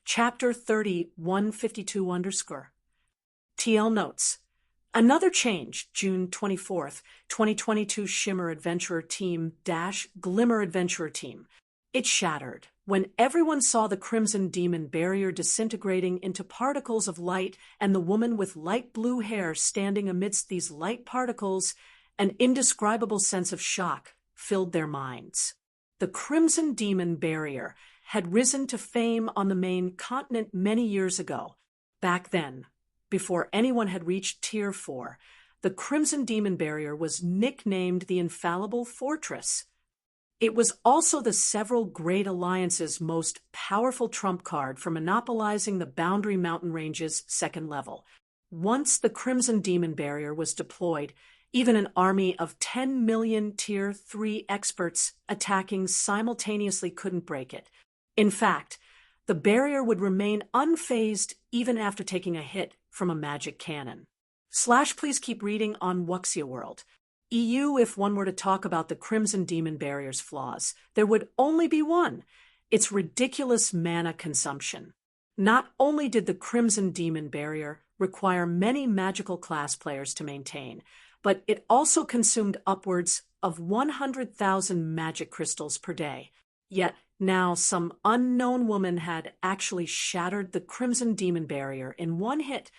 Chapter 30, 152 _ TL Notes. Another change, June 24th, 2022 Shimmer Adventurer Team - Glimmer Adventurer Team. It shattered when everyone saw the Crimson Demon barrier disintegrating into particles of light and the woman with light blue hair standing amidst these light particles. An indescribable sense of shock filled their minds. The Crimson Demon barrier had risen to fame on the main continent many years ago. Back then, before anyone had reached Tier 4, the Crimson Demon barrier was nicknamed the Infallible Fortress. It was also the several great alliances' most powerful trump card for monopolizing the Boundary Mountain Range's second level. Once the Crimson Demon barrier was deployed, even an army of 10 million Tier 3 experts attacking simultaneously couldn't break it. In fact, the barrier would remain unfazed even after taking a hit from a magic cannon. Please keep reading on Wuxia World. EU. If one were to talk about the Crimson Demon barrier's flaws, there would only be one: its ridiculous mana consumption. Not only did the Crimson Demon barrier require many magical class players to maintain, but it also consumed upwards of 100,000 magic crystals per day. Yet now some unknown woman had actually shattered the Crimson Demon barrier in one hit.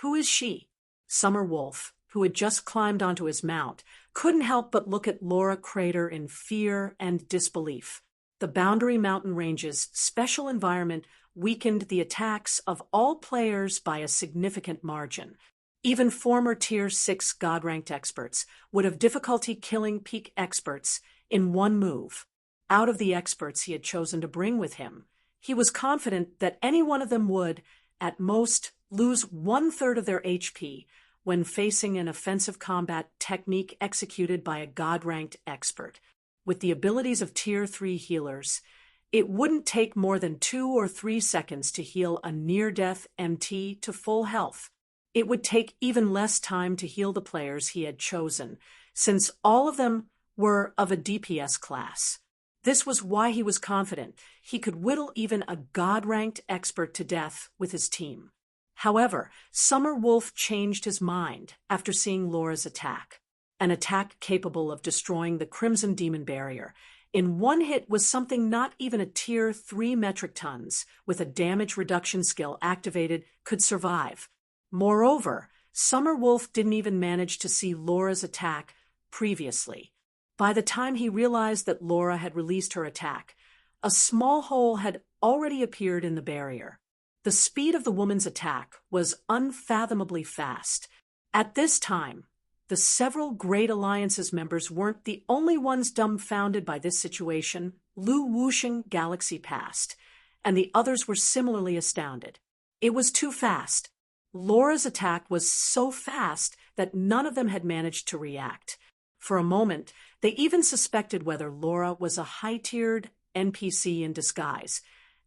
Who is she? Summer Wolf, who had just climbed onto his mount, couldn't help but look at Laura Crater in fear and disbelief. The Boundary Mountain Range's special environment weakened the attacks of all players by a significant margin. Even former Tier 6 God-ranked experts would have difficulty killing peak experts in one move. Out of the experts he had chosen to bring with him, he was confident that any one of them would, at most, lose 1/3 of their HP when facing an offensive combat technique executed by a God-ranked expert. With the abilities of Tier 3 healers, it wouldn't take more than 2 or 3 seconds to heal a near-death MT to full health. It would take even less time to heal the players he had chosen, since all of them were of a DPS class. This was why he was confident he could whittle even a God-ranked expert to death with his team. However, Summer Wolf changed his mind after seeing Laura's attack. An attack capable of destroying the Crimson Demon barrier in one hit was something not even a Tier 3 metric tons with a damage reduction skill activated could survive. Moreover, Summer Wolf didn't even manage to see Laura's attack previously. By the time he realized that Laura had released her attack, a small hole had already appeared in the barrier. The speed of the woman's attack was unfathomably fast. At this time, the several Great Alliance's members weren't the only ones dumbfounded by this situation. Lu Wusheng Galaxy passed, and the others were similarly astounded. It was too fast. Laura's attack was so fast that none of them had managed to react. For a moment, they even suspected whether Laura was a high-tiered NPC in disguise,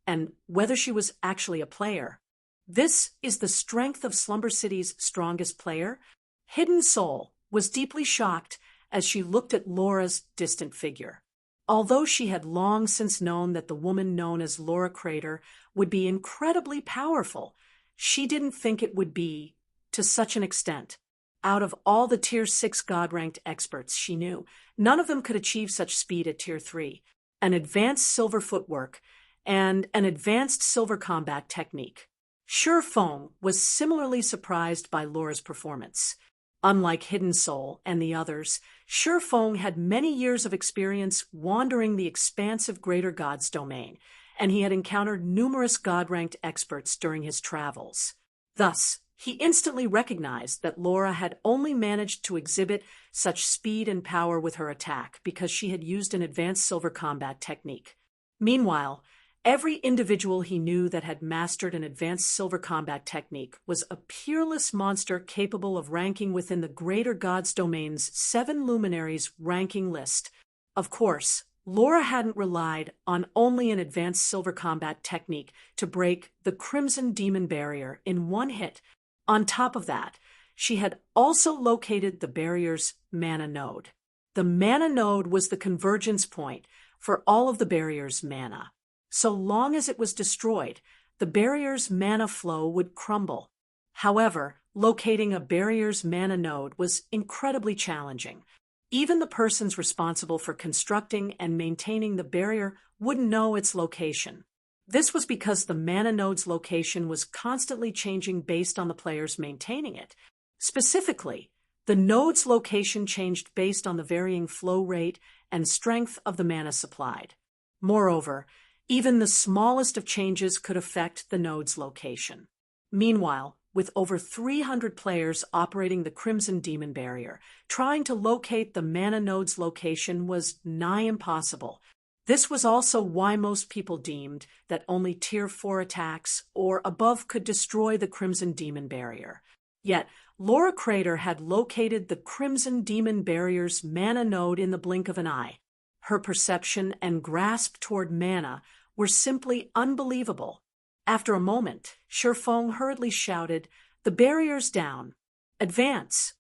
and whether she was actually a player. This is the strength of Slumber City's strongest player. Hidden Soul was deeply shocked as she looked at Laura's distant figure. Although she had long since known that the woman known as Laura Crater would be incredibly powerful, she didn't think it would be to such an extent. Out of all the Tier 6 God-ranked experts she knew, none of them could achieve such speed at Tier 3, an advanced silver footwork, and an advanced silver combat technique. Sure Feng was similarly surprised by Laura's performance. Unlike Hidden Soul and the others, Sure Feng had many years of experience wandering the expansive Greater Gods domain, and he had encountered numerous God-ranked experts during his travels. Thus, he instantly recognized that Laura had only managed to exhibit such speed and power with her attack because she had used an advanced silver combat technique. Meanwhile, every individual he knew that had mastered an advanced silver combat technique was a peerless monster capable of ranking within the Greater Gods domain's 7 luminaries ranking list. Of course, Laura hadn't relied on only an advanced silver combat technique to break the Crimson Demon barrier in one hit. On top of that, she had also located the barrier's mana node. The mana node was the convergence point for all of the barrier's mana. So long as it was destroyed, the barrier's mana flow would crumble. However, locating a barrier's mana node was incredibly challenging. Even the persons responsible for constructing and maintaining the barrier wouldn't know its location. This was because the mana node's location was constantly changing based on the players maintaining it. Specifically, the node's location changed based on the varying flow rate and strength of the mana supplied. Moreover, even the smallest of changes could affect the node's location. Meanwhile, with over 300 players operating the Crimson Demon Barrier, trying to locate the mana node's location was nigh impossible. This was also why most people deemed that only Tier 4 attacks or above could destroy the Crimson Demon Barrier. Yet, Laura Crater had located the Crimson Demon Barrier's mana node in the blink of an eye. Her perception and grasp toward mana were simply unbelievable. After a moment, Shifeng hurriedly shouted, "The barrier's down. Advance."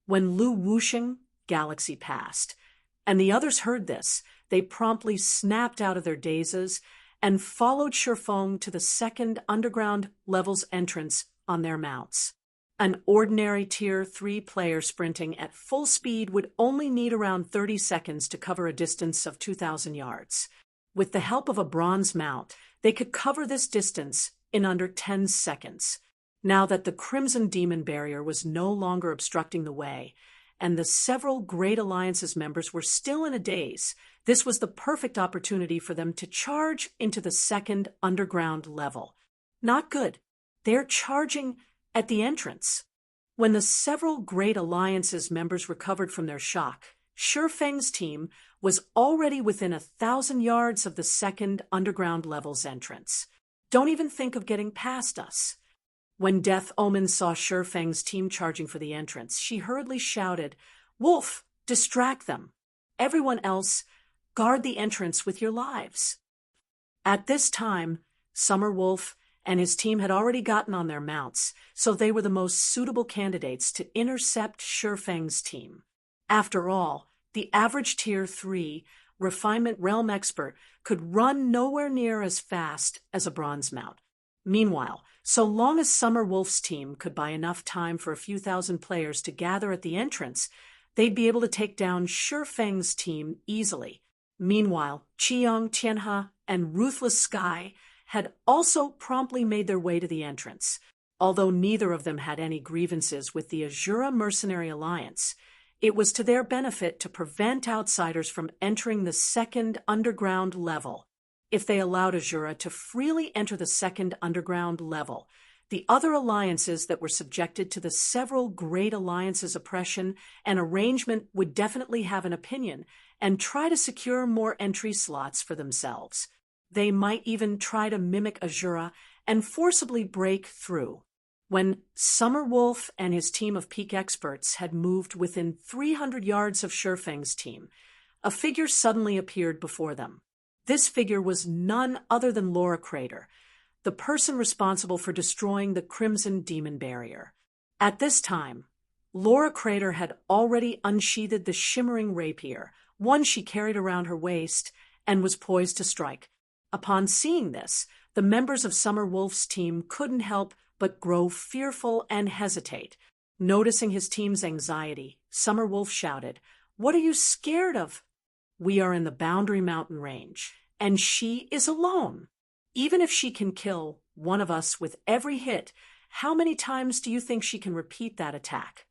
When Lu Wuxing Galaxy passed, and the others heard this, they promptly snapped out of their dazes and followed Shifeng to the second underground level's entrance on their mounts. An ordinary Tier 3 player sprinting at full speed would only need around 30 seconds to cover a distance of 2,000 yards. With the help of a bronze mount, they could cover this distance in under 10 seconds. Now that the Crimson Demon Barrier was no longer obstructing the way, and the several Great Alliance's members were still in a daze, this was the perfect opportunity for them to charge into the second underground level. Not good. They're charging at the entrance. When the several Great Alliance's members recovered from their shock, Shifeng's team was already within 1,000 yards of the second underground level's entrance. Don't even think of getting past us. When Death Omen saw Shifeng's team charging for the entrance, she hurriedly shouted, "Wolf, distract them. Everyone else, guard the entrance with your lives." At this time, Summer Wolf and his team had already gotten on their mounts, so they were the most suitable candidates to intercept Shifeng's team. After all, the average Tier 3 Refinement Realm expert could run nowhere near as fast as a bronze mount. Meanwhile, so long as Summer Wolf's team could buy enough time for a few thousand players to gather at the entrance, they'd be able to take down Shifeng's team easily. Meanwhile, Qiang Tianhe and Ruthless Sky had also promptly made their way to the entrance. Although neither of them had any grievances with the Azura Mercenary Alliance, it was to their benefit to prevent outsiders from entering the second underground level. If they allowed Azura to freely enter the second underground level, the other alliances that were subjected to the several Great Alliances' oppression and arrangement would definitely have an opinion and try to secure more entry slots for themselves. They might even try to mimic Azura and forcibly break through. When Summer Wolf and his team of peak experts had moved within 300 yards of Shifeng's team, a figure suddenly appeared before them. This figure was none other than Laura Crater, the person responsible for destroying the Crimson Demon Barrier. At this time, Laura Crater had already unsheathed the shimmering rapier, one she carried around her waist, and was poised to strike. Upon seeing this, the members of Summer Wolf's team couldn't help but grow fearful and hesitate. Noticing his team's anxiety, Summer Wolf shouted, "What are you scared of?" "We are in the Boundary Mountain Range, and she is alone. Even if she can kill one of us with every hit, how many times do you think she can repeat that attack?"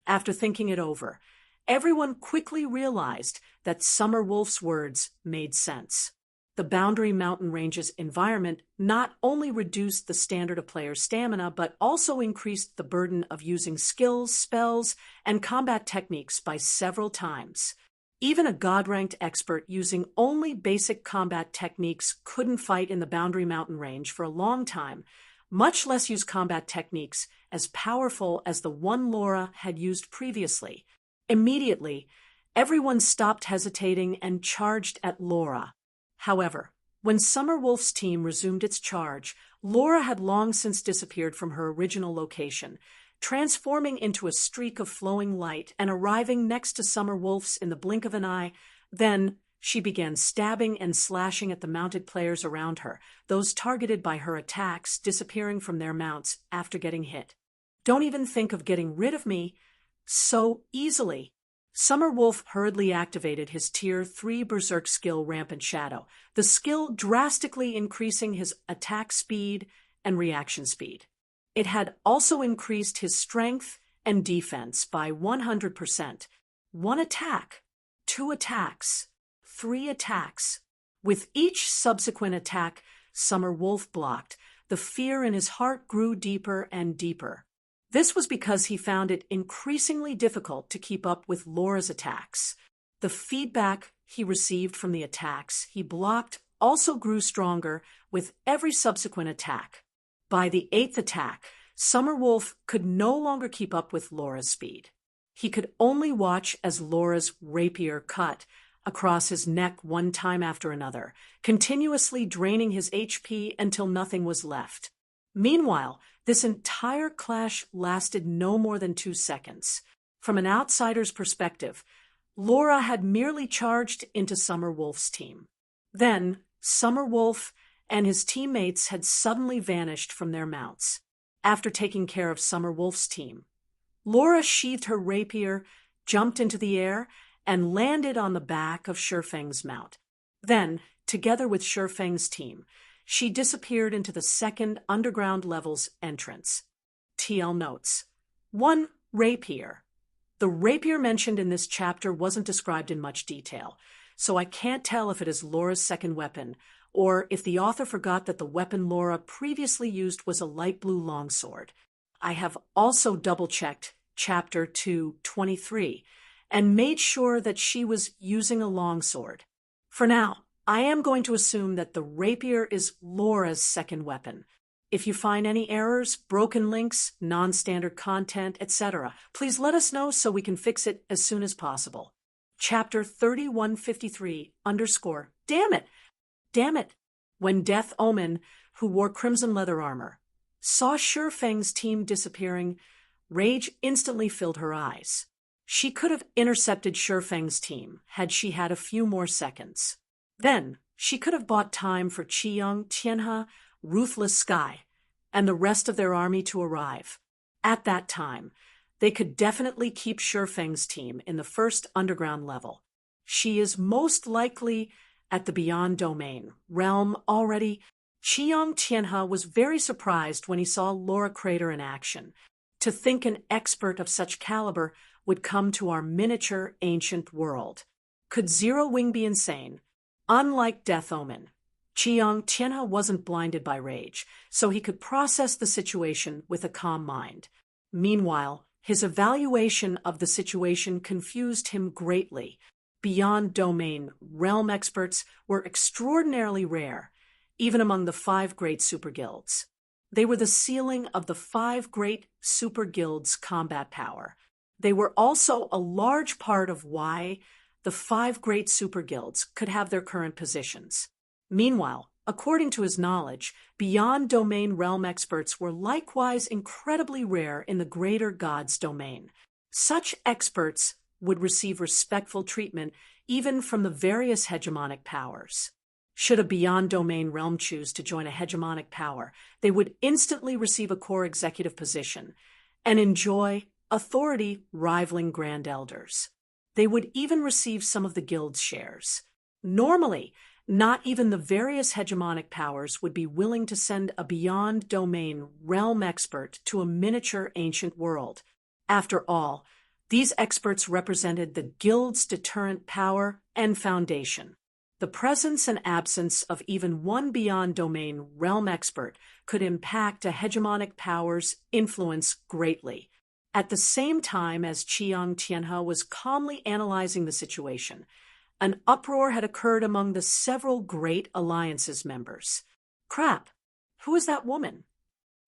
After thinking it over, everyone quickly realized that Summer Wolf's words made sense. The Boundary Mountain Range's environment not only reduced the standard of players' stamina, but also increased the burden of using skills, spells, and combat techniques by several times. Even a God-ranked expert using only basic combat techniques couldn't fight in the Boundary Mountain Range for a long time, much less use combat techniques as powerful as the one Laura had used previously. Immediately, everyone stopped hesitating and charged at Laura. However, when Summer Wolf's team resumed its charge, Laura had long since disappeared from her original location, transforming into a streak of flowing light and arriving next to Summer Wolf's in the blink of an eye. Then, She began stabbing and slashing at the mounted players around her, those targeted by her attacks disappearing from their mounts after getting hit. "Don't even think of getting rid of me so easily." Summer Wolf hurriedly activated his Tier 3 Berserk skill Rampant Shadow, the skill drastically increasing his attack speed and reaction speed. It had also increased his strength and defense by 100%. 1 attack, 2 attacks, 3 attacks. With each subsequent attack Summer Wolf blocked, the fear in his heart grew deeper and deeper. This was because he found it increasingly difficult to keep up with Laura's attacks. The feedback he received from the attacks he blocked also grew stronger with every subsequent attack. By the 8th attack, Summer Wolf could no longer keep up with Laura's speed. He could only watch as Laura's rapier cut across his neck one time after another, continuously draining his HP until nothing was left. Meanwhile, this entire clash lasted no more than 2 seconds. From an outsider's perspective, Laura had merely charged into Summer Wolf's team. Then, Summer Wolf and his teammates had suddenly vanished from their mounts. After taking care of Summer Wolf's team, Laura sheathed her rapier, jumped into the air, and landed on the back of Shurfeng's mount. Then, together with Shurfeng's team, she disappeared into the second underground level's entrance. TL notes. 1. Rapier. The rapier mentioned in this chapter wasn't described in much detail, so I can't tell if it is Laura's second weapon, or if the author forgot that the weapon Laura previously used was a light blue longsword. I have also double-checked Chapter 2:23 and made sure that she was using a longsword. For now, I am going to assume that the rapier is Laura's second weapon. If you find any errors, broken links, non-standard content, etc., please let us know so we can fix it as soon as possible. Chapter 3153 _ Damn it! When Death Omen, who wore crimson leather armor, saw Shurfeng's team disappearing, rage instantly filled her eyes. She could have intercepted Shurfeng's team had she had a few more seconds. Then, she could have bought time for Qiyang, Tianhe, Ruthless Sky, and the rest of their army to arrive. At that time, they could definitely keep Shurfeng's team in the first underground level. She is most likely at the Beyond Domain realm already. Qiyang Tianhe was very surprised when he saw Laura Crater in action. To think an expert of such caliber would come to our miniature ancient world. Could Zero Wing be insane? Unlike Death Omen, Qiyang Tianhe wasn't blinded by rage, so he could process the situation with a calm mind. Meanwhile, his evaluation of the situation confused him greatly. Beyond Domain realm experts were extraordinarily rare, even among the 5 great super guilds. They were the ceiling of the 5 great super guilds' combat power. They were also a large part of why the 5 great super guilds could have their current positions. Meanwhile, according to his knowledge, Beyond Domain realm experts were likewise incredibly rare in the greater gods' domain. Such experts would receive respectful treatment even from the various hegemonic powers. Should a Beyond Domain realm choose to join a hegemonic power, they would instantly receive a core executive position and enjoy authority rivaling Grand Elders. They would even receive some of the guild's shares. Normally, not even the various hegemonic powers would be willing to send a Beyond Domain realm expert to a miniature ancient world. After all, these experts represented the guild's deterrent power and foundation. The presence and absence of even one Beyond Domain realm expert could impact a hegemonic power's influence greatly. At the same time as Qiyang Tianhe was calmly analyzing the situation, an uproar had occurred among the several Great Alliance's members. Crap! Who is that woman?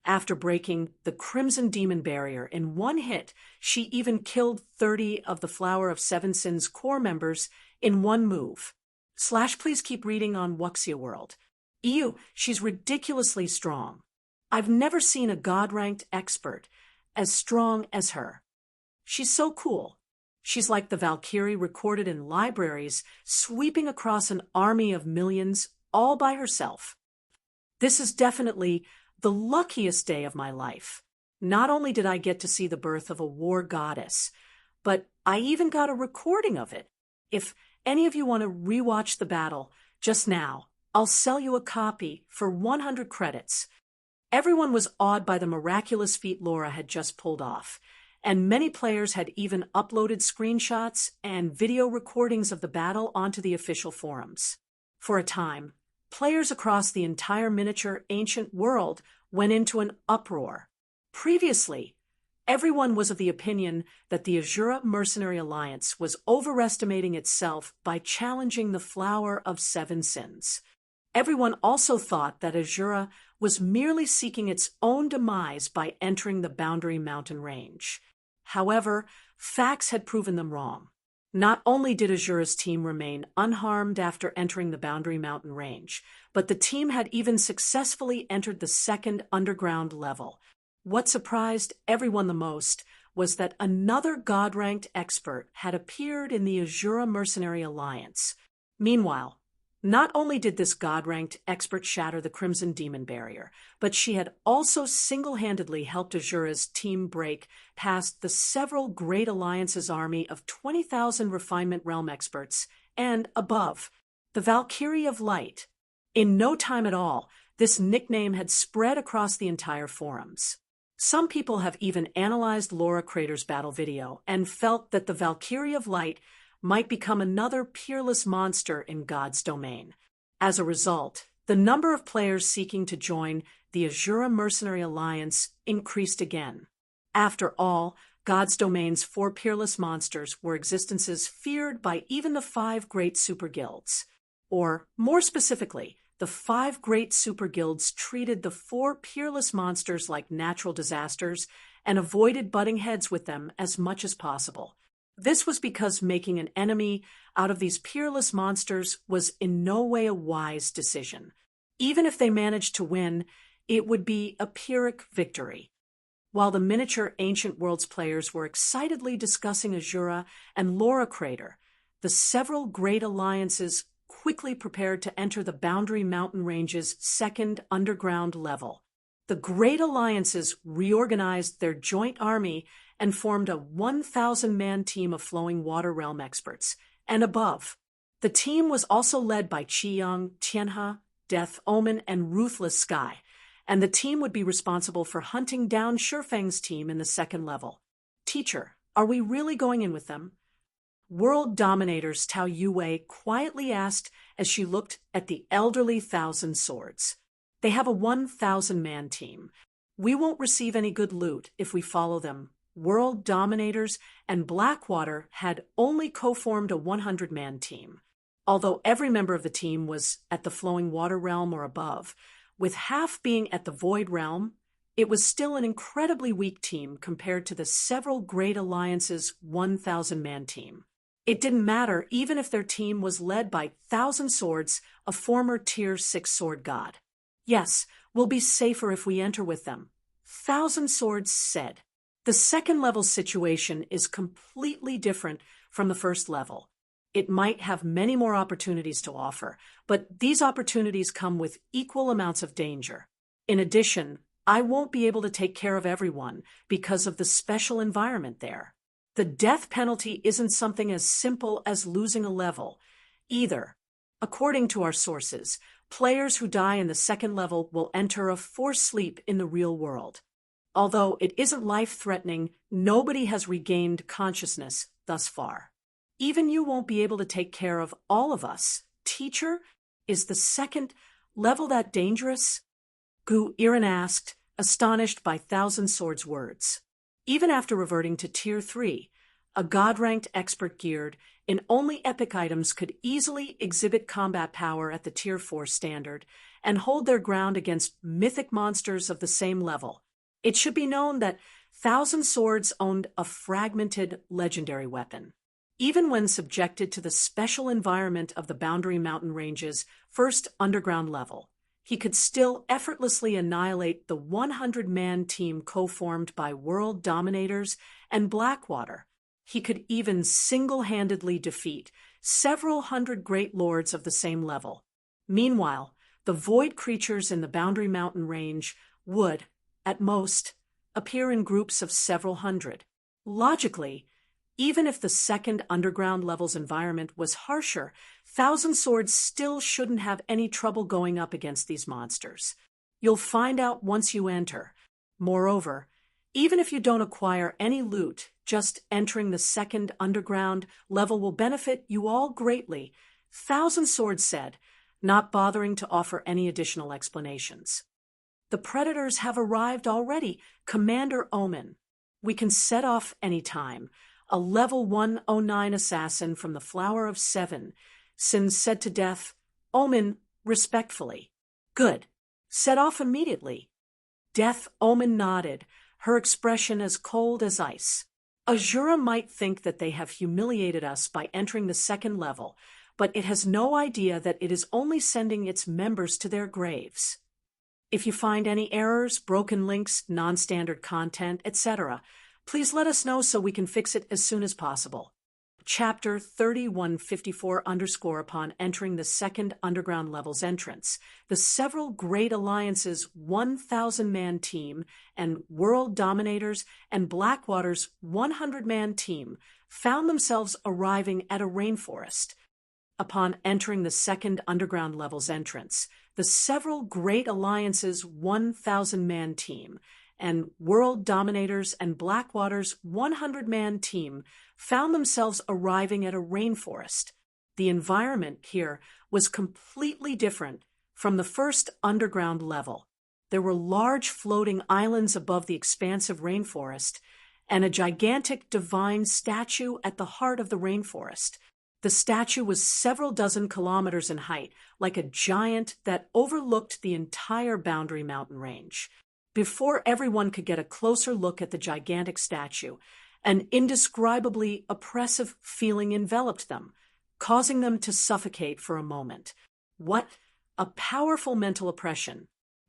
After breaking the Crimson Demon barrier in one hit, she even killed 30 of the Flower of Seven Sins core members in one move. Please keep reading on Wuxia World. Ew, she's ridiculously strong. I've never seen a god-ranked expert as strong as her. She's so cool. She's like the Valkyrie recorded in libraries, sweeping across an army of millions all by herself. This is definitely the luckiest day of my life. Not only did I get to see the birth of a war goddess, but I even got a recording of it. If any of you want to rewatch the battle just now, I'll sell you a copy for 100 credits. Everyone was awed by the miraculous feat Laura had just pulled off, and many players had even uploaded screenshots and video recordings of the battle onto the official forums. For a time, players across the entire miniature ancient world went into an uproar. Previously, everyone was of the opinion that the Azura Mercenary Alliance was overestimating itself by challenging the Flower of Seven Sins. Everyone also thought that Azura was merely seeking its own demise by entering the Boundary Mountain Range. However, facts had proven them wrong. Not only did Azura's team remain unharmed after entering the Boundary Mountain Range, but the team had even successfully entered the second underground level. What surprised everyone the most was that another God-ranked expert had appeared in the Azura Mercenary Alliance. Meanwhile, not only did this God-ranked expert shatter the Crimson Demon Barrier, but she had also single-handedly helped Azura's team break past the several Great Alliance's army of 20,000 Refinement Realm experts and above, the Valkyrie of Light. In no time at all, this nickname had spread across the entire forums. Some people have even analyzed Laura Crater's battle video and felt that the Valkyrie of Light might become another peerless monster in God's domain. As a result, the number of players seeking to join the Azura Mercenary Alliance increased again. After all, God's domain's 4 peerless monsters were existences feared by even the 5 great super guilds. Or, more specifically, the 5 great super guilds treated the 4 peerless monsters like natural disasters and avoided butting heads with them as much as possible. This was because making an enemy out of these peerless monsters was in no way a wise decision. Even if they managed to win, it would be a Pyrrhic victory. While the miniature Ancient Worlds players were excitedly discussing Azura and Laura Crater, the several great alliances quickly prepared to enter the Boundary Mountain Range's second underground level. The great alliances reorganized their joint army and formed a 1,000-man team of Flowing Water Realm experts and above. The team was also led by Qiyang, Tianhe, Death Omen, and Ruthless Sky, and the team would be responsible for hunting down Shifeng's team in the second level. Teacher, are we really going in with them? World Dominators Tao Yue quietly asked as she looked at the elderly Thousand Swords. They have a 1,000-man team. We won't receive any good loot if we follow them. World Dominators and Blackwater had only co-formed a 100-man team. Although every member of the team was at the Flowing Water Realm or above, with half being at the Void Realm, it was still an incredibly weak team compared to the several Great Alliance's 1,000-man team. It didn't matter even if their team was led by Thousand Swords, a former Tier 6 sword god. Yes, we'll be safer if we enter with them, Thousand Swords said. The second level situation is completely different from the first level. It might have many more opportunities to offer, but these opportunities come with equal amounts of danger. In addition, I won't be able to take care of everyone because of the special environment there. The death penalty isn't something as simple as losing a level, either. According to our sources, players who die in the second level will enter a forced sleep in the real world. Although it isn't life-threatening, nobody has regained consciousness thus far. Even you won't be able to take care of all of us. Teacher, is the second level that dangerous? Gu Iran asked, astonished by Thousand Swords' words. Even after reverting to Tier 3, a God-ranked expert geared in only epic items could easily exhibit combat power at the Tier 4 standard and hold their ground against mythic monsters of the same level. It should be known that Thousand Swords owned a fragmented legendary weapon. Even when subjected to the special environment of the Boundary Mountain Range's first underground level, he could still effortlessly annihilate the 100-man team co-formed by World Dominators and Blackwater. He could even single-handedly defeat several hundred great lords of the same level. Meanwhile, the void creatures in the Boundary Mountain range would, at most, appear in groups of several hundred. Logically, even if the second underground level's environment was harsher, Thousand Swords still shouldn't have any trouble going up against these monsters. You'll find out once you enter. Moreover, even if you don't acquire any loot, just entering the second underground level will benefit you all greatly, Thousand Swords said, not bothering to offer any additional explanations. The predators have arrived already, Commander Omen. We can set off any time. A level 109 assassin from the Flower of Seven. Sin said to Death, Omen, respectfully. Good. Set off immediately. Death Omen nodded, her expression as cold as ice. Azura might think that they have humiliated us by entering the second level, but it has no idea that it is only sending its members to their graves. If you find any errors, broken links, non-standard content, etc., please let us know so we can fix it as soon as possible. Chapter 3154_ upon entering the second underground level's entrance, the several Great Alliance's 1,000-man team and World Dominators and Blackwater's 100-man team found themselves arriving at a rainforest. Upon entering the second underground level's entrance, the several Great Alliance's 1,000-man team and World Dominators and Blackwater's 100-man team found themselves arriving at a rainforest. The environment here was completely different from the first underground level. There were large floating islands above the expansive rainforest and a gigantic divine statue at the heart of the rainforest. The statue was several dozen kilometers in height, like a giant that overlooked the entire Boundary Mountain range. Before everyone could get a closer look at the gigantic statue, an indescribably oppressive feeling enveloped them, causing them to suffocate for a moment. What a powerful mental oppression!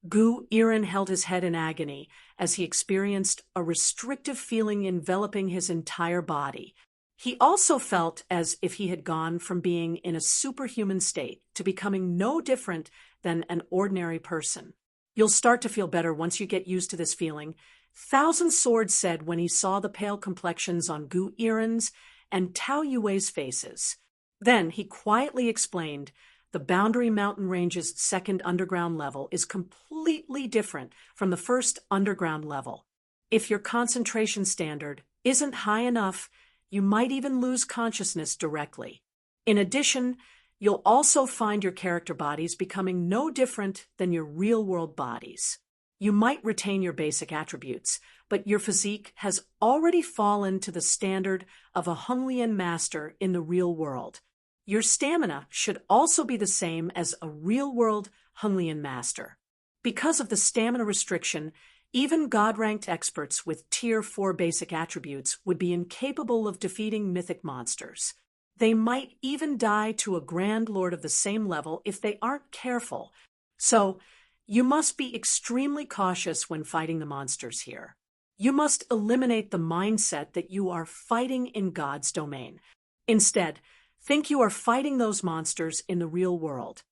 Gu Irin held his head in agony as he experienced a restrictive feeling enveloping his entire body. He also felt as if he had gone from being in a superhuman state to becoming no different than an ordinary person. You'll start to feel better once you get used to this feeling, Thousand Swords said when he saw the pale complexions on Gu Irin's and Tao Yue's faces. Then he quietly explained, the Boundary Mountain Range's second underground level is completely different from the first underground level. If your concentration standard isn't high enough, you might even lose consciousness directly. In addition, you'll also find your character bodies becoming no different than your real-world bodies. You might retain your basic attributes, but your physique has already fallen to the standard of a Hunglian master in the real world. Your stamina should also be the same as a real-world Hunglian master. Because of the stamina restriction, even God-ranked experts with Tier 4 basic attributes would be incapable of defeating mythic monsters. They might even die to a Grand Lord of the same level if they aren't careful. So, you must be extremely cautious when fighting the monsters here. You must eliminate the mindset that you are fighting in God's domain. Instead, think you are fighting those monsters in the real world.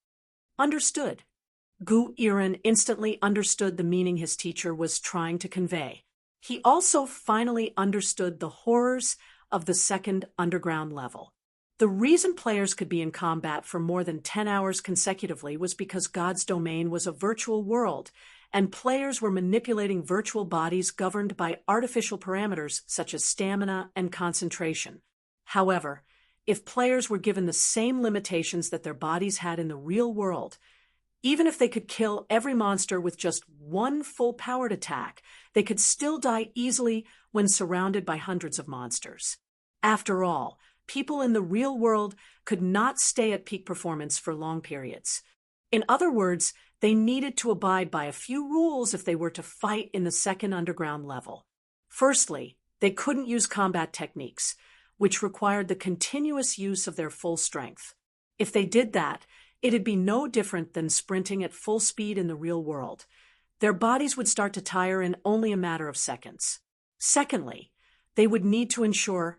Understood. Gu Irin instantly understood the meaning his teacher was trying to convey. He also finally understood the horrors of the second underground level. The reason players could be in combat for more than 10 hours consecutively was because God's domain was a virtual world, and players were manipulating virtual bodies governed by artificial parameters such as stamina and concentration. However, if players were given the same limitations that their bodies had in the real world, even if they could kill every monster with just one full-powered attack, they could still die easily when surrounded by hundreds of monsters. After all, people in the real world could not stay at peak performance for long periods. In other words, they needed to abide by a few rules if they were to fight in the second underground level. Firstly, they couldn't use combat techniques, which required the continuous use of their full strength. If they did that, it'd be no different than sprinting at full speed in the real world. Their bodies would start to tire in only a matter of seconds. Secondly, they would need to ensure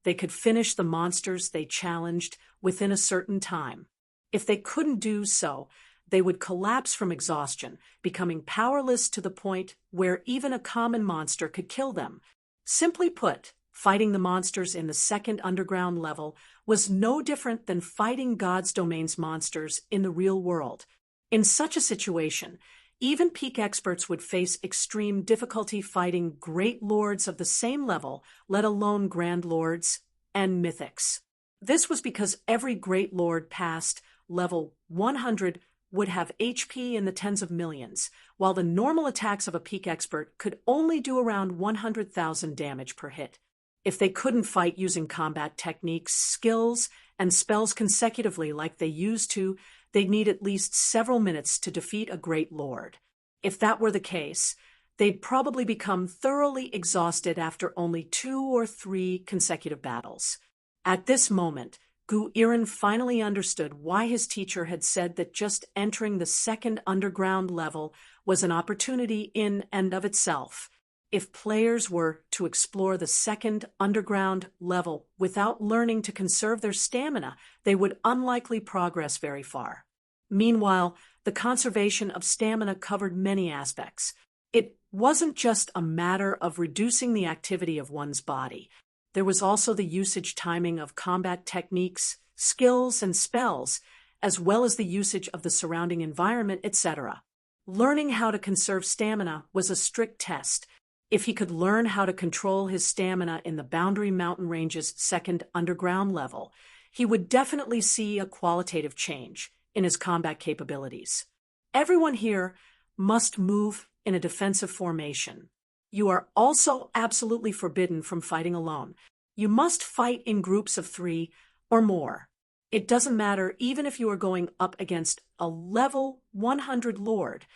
they could finish the monsters they challenged within a certain time. If they couldn't do so, they would collapse from exhaustion, becoming powerless to the point where even a common monster could kill them. Simply put, fighting the monsters in the second underground level was no different than fighting God's domain's monsters in the real world. In such a situation, even peak experts would face extreme difficulty fighting great lords of the same level, let alone grand lords and mythics. This was because every great lord past level 100 would have HP in the tens of millions, while the normal attacks of a peak expert could only do around 100,000 damage per hit. If they couldn't fight using combat techniques, skills, and spells consecutively like they used to, they'd need at least several minutes to defeat a great lord. If that were the case, they'd probably become thoroughly exhausted after only 2 or 3 consecutive battles. At this moment, Gu Iren finally understood why his teacher had said that just entering the second underground level was an opportunity in and of itself. If players were to explore the second underground level without learning to conserve their stamina, they would unlikely progress very far. Meanwhile, the conservation of stamina covered many aspects. It wasn't just a matter of reducing the activity of one's body. There was also the usage timing of combat techniques, skills, and spells, as well as the usage of the surrounding environment, etc. Learning how to conserve stamina was a strict test. If he could learn how to control his stamina in the Boundary Mountain Range's second underground level, he would definitely see a qualitative change in his combat capabilities. Everyone here must move in a defensive formation. You are also absolutely forbidden from fighting alone. You must fight in groups of 3 or more. It doesn't matter even if you are going up against a level 100 lord.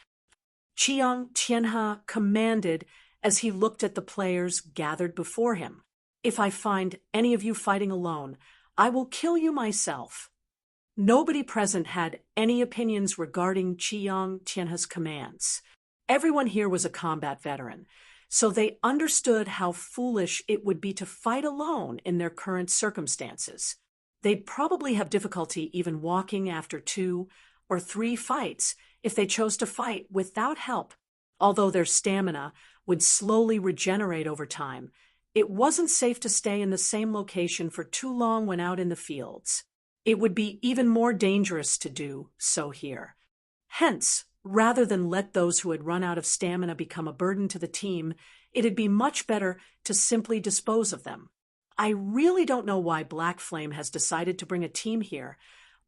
Chiang Tianhe commanded as he looked at the players gathered before him. If I find any of you fighting alone, I will kill you myself. Nobody present had any opinions regarding Chiang Tianhe's commands. Everyone here was a combat veteran, so they understood how foolish it would be to fight alone in their current circumstances. They'd probably have difficulty even walking after 2 or 3 fights if they chose to fight without help. Although their stamina would slowly regenerate over time, it wasn't safe to stay in the same location for too long when out in the fields. It would be even more dangerous to do so here. Hence, rather than let those who had run out of stamina become a burden to the team, it'd be much better to simply dispose of them. I really don't know why Black Flame has decided to bring a team here.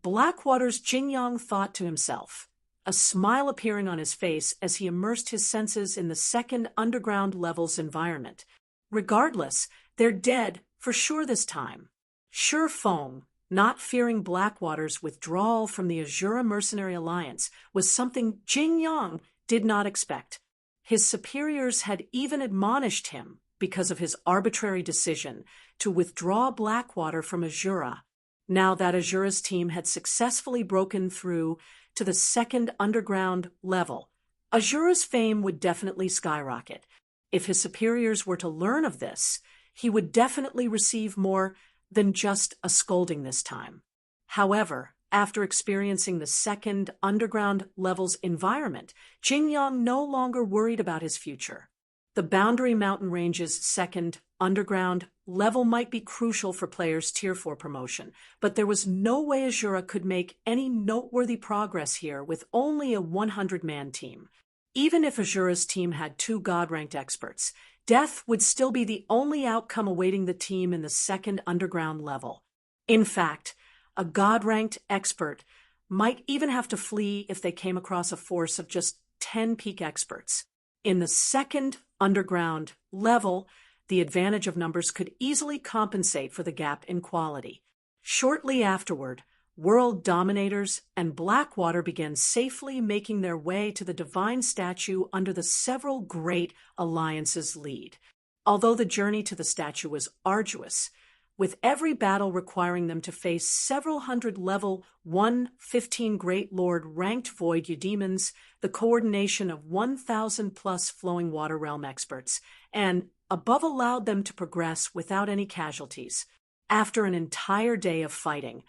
Blackwater's Jingyang thought to himself, a smile appearing on his face as he immersed his senses in the second underground level's environment. Regardless, they're dead for sure this time. Sure Feng, not fearing Blackwater's withdrawal from the Azura Mercenary Alliance, was something Jingyang did not expect. His superiors had even admonished him because of his arbitrary decision to withdraw Blackwater from Azura. Now that Azura's team had successfully broken through to the second underground level, Azura's fame would definitely skyrocket. If his superiors were to learn of this, he would definitely receive more than just a scolding this time. However, after experiencing the second underground level's environment, Jingyang no longer worried about his future. The Boundary Mountain Range's second underground level might be crucial for players' Tier 4 promotion, but there was no way Azura could make any noteworthy progress here with only a 100-man team. Even if Azura's team had 2 God-ranked experts, death would still be the only outcome awaiting the team in the second underground level. In fact, a God-ranked expert might even have to flee if they came across a force of just 10 peak experts. In the second underground level, the advantage of numbers could easily compensate for the gap in quality. Shortly afterward, world dominators and Blackwater began safely making their way to the divine statue under the several great alliances' lead. Although the journey to the statue was arduous, with every battle requiring them to face several hundred level 115 Great Lord ranked Void Eudemons, the coordination of 1,000+ flowing water realm experts, and above allowed them to progress without any casualties. After an entire day of fighting,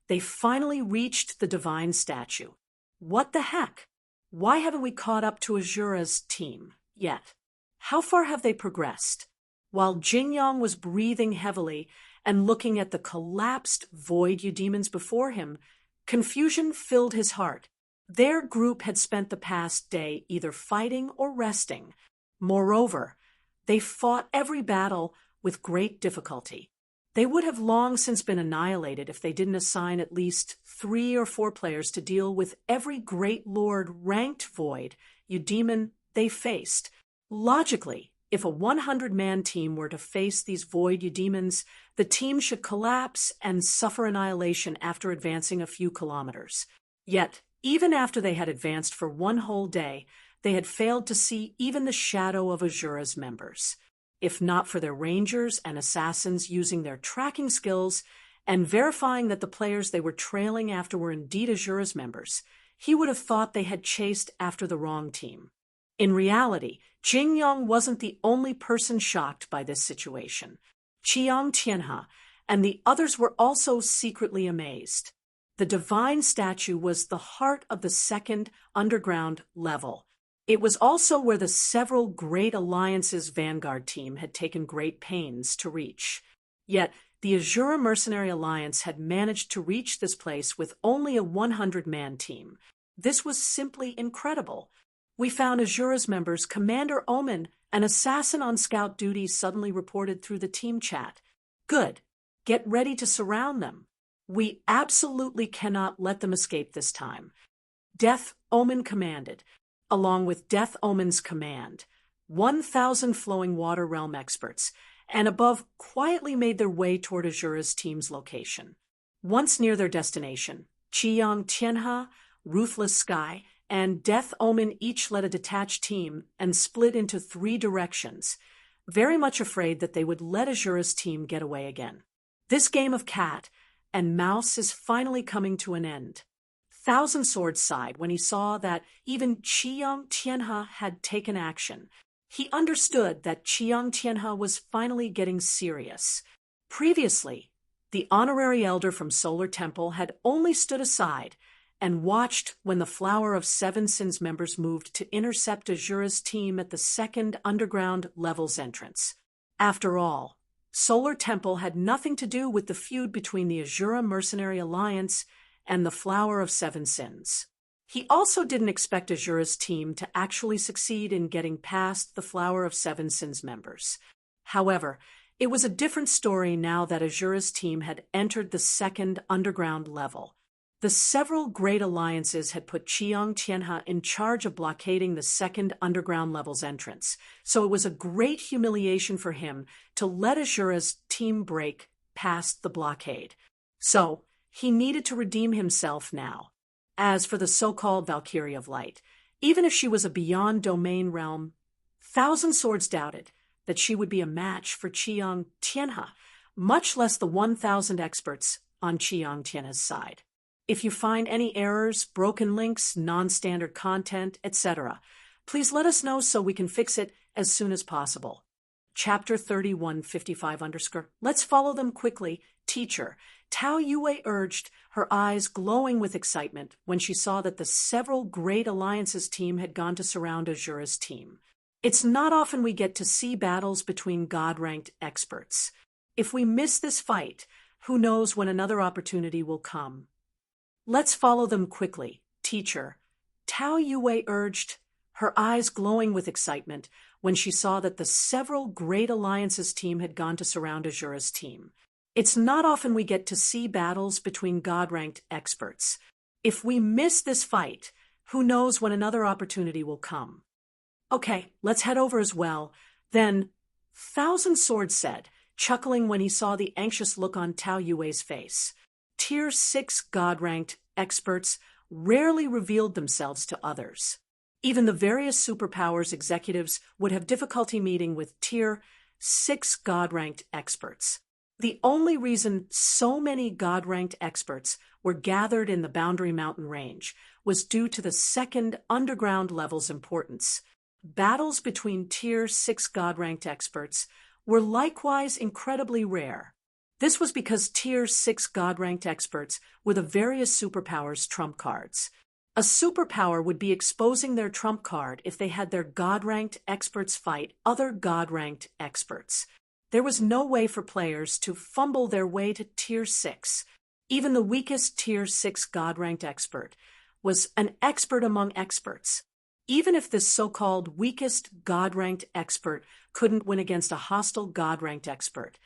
they finally reached the divine statue. What the heck? Why haven't we caught up to Azura's team yet? How far have they progressed? While Jingyong was breathing heavily and looking at the collapsed void eudemons before him, confusion filled his heart. Their group had spent the past day either fighting or resting. Moreover, they fought every battle with great difficulty. They would have long since been annihilated if they didn't assign at least 3 or 4 players to deal with every Great Lord ranked void eudemon they faced. Logically, if a 100-man team were to face these void eudemons, the team should collapse and suffer annihilation after advancing a few kilometers. Yet, even after they had advanced for one whole day, they had failed to see even the shadow of Azura's members. If not for their rangers and assassins using their tracking skills and verifying that the players they were trailing after were indeed Azura's members, he would have thought they had chased after the wrong team. In reality, Jingyong wasn't the only person shocked by this situation. Chiang Tianhe and the others were also secretly amazed. The divine statue was the heart of the second underground level. It was also where the several Great Alliance's vanguard team had taken great pains to reach. Yet, the Azura Mercenary Alliance had managed to reach this place with only a 100-man team. This was simply incredible. We found Azura's members. Commander Omen, an assassin on scout duty, suddenly reported through the team chat. Good. Get ready to surround them. We absolutely cannot let them escape this time. Death Omen commanded. Along with Death Omen's command, 1,000 flowing water realm experts, and above quietly made their way toward Azura's team's location. Once near their destination, Chiang Tianhe, Ruthless Sky, and Death Omen each led a detached team and split into 3 directions, very much afraid that they would let Azura's team get away again. This game of cat and mouse is finally coming to an end. Thousand Swords sighed when he saw that even Chiang Tianhe had taken action. He understood that Chiang Tianhe was finally getting serious. Previously, the honorary elder from Solar Temple had only stood aside and watched when the Flower of Seven Sins members moved to intercept Azura's team at the second underground level's entrance. After all, Solar Temple had nothing to do with the feud between the Azura Mercenary Alliance and the Flower of Seven Sins. He also didn't expect Azura's team to actually succeed in getting past the Flower of Seven Sins members. However, it was a different story now that Azura's team had entered the second underground level. The several great alliances had put Chiang Tianhe in charge of blockading the second underground level's entrance, so it was a great humiliation for him to let Azura's team break past the blockade. So, he needed to redeem himself now. As for the so-called Valkyrie of Light, even if she was a beyond domain realm, Thousand Swords doubted that she would be a match for Chiang Tianhe, much less the 1,000 experts on Chiang Tianhe's side. If you find any errors, broken links, non-standard content, etc., please let us know so we can fix it as soon as possible. Chapter 3155_. Let's follow them quickly. Teacher. Tao Yue urged, her eyes glowing with excitement when she saw that the several Great Alliances team had gone to surround Azura's team. It's not often we get to see battles between God-ranked experts. If we miss this fight, who knows when another opportunity will come. Let's follow them quickly. Teacher. Tao Yue urged, her eyes glowing with excitement when she saw that the several Great Alliances team had gone to surround Azura's team. It's not often we get to see battles between God-ranked experts. If we miss this fight, who knows when another opportunity will come. Okay, let's head over as well. Then, Thousand Swords said, chuckling when he saw the anxious look on Tao Yue's face. Tier 6 God-ranked experts rarely revealed themselves to others. Even the various superpowers executives would have difficulty meeting with Tier 6 God-ranked experts. The only reason so many God-ranked experts were gathered in the Boundary Mountain Range was due to the second underground level's importance. Battles between Tier 6 God-ranked experts were likewise incredibly rare. This was because Tier 6 God-ranked experts were the various superpowers' trump cards. A superpower would be exposing their trump card if they had their God-ranked experts fight other God-ranked experts. There was no way for players to fumble their way to Tier 6. Even the weakest Tier 6 God-ranked expert was an expert among experts. Even if this so-called weakest God-ranked expert couldn't win against a hostile God-ranked expert,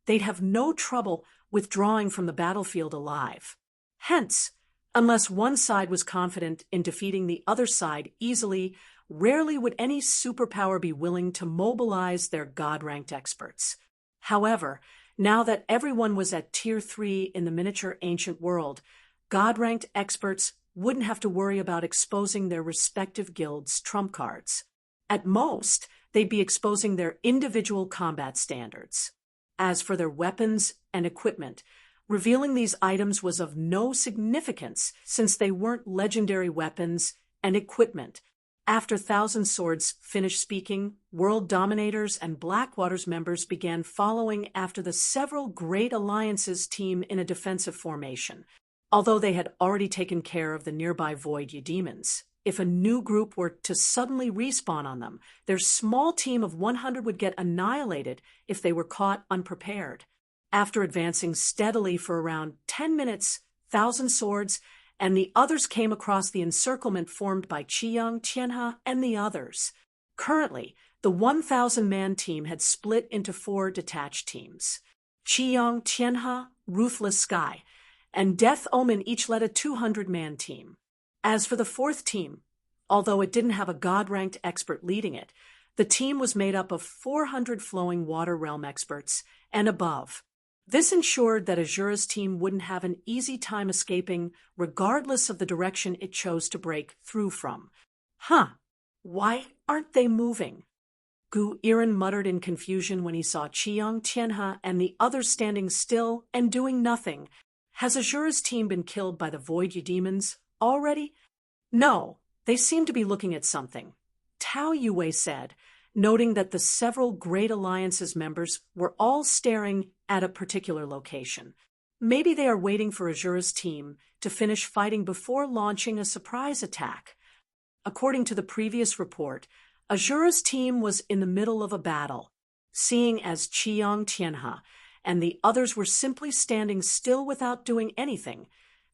they'd have no trouble withdrawing from the battlefield alive. Hence, unless one side was confident in defeating the other side easily, rarely would any superpower be willing to mobilize their God-ranked experts. However, now that everyone was at Tier 3 in the miniature ancient world, God-ranked experts wouldn't have to worry about exposing their respective guilds' trump cards. At most, they'd be exposing their individual combat standards. As for their weapons and equipment, revealing these items was of no significance since they weren't legendary weapons and equipment. After Thousand Swords finished speaking, World Dominators and Blackwater's members began following after the several Great Alliances team in a defensive formation. Although they had already taken care of the nearby Void Eudemons, if a new group were to suddenly respawn on them, their small team of 100 would get annihilated if they were caught unprepared. After advancing steadily for around 10 minutes, Thousand Swords and the others came across the encirclement formed by Qiyang, Tianhe, and the others. Currently, the 1,000-man team had split into 4 detached teams. Qiyang, Tianhe, Ruthless Sky, and Death Omen each led a 200-man team. As for the 4th team, although it didn't have a God-ranked expert leading it, the team was made up of 400 flowing water realm experts and above. This ensured that Azura's team wouldn't have an easy time escaping regardless of the direction it chose to break through from. Why aren't they moving? Gu Iren muttered in confusion when he saw Qiyang, Tianhe, and the others standing still and doing nothing. Has Azura's team been killed by the Void Eudemons already? No, they seem to be looking at something, Tao Yue said, noting that the several Great Alliances members were all staring at a particular location. Maybe they are waiting for Azura's team to finish fighting before launching a surprise attack. According to the previous report, Azura's team was in the middle of a battle, seeing as Qiyang, Tianhe, and the others were simply standing still without doing anything.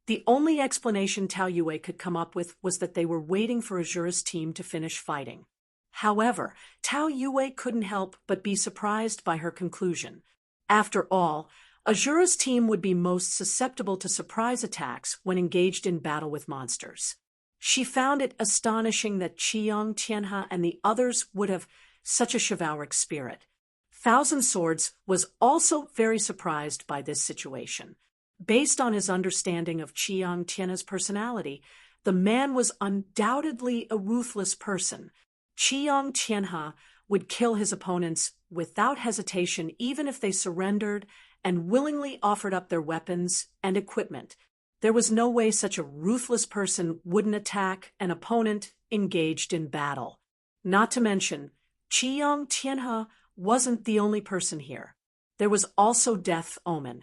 The only explanation Tao Yue could come up with was that they were waiting for Azura's team to finish fighting. However, Tao Yue couldn't help but be surprised by her conclusion. After all, Azura's team would be most susceptible to surprise attacks when engaged in battle with monsters. She found it astonishing that Qiyang, Tianhe, and the others would have such a chivalric spirit. Thousand Swords was also very surprised by this situation. Based on his understanding of Qiyang Tianhe's personality, the man was undoubtedly a ruthless person. Qiyang Tianhe would kill his opponents without hesitation even if they surrendered and willingly offered up their weapons and equipment. There was no way such a ruthless person wouldn't attack an opponent engaged in battle. Not to mention, Qiyang Tianhe wasn't the only person here. There was also Death Omen,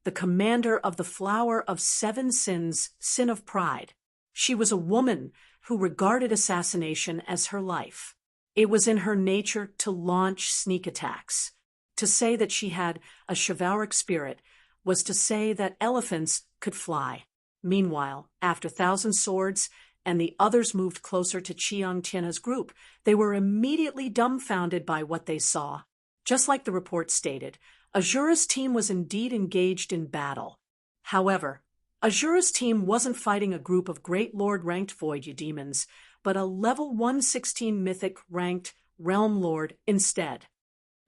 the commander of the Flower of 7 Sins, Sin of Pride. She was a woman who regarded assassination as her life. It was in her nature to launch sneak attacks. To say that she had a chivalric spirit was to say that elephants could fly. Meanwhile, after Thousand Swords and the others moved closer to Qiyang Tianhe's group, they were immediately dumbfounded by what they saw. Just like the report stated, Azura's team was indeed engaged in battle. However, Azura's team wasn't fighting a group of Great Lord-ranked Void Eudemons, but a level 116 Mythic-ranked Realm Lord instead.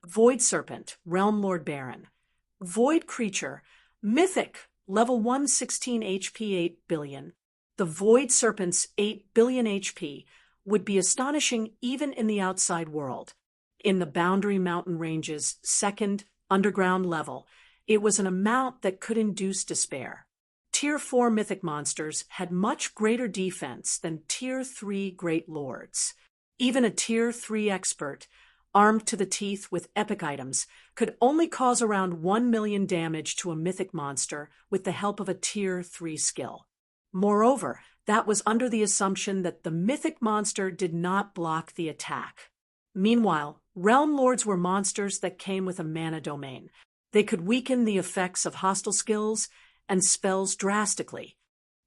Void Serpent, Realm Lord Baron. Void Creature, Mythic, level 116 HP 8 billion. The Void Serpent's 8 billion HP would be astonishing even in the outside world. In the Boundary Mountain Range's 2nd underground level, it was an amount that could induce despair. Tier 4 mythic monsters had much greater defense than Tier 3 Great Lords. Even a Tier 3 expert armed to the teeth with epic items, could only cause around 1 million damage to a mythic monster with the help of a Tier 3 skill. Moreover, that was under the assumption that the mythic monster did not block the attack. Meanwhile, Realm Lords were monsters that came with a mana domain. They could weaken the effects of hostile skills and spells drastically.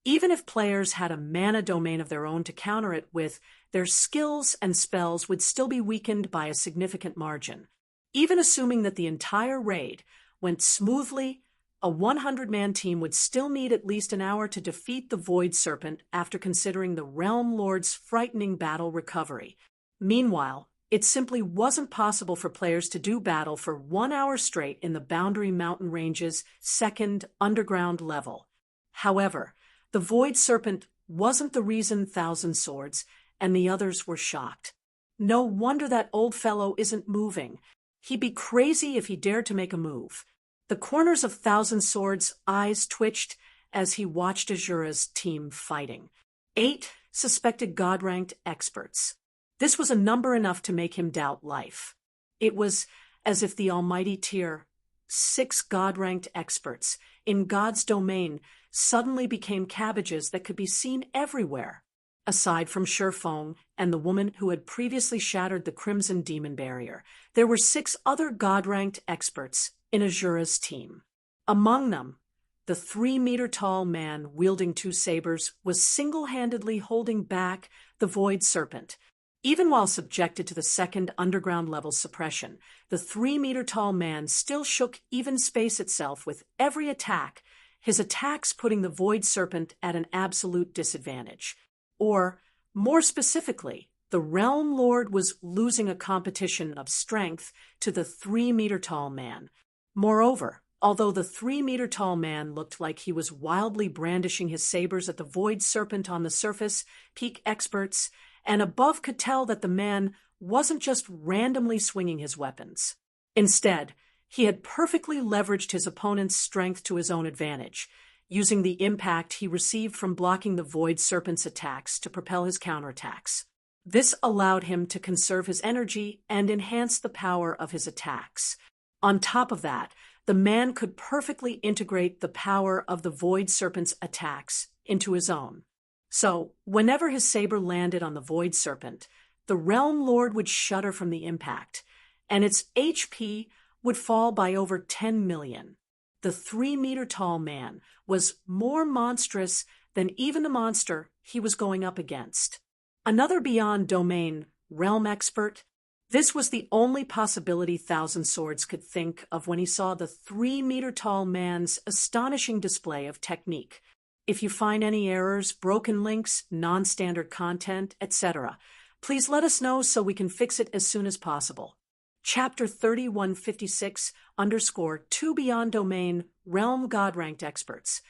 Even if players had a mana domain of their own to counter it with, their skills and spells would still be weakened by a significant margin. Even assuming that the entire raid went smoothly, a 100-man team would still need at least an hour to defeat the Void Serpent after considering the Realm Lord's frightening battle recovery. Meanwhile, it simply wasn't possible for players to do battle for 1 hour straight in the Boundary Mountain Range's second underground level. However, the Void Serpent wasn't the reason Thousand Swords and the others were shocked. No wonder that old fellow isn't moving. He'd be crazy if he dared to make a move. The corners of Thousand Swords' eyes twitched as he watched Azura's team fighting. 8 suspected God-ranked experts. This was a number enough to make him doubt life. It was as if the almighty Tier 6 God-ranked experts in God's domain suddenly became cabbages that could be seen everywhere. Aside from Shurfong and the woman who had previously shattered the Crimson Demon Barrier, there were 6 other God-ranked experts in Azura's team. Among them, the 3-meter-tall man wielding 2 sabers was single-handedly holding back the Void Serpent. Even while subjected to the second underground level suppression, the 3-meter-tall man still shook even space itself with every attack, his attacks putting the Void Serpent at an absolute disadvantage. Or, more specifically, the Realm Lord was losing a competition of strength to the 3-meter-tall man. Moreover, although the 3-meter-tall man looked like he was wildly brandishing his sabers at the Void Serpent on the surface, peak experts and above could tell that the man wasn't just randomly swinging his weapons. Instead, he had perfectly leveraged his opponent's strength to his own advantage, using the impact he received from blocking the Void Serpent's attacks to propel his counterattacks. This allowed him to conserve his energy and enhance the power of his attacks. On top of that, the man could perfectly integrate the power of the Void Serpent's attacks into his own. So, whenever his saber landed on the Void Serpent, the Realm Lord would shudder from the impact, and its HP would fall by over 10 million. The 3-meter-tall man was more monstrous than even the monster he was going up against. Another Beyond Domain realm expert. This was the only possibility Thousand Swords could think of when he saw the 3-meter-tall man's astonishing display of technique. If you find any errors, broken links, non-standard content, etc., please let us know so we can fix it as soon as possible. Chapter 3156_2 Beyond Domain Realm God-Ranked Experts.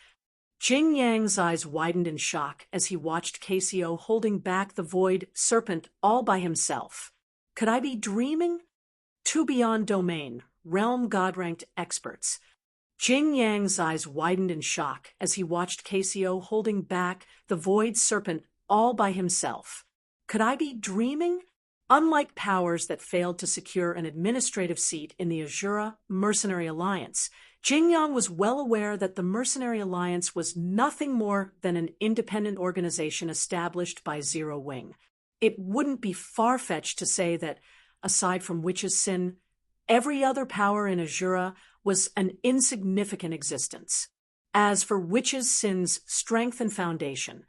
Jing Yang's eyes widened in shock as he watched KCO holding back the Void Serpent all by himself. Could I be dreaming? 2 Beyond Domain Realm God-Ranked Experts. Jing Yang's eyes widened in shock as he watched KCO holding back the Void Serpent all by himself. Could I be dreaming? Unlike powers that failed to secure an administrative seat in the Azura Mercenary Alliance, Jing Yang was well aware that the Mercenary Alliance was nothing more than an independent organization established by Zero Wing. It wouldn't be far-fetched to say that, aside from Witch's Sin, every other power in Azura was an insignificant existence. As for Witch's Sin's strength and foundation,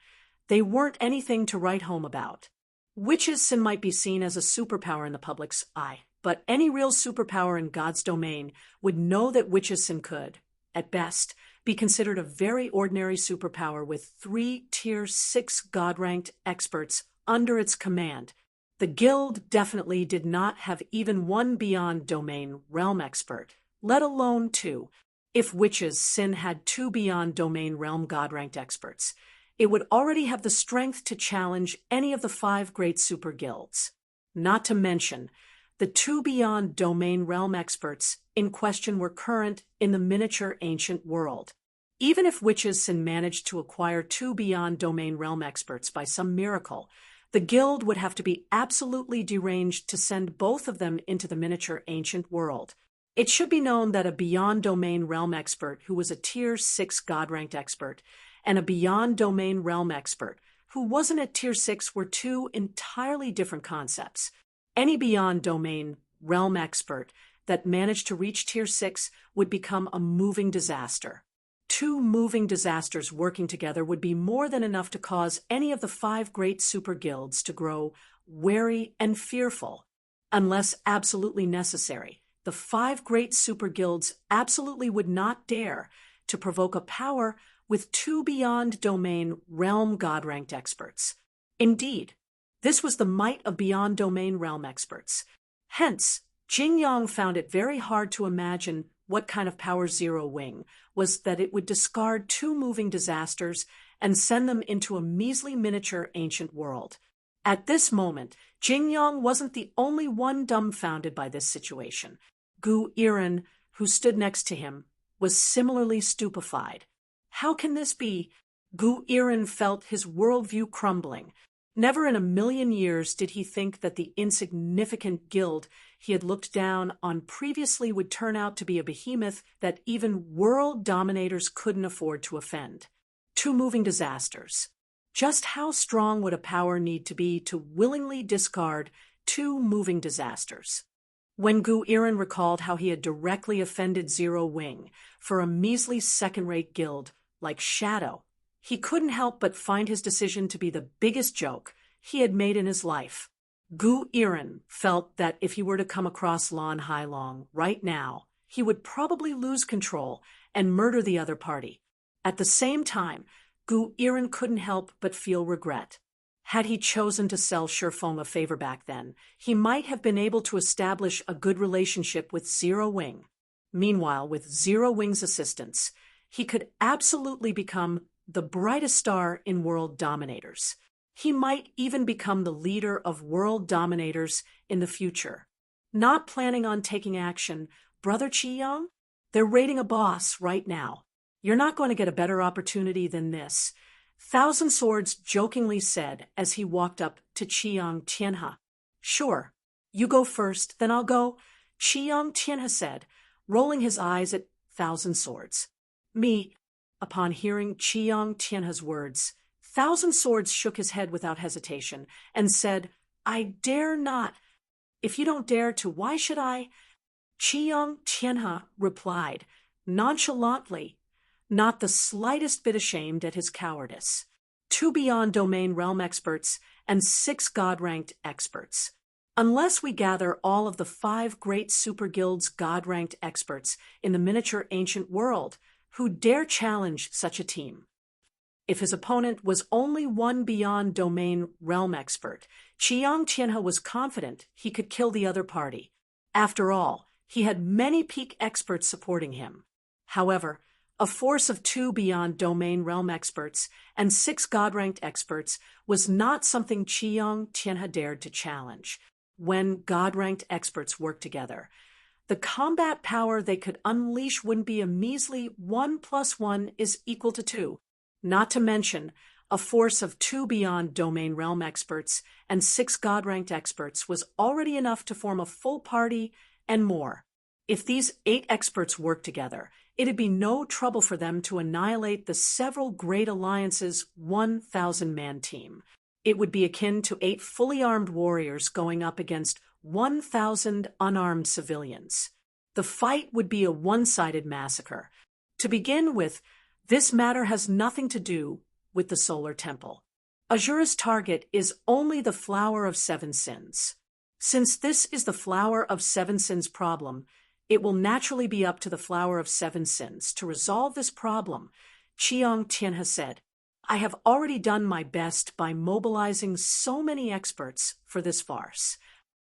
they weren't anything to write home about. Witch's Sin might be seen as a superpower in the public's eye, but any real superpower in God's domain would know that Witch's Sin could, at best, be considered a very ordinary superpower with 3 Tier 6 God-ranked experts under its command. The guild definitely did not have even 1 Beyond Domain realm expert, let alone 2. If Witch's Sin had 2 Beyond Domain realm God-ranked experts, it would already have the strength to challenge any of the 5 great super guilds. Not to mention, the 2 Beyond Domain realm experts in question were current in the miniature ancient world. Even if Witch's Sin managed to acquire 2 Beyond Domain realm experts by some miracle, The guild would have to be absolutely deranged to send both of them into the miniature ancient world. It should be known that a Beyond Domain Realm expert who was a Tier 6 God-ranked expert and a Beyond Domain Realm expert who wasn't at Tier 6 were two entirely different concepts. Any Beyond Domain Realm expert that managed to reach Tier 6 would become a moving disaster. Two moving disasters working together would be more than enough to cause any of the 5 great super guilds to grow wary and fearful. Unless absolutely necessary, the 5 great super guilds absolutely would not dare to provoke a power with 2 Beyond Domain Realm God-ranked experts. Indeed, this was the might of Beyond Domain Realm experts. Hence, Jing Yang found it very hard to imagine what kind of power Zero Wing was that it would discard 2 moving disasters and send them into a measly miniature ancient world. At this moment, Jing Yang wasn't the only one dumbfounded by this situation. Gu Iren, who stood next to him, was similarly stupefied. How can this be? Gu Iren felt his worldview crumbling. Never in a million years did he think that the insignificant guild he had looked down on previously would turn out to be a behemoth that even world dominators couldn't afford to offend. 2 moving disasters. Just how strong would a power need to be to willingly discard 2 moving disasters? When Gu Iren recalled how he had directly offended Zero Wing for a measly second-rate guild like Shadow, he couldn't help but find his decision to be the biggest joke he had made in his life. Gu Iren felt that if he were to come across Lan Hailong right now, he would probably lose control and murder the other party. At the same time, Gu Iren couldn't help but feel regret. Had he chosen to sell Shifeng a favor back then, he might have been able to establish a good relationship with Zero Wing. Meanwhile, with Zero Wing's assistance, he could absolutely become the brightest star in World Dominators. He might even become the leader of World Dominators in the future. Not planning on taking action, Brother Qiyang? They're raiding a boss right now. You're not going to get a better opportunity than this, Thousand Swords jokingly said as he walked up to Qiyang Tianhe. Sure, you go first, then I'll go, Qiyang Tianhe said, rolling his eyes at Thousand Swords. Me. Upon hearing Qiyang Tianhe's words, Thousand Swords shook his head without hesitation and said, I dare not. If you don't dare to, why should I? Qiyang Tianhe replied, nonchalantly, not the slightest bit ashamed at his cowardice. 2 Beyond Domain Realm experts and 6 God-ranked experts. Unless we gather all of the 5 great super guilds God-ranked experts in the miniature ancient world, who dare challenge such a team? If his opponent was only 1 Beyond Domain Realm expert, Qiyang Tianhe was confident he could kill the other party. After all, he had many peak experts supporting him. However, a force of 2 Beyond Domain Realm experts and 6 God-ranked experts was not something Qiyang Tianhe dared to challenge. When God-ranked experts worked together, the combat power they could unleash wouldn't be a measly 1 + 1 = 2. Not to mention, a force of 2 Beyond Domain Realm experts and 6 God-ranked experts was already enough to form a full party and more. If these 8 experts worked together, it'd be no trouble for them to annihilate the several great alliances' 1,000-man team. It would be akin to 8 fully armed warriors going up against 1,000 unarmed civilians. The fight would be a one-sided massacre. To begin with, this matter has nothing to do with the Solar Temple. Azura's target is only the Flower of 7 Sins. Since this is the Flower of 7 Sins problem, it will naturally be up to the Flower of 7 Sins to resolve this problem, Qiyang Tianhe said. I have already done my best by mobilizing so many experts for this farce.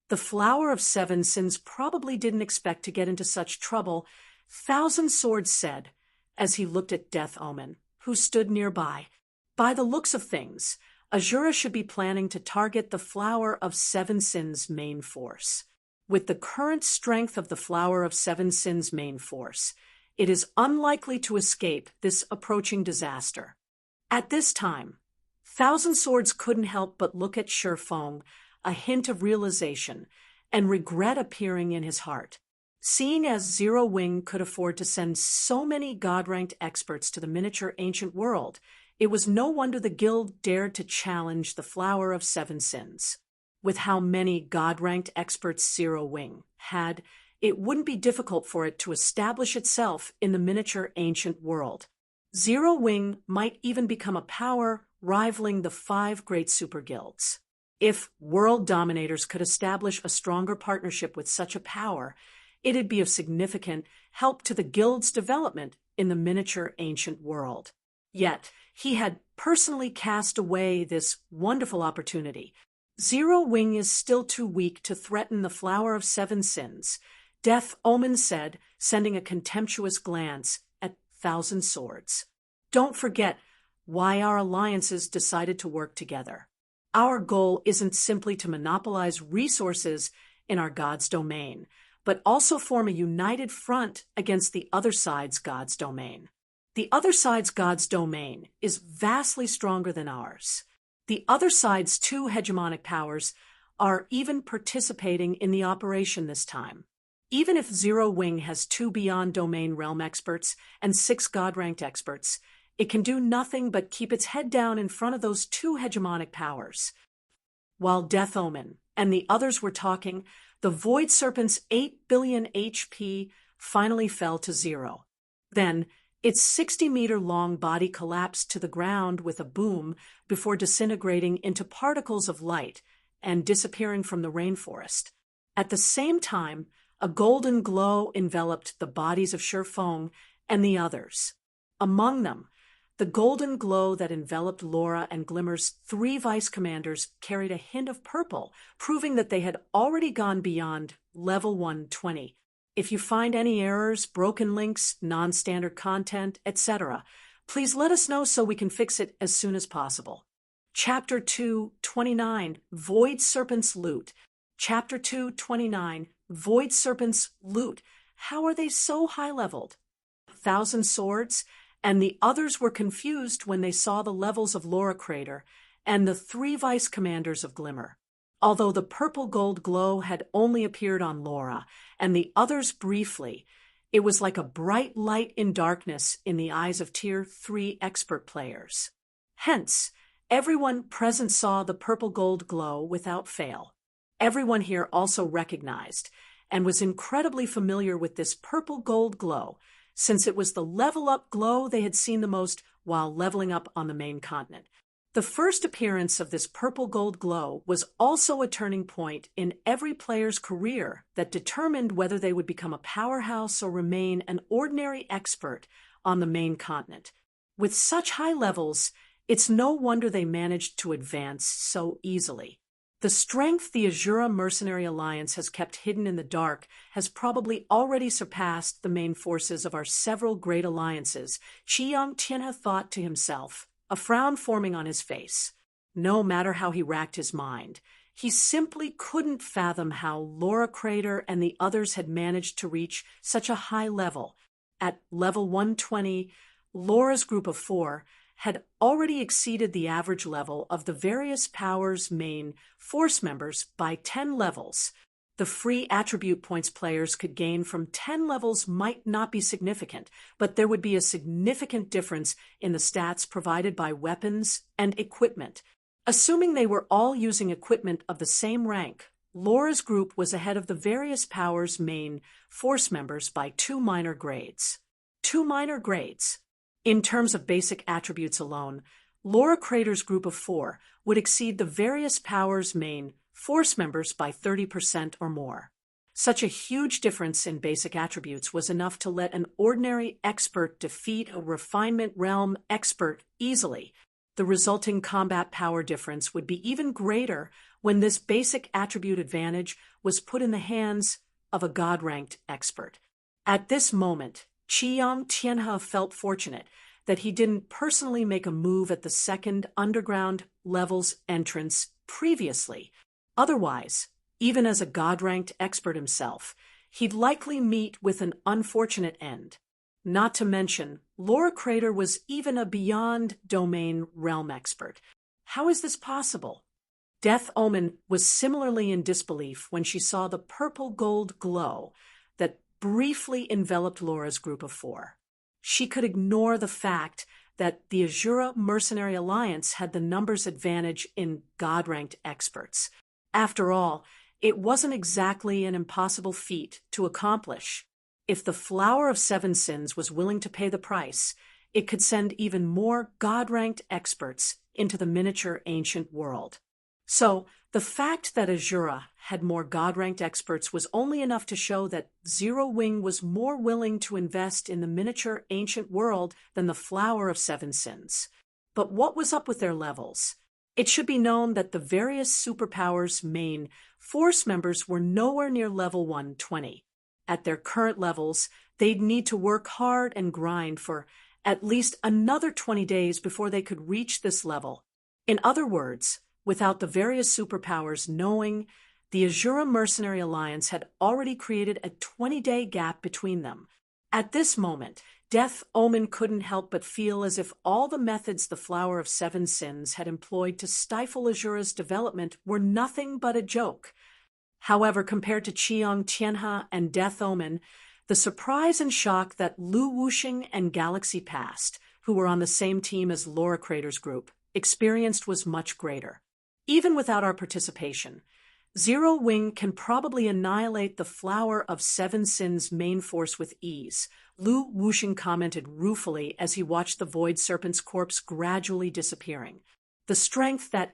The Flower of 7 Sins probably didn't expect to get into such trouble, Thousand Swords said, as he looked at Death Omen, who stood nearby. By the looks of things, Azura should be planning to target the Flower of 7 Sins' main force. With the current strength of the Flower of 7 Sins' main force, it is unlikely to escape this approaching disaster. At this time, Thousand Swords couldn't help but look at Shifeng, a hint of realization, and regret appearing in his heart. Seeing as Zero Wing could afford to send so many God-ranked experts to the miniature ancient world, it was no wonder the guild dared to challenge the Flower of Seven Sins. With how many God-ranked experts Zero Wing had, it wouldn't be difficult for it to establish itself in the miniature ancient world. Zero Wing might even become a power rivaling the 5 great super guilds. If world dominators could establish a stronger partnership with such a power, it'd be of significant help to the guild's development in the miniature ancient world. Yet, he had personally cast away this wonderful opportunity. Zero Wing is still too weak to threaten the Flower of Seven Sins, Death Omen said, sending a contemptuous glance at Thousand Swords. Don't forget why our alliances decided to work together. Our goal isn't simply to monopolize resources in our god's domain, but also form a united front against the other side's god's domain. The other side's god's domain is vastly stronger than ours. The other side's 2 hegemonic powers are even participating in the operation this time. Even if Zero Wing has 2 Beyond Domain Realm experts and 6 God-ranked experts, it can do nothing but keep its head down in front of those 2 hegemonic powers. While Death Omen and the others were talking, the Void Serpent's 8 billion HP finally fell to 0. Then, its 60-meter-long body collapsed to the ground with a boom before disintegrating into particles of light and disappearing from the rainforest. At the same time, a golden glow enveloped the bodies of Shifeng and the others. Among them, the golden glow that enveloped Laura and Glimmer's 3 vice commanders carried a hint of purple, proving that they had already gone beyond level 120. If you find any errors, broken links, non-standard content, etc., please let us know so we can fix it as soon as possible. Chapter 229, Void Serpent's Loot. Chapter 229, Void Serpent's Loot. How are they so high-leveled? Thousand Swords and the others were confused when they saw the levels of Laura Crater and the 3 vice commanders of Glimmer. Although the purple-gold glow had only appeared on Laura and the others briefly, it was like a bright light in darkness in the eyes of Tier 3 expert players. Hence, everyone present saw the purple-gold glow without fail. Everyone here also recognized and was incredibly familiar with this purple-gold glow, since it was the level-up glow they had seen the most while leveling up on the main continent. The first appearance of this purple-gold glow was also a turning point in every player's career that determined whether they would become a powerhouse or remain an ordinary expert on the main continent. With such high levels, it's no wonder they managed to advance so easily. The strength the Azura Mercenary Alliance has kept hidden in the dark has probably already surpassed the main forces of our several great alliances, Chiang Tianhe thought to himself, a frown forming on his face. No matter how he racked his mind, he simply couldn't fathom how Laura Crater and the others had managed to reach such a high level. At level 120, Laura's group of 4 had already exceeded the average level of the various powers' main force members by 10 levels. The free attribute points players could gain from 10 levels might not be significant, but there would be a significant difference in the stats provided by weapons and equipment. Assuming they were all using equipment of the same rank, Laura's group was ahead of the various powers' main force members by 2 minor grades. 2 minor grades. In terms of basic attributes alone, Laura Crater's group of 4 would exceed the various powers' main force members by 30% or more. Such a huge difference in basic attributes was enough to let an ordinary expert defeat a refinement realm expert easily. The resulting combat power difference would be even greater when this basic attribute advantage was put in the hands of a God-ranked expert. At this moment, Chiang Tianhe felt fortunate that he didn't personally make a move at the second underground level's entrance previously. Otherwise, even as a God-ranked expert himself, he'd likely meet with an unfortunate end. Not to mention, Laura Crater was even a beyond domain realm expert. How is this possible? Death Omen was similarly in disbelief when she saw the purple-gold glow that briefly enveloped Laura's group of four. She could ignore the fact that the Azura Mercenary Alliance had the numbers advantage in God-ranked experts. After all, it wasn't exactly an impossible feat to accomplish. If the Flower of Seven Sins was willing to pay the price, it could send even more God-ranked experts into the miniature ancient world. So, the fact that Azura had more God-ranked experts was only enough to show that Zero Wing was more willing to invest in the miniature ancient world than the Flower of Seven Sins. But what was up with their levels? It should be known that the various superpowers' main force members were nowhere near level 120. At their current levels, they'd need to work hard and grind for at least another 20 days before they could reach this level. In other words, without the various superpowers knowing, the Azura Mercenary Alliance had already created a 20-day gap between them. At this moment, Death Omen couldn't help but feel as if all the methods the Flower of Seven Sins had employed to stifle Azura's development were nothing but a joke. However, compared to Qiong Tianhe and Death Omen, the surprise and shock that Lu Wuxing and Galaxy Past, who were on the same team as Laura Crater's group, experienced was much greater. Even without our participation, Zero Wing can probably annihilate the Flower of Seven Sins main force with ease, Lu Wuxing commented ruefully as he watched the Void Serpent's corpse gradually disappearing. The strength that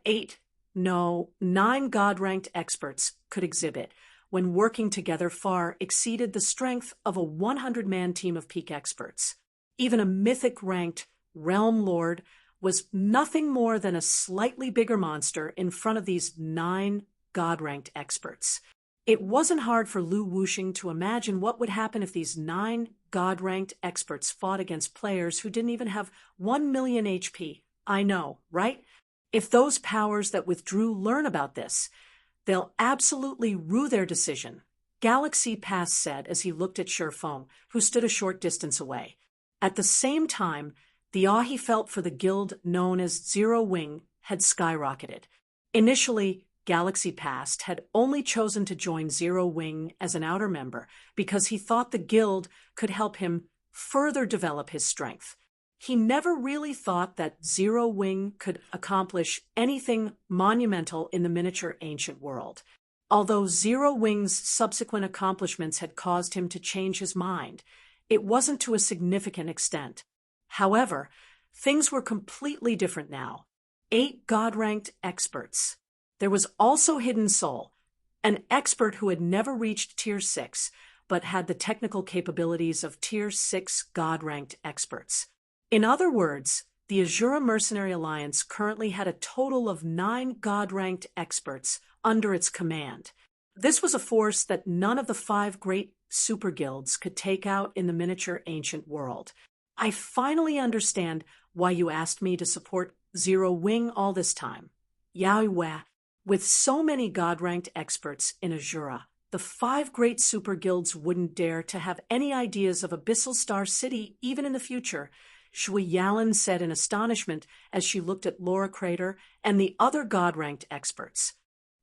9 God-ranked experts could exhibit when working together far exceeded the strength of a 100-man team of peak experts. Even a mythic-ranked Realm Lord was nothing more than a slightly bigger monster in front of these 9 God-ranked experts. It wasn't hard for Lu Wuxing to imagine what would happen if these 9 God-ranked experts fought against players who didn't even have 1 million HP. I know, right? If those powers that withdrew learn about this, they'll absolutely rue their decision, Galaxy Pass said as he looked at Shurfeng, who stood a short distance away. At the same time, the awe he felt for the guild known as Zero Wing had skyrocketed. Initially, Galaxy Past had only chosen to join Zero Wing as an outer member because he thought the guild could help him further develop his strength. He never really thought that Zero Wing could accomplish anything monumental in the miniature ancient world. Although Zero Wing's subsequent accomplishments had caused him to change his mind, it wasn't to a significant extent. However, things were completely different now. 8 God-ranked experts. There was also Hidden Soul, an expert who had never reached Tier 6, but had the technical capabilities of Tier 6 God-ranked experts. In other words, the Azura Mercenary Alliance currently had a total of 9 God-ranked experts under its command. This was a force that none of the 5 great super guilds could take out in the miniature ancient world. I finally understand why you asked me to support Zero Wing all this time. Yaoiwa, with so many God-ranked experts in Azura, the 5 great super guilds wouldn't dare to have any ideas of Abyssal Star City even in the future, Shui Yalan said in astonishment as she looked at Laura Crater and the other God-ranked experts.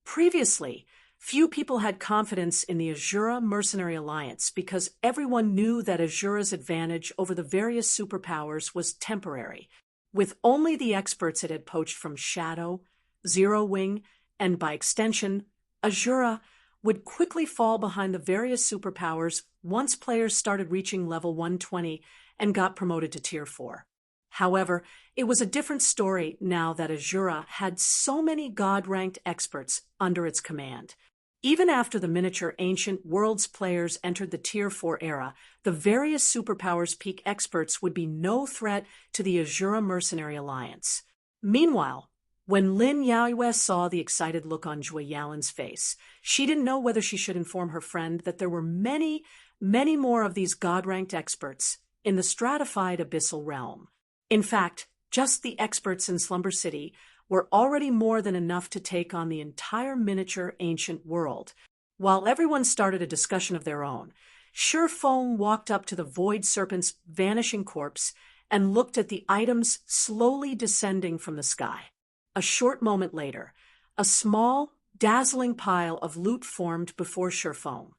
Previously, few people had confidence in the Azura Mercenary Alliance because everyone knew that Azura's advantage over the various superpowers was temporary. With only the experts it had poached from Shadow, Zero Wing, and by extension, Azura would quickly fall behind the various superpowers once players started reaching level 120 and got promoted to Tier 4. However, it was a different story now that Azura had so many God-ranked experts under its command. Even after the miniature ancient worlds players entered the Tier 4 era, the various superpowers peak experts would be no threat to the Azura Mercenary Alliance. Meanwhile, when Lin Yaoiwe saw the excited look on Jue Yalin's face, she didn't know whether she should inform her friend that there were many more of these God-ranked experts in the stratified abyssal realm. In fact, just the experts in Slumber City were already more than enough to take on the entire miniature ancient world. While everyone started a discussion of their own, Shurfeng walked up to the Void Serpent's vanishing corpse and looked at the items slowly descending from the sky. A short moment later, a small, dazzling pile of loot formed before Sherfone.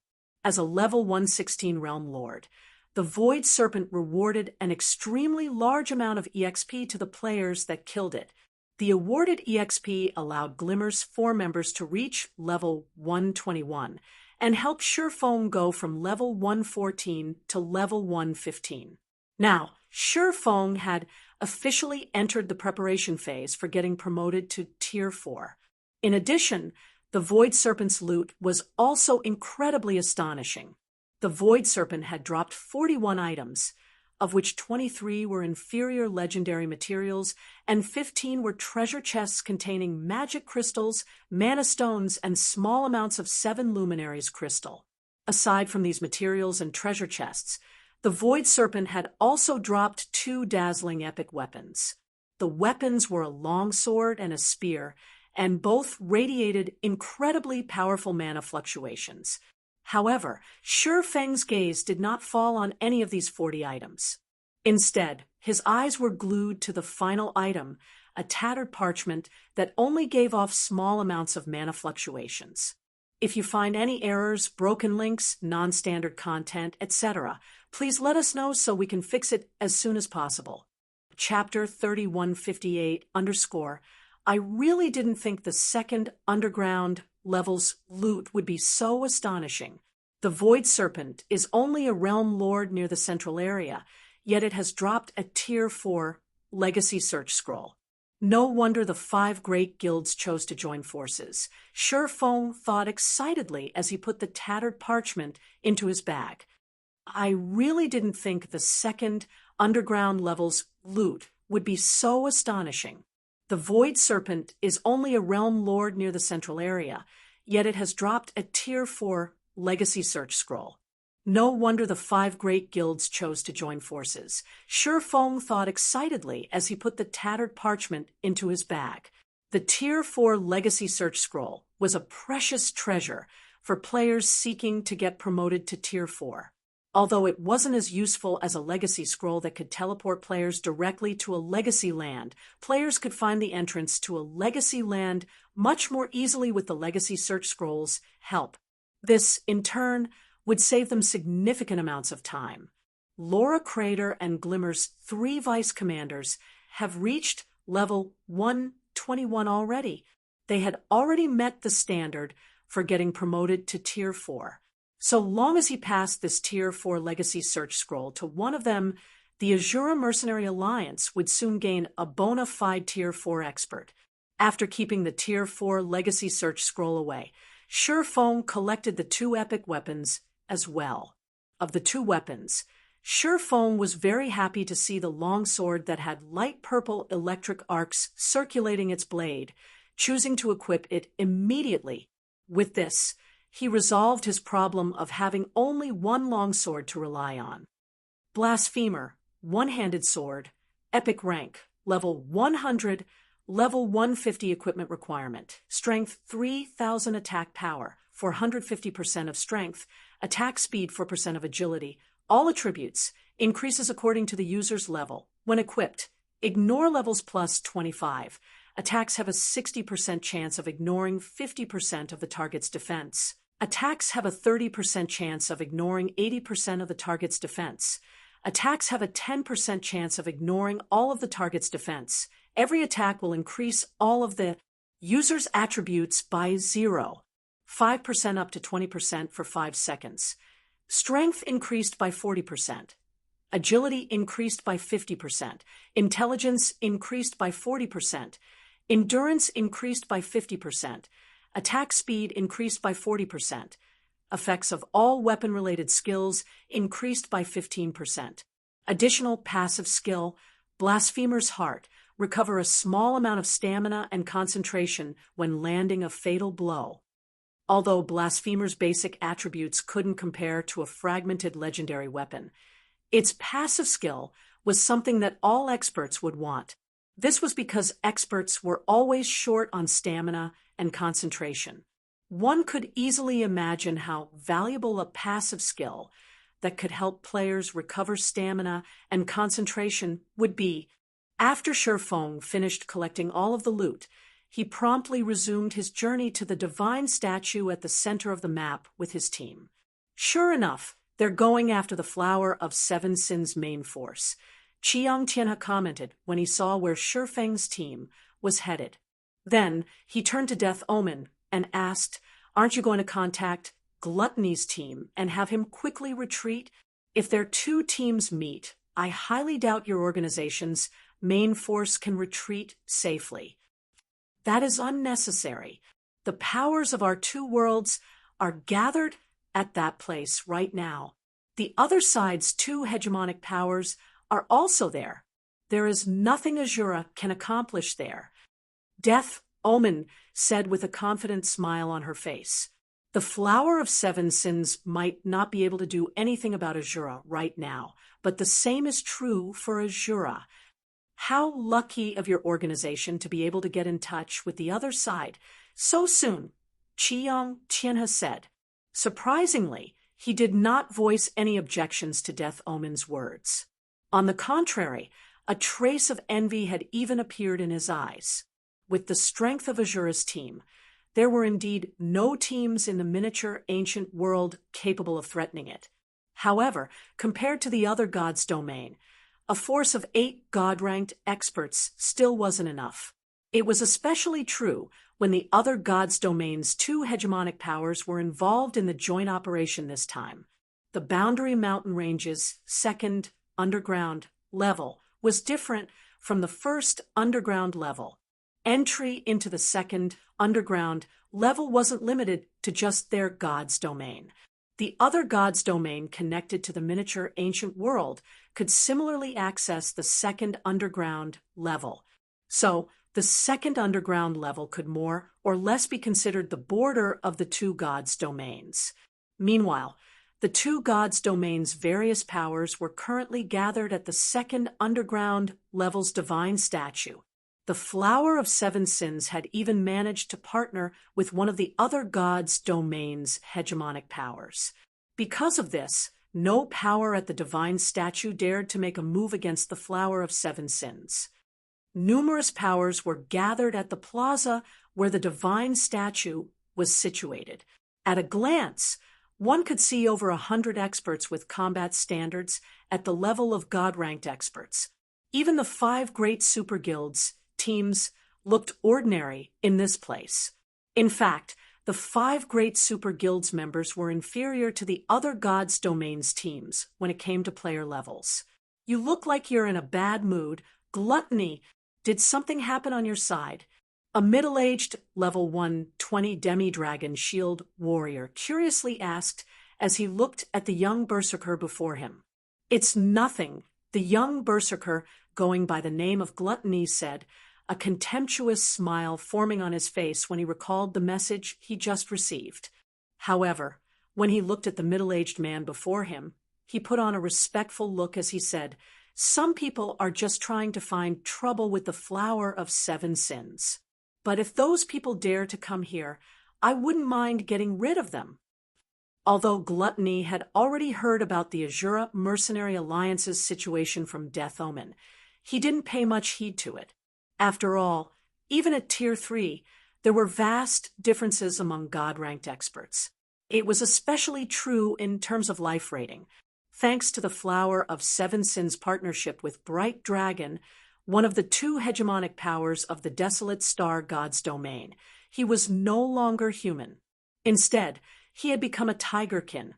As a level 116 Realm Lord, the Void Serpent rewarded an extremely large amount of EXP to the players that killed it. The awarded EXP allowed Glimmer's 4 members to reach level 121 and helped Sherfone go from level 114 to level 115. Now, Sherfone had officially entered the preparation phase for getting promoted to Tier 4. In addition, the Void Serpent's loot was also incredibly astonishing. The Void Serpent had dropped 41 items, of which 23 were inferior legendary materials and 15 were treasure chests containing magic crystals, mana stones, and small amounts of 7 luminaries crystal. Aside from these materials and treasure chests, the Void Serpent had also dropped 2 dazzling epic weapons. The weapons were a longsword and a spear, and both radiated incredibly powerful mana fluctuations. However, Sherfeng's gaze did not fall on any of these 40 items. Instead, his eyes were glued to the final item, a tattered parchment that only gave off small amounts of mana fluctuations. If you find any errors, broken links, non-standard content, etc., please let us know so we can fix it as soon as possible. Chapter 3158 _ I really didn't think the second underground level's loot would be so astonishing. The Void Serpent is only a Realm Lord near the central area, yet it has dropped a Tier 4 Legacy Search Scroll. No wonder the 5 great guilds chose to join forces. Sherfone thought excitedly as he put the tattered parchment into his bag. I really didn't think the second underground level's loot would be so astonishing. The Void Serpent is only a Realm Lord near the central area, yet it has dropped a Tier 4 Legacy Search Scroll. No wonder the 5 great guilds chose to join forces. Sherfone thought excitedly as he put the tattered parchment into his bag. The Tier 4 Legacy Search Scroll was a precious treasure for players seeking to get promoted to Tier 4. Although it wasn't as useful as a legacy scroll that could teleport players directly to a legacy land, players could find the entrance to a legacy land much more easily with the legacy search scroll's help. This, in turn, would save them significant amounts of time. Laura Crater and Glimmer's 3 vice commanders have reached level 121 already. They had already met the standard for getting promoted to Tier 4. So long as he passed this Tier 4 Legacy Search Scroll to one of them, the Azura Mercenary Alliance would soon gain a bona fide Tier 4 expert. After keeping the Tier 4 Legacy Search Scroll away, Sherfone collected the 2 epic weapons as well. Of the 2 weapons, Sherfone was very happy to see the longsword that had light purple electric arcs circulating its blade, choosing to equip it immediately. With this, he resolved his problem of having only one longsword to rely on. Blasphemer, one-handed sword, epic rank, level 100, level 150 equipment requirement, strength 3000 attack power, 450% of strength, attack speed 4% of agility, all attributes, increases according to the user's level. When equipped, ignore levels plus 25. Attacks have a 60% chance of ignoring 50% of the target's defense. Attacks have a 30% chance of ignoring 80% of the target's defense. Attacks have a 10% chance of ignoring all of the target's defense. Every attack will increase all of the user's attributes by 0. 5% up to 20% for 5 seconds. Strength increased by 40%. Agility increased by 50%. Intelligence increased by 40%. Endurance increased by 50%. Attack speed increased by 40%. Effects of all weapon-related skills increased by 15%. Additional passive skill, Blasphemer's Heart, recover a small amount of stamina and concentration when landing a fatal blow. Although Blasphemer's basic attributes couldn't compare to a fragmented legendary weapon, its passive skill was something that all experts would want. This was because experts were always short on stamina and concentration. One could easily imagine how valuable a passive skill that could help players recover stamina and concentration would be. After Shifeng finished collecting all of the loot, he promptly resumed his journey to the divine statue at the center of the map with his team. Sure enough, they're going after the Flower of Seven Sins main force, Chiang Tianhe commented when he saw where Shifeng's team was headed. Then he turned to Death Omen and asked, "Aren't you going to contact Gluttony's team and have him quickly retreat? If their two teams meet, I highly doubt your organization's main force can retreat safely." "That is unnecessary. The powers of our two worlds are gathered at that place right now. The other side's two hegemonic powers are also there. There is nothing Azura can accomplish there," Death Omen said with a confident smile on her face. "The Flower of Seven Sins might not be able to do anything about Azura right now, but the same is true for Azura. How lucky of your organization to be able to get in touch with the other side so soon," Chiang Tianhe said. Surprisingly, he did not voice any objections to Death Omen's words. On the contrary, a trace of envy had even appeared in his eyes. With the strength of Azura's team, there were indeed no teams in the miniature ancient world capable of threatening it. However, compared to the other god's domain, a force of 8 god-ranked experts still wasn't enough. It was especially true when the other god's domain's 2 hegemonic powers were involved in the joint operation this time. The Boundary Mountain Range's second underground level was different from the first underground level. Entry into the second underground level wasn't limited to just their god's domain. The other god's domain connected to the miniature ancient world could similarly access the second underground level. So, the second underground level could more or less be considered the border of the two gods' domains. Meanwhile, the two gods' domains' various powers were currently gathered at the second underground level's divine statue. The Flower of Seven Sins had even managed to partner with one of the other gods' domain's hegemonic powers. Because of this, no power at the divine statue dared to make a move against the Flower of Seven Sins. Numerous powers were gathered at the plaza where the divine statue was situated. At a glance, one could see over 100 experts with combat standards at the level of god-ranked experts. Even the 5 great super guilds teams looked ordinary in this place. In fact, the 5 great super guilds members were inferior to the other gods' domains teams when it came to player levels. "You look like you're in a bad mood. Gluttony, did something happen on your side?" A middle-aged level 120 demi-dragon shield warrior curiously asked as he looked at the young berserker before him. "It's nothing," the young berserker, going by the name of Gluttony, said, a contemptuous smile forming on his face when he recalled the message he just received. However, when he looked at the middle-aged man before him, he put on a respectful look as he said, "Some people are just trying to find trouble with the Flower of Seven Sins. But if those people dare to come here, I wouldn't mind getting rid of them." Although Gluttony had already heard about the Azura Mercenary Alliance's situation from Death Omen, he didn't pay much heed to it. After all, even at Tier 3, there were vast differences among god-ranked experts. It was especially true in terms of life rating. Thanks to the Flower of Seven Sins' partnership with Bright Dragon, one of the 2 hegemonic powers of the Desolate Star God's domain, he was no longer human. Instead, he had become a tigerkin,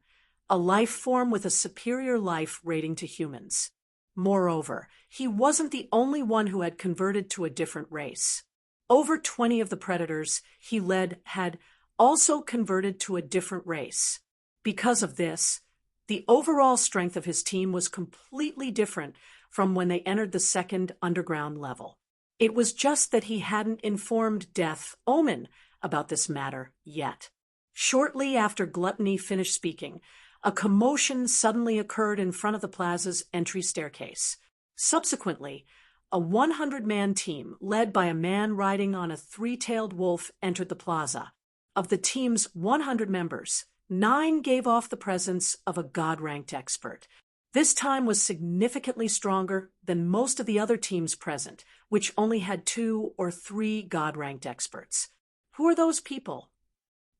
a life form with a superior life rating to humans. Moreover, he wasn't the only one who had converted to a different race. Over 20 of the predators he led had also converted to a different race. Because of this, the overall strength of his team was completely different from when they entered the second underground level. It was just that he hadn't informed Death Omen about this matter yet. Shortly after Gluttony finished speaking, a commotion suddenly occurred in front of the plaza's entry staircase. Subsequently, a 100-man team led by a man riding on a 3-tailed wolf entered the plaza. Of the team's 100 members, 9 gave off the presence of a god-ranked expert. This time was significantly stronger than most of the other teams present, which only had 2 or 3 God-ranked experts. Who are those people?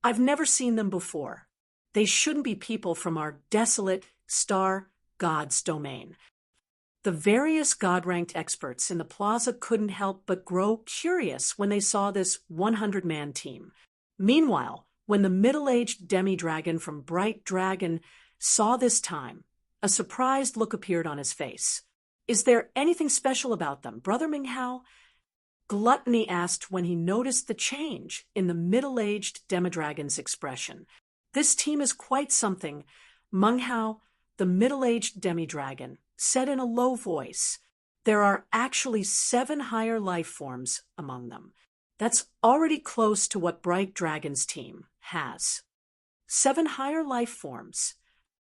I've never seen them before. They shouldn't be people from our desolate star gods domain. The various God-ranked experts in the plaza couldn't help but grow curious when they saw this 100-man team. Meanwhile, when the middle-aged demi-dragon from Bright Dragon saw this time, a surprised look appeared on his face. Is there anything special about them, Brother Minghao? Gluttony asked when he noticed the change in the middle-aged demi-dragon's expression. This team is quite something, Minghao, the middle-aged demi-dragon, said in a low voice. There are actually 7 higher life forms among them. That's already close to what Bright Dragon's team has. 7 higher life forms.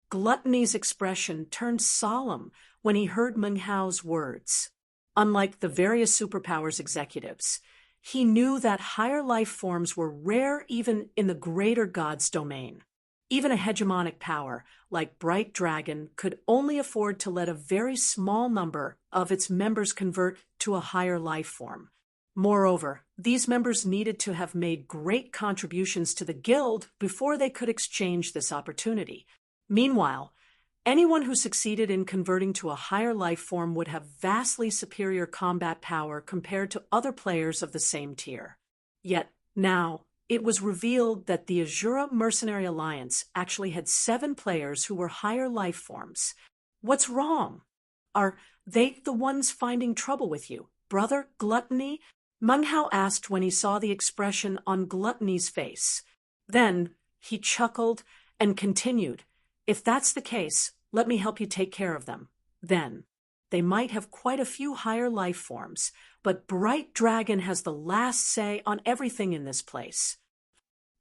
Gluttony's expression turned solemn when he heard Menghao's words. Unlike the various superpowers executives, he knew that higher life forms were rare even in the greater god's domain. Even a hegemonic power like Bright Dragon could only afford to let a very small number of its members convert to a higher life form. Moreover, these members needed to have made great contributions to the guild before they could exchange this opportunity. Meanwhile, anyone who succeeded in converting to a higher life form would have vastly superior combat power compared to other players of the same tier. Yet, now, it was revealed that the Azura Mercenary Alliance actually had 7 players who were higher life forms. What's wrong? Are they the ones finding trouble with you, Brother Gluttony? Minghao asked when he saw the expression on Gluttony's face. Then, he chuckled and continued, if that's the case, let me help you take care of them. Then, they might have quite a few higher life forms, but Bright Dragon has the last say on everything in this place.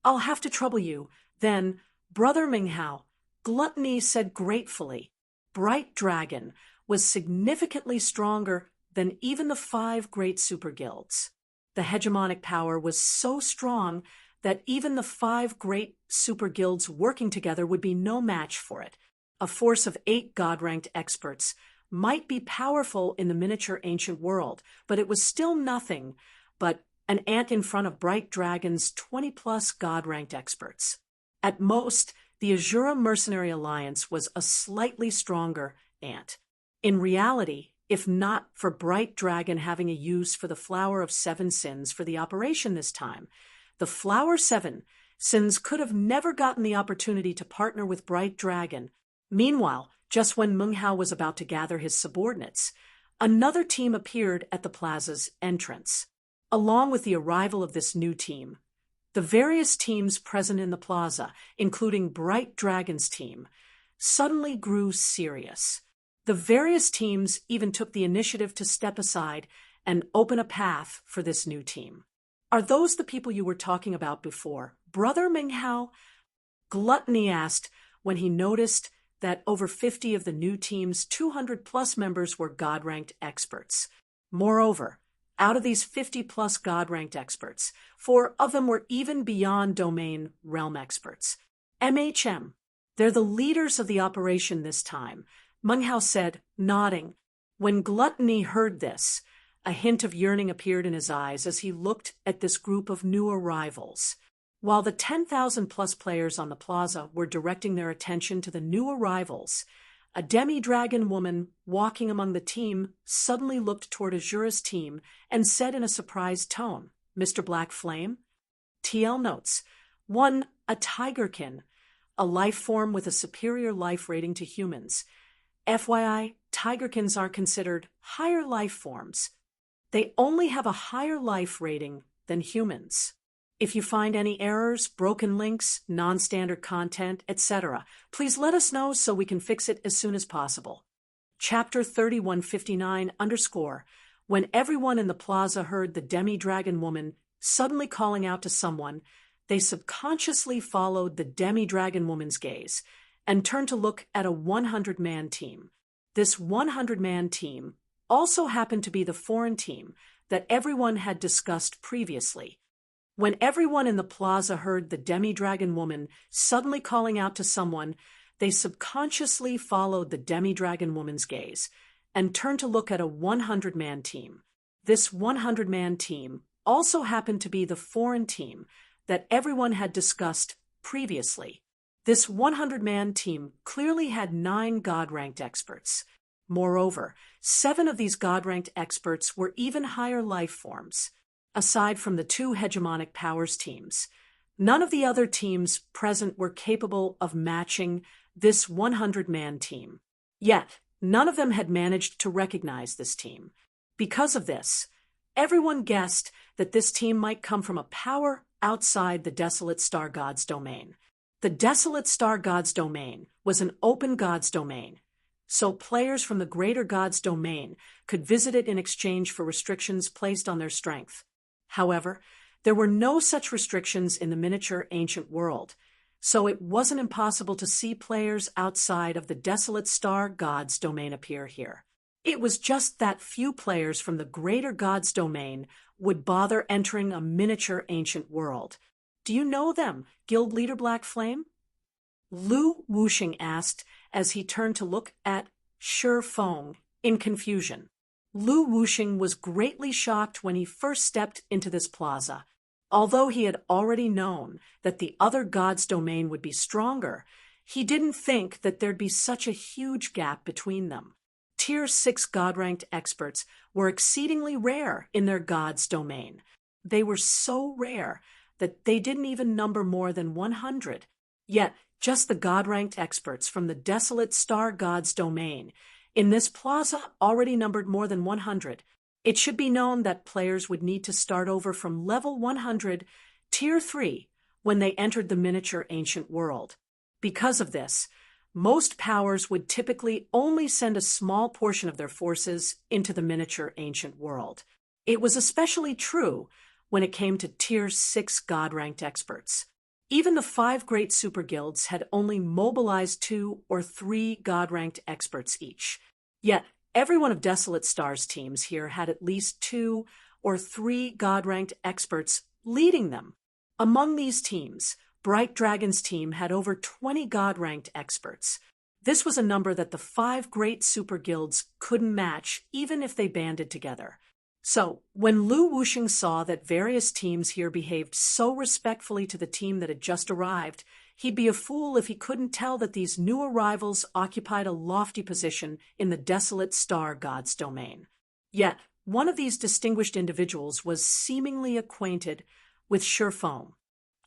I'll have to trouble you, then, Brother Minghao, Gluttony said gratefully. Bright Dragon was significantly stronger than even the 5 great super guilds. The hegemonic power was so strong that even the 5 great super guilds working together would be no match for it. A force of 8 God-ranked experts might be powerful in the miniature ancient world, but it was still nothing but an ant in front of Bright Dragon's 20-plus God-ranked experts. At most, the Azura Mercenary Alliance was a slightly stronger ant. In reality, if not for Bright Dragon having a use for the Flower of 7 Sins for the operation this time, the Flower 7 Sins could have never gotten the opportunity to partner with Bright Dragon. Meanwhile, just when Minghao was about to gather his subordinates, another team appeared at the plaza's entrance. Along with the arrival of this new team, the various teams present in the plaza, including Bright Dragon's team, suddenly grew serious. The various teams even took the initiative to step aside and open a path for this new team. Are those the people you were talking about before, Brother Minghao? Gluttony asked when he noticed that over 50 of the new team's 200-plus members were God-ranked experts. Moreover, out of these 50-plus God-ranked experts, 4 of them were even beyond domain realm experts. MHM, they're the leaders of the operation this time, Minghao said, nodding. When Gluttony heard this, a hint of yearning appeared in his eyes as he looked at this group of new arrivals. While the 10,000-plus players on the plaza were directing their attention to the new arrivals, a demi-dragon woman walking among the team suddenly looked toward Azura's team and said in a surprised tone, Mr. Black Flame? TL notes, 1. A tigerkin, a life form with a superior life rating to humans. FYI, tigerkins are considered higher life forms. They only have a higher life rating than humans. If you find any errors, broken links, non-standard content, etc., please let us know so we can fix it as soon as possible. Chapter 3159_. When everyone in the plaza heard the demi-dragon woman suddenly calling out to someone, they subconsciously followed the demi-dragon woman's gaze and turned to look at a 100-man team. This 100-man team also happened to be the foreign team that everyone had discussed previously. When everyone in the plaza heard the demi-dragon woman suddenly calling out to someone, they subconsciously followed the demi-dragon woman's gaze and turned to look at a 100-man team. This 100-man team also happened to be the foreign team that everyone had discussed previously. This 100-man team clearly had 9 God-ranked experts. Moreover, 7 of these God-ranked experts were even higher life forms. Aside from the 2 hegemonic powers teams, none of the other teams present were capable of matching this 100-man team. Yet, none of them had managed to recognize this team. Because of this, everyone guessed that this team might come from a power outside the Desolate Star God's domain. The Desolate Star God's domain was an open God's domain, so players from the greater God's domain could visit it in exchange for restrictions placed on their strength. However, there were no such restrictions in the miniature ancient world, so it wasn't impossible to see players outside of the Desolate Star God's domain appear here. It was just that few players from the greater God's domain would bother entering a miniature ancient world. Do you know them, Guild Leader Black Flame? Lu Wuxing asked as he turned to look at Shi Feng in confusion. Lu Wuxing was greatly shocked when he first stepped into this plaza. Although he had already known that the other god's domain would be stronger, he didn't think that there'd be such a huge gap between them. Tier 6 God-ranked experts were exceedingly rare in their god's domain. They were so rare that they didn't even number more than 100. Yet, just the God-ranked experts from the Desolate Star God's domain in this plaza already numbered more than 100. It should be known that players would need to start over from level 100, Tier 3, when they entered the miniature ancient world. Because of this, most powers would typically only send a small portion of their forces into the miniature ancient world. It was especially true when it came to Tier 6 God-ranked experts. Even the 5 great super guilds had only mobilized 2 or 3 God-ranked experts each. Yet, every one of Desolate Star's teams here had at least 2 or 3 God-ranked experts leading them. Among these teams, Bright Dragon's team had over 20 God-ranked experts. This was a number that the 5 great super guilds couldn't match even if they banded together. So, when Lu Wuxing saw that various teams here behaved so respectfully to the team that had just arrived, he'd be a fool if he couldn't tell that these new arrivals occupied a lofty position in the Desolate Star God's domain. Yet, one of these distinguished individuals was seemingly acquainted with Shi Feng.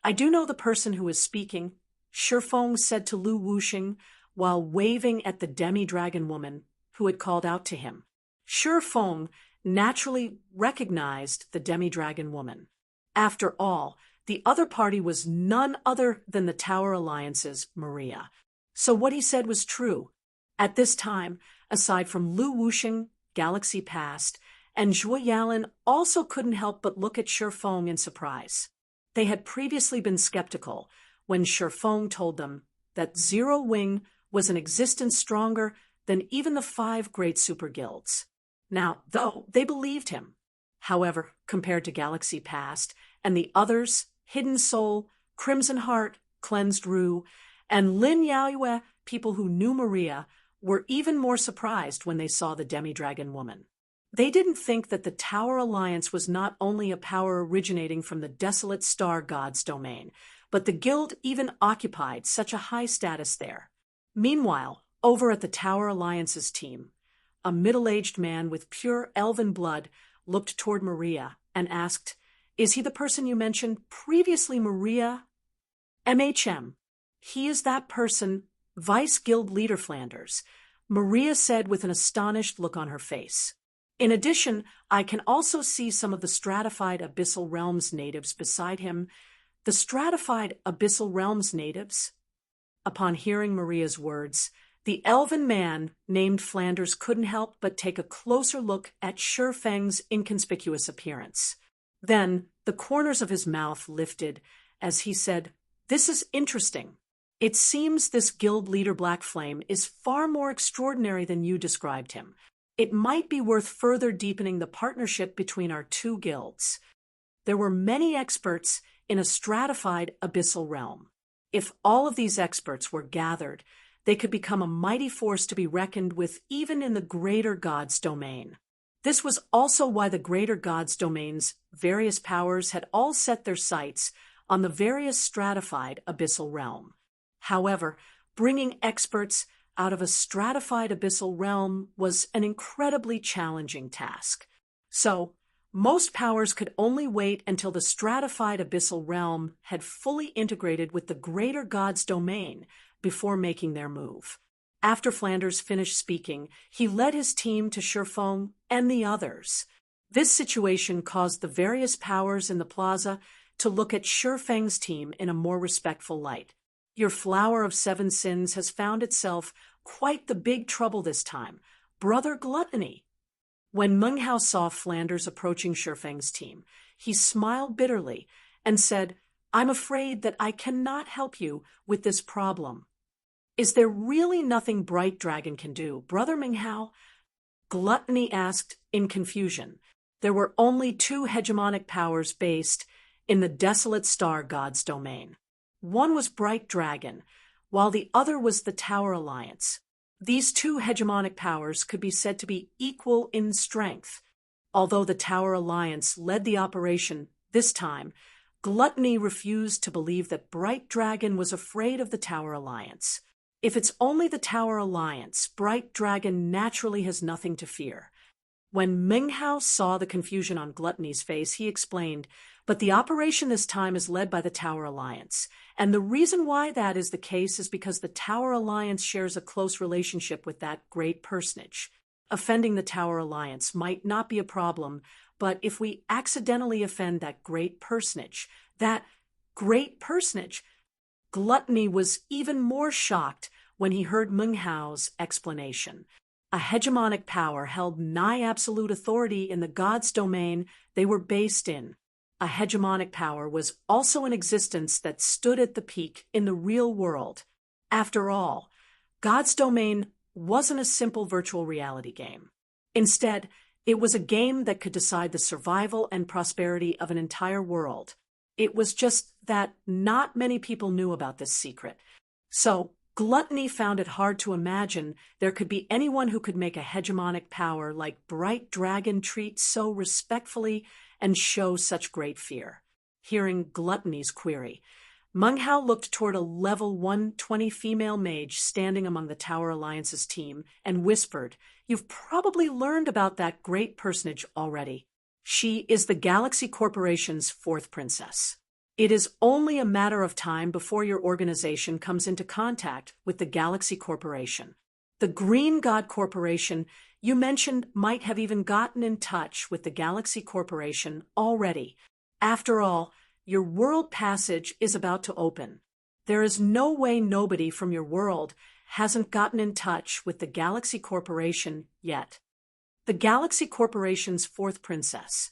"I do know the person who is speaking," Shi Feng said to Lu Wuxing while waving at the demi-dragon woman who had called out to him. Shi Feng naturally recognized the demi-dragon woman. After all, the other party was none other than the Tower Alliance's Maria. So what he said was true. At this time, aside from Lu Wuxing, Galaxy Past, and Zhuo Yalin also couldn't help but look at Shi Feng in surprise. They had previously been skeptical when Shi Feng told them that Zero Wing was an existence stronger than even the 5 great super guilds. Now, though, they believed him. However, compared to Galaxy Past and the others, Hidden Soul, Crimson Heart, Cleansed Rue, and Lin Yaoyue, people who knew Maria, were even more surprised when they saw the demi-dragon woman. They didn't think that the Tower Alliance was not only a power originating from the Desolate Star God's domain, but the guild even occupied such a high status there. Meanwhile, over at the Tower Alliance's team, a middle-aged man with pure elven blood looked toward Maria and asked, "Is he the person you mentioned previously, Maria?" "MHM. He is that person, Vice Guild Leader Flanders," Maria said with an astonished look on her face. "In addition, I can also see some of the stratified Abyssal Realms natives beside him." "The stratified Abyssal Realms natives?" Upon hearing Maria's words, the elven man named Flanders couldn't help but take a closer look at Shi Feng's inconspicuous appearance. Then the corners of his mouth lifted as he said, "This is interesting. It seems this guild leader Black Flame is far more extraordinary than you described him. It might be worth further deepening the partnership between our 2 guilds." There were many experts in a stratified abyssal realm. If all of these experts were gathered, they could become a mighty force to be reckoned with even in the greater God's domain. This was also why the greater God's domain's various powers had all set their sights on the various stratified abyssal realm. However, bringing experts out of a stratified abyssal realm was an incredibly challenging task. So, most powers could only wait until the stratified abyssal realm had fully integrated with the greater God's domain before making their move. After Flanders finished speaking, he led his team to Sherfeng and the others. This situation caused the various powers in the plaza to look at Sherfeng's team in a more respectful light. Your flower of 7 sins has found itself quite the big trouble this time, Brother Gluttony. When Meng Hao saw Flanders approaching Sherfeng's team, he smiled bitterly and said, "I'm afraid that I cannot help you with this problem." "Is there really nothing Bright Dragon can do, Brother Meng Hao?" Gluttony asked in confusion. There were only 2 hegemonic powers based in the desolate star god's domain. One was Bright Dragon, while the other was the Tower Alliance. These 2 hegemonic powers could be said to be equal in strength. Although the Tower Alliance led the operation this time, Gluttony refused to believe that Bright Dragon was afraid of the Tower Alliance. If it's only the Tower Alliance, Bright Dragon naturally has nothing to fear. When Meng Hao saw the confusion on Gluttony's face, he explained, "But the operation this time is led by the Tower Alliance, and the reason why that is the case is because the Tower Alliance shares a close relationship with that great personage. Offending the Tower Alliance might not be a problem, but if we accidentally offend that great personage, Gluttony was even more shocked when he heard Meng Hao's explanation. A hegemonic power held nigh absolute authority in the god's domain they were based in. A hegemonic power was also in existence that stood at the peak in the real world. After all, God's domain wasn't a simple virtual reality game. Instead, it was a game that could decide the survival and prosperity of an entire world. It was just that not many people knew about this secret. So, Gluttony found it hard to imagine there could be anyone who could make a hegemonic power like Bright Dragon treat so respectfully and show such great fear. Hearing Gluttony's query, Meng Hao looked toward a level 120 female mage standing among the Tower Alliance's team and whispered, "You've probably learned about that great personage already. She is the Galaxy Corporation's 4th princess. It is only a matter of time before your organization comes into contact with the Galaxy Corporation. The Green God Corporation you mentioned might have even gotten in touch with the Galaxy Corporation already. After all, your world passage is about to open. There is no way nobody from your world hasn't gotten in touch with the Galaxy Corporation yet." The Galaxy Corporation's 4th princess.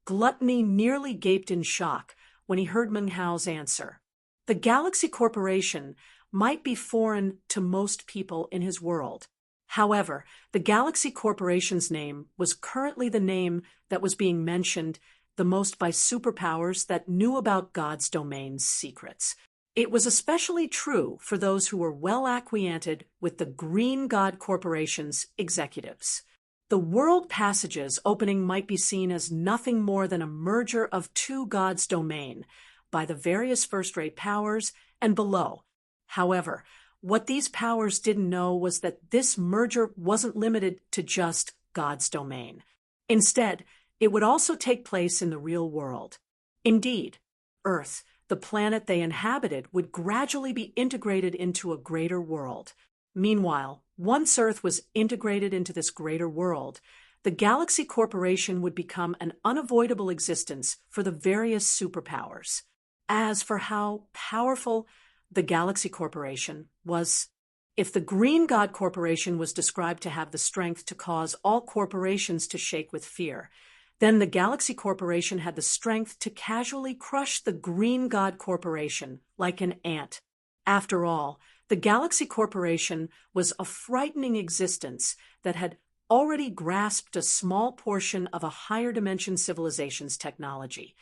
Gluttony nearly gaped in shock when he heard Meng Hao's answer. The Galaxy Corporation might be foreign to most people in his world. However, the Galaxy Corporation's name was currently the name that was being mentioned the most by superpowers that knew about God's domain's secrets. It was especially true for those who were well acquainted with the Green God Corporation's executives. The world passages opening might be seen as nothing more than a merger of 2 gods' domain by the various first-rate powers and below. However, what these powers didn't know was that this merger wasn't limited to just God's domain. Instead, it would also take place in the real world. Indeed, Earth, the planet they inhabited, would gradually be integrated into a greater world. Meanwhile, once Earth was integrated into this greater world, the Galaxy Corporation would become an unavoidable existence for the various superpowers. As for how powerful the Galaxy Corporation was, if the Green God Corporation was described to have the strength to cause all corporations to shake with fear, then the Galaxy Corporation had the strength to casually crush the Green God Corporation like an ant. After all, the Galaxy Corporation was a frightening existence that had already grasped a small portion of a higher dimension civilization's technology.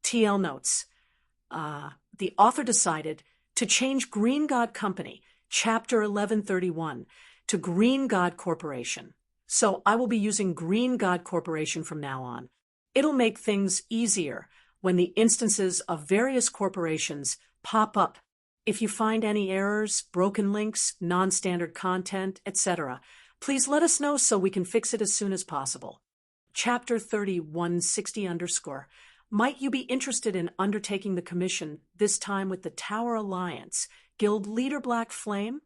TL notes, the author decided to change Green God Company, Chapter 1131, to Green God Corporation. So I will be using Green God Corporation from now on. It'll make things easier when the instances of various corporations pop up. If you find any errors, broken links, non-standard content, etc., please let us know so we can fix it as soon as possible. Chapter 3160_. Might you be interested in undertaking the commission, this time with the Tower Alliance, Guild Leader Black Flame?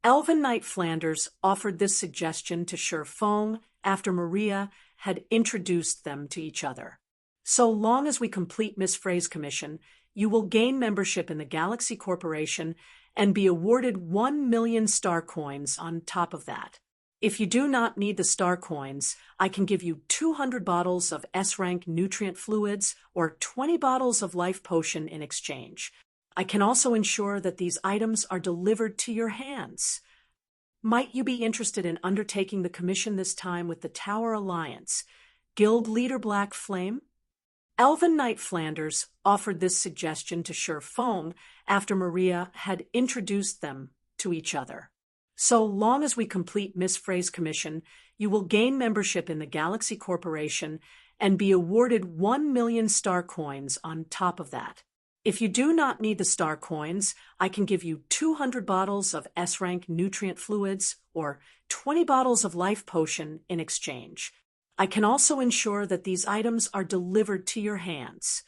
Elven Knight Flanders offered this suggestion to Sher Fong after Maria had introduced them to each other. So long as we complete Miss Frey's commission, you will gain membership in the Galaxy Corporation and be awarded 1 million star coins on top of that. If you do not need the star coins, I can give you 200 bottles of S-rank nutrient fluids or 20 bottles of life potion in exchange. I can also ensure that these items are delivered to your hands. Might you be interested in undertaking the commission this time with the Tower Alliance, Guild Leader Black Flame? Elven Knight Flanders offered this suggestion to Sher Fong after Maria had introduced them to each other. So long as we complete Miss Frey's commission, you will gain membership in the Galaxy Corporation and be awarded 1 million star coins on top of that. If you do not need the star coins, I can give you 200 bottles of S-rank nutrient fluids or 20 bottles of life potion in exchange. I can also ensure that these items are delivered to your hands.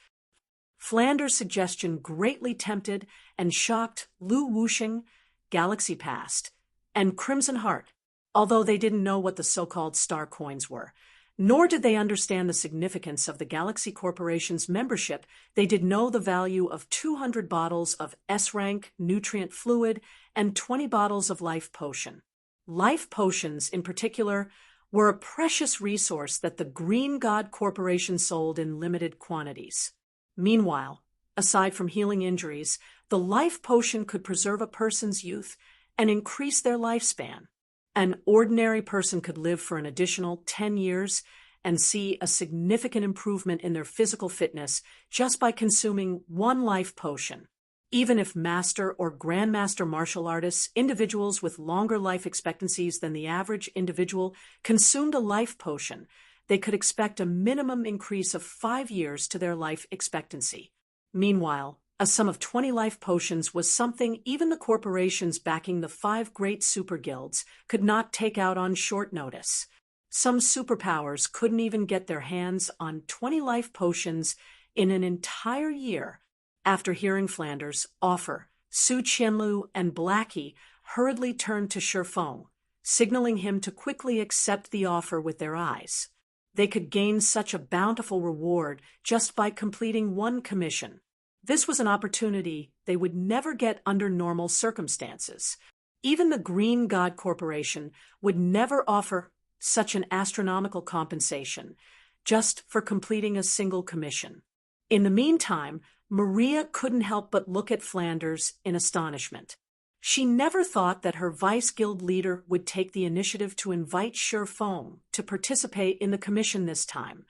Flanders' suggestion greatly tempted and shocked Lu Wuxing, Galaxy Past, and Crimson Heart, although they didn't know what the so-called star coins were. Nor did they understand the significance of the Galaxy Corporation's membership. They did know the value of 200 bottles of S-rank nutrient fluid and 20 bottles of life potion. Life potions, in particular, were a precious resource that the Green God Corporation sold in limited quantities. Meanwhile, aside from healing injuries, the life potion could preserve a person's youth and increase their lifespan. An ordinary person could live for an additional 10 years and see a significant improvement in their physical fitness just by consuming one life potion. Even if master or grandmaster martial artists, individuals with longer life expectancies than the average individual, consumed a life potion, they could expect a minimum increase of 5 years to their life expectancy. Meanwhile, a sum of 20 life potions was something even the corporations backing the 5 great super guilds could not take out on short notice. Some superpowers couldn't even get their hands on 20 life potions in an entire year. After hearing Flanders' offer, Su Qianlu and Blackie hurriedly turned to Sher Fong, signaling him to quickly accept the offer with their eyes. They could gain such a bountiful reward just by completing one commission. This was an opportunity they would never get under normal circumstances. Even the Green God Corporation would never offer such an astronomical compensation just for completing a single commission. In the meantime, Maria couldn't help but look at Flanders in astonishment. She never thought that her vice guild leader would take the initiative to invite Sher Fong to participate in the commission this time.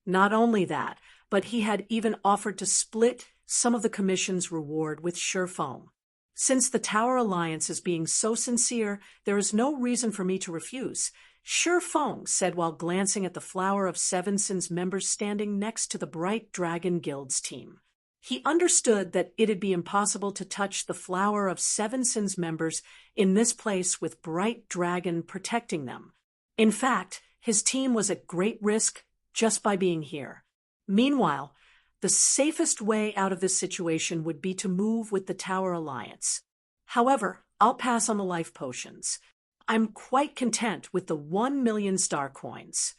Not only that, but he had even offered to split some of the commission's reward with Sher Fong. Since the Tower Alliance is being so sincere, there is no reason for me to refuse, Sher Fong said while glancing at the Flower of Seven Sins members standing next to the Bright Dragon Guild's team. He understood that it'd be impossible to touch the Flower of Seven Sins members in this place with Bright Dragon protecting them. In fact, his team was at great risk just by being here. Meanwhile, the safest way out of this situation would be to move with the Tower Alliance. However, I'll pass on the life potions. I'm quite content with the 1 million star coins.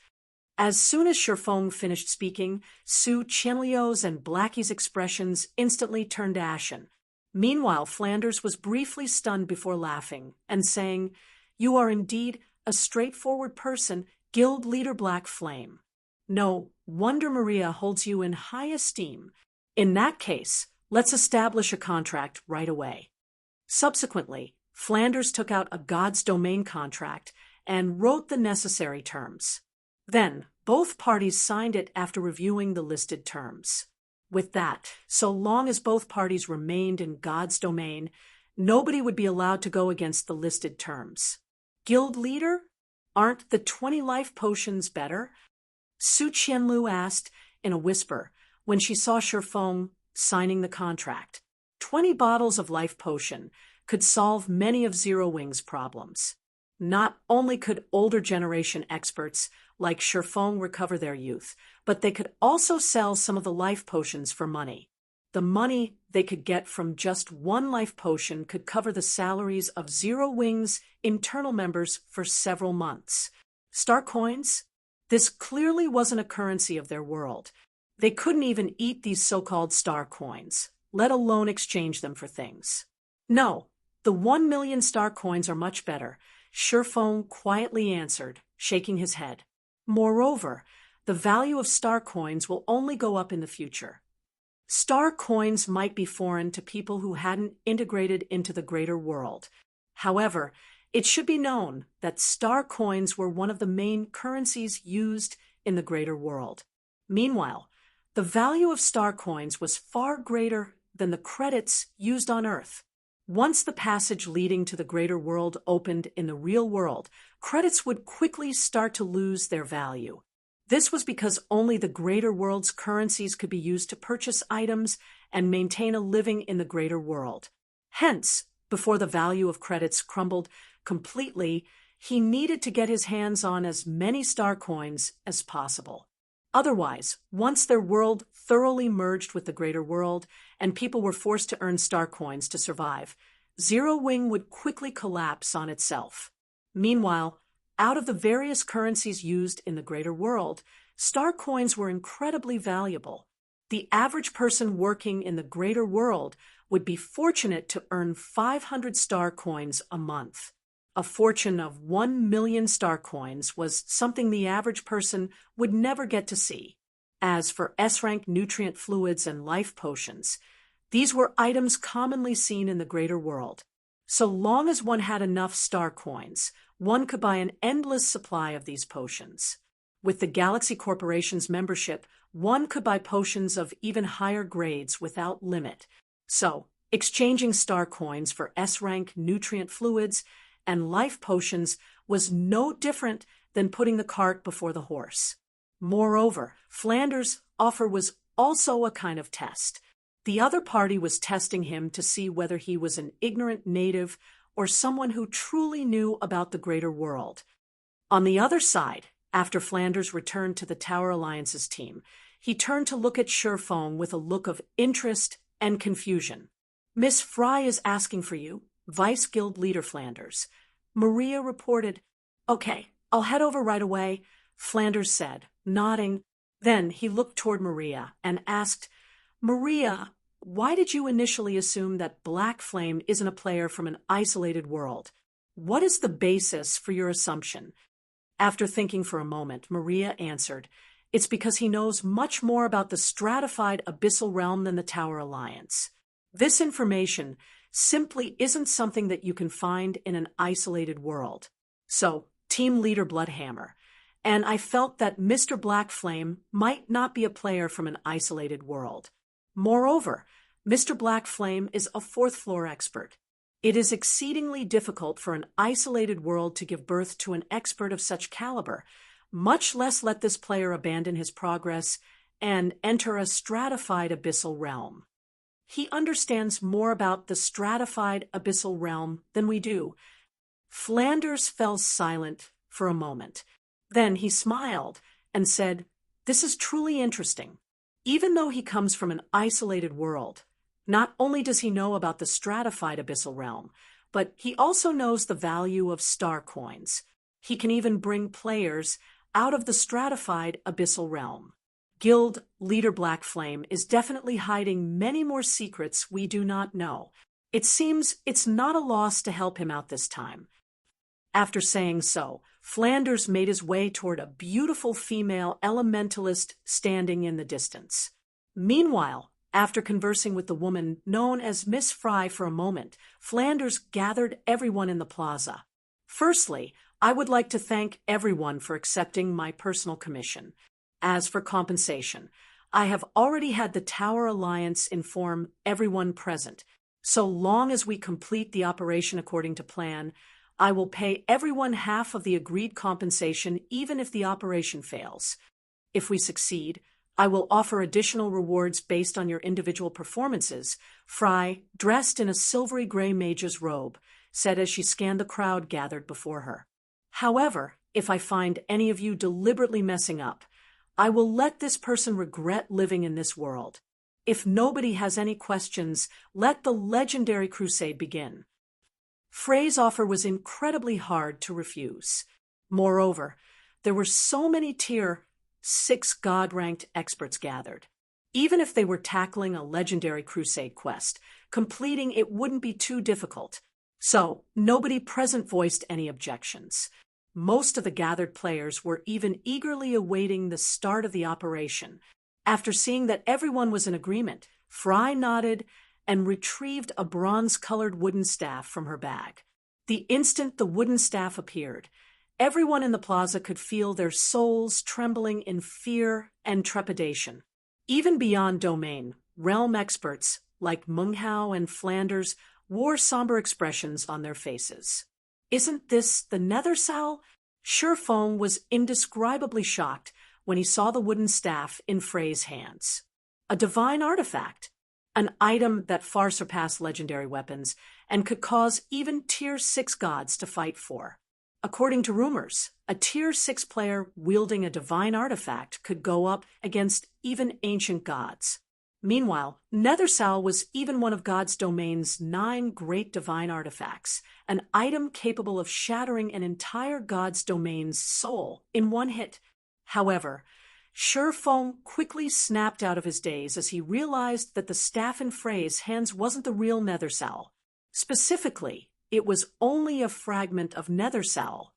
As soon as Sher Fong finished speaking, Su Qianliu's and Blackie's expressions instantly turned ashen. Meanwhile, Flanders was briefly stunned before laughing and saying, "You are indeed a straightforward person, Guild Leader Black Flame. No wonder Maria holds you in high esteem. In that case, let's establish a contract right away." Subsequently, Flanders took out a God's Domain contract and wrote the necessary terms. Then, both parties signed it after reviewing the listed terms. With that, so long as both parties remained in God's domain, Nobody would be allowed to go against the listed terms. Guild leader? Aren't the 20 life potions better? Su Qianlu asked in a whisper when she saw Shifeng signing the contract. 20 bottles of life potion could solve many of Zero Wing's problems. Not only could older generation experts like Shifeng recover their youth, but they could also sell some of the life potions for money. The money they could get from just one life potion could cover the salaries of Zero Wing's internal members for several months. Star coins? This clearly wasn't a currency of their world. They couldn't even eat these so-called star coins, let alone exchange them for things. No, the 1 million star coins are much better, Shifeng quietly answered, shaking his head. Moreover, the value of star coins will only go up in the future. Star coins might be foreign to people who hadn't integrated into the greater world. However, it should be known that star coins were one of the main currencies used in the greater world. Meanwhile, the value of star coins was far greater than the credits used on Earth. Once the passage leading to the greater world opened in the real world, credits would quickly start to lose their value. This was because only the greater world's currencies could be used to purchase items and maintain a living in the greater world. Hence, before the value of credits crumbled completely, he needed to get his hands on as many star coins as possible. Otherwise, once their world thoroughly merged with the greater world and people were forced to earn star coins to survive, Zero Wing would quickly collapse on itself. Meanwhile, out of the various currencies used in the greater world, star coins were incredibly valuable. The average person working in the greater world would be fortunate to earn 500 star coins a month. A fortune of 1 million star coins was something the average person would never get to see. As for S-rank nutrient fluids and life potions, these were items commonly seen in the greater world. So long as one had enough star coins, one could buy an endless supply of these potions. With the Galaxy Corporation's membership, one could buy potions of even higher grades without limit. So, exchanging star coins for S-rank nutrient fluids and life potions was no different than putting the cart before the horse. Moreover, Flanders' offer was also a kind of test. The other party was testing him to see whether he was an ignorant native or someone who truly knew about the greater world. On the other side, after Flanders returned to the Tower Alliance's team, he turned to look at Shifeng with a look of interest and confusion. "Miss Fry is asking for you, Vice Guild Leader Flanders," Maria reported. "Okay, I'll head over right away," Flanders said, nodding. Then he looked toward Maria and asked, "Maria, why did you initially assume that Black Flame isn't a player from an isolated world? What is the basis for your assumption?" After thinking for a moment, Maria answered, "It's because he knows much more about the stratified abyssal realm than the Tower Alliance. This information simply isn't something that you can find in an isolated world. So, Team Leader Bloodhammer, and I felt that Mr. Black Flame might not be a player from an isolated world. Moreover, Mr. Black Flame is a fourth floor expert. It is exceedingly difficult for an isolated world to give birth to an expert of such caliber, much less let this player abandon his progress and enter a stratified abyssal realm. He understands more about the stratified abyssal realm than we do." Flanders fell silent for a moment. Then he smiled and said, "This is truly interesting. Even though he comes from an isolated world, not only does he know about the stratified abyssal realm, but he also knows the value of star coins. He can even bring players out of the stratified abyssal realm. Guild Leader Black Flame is definitely hiding many more secrets we do not know. It seems it's not a loss to help him out this time." After saying so, Flanders made his way toward a beautiful female elementalist standing in the distance. Meanwhile, after conversing with the woman known as Miss Fry for a moment, Flanders gathered everyone in the plaza. "Firstly, I would like to thank everyone for accepting my personal commission. As for compensation, I have already had the Tower Alliance inform everyone present So long as we complete the operation according to plan, I will pay everyone half of the agreed compensation even if the operation fails. If we succeed, I will offer additional rewards based on your individual performances, Fry, dressed in a silvery gray mage's robe, said as she scanned the crowd gathered before her. However, if I find any of you deliberately messing up, I will let this person regret living in this world. If nobody has any questions, let the legendary crusade begin. Frey's offer was incredibly hard to refuse. Moreover, there were so many Tier 6 God-ranked experts gathered. Even if they were tackling a legendary crusade quest, completing it wouldn't be too difficult. So, nobody present voiced any objections. Most of the gathered players were even eagerly awaiting the start of the operation. After seeing that everyone was in agreement, Fry nodded and retrieved a bronze-colored wooden staff from her bag. The instant the wooden staff appeared, everyone in the plaza could feel their souls trembling in fear and trepidation. Even beyond domain, realm experts like Munghao and Flanders wore somber expressions on their faces. Isn't this the Nethersal? Shurfong was indescribably shocked when he saw the wooden staff in Frey's hands. A divine artifact, an item that far surpassed legendary weapons and could cause even Tier 6 gods to fight for. According to rumors, a Tier 6 player wielding a divine artifact could go up against even ancient gods. Meanwhile, Nethersal was even one of God's domain's 9 great divine artifacts, an item capable of shattering an entire God's domain's soul in one hit. However, Shurfong quickly snapped out of his daze as he realized that the staff in Frey's hands wasn't the real Nethersal. Specifically, it was only a fragment of Nethersal.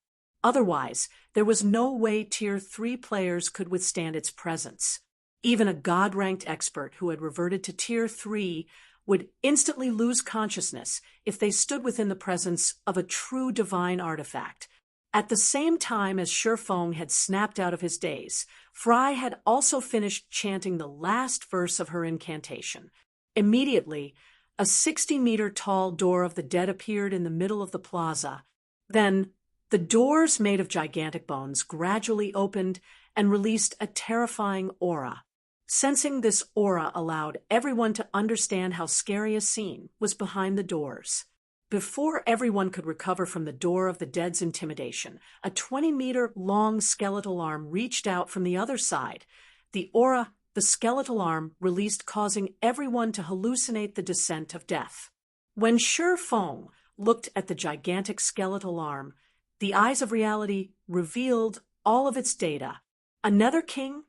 Otherwise, there was no way Tier 3 players could withstand its presence. Even a God-ranked expert who had reverted to Tier 3 would instantly lose consciousness if they stood within the presence of a true divine artifact. At the same time as Shurfong had snapped out of his daze, Fry had also finished chanting the last verse of her incantation. Immediately, a 60-meter-tall door of the dead appeared in the middle of the plaza. Then, the doors made of gigantic bones gradually opened and released a terrifying aura. Sensing this aura allowed everyone to understand how scary a scene was behind the doors. Before everyone could recover from the door of the dead's intimidation, a 20-meter-long skeletal arm reached out from the other side. The aura, the skeletal arm, released, causing everyone to hallucinate the descent of death. When Shurfong looked at the gigantic skeletal arm, the eyes of reality revealed all of its data. A Nether King?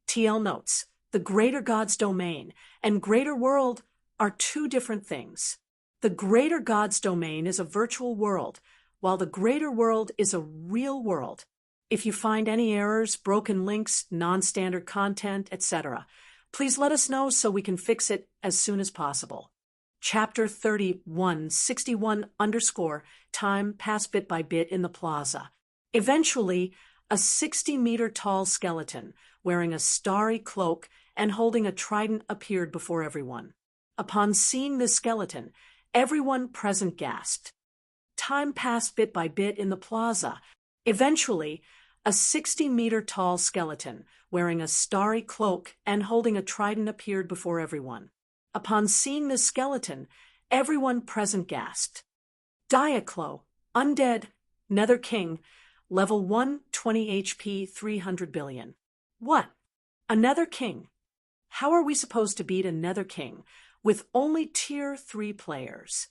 TL notes, the greater God's domain and greater world are two different things. The greater God's domain is a virtual world, while the greater world is a real world. If you find any errors, broken links, non-standard content, etc., please let us know so we can fix it as soon as possible. Chapter 3161_ time passed bit by bit in the plaza. Eventually, a 60-meter-tall skeleton, wearing a starry cloak and holding a trident, appeared before everyone. Upon seeing this skeleton, everyone present gasped. Time passed bit by bit in the plaza. Eventually, a 60-meter-tall skeleton, wearing a starry cloak and holding a trident, appeared before everyone. Upon seeing this skeleton, everyone present gasped. Diaclo, undead, Nether King, level 1, 20 HP, 300 billion. What? A Nether King? How are we supposed to beat a Nether King with only Tier 3 players?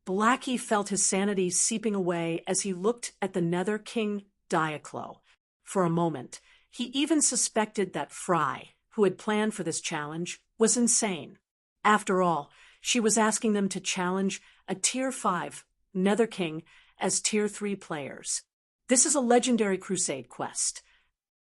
Blackie felt his sanity seeping away as he looked at the Nether King Diaclo. For a moment, he even suspected that Fry, who had planned for this challenge, was insane. After all, she was asking them to challenge a Tier 5 Nether King as Tier 3 players. This is a legendary crusade quest.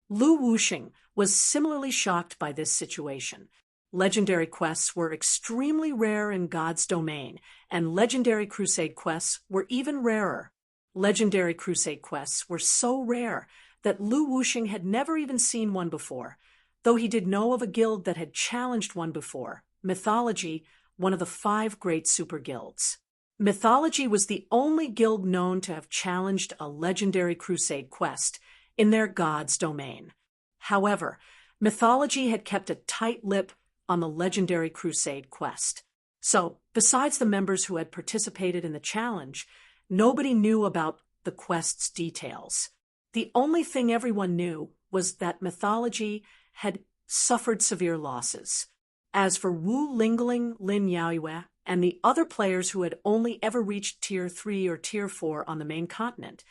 Lu Wuxing was similarly shocked by this situation. Legendary quests were extremely rare in God's domain, and legendary crusade quests were even rarer. Legendary crusade quests were so rare that Lu Wuxing had never even seen one before, though he did know of a guild that had challenged one before. Mythology one of the 5 great super guilds. Mythology was the only guild known to have challenged a legendary crusade quest in their god's domain. However, Mythology had kept a tight lip on the legendary crusade quest. So, besides the members who had participated in the challenge, nobody knew about the quest's details. The only thing everyone knew was that Mythology had suffered severe losses. As for Wu Lingling, Lin Yaoyue, and the other players who had only ever reached Tier 3 or Tier 4 on the main continent,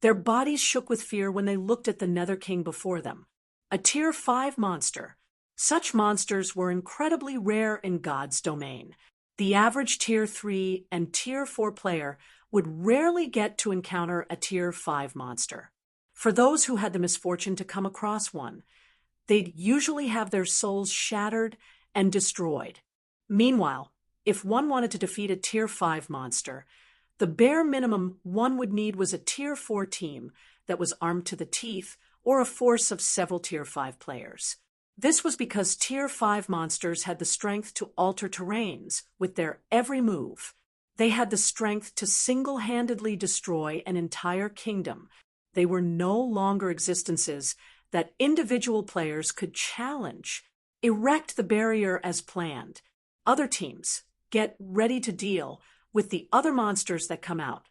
their bodies shook with fear when they looked at the Nether King before them, a Tier 5 monster. Such monsters were incredibly rare in God's domain. The average Tier 3 and Tier 4 player would rarely get to encounter a Tier 5 monster. For those who had the misfortune to come across one, they'd usually have their souls shattered and destroyed. Meanwhile, if one wanted to defeat a Tier 5 monster, the bare minimum one would need was a Tier 4 team that was armed to the teeth or a force of several Tier 5 players. This was because Tier 5 monsters had the strength to alter terrains with their every move. They had the strength to single-handedly destroy an entire kingdom. They were no longer existences that individual players could challenge. Erect the barrier as planned. Other teams, get ready to deal with the other monsters that come out.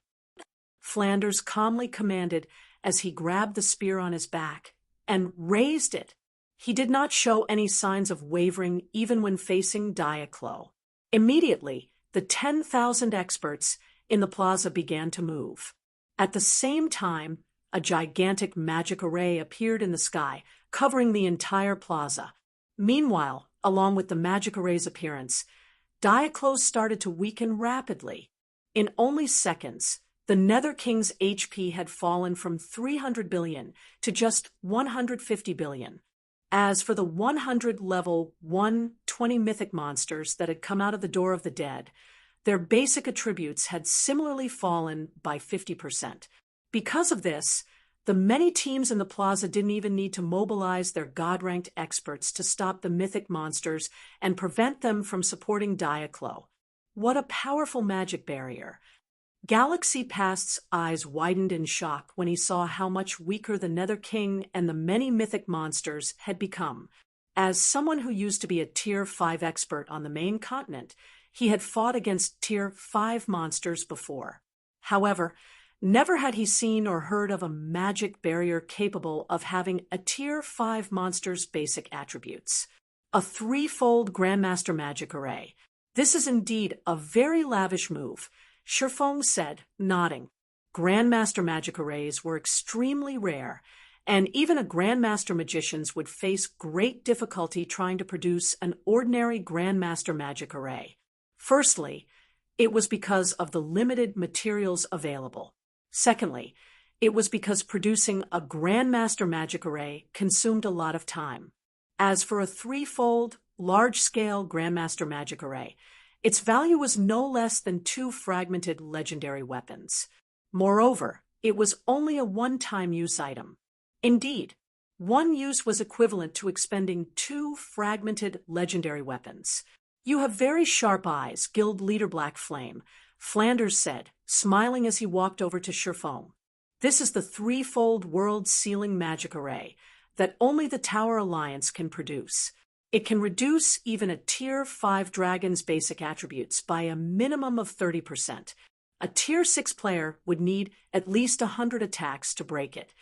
Flanders calmly commanded as he grabbed the spear on his back and raised it. He did not show any signs of wavering even when facing Diaclo. Immediately, the 10,000 experts in the plaza began to move. At the same time, a gigantic magic array appeared in the sky, covering the entire plaza. Meanwhile, along with the magic array's appearance, Diaclo started to weaken rapidly. In only seconds, the Nether King's HP had fallen from 300 billion to just 150 billion. As for the 100 level 120 mythic monsters that had come out of the Door of the Dead, their basic attributes had similarly fallen by 50%. Because of this, the many teams in the plaza didn't even need to mobilize their god-ranked experts to stop the mythic monsters and prevent them from supporting Diaclo. What a powerful magic barrier! Galaxy Past's eyes widened in shock when he saw how much weaker the Nether King and the many mythic monsters had become. As someone who used to be a Tier 5 expert on the main continent, he had fought against Tier 5 monsters before. However, never had he seen or heard of a magic barrier capable of having a Tier 5 monster's basic attributes. A 3-fold Grandmaster Magic Array. This is indeed a very lavish move, Shifeng said, nodding. Grandmaster Magic Arrays were extremely rare, and even a Grandmaster Magicians would face great difficulty trying to produce an ordinary Grandmaster Magic Array. Firstly, it was because of the limited materials available. Secondly, it was because producing a Grandmaster Magic Array consumed a lot of time. As for a 3-fold, large-scale Grandmaster Magic Array, its value was no less than 2 fragmented legendary weapons. Moreover, it was only a one-time use item. Indeed, one use was equivalent to expending 2 fragmented legendary weapons. You have very sharp eyes, Guild Leader Black Flame, Flanders said, smiling as he walked over to Shifeng. This is the 3-fold world-sealing magic array that only the Tower Alliance can produce. It can reduce even a Tier 5 dragon's basic attributes by a minimum of 30%. A Tier 6 player would need at least 100 attacks to break it.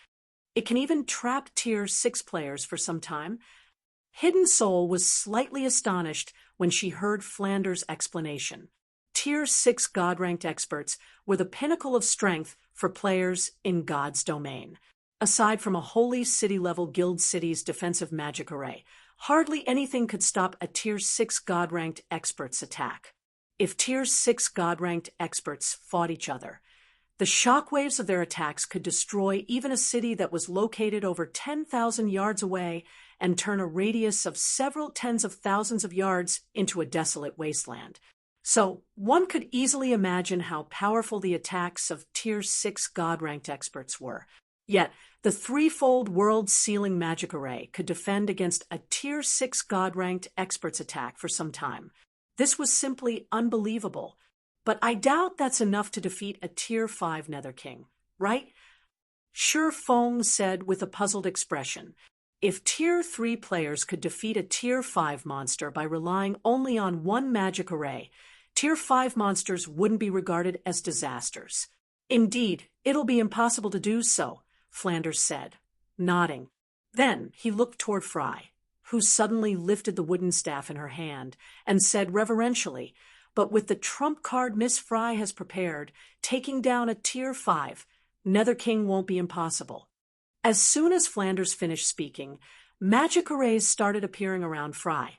It can even trap Tier 6 players for some time. Hidden Soul was slightly astonished when she heard Flanders' explanation. Tier 6 God-ranked experts were the pinnacle of strength for players in God's domain. Aside from a holy city-level Guild City's defensive magic array, hardly anything could stop a Tier 6 God-ranked expert's attack. If Tier 6 God-ranked experts fought each other, the shockwaves of their attacks could destroy even a city that was located over 10,000 yards away and turn a radius of several tens of thousands of yards into a desolate wasteland. So, one could easily imagine how powerful the attacks of Tier 6 God-ranked experts were. Yet, the 3-fold world-sealing magic array could defend against a Tier 6 God-ranked expert's attack for some time. This was simply unbelievable. But I doubt that's enough to defeat a Tier 5 Nether King, right? Shi Feng said with a puzzled expression. If Tier 3 players could defeat a Tier 5 monster by relying only on one magic array, Tier 5 monsters wouldn't be regarded as disasters. Indeed, it'll be impossible to do so, Flanders said, nodding. Then he looked toward Fry, who suddenly lifted the wooden staff in her hand and said reverentially, "But with the trump card Miss Fry has prepared, taking down a Tier 5, Nether King won't be impossible." As soon as Flanders finished speaking, magic arrays started appearing around Fry,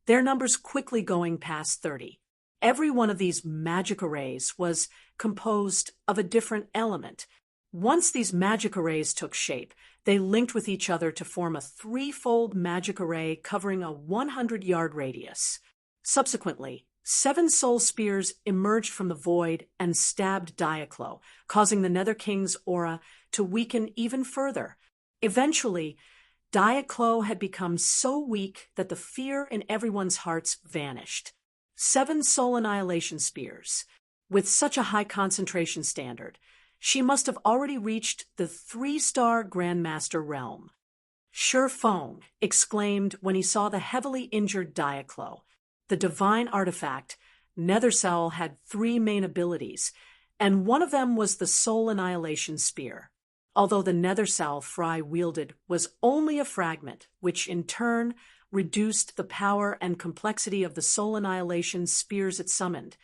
their numbers quickly going past 30. Every one of these magic arrays was composed of a different element. Once these magic arrays took shape, they linked with each other to form a threefold magic array covering a 100-yard radius. Subsequently, 7 soul spears emerged from the void and stabbed Diaclo, causing the Nether King's aura to weaken even further. Eventually, Diaclo had become so weak that the fear in everyone's hearts vanished. 7 soul annihilation spears. With such a high concentration standard, she must have already reached the 3-star Grandmaster realm. Shi Feng exclaimed when he saw the heavily injured Diaclo. The divine artifact, Nethersoul, had 3 main abilities, and one of them was the Soul Annihilation Spear. Although the Nethersoul Fry wielded was only a fragment, which in turn reduced the power and complexity of the Soul Annihilation Spears it summoned,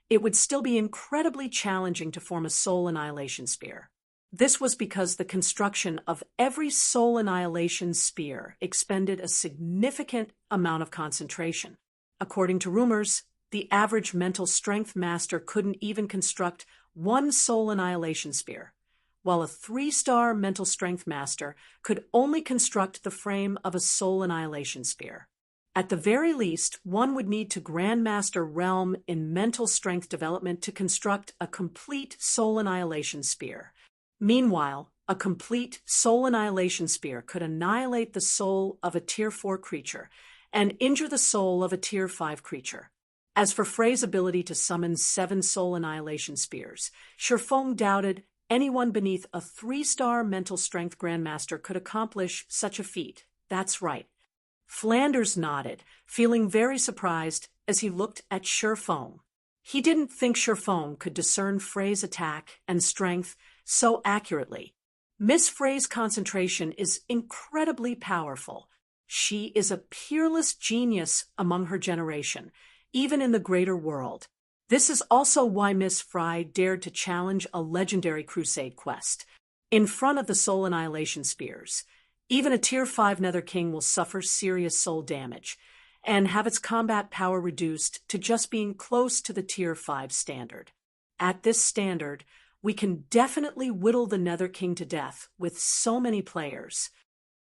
it would still be incredibly challenging to form a Soul Annihilation Spear. This was because the construction of every Soul Annihilation Spear expended a significant amount of concentration. According to rumors, the average mental strength master couldn't even construct one Soul Annihilation Spear, while a 3-star mental strength master could only construct the frame of a Soul Annihilation Spear. At the very least, one would need to Grandmaster realm in mental strength development to construct a complete Soul Annihilation Spear. Meanwhile, a complete Soul Annihilation Spear could annihilate the soul of a Tier 4 creature and injure the soul of a Tier 5 creature. As for Frey's ability to summon 7 Soul Annihilation Spears, Shi Feng doubted anyone beneath a 3-star mental strength Grandmaster could accomplish such a feat. That's right. Flanders nodded, feeling very surprised as he looked at Shi Feng. He didn't think Shi Feng could discern Frey's attack and strength so accurately. Miss Frey's concentration is incredibly powerful. She is a peerless genius among her generation, even in the greater world. This is also why Miss Fry dared to challenge a legendary crusade quest. In front of the Soul Annihilation Spears, even a Tier 5 Nether King will suffer serious soul damage and have its combat power reduced to just being close to the Tier 5 standard. At this standard, we can definitely whittle the Nether King to death with so many players.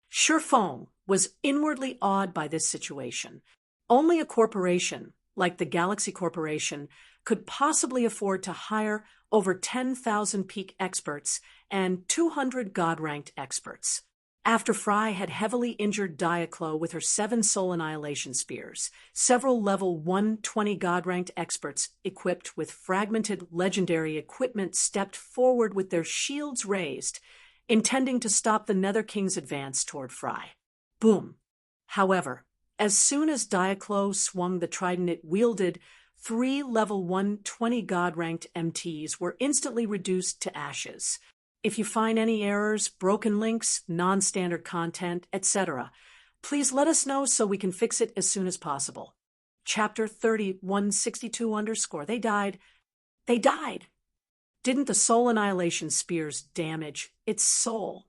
Shi Feng was inwardly awed by this situation. Only a corporation, like the Galaxy Corporation, could possibly afford to hire over 10,000 peak experts and 200 God-ranked experts. After Fry had heavily injured Diaclo with her 7 Soul Annihilation Spears, several level 120 God-ranked experts equipped with fragmented legendary equipment stepped forward with their shields raised, intending to stop the Nether King's advance toward Fry. Boom. However, as soon as Diaclo swung the trident it wielded, 3 level 120 God-ranked MTs were instantly reduced to ashes. If you find any errors, broken links, non-standard content, etc., please let us know so we can fix it as soon as possible. Chapter 3162_. They died. They died. Didn't the Soul Annihilation Spears damage its soul?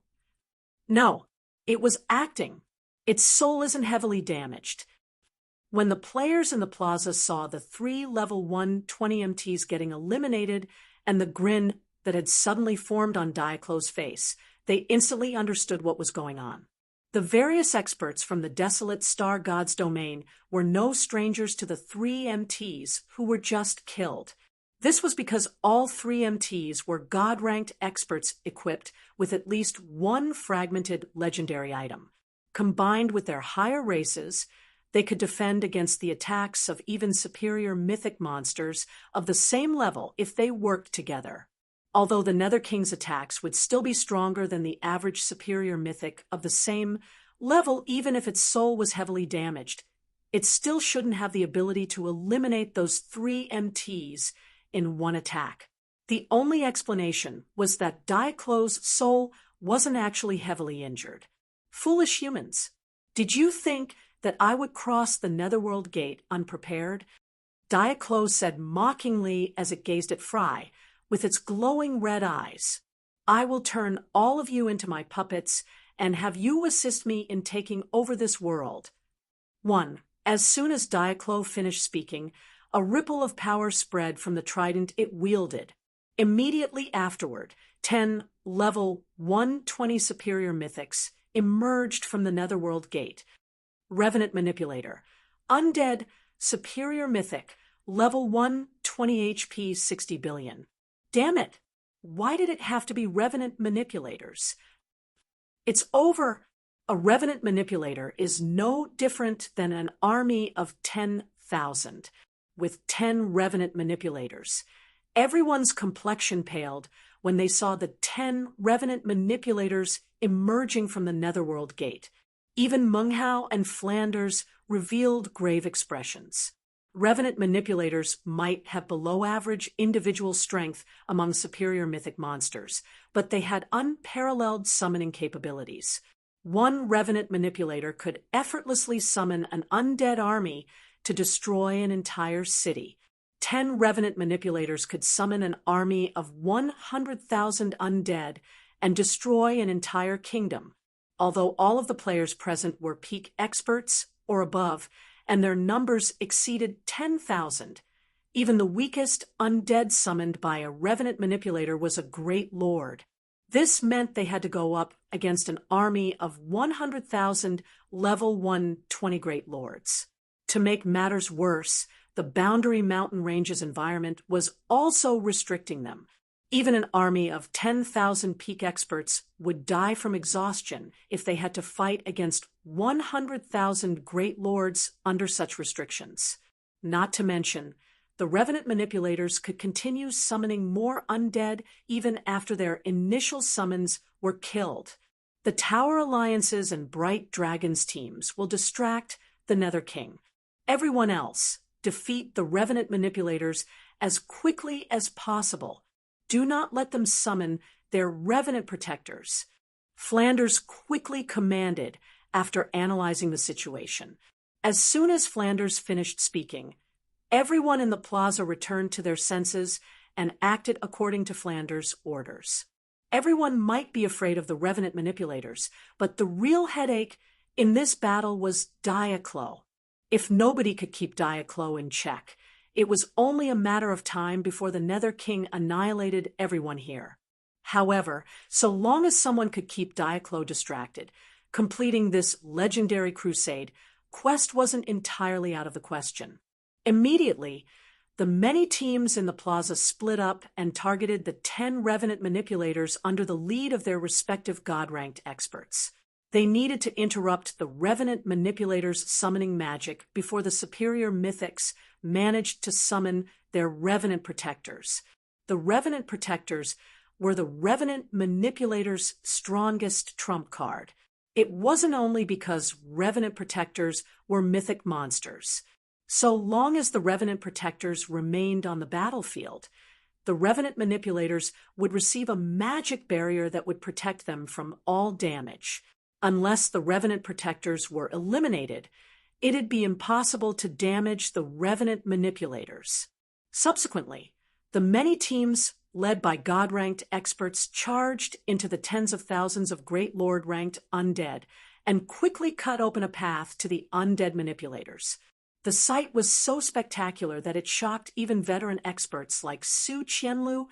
No, it was acting. Its soul isn't heavily damaged. When the players in the plaza saw the 3 level 120 MTs getting eliminated and the grin that had suddenly formed on Diaclo's face, they instantly understood what was going on. The various experts from the desolate Star God's domain were no strangers to the 3 MTs who were just killed. This was because all 3 MTs were God-ranked experts equipped with at least one fragmented legendary item. Combined with their higher races, They could defend against the attacks of even superior mythic monsters of the same level if they worked together. Although the Nether King's attacks would still be stronger than the average superior mythic of the same level even if its soul was heavily damaged, it still shouldn't have the ability to eliminate those 3 MTs in one attack. The only explanation was that Diaclo's soul wasn't actually heavily injured. Foolish humans. Did you think that I would cross the Netherworld gate unprepared? Diaclo said mockingly as it gazed at Fry, with its glowing red eyes. I will turn all of you into my puppets and have you assist me in taking over this world. 1. As soon as Diaclo finished speaking, a ripple of power spread from the trident it wielded. Immediately afterward, 10 level 120 superior mythics emerged from the Netherworld gate. Revenant Manipulator, Undead, Superior Mythic, Level 1, 20 HP, 60 billion. Damn it! Why did it have to be Revenant Manipulators? It's over. A Revenant Manipulator is no different than an army of 10,000, with 10 Revenant Manipulators. Everyone's complexion paled when they saw the 10 Revenant Manipulators emerging from the Netherworld gate. Even Munghao and Flanders revealed grave expressions. Revenant Manipulators might have below-average individual strength among superior mythic monsters, but they had unparalleled summoning capabilities. One Revenant Manipulator could effortlessly summon an undead army to destroy an entire city. 10 Revenant Manipulators could summon an army of 100,000 undead and destroy an entire kingdom. Although all of the players present were peak experts or above, and their numbers exceeded 10,000, even the weakest undead summoned by a Revenant Manipulator was a Great Lord. This meant they had to go up against an army of 100,000 level 120 Great Lords. To make matters worse, the Boundary Mountain Range's environment was also restricting them. Even an army of 10,000 peak experts would die from exhaustion if they had to fight against 100,000 Great Lords under such restrictions. Not to mention, the Revenant Manipulators could continue summoning more undead even after their initial summons were killed. The Tower Alliances and Bright Dragons teams will distract the Nether King. Everyone else, defeat the Revenant Manipulators as quickly as possible. Do not let them summon their Revenant Protectors. Flanders quickly commanded after analyzing the situation. As soon as Flanders finished speaking, everyone in the plaza returned to their senses and acted according to Flanders' orders. Everyone might be afraid of the Revenant Manipulators, but the real headache in this battle was Diaclo. If nobody could keep Diaclo in check, it was only a matter of time before the Nether King annihilated everyone here. However, so long as someone could keep Diaclo distracted, completing this legendary crusade, quest wasn't entirely out of the question. Immediately, the many teams in the plaza split up and targeted the 10 Revenant Manipulators under the lead of their respective God-ranked experts. They needed to interrupt the Revenant Manipulators' summoning magic before the superior mythics managed to summon their Revenant Protectors. The Revenant Protectors were the Revenant Manipulators' strongest trump card. It wasn't only because Revenant Protectors were mythic monsters. So long as the Revenant Protectors remained on the battlefield, the Revenant Manipulators would receive a magic barrier that would protect them from all damage. Unless the Revenant Protectors were eliminated, it'd be impossible to damage the Revenant Manipulators. Subsequently, the many teams led by God-ranked experts charged into the tens of thousands of Great Lord-ranked undead and quickly cut open a path to the undead manipulators. The sight was so spectacular that it shocked even veteran experts like Su Qianlu,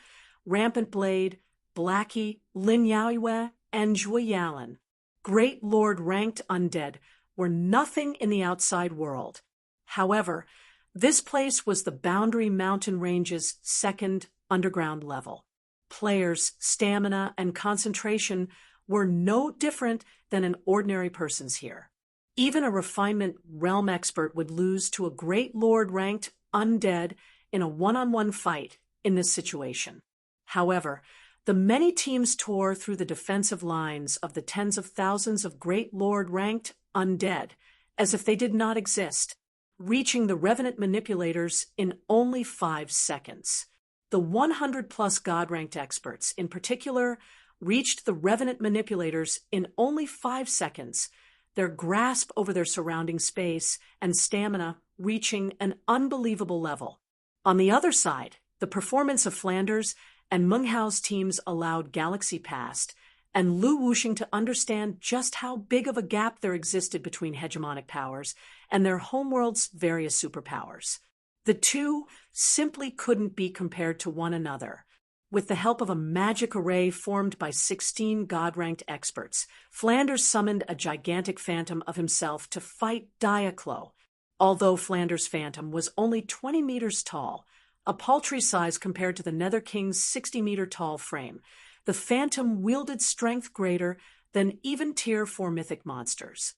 Rampant Blade, Blackie, Lin Yaoyue, and Zhui Yalan. Great Lord-ranked undead were nothing in the outside world. However, this place was the Boundary Mountain Range's second underground level. Players' stamina and concentration were no different than an ordinary person's here. Even a refinement realm expert would lose to a great lord ranked undead in a one-on-one fight in this situation. However, the many teams tore through the defensive lines of the tens of thousands of great lord ranked undead as if they did not exist, reaching the revenant manipulators in only 5 seconds. The 100-plus God-ranked experts, in particular, reached the revenant manipulators in only 5 seconds, their grasp over their surrounding space and stamina reaching an unbelievable level. On the other side, the performance of Flanders and Meng Hao's teams allowed Galaxy Past and Lu Wuxing to understand just how big of a gap there existed between hegemonic powers and their homeworld's various superpowers. The two simply couldn't be compared to one another. With the help of a magic array formed by 16 God-ranked experts, Flanders summoned a gigantic phantom of himself to fight Diaclo. Although Flanders' phantom was only 20 meters tall, a paltry size compared to the Nether King's 60-meter-tall frame, the phantom wielded strength greater than even Tier 4 mythic monsters.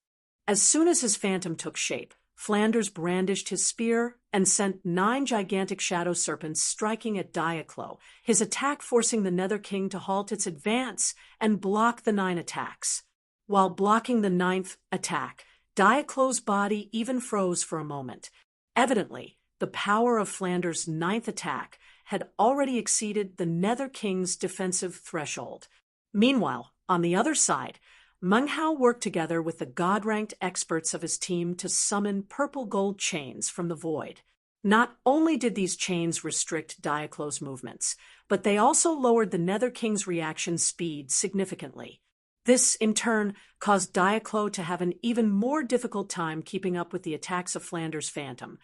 As soon as his phantom took shape, Flanders brandished his spear and sent 9 gigantic shadow serpents striking at Diaclo, his attack forcing the Nether King to halt its advance and block the 9 attacks. While blocking the 9th attack, Diaclo's body even froze for a moment. Evidently, the power of Flanders' 9th attack had already exceeded the Nether King's defensive threshold. Meanwhile, on the other side, Meng Hao worked together with the God-ranked experts of his team to summon purple gold chains from the void. Not only did these chains restrict Diaclo's movements, but they also lowered the Nether King's reaction speed significantly. This, in turn, caused Diaclo to have an even more difficult time keeping up with the attacks of Flanders' phantom,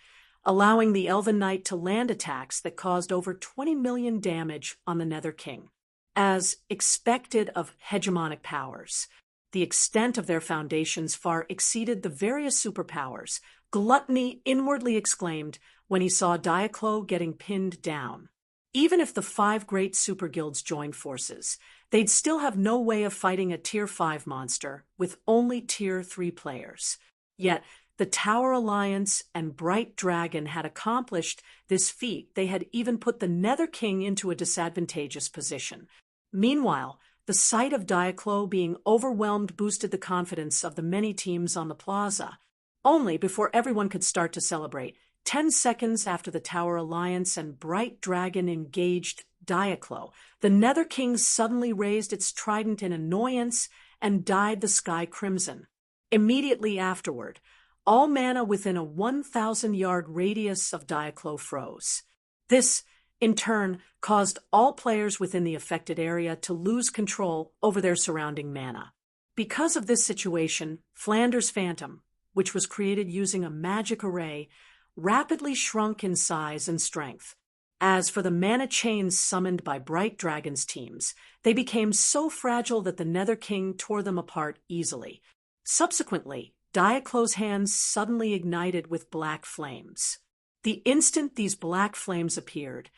allowing the Elven Knight to land attacks that caused over 20 million damage on the Nether King. As expected of hegemonic powers, the extent of their foundations far exceeded the various superpowers, Gluttony inwardly exclaimed when he saw Diaclo getting pinned down. Even if the 5 great super guilds joined forces, they'd still have no way of fighting a Tier 5 monster with only Tier 3 players. Yet, the Tower Alliance and Bright Dragon had accomplished this feat. They had even put the Nether King into a disadvantageous position. Meanwhile, the sight of Diaclo being overwhelmed boosted the confidence of the many teams on the plaza. Only before everyone could start to celebrate, 10 seconds after the Tower Alliance and Bright Dragon engaged Diaclo, the Nether King suddenly raised its trident in annoyance and dyed the sky crimson. Immediately afterward, all mana within a 1,000-yard radius of Diaclo froze. This, in turn, caused all players within the affected area to lose control over their surrounding mana. Because of this situation, Flanders' Phantom, which was created using a magic array, rapidly shrunk in size and strength. As for the mana chains summoned by Bright Dragon's teams, they became so fragile that the Nether King tore them apart easily. Subsequently, Diaclo's hands suddenly ignited with black flames. The instant these black flames appeared,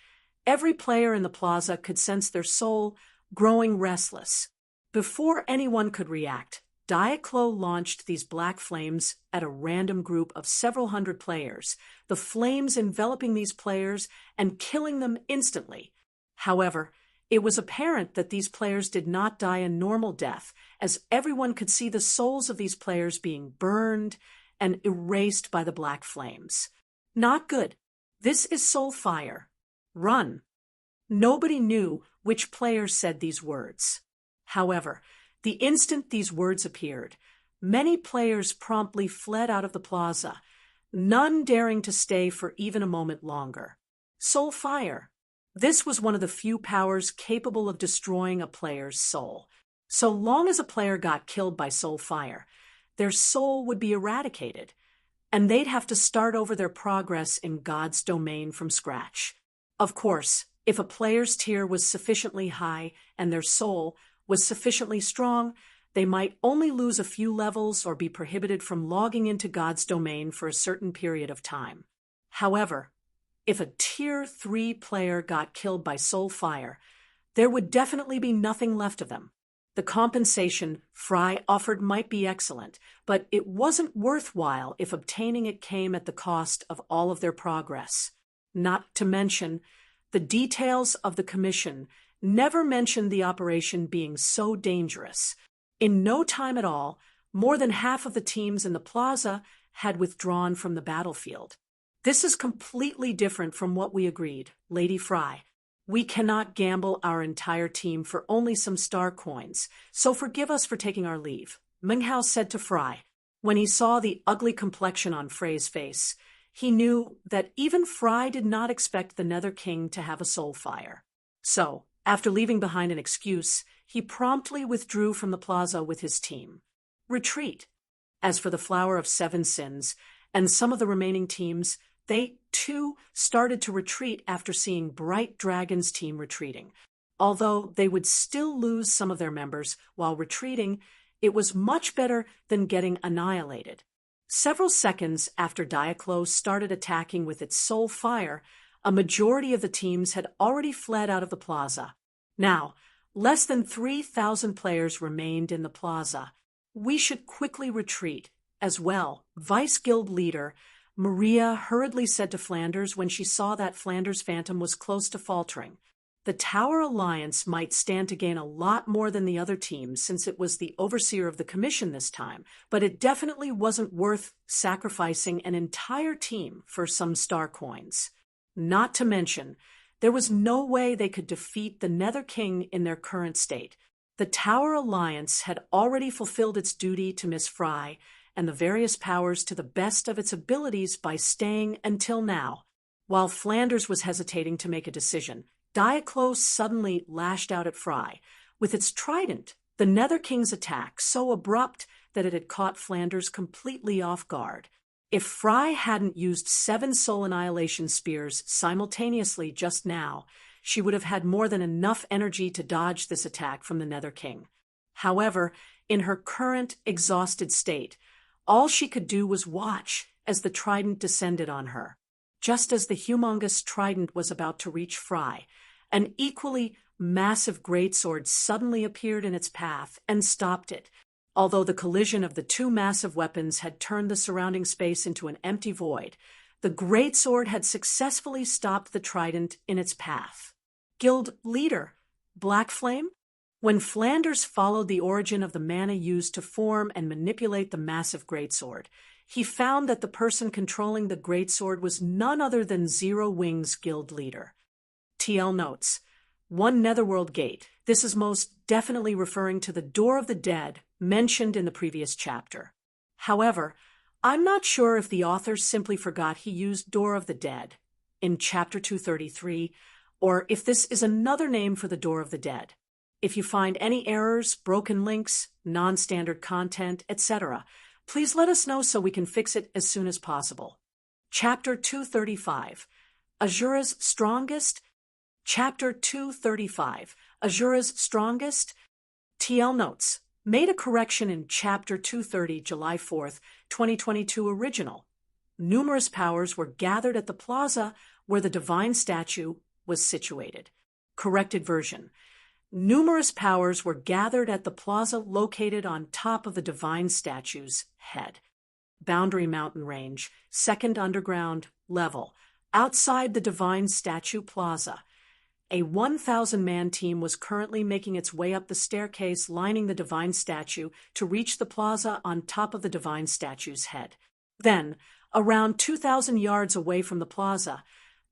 every player in the plaza could sense their soul growing restless. Before anyone could react, Diaclo launched these black flames at a random group of several hundred players, the flames enveloping these players and killing them instantly. However, it was apparent that these players did not die a normal death, as everyone could see the souls of these players being burned and erased by the black flames. Not good. This is soul fire. Run. Nobody knew which player said these words. However, the instant these words appeared, many players promptly fled out of the plaza, none daring to stay for even a moment longer. Soul fire. This was one of the few powers capable of destroying a player's soul. So long as a player got killed by soul fire, their soul would be eradicated, and they'd have to start over their progress in God's domain from scratch. Of course, if a player's tier was sufficiently high and their soul was sufficiently strong, they might only lose a few levels or be prohibited from logging into God's domain for a certain period of time. However, if a Tier 3 player got killed by soul fire, there would definitely be nothing left of them. The compensation Fry offered might be excellent, but it wasn't worthwhile if obtaining it came at the cost of all of their progress. Not to mention, the details of the commission never mentioned the operation being so dangerous. In no time at all, more than half of the teams in the plaza had withdrawn from the battlefield. This is completely different from what we agreed, Lady Fry. We cannot gamble our entire team for only some star coins, so forgive us for taking our leave, Meng Hao said to Fry. When he saw the ugly complexion on Frey's face, he knew that even Fry did not expect the Nether King to have a soul fire. So, after leaving behind an excuse, he promptly withdrew from the plaza with his team. Retreat. As for the Flower of Seven Sins and some of the remaining teams, they, too, started to retreat after seeing Bright Dragon's team retreating. Although they would still lose some of their members while retreating, it was much better than getting annihilated. Several seconds after Diaclo started attacking with its soul fire, a majority of the teams had already fled out of the plaza. Now, less than 3,000 players remained in the plaza. We should quickly retreat. As well, Vice Guild leader Maria hurriedly said to Flanders when she saw that Flanders' phantom was close to faltering. The Tower Alliance might stand to gain a lot more than the other teams since it was the overseer of the commission this time, but it definitely wasn't worth sacrificing an entire team for some star coins. Not to mention, there was no way they could defeat the Nether King in their current state. The Tower Alliance had already fulfilled its duty to Miss Fry and the various powers to the best of its abilities by staying until now. While Flanders was hesitating to make a decision, Diaclo suddenly lashed out at Fry. With its trident, the Nether King's attack so abrupt that it had caught Flanders completely off guard. If Fry hadn't used 7 soul annihilation spears simultaneously just now, she would have had more than enough energy to dodge this attack from the Nether King. However, in her current exhausted state, all she could do was watch as the trident descended on her. Just as the humongous trident was about to reach Fry, an equally massive greatsword suddenly appeared in its path and stopped it. Although the collision of the 2 massive weapons had turned the surrounding space into an empty void, the greatsword had successfully stopped the trident in its path. Guild leader, Black Flame? When Flanders followed the origin of the mana used to form and manipulate the massive greatsword, he found that the person controlling the greatsword was none other than Zero Wings Guild leader. TL notes: 1 Netherworld Gate. This is most definitely referring to the Door of the Dead mentioned in the previous chapter. However, I'm not sure if the author simply forgot he used Door of the Dead in chapter 233, or if this is another name for the Door of the Dead. If you find any errors, broken links, non-standard content, etc., please let us know so we can fix it as soon as possible. Chapter 235, Azura's Strongest. Chapter 235, Azura's Strongest. TL notes: made a correction in Chapter 230, July 4th, 2022 original. Numerous powers were gathered at the plaza where the divine statue was situated. Corrected version: numerous powers were gathered at the plaza located on top of the divine statue's head. Boundary Mountain Range, 2nd underground level, outside the divine statue plaza. A 1,000-man team was currently making its way up the staircase lining the divine statue to reach the plaza on top of the divine statue's head. Then, around 2,000 yards away from the plaza,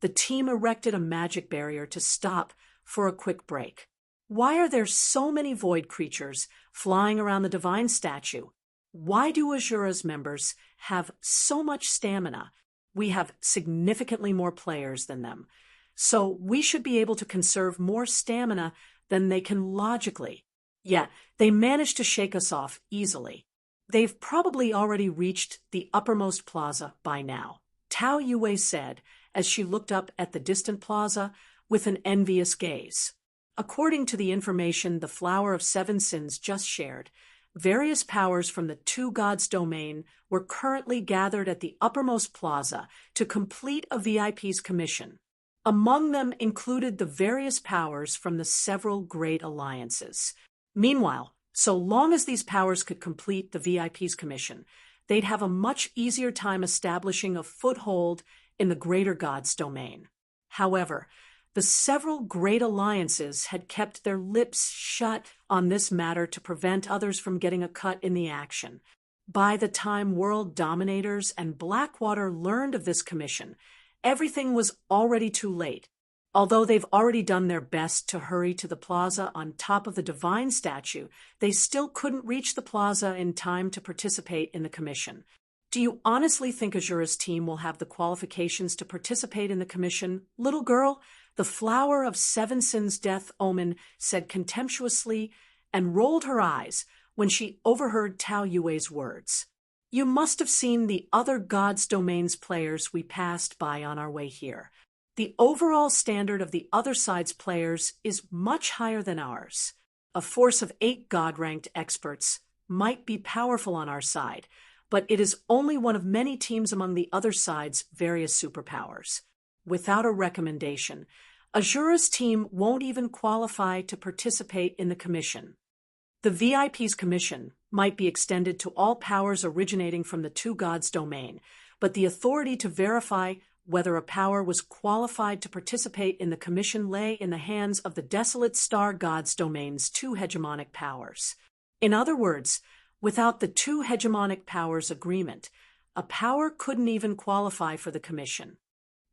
the team erected a magic barrier to stop for a quick break. Why are there so many void creatures flying around the divine statue? Why do Azura's members have so much stamina? We have significantly more players than them, so we should be able to conserve more stamina than they can logically. Yet, they manage to shake us off easily. They've probably already reached the uppermost plaza by now, Tao Yue said as she looked up at the distant plaza with an envious gaze. According to the information the Flower of Seven Sins just shared, various powers from the 2 gods' domain were currently gathered at the uppermost plaza to complete a VIP's commission. Among them included the various powers from the several great alliances. Meanwhile, so long as these powers could complete the VIP's commission, they'd have a much easier time establishing a foothold in the greater God's domain. However, the several great alliances had kept their lips shut on this matter to prevent others from getting a cut in the action. By the time world dominators and Blackwater learned of this commission, everything was already too late. Although they've already done their best to hurry to the plaza on top of the divine statue, they still couldn't reach the plaza in time to participate in the commission. Do you honestly think Azura's team will have the qualifications to participate in the commission, little girl? The flower of Seven Sins' death omen said contemptuously and rolled her eyes when she overheard Tao Yue's words. You must have seen the other God's Domains players we passed by on our way here. The overall standard of the other side's players is much higher than ours. A force of 8 God-ranked experts might be powerful on our side, but it is only one of many teams among the other side's various superpowers. Without a recommendation, Azura's team won't even qualify to participate in the commission. The VIP's commission might be extended to all powers originating from the 2 Gods domain, but the authority to verify whether a power was qualified to participate in the commission lay in the hands of the Desolate Star Gods domain's 2 hegemonic powers. In other words, without the 2 hegemonic powers agreement, a power couldn't even qualify for the commission.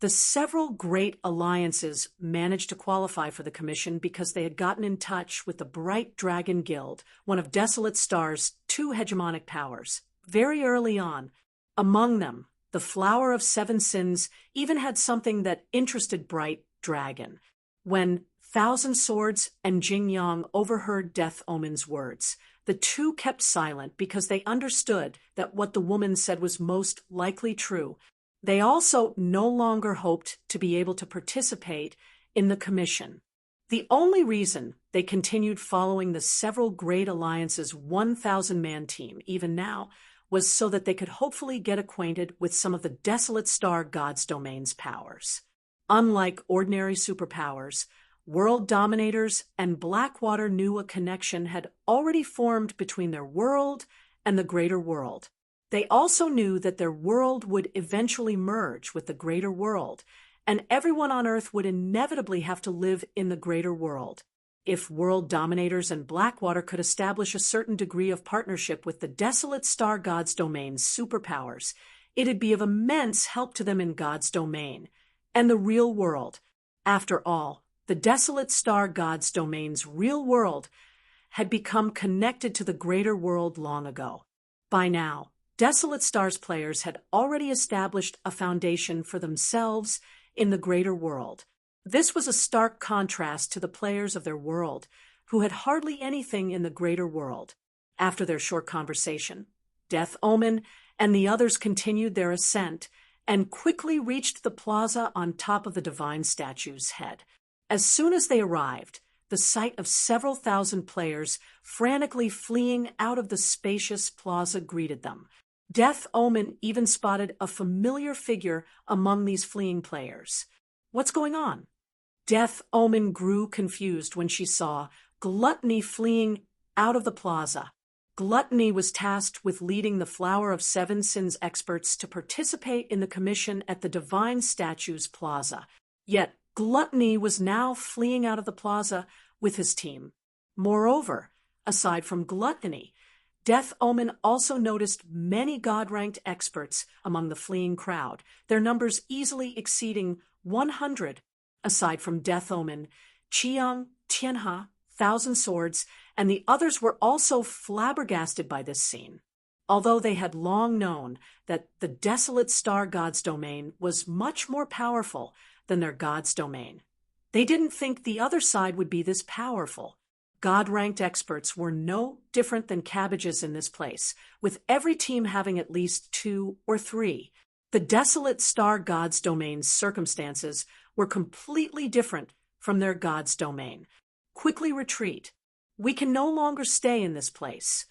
The several great alliances managed to qualify for the commission because they had gotten in touch with the Bright Dragon Guild, one of Desolate Star's 2 hegemonic powers, very early on. Among them, the Flower of Seven Sins even had something that interested Bright Dragon. When Thousand Swords and Jing Yang overheard Death Omen's words, the 2 kept silent because they understood that what the woman said was most likely true. They also no longer hoped to be able to participate in the commission. The only reason they continued following the several great alliances' 1,000-man team, even now, was so that they could hopefully get acquainted with some of the Desolate Star Gods domain's powers. Unlike ordinary superpowers, world dominators and Blackwater knew a connection had already formed between their world and the greater world. They also knew that their world would eventually merge with the greater world, and everyone on Earth would inevitably have to live in the greater world. If world dominators and Blackwater could establish a certain degree of partnership with the Desolate Star Gods domain's superpowers, it'd be of immense help to them in God's domain and the real world. After all, the Desolate Star Gods domain's real world had become connected to the greater world long ago. By now, Desolate Star's players had already established a foundation for themselves in the greater world. This was a stark contrast to the players of their world, who had hardly anything in the greater world. After their short conversation, Death Omen and the others continued their ascent and quickly reached the plaza on top of the divine statue's head. As soon as they arrived, the sight of several thousand players frantically fleeing out of the spacious plaza greeted them. Death Omen even spotted a familiar figure among these fleeing players. What's going on? Death Omen grew confused when she saw Gluttony fleeing out of the plaza. Gluttony was tasked with leading the Flower of Seven Sins experts to participate in the commission at the Divine Statue's plaza. Yet Gluttony was now fleeing out of the plaza with his team. Moreover, aside from Gluttony, Death Omen also noticed many God-ranked experts among the fleeing crowd, their numbers easily exceeding 100. Aside from Death Omen, Qiang, Tianhe, Thousand Swords, and the others were also flabbergasted by this scene. Although they had long known that the Desolate Star God's domain was much more powerful than their God's domain, they didn't think the other side would be this powerful. God-ranked experts were no different than cabbages in this place, with every team having at least 2 or 3. The Desolate Star God's domain's circumstances were completely different from their God's domain. Quickly retreat. We can no longer stay in this place.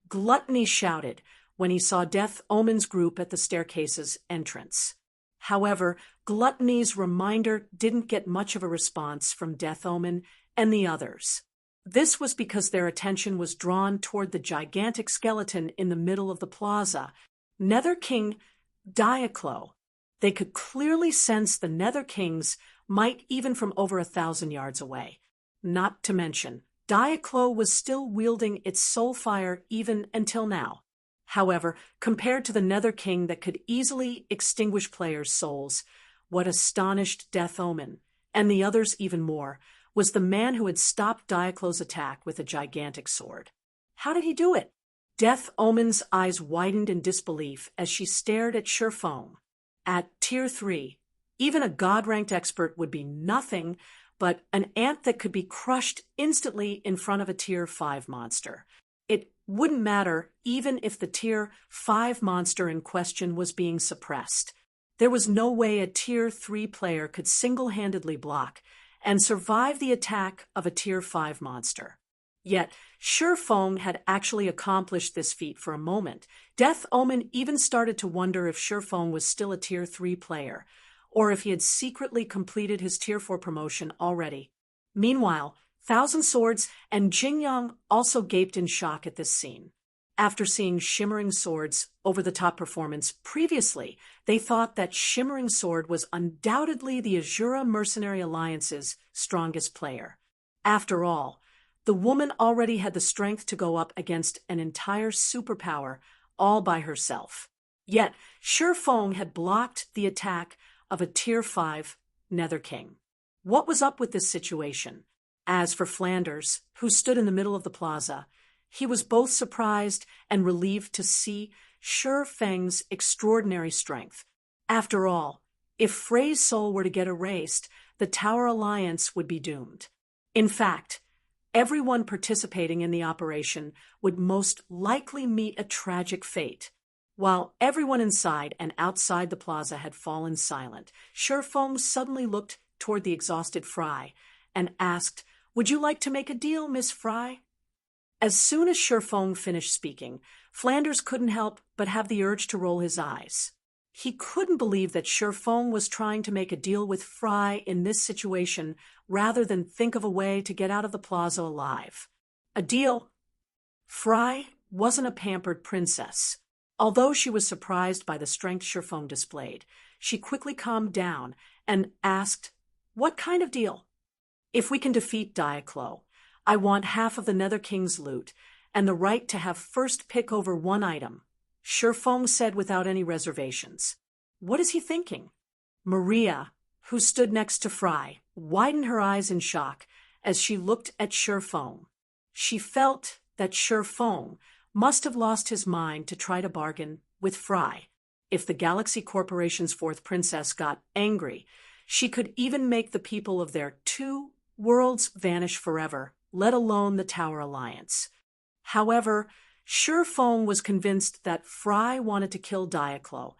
Gluttony shouted when he saw Death Omen's group at the staircase's entrance. However, Gluttony's reminder didn't get much of a response from Death Omen and the others. This was because their attention was drawn toward the gigantic skeleton in the middle of the plaza, Nether King Diaclo. They could clearly sense the Nether King's might even from over 1,000 yards away. Not to mention, Diaclo was still wielding its soul fire even until now. However, compared to the Nether King that could easily extinguish players' souls, what astonished Death Omen, and the others even more, was the man who had stopped Diaclo's attack with a gigantic sword. How did he do it? Death Omen's eyes widened in disbelief as she stared at Shurfong. At Tier 3, even a god-ranked expert would be nothing but an ant that could be crushed instantly in front of a Tier 5 monster. It wouldn't matter even if the Tier 5 monster in question was being suppressed. There was no way a Tier 3 player could single-handedly block and survive the attack of a Tier 5 monster. Yet, Shurfong had actually accomplished this feat for a moment. Death Omen even started to wonder if Shurfong was still a Tier 3 player, or if he had secretly completed his Tier 4 promotion already. Meanwhile, Thousand Swords and Jingyang also gaped in shock at this scene. After seeing Shimmering Sword's over-the-top performance previously, they thought that Shimmering Sword was undoubtedly the Azura Mercenary Alliance's strongest player. After all, the woman already had the strength to go up against an entire superpower all by herself. Yet, Shurfong had blocked the attack of a Tier 5 Nether King. What was up with this situation? As for Flanders, who stood in the middle of the plaza, he was both surprised and relieved to see Shurfeng's extraordinary strength. After all, if Frey's soul were to get erased, the Tower Alliance would be doomed. In fact, everyone participating in the operation would most likely meet a tragic fate. While everyone inside and outside the plaza had fallen silent, Shurfong suddenly looked toward the exhausted Fry and asked, "Would you like to make a deal, Miss Fry?" As soon as Shurfong finished speaking, Flanders couldn't help but have the urge to roll his eyes. He couldn't believe that Shurfong was trying to make a deal with Fry in this situation rather than think of a way to get out of the plaza alive. A deal? Fry wasn't a pampered princess. Although she was surprised by the strength Shurfong displayed, she quickly calmed down and asked, "What kind of deal?" "If we can defeat Diaclo, I want half of the Nether King's loot and the right to have first pick over one item," Shurfong said without any reservations. What is he thinking? Maria, who stood next to Fry, widened her eyes in shock as she looked at Shurfong. She felt that Shurfong must have lost his mind to try to bargain with Fry. If the Galaxy Corporation's fourth princess got angry, she could even make the people of their two worlds vanish forever, let alone the Tower Alliance. However, Shurfong was convinced that Fry wanted to kill Diaclo,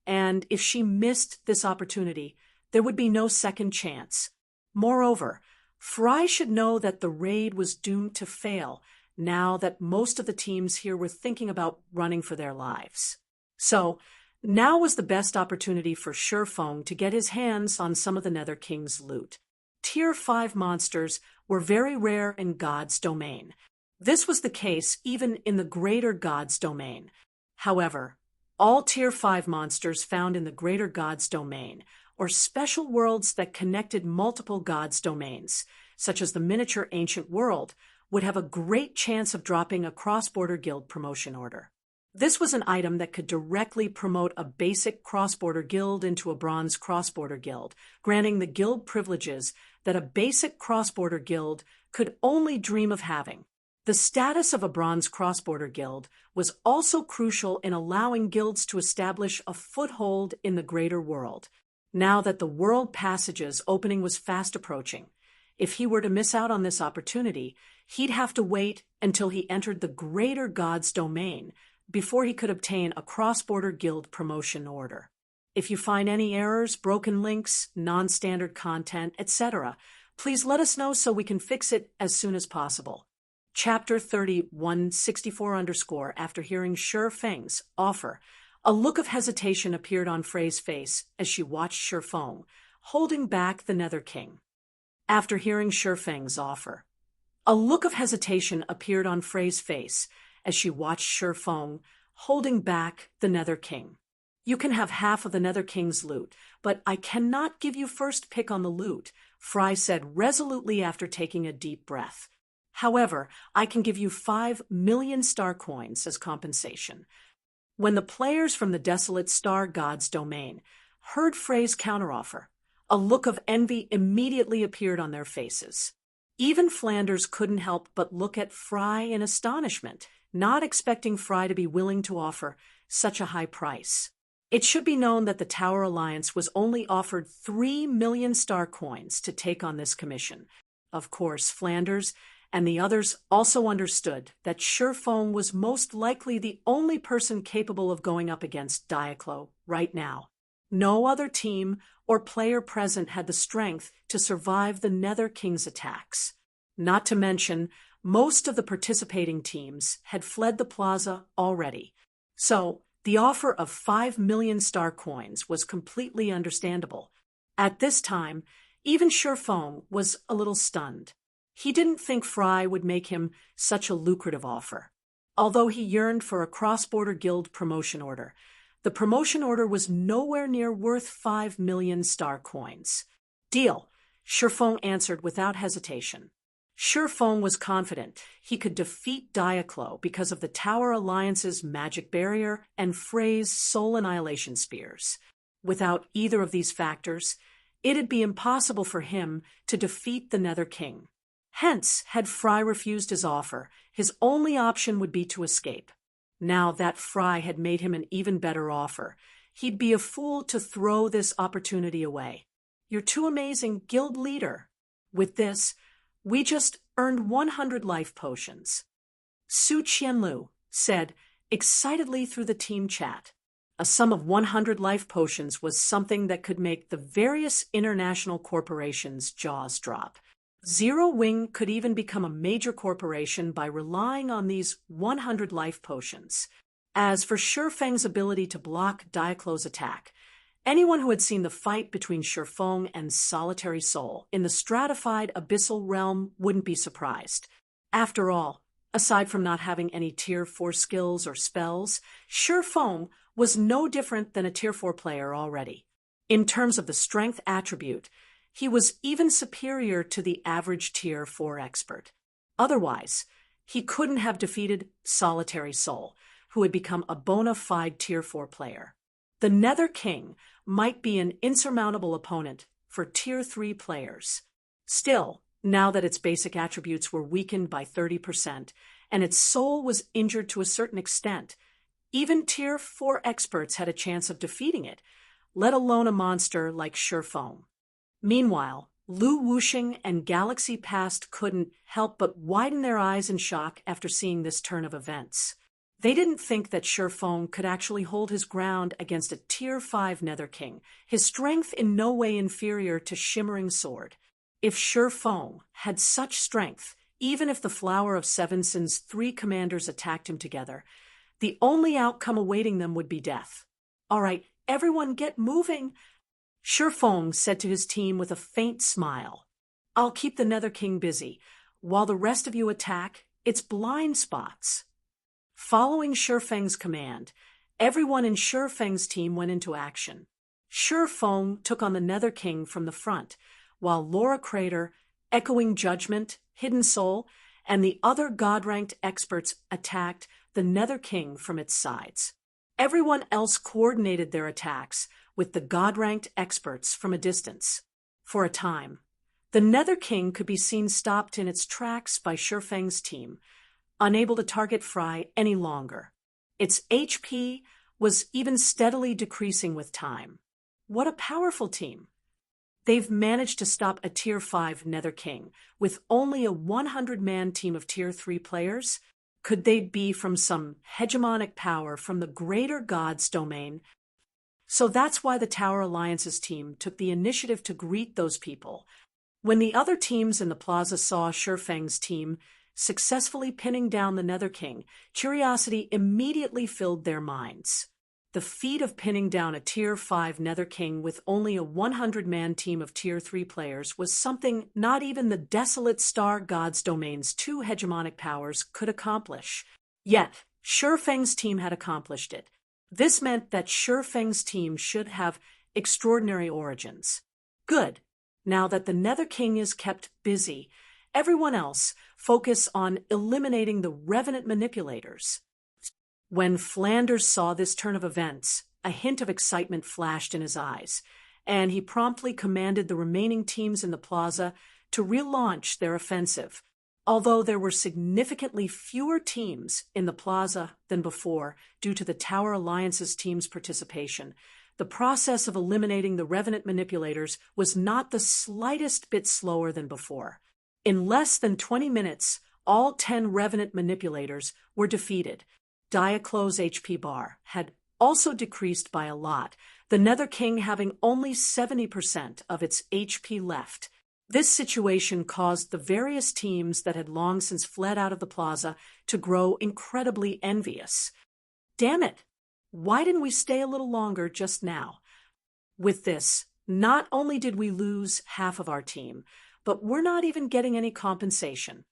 and if she missed this opportunity, there would be no second chance. Moreover, Fry should know that the raid was doomed to fail now that most of the teams here were thinking about running for their lives. So, now was the best opportunity for Shurfong to get his hands on some of the Nether King's loot. Tier 5 monsters were very rare in God's domain. This was the case even in the Greater God's domain. However, all Tier 5 monsters found in the Greater God's domain, or special worlds that connected multiple God's domains, such as the miniature ancient world, would have a great chance of dropping a cross-border guild promotion order. This was an item that could directly promote a basic cross-border guild into a bronze cross-border guild, granting the guild privileges that a basic cross-border guild could only dream of having. The status of a bronze cross-border guild was also crucial in allowing guilds to establish a foothold in the greater world. Now that the World Passage's opening was fast approaching, if he were to miss out on this opportunity, he'd have to wait until he entered the Greater God's domain before he could obtain a cross-border guild promotion order. If you find any errors, broken links, non-standard content, etc., please let us know so we can fix it as soon as possible. Chapter 3164_ after hearing Shurfeng's offer, a look of hesitation appeared on Frey's face as she watched Shurfong, holding back the Nether King. After hearing Shurfeng's offer, A look of hesitation appeared on Frey's face as she watched Shifeng holding back the Nether King. You can have half of the Nether King's loot, but I cannot give you first pick on the loot, Frey said resolutely after taking a deep breath. However, I can give you 5 million star coins as compensation. When the players from the desolate star god's domain heard Frey's counteroffer, a look of envy immediately appeared on their faces. Even Flanders couldn't help but look at Frey in astonishment, not expecting Frey to be willing to offer such a high price. It should be known that the Tower Alliance was only offered 3 million star coins to take on this commission. Of course, Flanders and the others also understood that Shifeng was most likely the only person capable of going up against Diaclo right now. No other team or player present had the strength to survive the Nether King's attacks. Not to mention, most of the participating teams had fled the plaza already. So, the offer of 5 million star coins was completely understandable. At this time, even Shifeng was a little stunned. He didn't think Frey would make him such a lucrative offer. Although he yearned for a cross-border guild promotion order, the promotion order was nowhere near worth 5 million star coins. Deal, Shifeng answered without hesitation. Shifeng was confident he could defeat Diaclo because of the Tower Alliance's magic barrier and Frey's soul annihilation spears. Without either of these factors, it'd be impossible for him to defeat the Nether King. Hence, had Frey refused his offer, his only option would be to escape. Now that Frey had made him an even better offer, he'd be a fool to throw this opportunity away. You're too amazing, guild leader. With this, we just earned 100 life potions. Su Qianlu said excitedly through the team chat. A sum of 100 life potions was something that could make the various international corporations' jaws drop. Zero Wing could even become a major corporation by relying on these 100 life potions. As for Shifeng's ability to block Diaclo's attack, anyone who had seen the fight between Shifeng and Solitary Soul in the stratified abyssal realm wouldn't be surprised. After all, aside from not having any Tier 4 skills or spells, Shifeng was no different than a Tier 4 player already. In terms of the strength attribute, he was even superior to the average Tier 4 expert. Otherwise, he couldn't have defeated Solitary Soul, who had become a bona fide Tier 4 player. The Nether King might be an insurmountable opponent for Tier 3 players. Still, now that its basic attributes were weakened by 30% and its soul was injured to a certain extent, even Tier 4 experts had a chance of defeating it, let alone a monster like Shifeng. Meanwhile, Lu Wuxing and Galaxy Past couldn't help but widen their eyes in shock after seeing this turn of events. They didn't think that Shifeng could actually hold his ground against a Tier 5 Nether King, his strength in no way inferior to Shimmering Sword. If Shifeng had such strength, even if the Flower of Seven Sins' 3 commanders attacked him together, the only outcome awaiting them would be death. All right, everyone get moving, Shifeng said to his team with a faint smile. I'll keep the Nether King busy, while the rest of you attack its blind spots. Following Shifeng's command, everyone in Shifeng's team went into action. Shifeng took on the Nether King from the front, while Laura Crater, Echoing Judgment, Hidden Soul, and the other God-ranked experts attacked the Nether King from its sides. Everyone else coordinated their attacks with the God-ranked experts from a distance. For a time, the Nether King could be seen stopped in its tracks by Shifeng's team, unable to target Frey any longer. Its HP was even steadily decreasing with time. What a powerful team! They've managed to stop a Tier 5 Nether King with only a 100-man team of Tier 3 players. Could they be from some hegemonic power from the greater God's domain? So that's why the Tower Alliance's team took the initiative to greet those people. When the other teams in the plaza saw Shifeng's team successfully pinning down the Nether King, curiosity immediately filled their minds. the feat of pinning down a Tier 5 Nether King with only a 100-man team of Tier 3 players was something not even the desolate Star God's Domain's 2 hegemonic powers could accomplish. Yet, Shifeng's team had accomplished it. This meant that Shifeng's team should have extraordinary origins. Good. Now that the Nether King is kept busy, everyone else focus on eliminating the Revenant manipulators. When Flanders saw this turn of events, a hint of excitement flashed in his eyes, and he promptly commanded the remaining teams in the plaza to relaunch their offensive. Although there were significantly fewer teams in the plaza than before due to the Tower Alliance's team's participation, the process of eliminating the Revenant manipulators was not the slightest bit slower than before. In less than 20 minutes, all 10 Revenant manipulators were defeated. Diaclo's HP bar had also decreased by a lot, the Nether King having only 70% of its HP left. This situation caused the various teams that had long since fled out of the plaza to grow incredibly envious. Damn it! Why didn't we stay a little longer just now? With this, not only did we lose half of our team, but we're not even getting any compensation.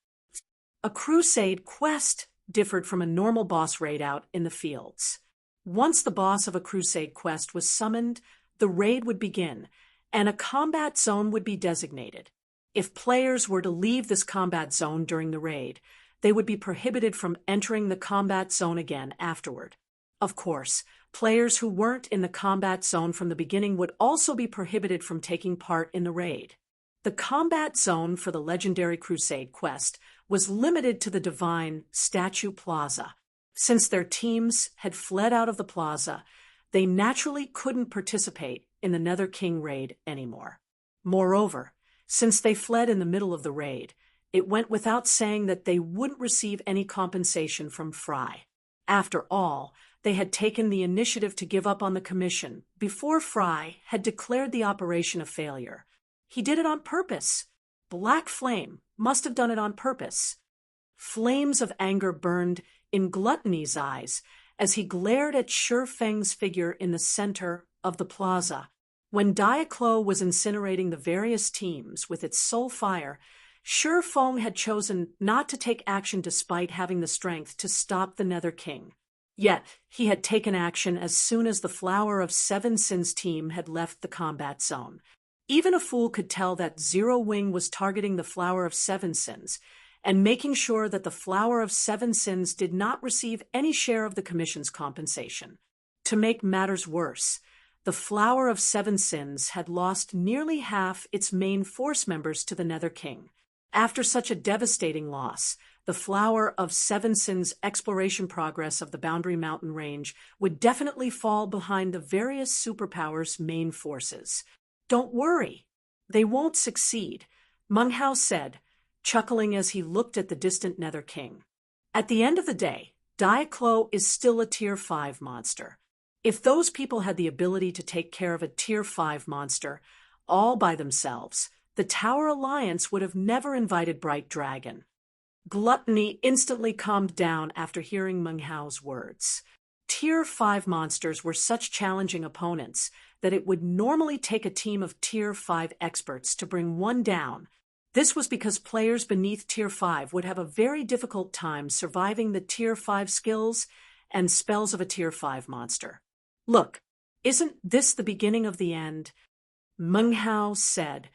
A crusade quest differed from a normal boss raid out in the fields. Once the boss of a crusade quest was summoned, the raid would begin, and a combat zone would be designated. If players were to leave this combat zone during the raid, they would be prohibited from entering the combat zone again afterward. Of course, players who weren't in the combat zone from the beginning would also be prohibited from taking part in the raid. The combat zone for the Legendary Crusade quest was limited to the Divine Statue Plaza. Since their teams had fled out of the plaza, they naturally couldn't participate in the Nether King raid anymore. Moreover, since they fled in the middle of the raid, it went without saying that they wouldn't receive any compensation from Fry. After all, they had taken the initiative to give up on the commission before Fry had declared the operation a failure. He did it on purpose. Black Flame must have done it on purpose. Flames of anger burned in Gluttony's eyes as he glared at Shifeng's figure in the center of the plaza. When Diaclo was incinerating the various teams with its soul fire, Shifeng had chosen not to take action despite having the strength to stop the Nether King. Yet, he had taken action as soon as the Flower of Seven Sins team had left the combat zone. Even a fool could tell that Zero Wing was targeting the Flower of Seven Sins and making sure that the Flower of Seven Sins did not receive any share of the commission's compensation. To make matters worse, the Flower of Seven Sins had lost nearly half its main force members to the Nether King. After such a devastating loss, the Flower of Seven Sins' exploration progress of the Boundary Mountain Range would definitely fall behind the various superpowers' main forces. Don't worry, they won't succeed, Meng Hao said, chuckling as he looked at the distant Nether King. At the end of the day, Diaclo is still a Tier 5 monster. If those people had the ability to take care of a Tier 5 monster all by themselves, the Tower Alliance would have never invited Bright Dragon. Gluttony instantly calmed down after hearing Meng Hao's words. Tier 5 monsters were such challenging opponents that it would normally take a team of Tier 5 experts to bring one down. This was because players beneath Tier 5 would have a very difficult time surviving the Tier 5 skills and spells of a Tier 5 monster. Look, isn't this the beginning of the end? Meng Hao said,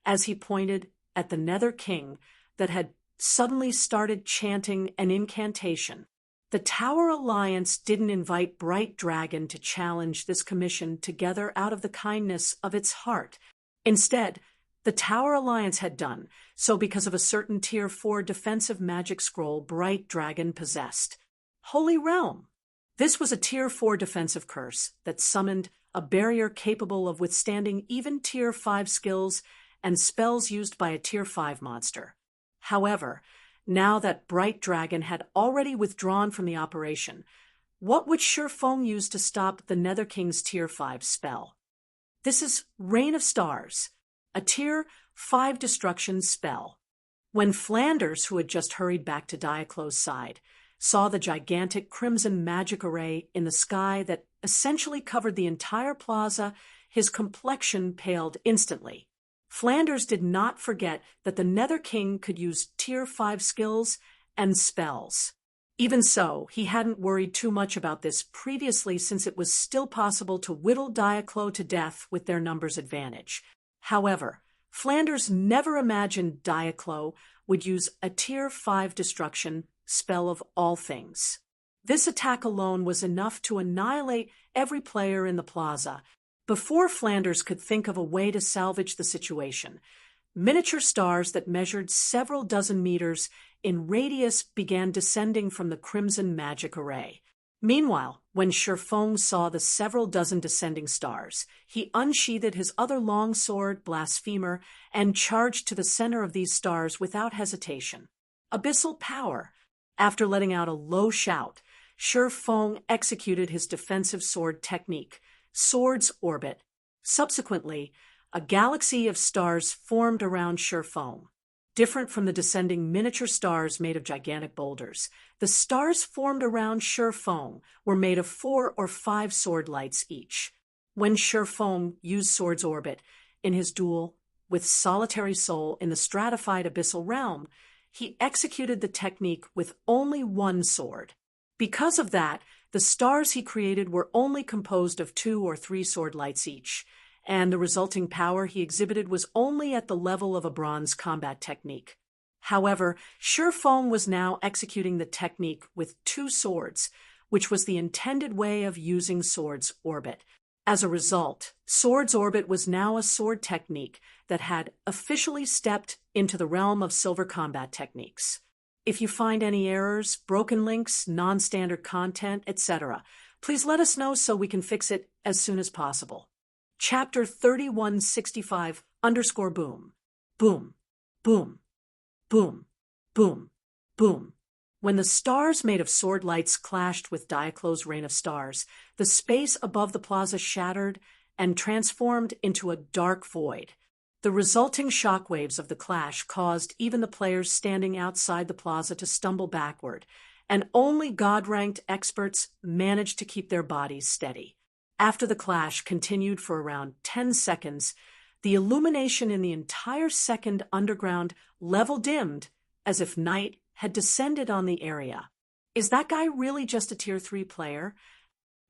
as he pointed at the Nether King that had suddenly started chanting an incantation. The Tower Alliance didn't invite Bright Dragon to challenge this commission together out of the kindness of its heart. Instead, the Tower Alliance had done so because of a certain Tier 4 defensive magic scroll Bright Dragon possessed. Holy Realm. This was a Tier 4 defensive curse that summoned a barrier capable of withstanding even Tier 5 skills and spells used by a Tier 5 monster. However, now that Bright Dragon had already withdrawn from the operation, what would Shifeng use to stop the Nether King's Tier 5 spell? This is Rain of Stars, a Tier 5 destruction spell. When Flanders, who had just hurried back to Diaclo's side, saw the gigantic crimson magic array in the sky that essentially covered the entire plaza, his complexion paled instantly. Flanders did not forget that the Nether King could use Tier 5 skills and spells. Even so, he hadn't worried too much about this previously since it was still possible to whittle Diaclo to death with their numbers advantage. However, Flanders never imagined Diaclo would use a Tier 5 destruction spell of all things. This attack alone was enough to annihilate every player in the plaza. Before Flanders could think of a way to salvage the situation, miniature stars that measured several dozen meters in radius began descending from the crimson magic array. Meanwhile, when Sherfong saw the several dozen descending stars, he unsheathed his other long sword, Blasphemer, and charged to the center of these stars without hesitation. Abyssal power. After letting out a low shout, Sherfong executed his defensive sword technique, Sword's Orbit. Subsequently, a galaxy of stars formed around Sherfong. Different from the descending miniature stars made of gigantic boulders, the stars formed around Sherfong were made of 4 or 5 sword lights each. When Sherfong used Sword's Orbit in his duel with Solitary Soul in the stratified abyssal realm, he executed the technique with only one sword. Because of that, the stars he created were only composed of 2 or 3 sword lights each, and the resulting power he exhibited was only at the level of a bronze combat technique. However, Sherfong was now executing the technique with 2 swords, which was the intended way of using Sword's Orbit. As a result, Sword's Orbit was now a sword technique that had officially stepped into the realm of silver combat techniques. If you find any errors, broken links, non-standard content, etc., please let us know so we can fix it as soon as possible. Chapter 3165_boom. Boom. Boom. Boom. Boom. Boom. When the stars made of sword lights clashed with Diaclo's rain of stars, the space above the plaza shattered and transformed into a dark void. The resulting shockwaves of the clash caused even the players standing outside the plaza to stumble backward, and only God-ranked experts managed to keep their bodies steady. After the clash continued for around 10 seconds, the illumination in the entire second underground level dimmed as if night had descended on the area. Is that guy really just a Tier 3 player?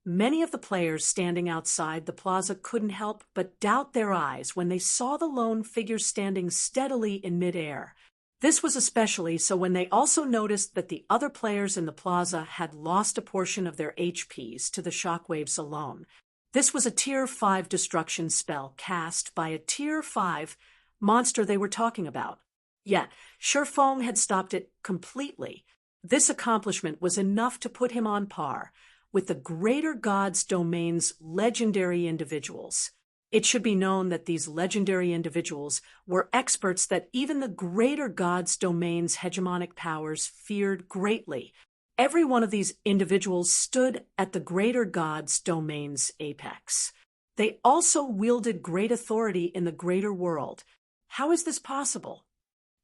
Many of the players standing outside the plaza couldn't help but doubt their eyes when they saw the lone figure standing steadily in midair. This was especially so when they also noticed that the other players in the plaza had lost a portion of their HPs to the shockwaves alone. This was a Tier 5 destruction spell cast by a Tier 5 monster they were talking about. Yet, Sherfong had stopped it completely. This accomplishment was enough to put him on par with the Greater Gods Domain's legendary individuals. It should be known that these legendary individuals were experts that even the Greater Gods Domain's hegemonic powers feared greatly. Every one of these individuals stood at the Greater Gods Domain's apex. They also wielded great authority in the greater world. How is this possible?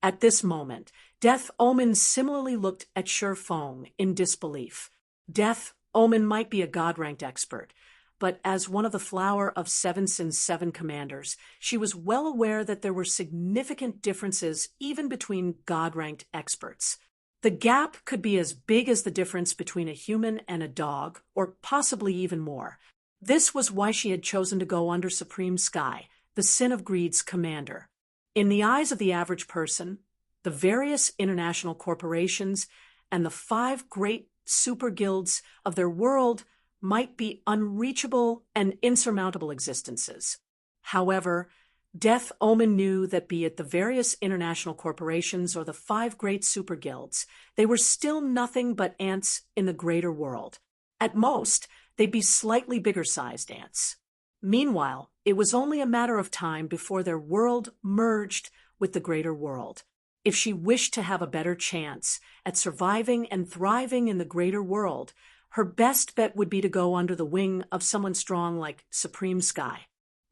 At this moment, Death Omen similarly looked at Sherfong in disbelief. Death Omen might be a God-ranked expert, but as one of the flower of Sevensin's 7 commanders, she was well aware that there were significant differences even between God-ranked experts. The gap could be as big as the difference between a human and a dog, or possibly even more. This was why she had chosen to go under Supreme Sky, the Sin of Greed's commander. In the eyes of the average person, the various international corporations and the 5 great super guilds of their world might be unreachable and insurmountable existences. However, Death Omen knew that be it the various international corporations or the 5 great super guilds, they were still nothing but ants in the greater world. At most, they'd be slightly bigger-sized ants. Meanwhile, it was only a matter of time before their world merged with the greater world. If she wished to have a better chance at surviving and thriving in the greater world, her best bet would be to go under the wing of someone strong like Supreme Sky.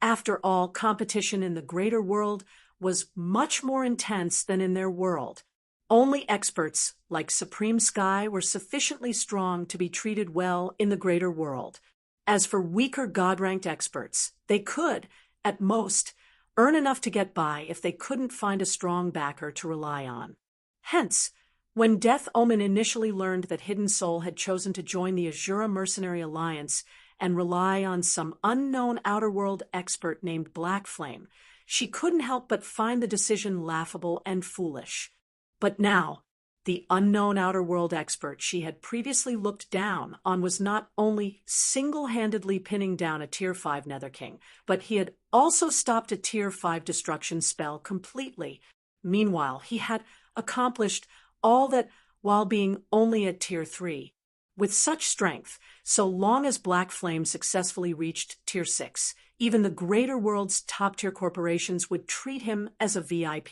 After all, competition in the greater world was much more intense than in their world. Only experts like Supreme Sky were sufficiently strong to be treated well in the greater world. As for weaker god-ranked experts, they could, at most, earn enough to get by if they couldn't find a strong backer to rely on. Hence, when Death Omen initially learned that Hidden Soul had chosen to join the Azura Mercenary Alliance and rely on some unknown outer world expert named Black Flame, she couldn't help but find the decision laughable and foolish. But now, the unknown outer world expert she had previously looked down on was not only single-handedly pinning down a Tier 5 Nether King, but he had also stopped a Tier 5 destruction spell completely. Meanwhile, he had accomplished all that while being only at Tier 3. With such strength, so long as Black Flame successfully reached Tier 6, even the greater world's top-tier corporations would treat him as a VIP.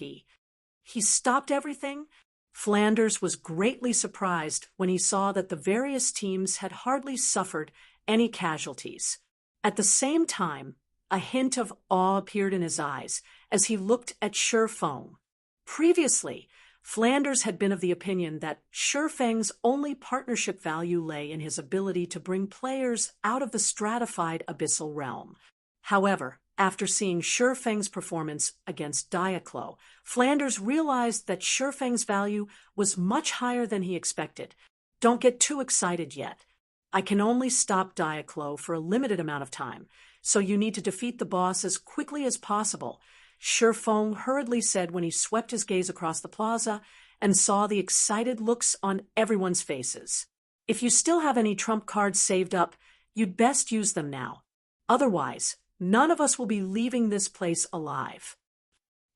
He stopped everything? Flanders was greatly surprised when he saw that the various teams had hardly suffered any casualties. At the same time, a hint of awe appeared in his eyes as he looked at Shurfeng. Previously, Flanders had been of the opinion that Shurfeng's only partnership value lay in his ability to bring players out of the stratified abyssal realm. However, after seeing Shurfeng's performance against Diaclo, Flanders realized that Shurfeng's value was much higher than he expected. Don't get too excited yet. I can only stop Diaclo for a limited amount of time, so you need to defeat the boss as quickly as possible, Shurfeng hurriedly said when he swept his gaze across the plaza and saw the excited looks on everyone's faces. If you still have any trump cards saved up, you'd best use them now. Otherwise, none of us will be leaving this place alive.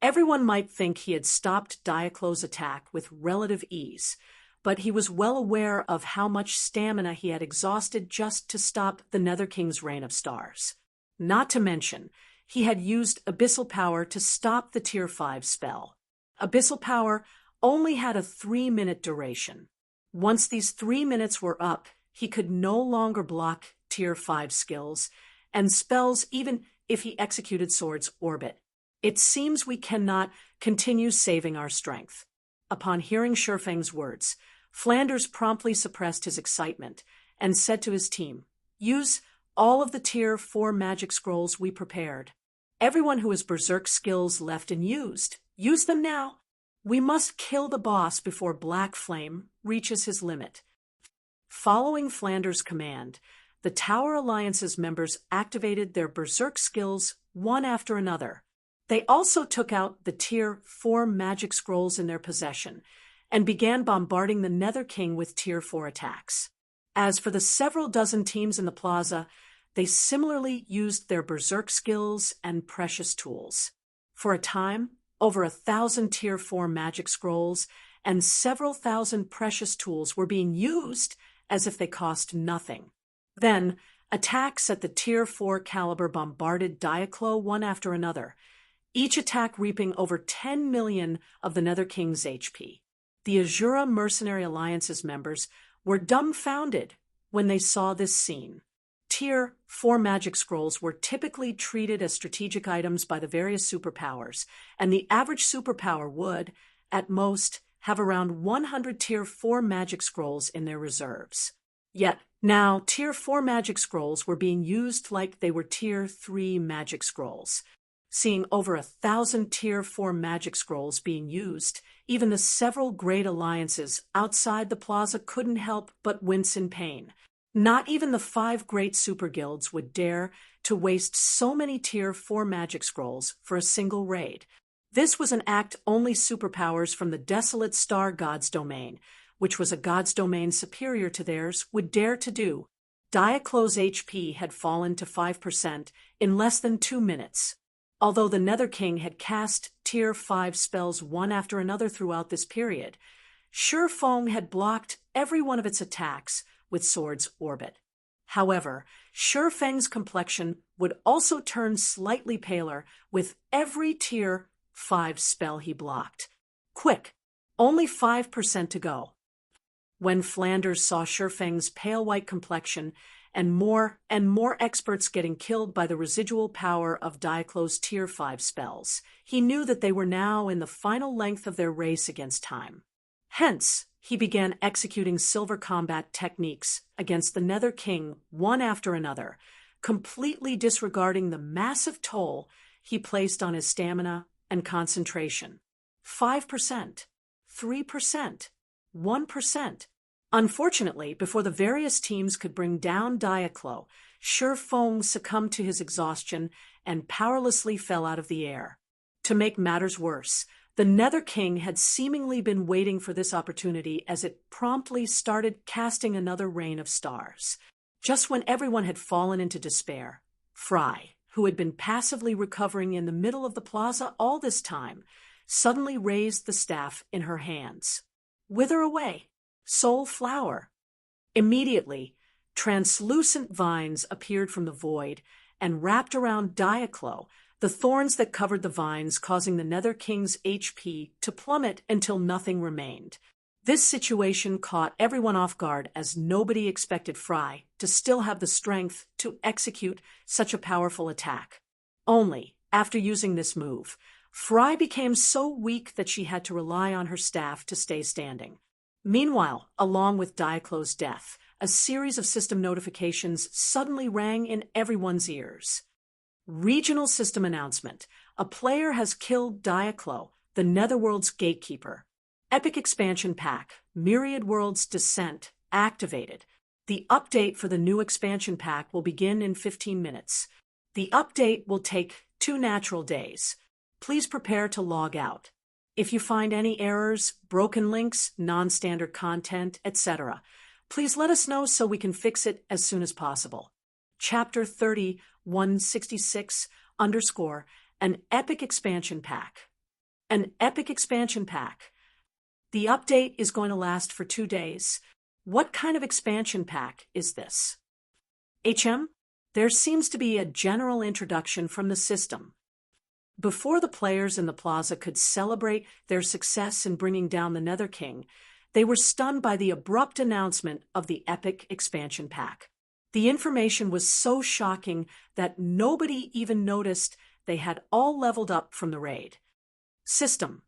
Everyone might think he had stopped Diaclo's attack with relative ease, but he was well aware of how much stamina he had exhausted just to stop the Nether King's Reign of Stars. Not to mention, he had used Abyssal Power to stop the Tier 5 spell. Abyssal Power only had a 3-minute duration. Once these 3 minutes were up, he could no longer block Tier 5 skills and spells even if he executed Sword's Orbit. It seems we cannot continue saving our strength. Upon hearing Shurfeng's words, Flanders promptly suppressed his excitement and said to his team, "Use all of the Tier 4 magic scrolls we prepared. Everyone who has Berserk skills left unused, use them now. We must kill the boss before Black Flame reaches his limit." Following Flanders' command, the Tower Alliance's members activated their Berserk skills one after another. They also took out the Tier 4 magic scrolls in their possession and began bombarding the Nether King with Tier 4 attacks. As for the several dozen teams in the plaza, they similarly used their Berserk skills and precious tools. For a time, over 1,000 Tier 4 magic scrolls and several thousand precious tools were being used as if they cost nothing. Then, attacks at the Tier 4 caliber bombarded Diaclo one after another, each attack reaping over 10 million of the Nether King's HP. The Azura Mercenary Alliance's members were dumbfounded when they saw this scene. Tier 4 magic scrolls were typically treated as strategic items by the various superpowers, and the average superpower would, at most, have around 100 Tier 4 magic scrolls in their reserves. Yet, now Tier 4 magic scrolls were being used like they were Tier 3 magic scrolls. Seeing over 1,000 Tier 4 magic scrolls being used, even the several great alliances outside the plaza couldn't help but wince in pain. Not even the 5 great super guilds would dare to waste so many Tier 4 magic scrolls for a single raid. This was an act only superpowers from the Desolate Star God's Domain, which was a God's Domain superior to theirs, would dare to do. Diaclo's HP had fallen to 5% in less than 2 minutes. Although the Nether King had cast Tier 5 spells one after another throughout this period, Shurfeng had blocked every one of its attacks with Sword's Orbit. However, Shurfeng's complexion would also turn slightly paler with every Tier 5 spell he blocked. Quick, only 5% to go. When Flanders saw Shurfeng's pale white complexion and more experts getting killed by the residual power of Diaclo's Tier 5 spells, he knew that they were now in the final length of their race against time. Hence, he began executing silver combat techniques against the Nether King one after another, completely disregarding the massive toll he placed on his stamina and concentration. 5%, 3%, 1%. Unfortunately, before the various teams could bring down Diaclo, Shi Feng succumbed to his exhaustion and powerlessly fell out of the air. To make matters worse, the Nether King had seemingly been waiting for this opportunity as it promptly started casting another rain of stars. Just when everyone had fallen into despair, Fry, who had been passively recovering in the middle of the plaza all this time, suddenly raised the staff in her hands. Wither away, soul flower. Immediately, translucent vines appeared from the void and wrapped around Diaclo, the thorns that covered the vines causing the Nether King's HP to plummet until nothing remained. This situation caught everyone off guard as nobody expected Fry to still have the strength to execute such a powerful attack. Only, after using this move, Fry became so weak that she had to rely on her staff to stay standing. Meanwhile, along with Diaclo's death, a series of system notifications suddenly rang in everyone's ears. Regional system announcement. A player has killed Diaclo, the Netherworld's gatekeeper. Epic expansion pack, Myriad Worlds Descent, activated. The update for the new expansion pack will begin in 15 minutes. The update will take 2 natural days. Please prepare to log out. If you find any errors, broken links, non-standard content, etc., please let us know so we can fix it as soon as possible. Chapter 30-166 _ an epic expansion pack. An epic expansion pack. The update is going to last for 2 days. What kind of expansion pack is this? There seems to be a general introduction from the system. Before the players in the plaza could celebrate their success in bringing down the Nether King, they were stunned by the abrupt announcement of the epic expansion pack. The information was so shocking that nobody even noticed they had all leveled up from the raid. System.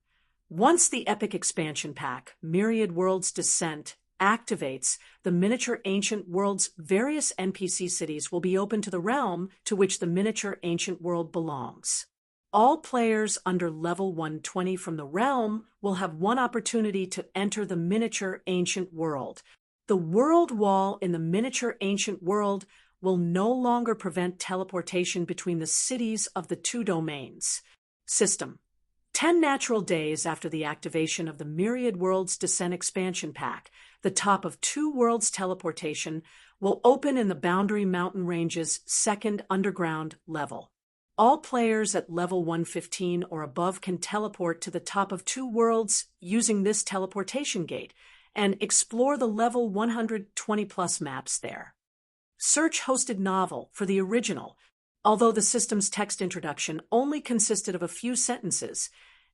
Once the epic expansion pack, Myriad Worlds Descent, activates, the miniature ancient world's various NPC cities will be open to the realm to which the miniature ancient world belongs. All players under level 120 from the realm will have one opportunity to enter the miniature ancient world. The world wall in the miniature ancient world will no longer prevent teleportation between the cities of the 2 domains. System. 10 natural days after the activation of the Myriad Worlds Descent expansion pack, the top of 2 worlds teleportation will open in the Boundary Mountain Range's 2nd underground level. All players at level 115 or above can teleport to the top of 2 worlds using this teleportation gate and explore the level 120+ maps there. Search hosted novel for the original. Although the system's text introduction only consisted of a few sentences,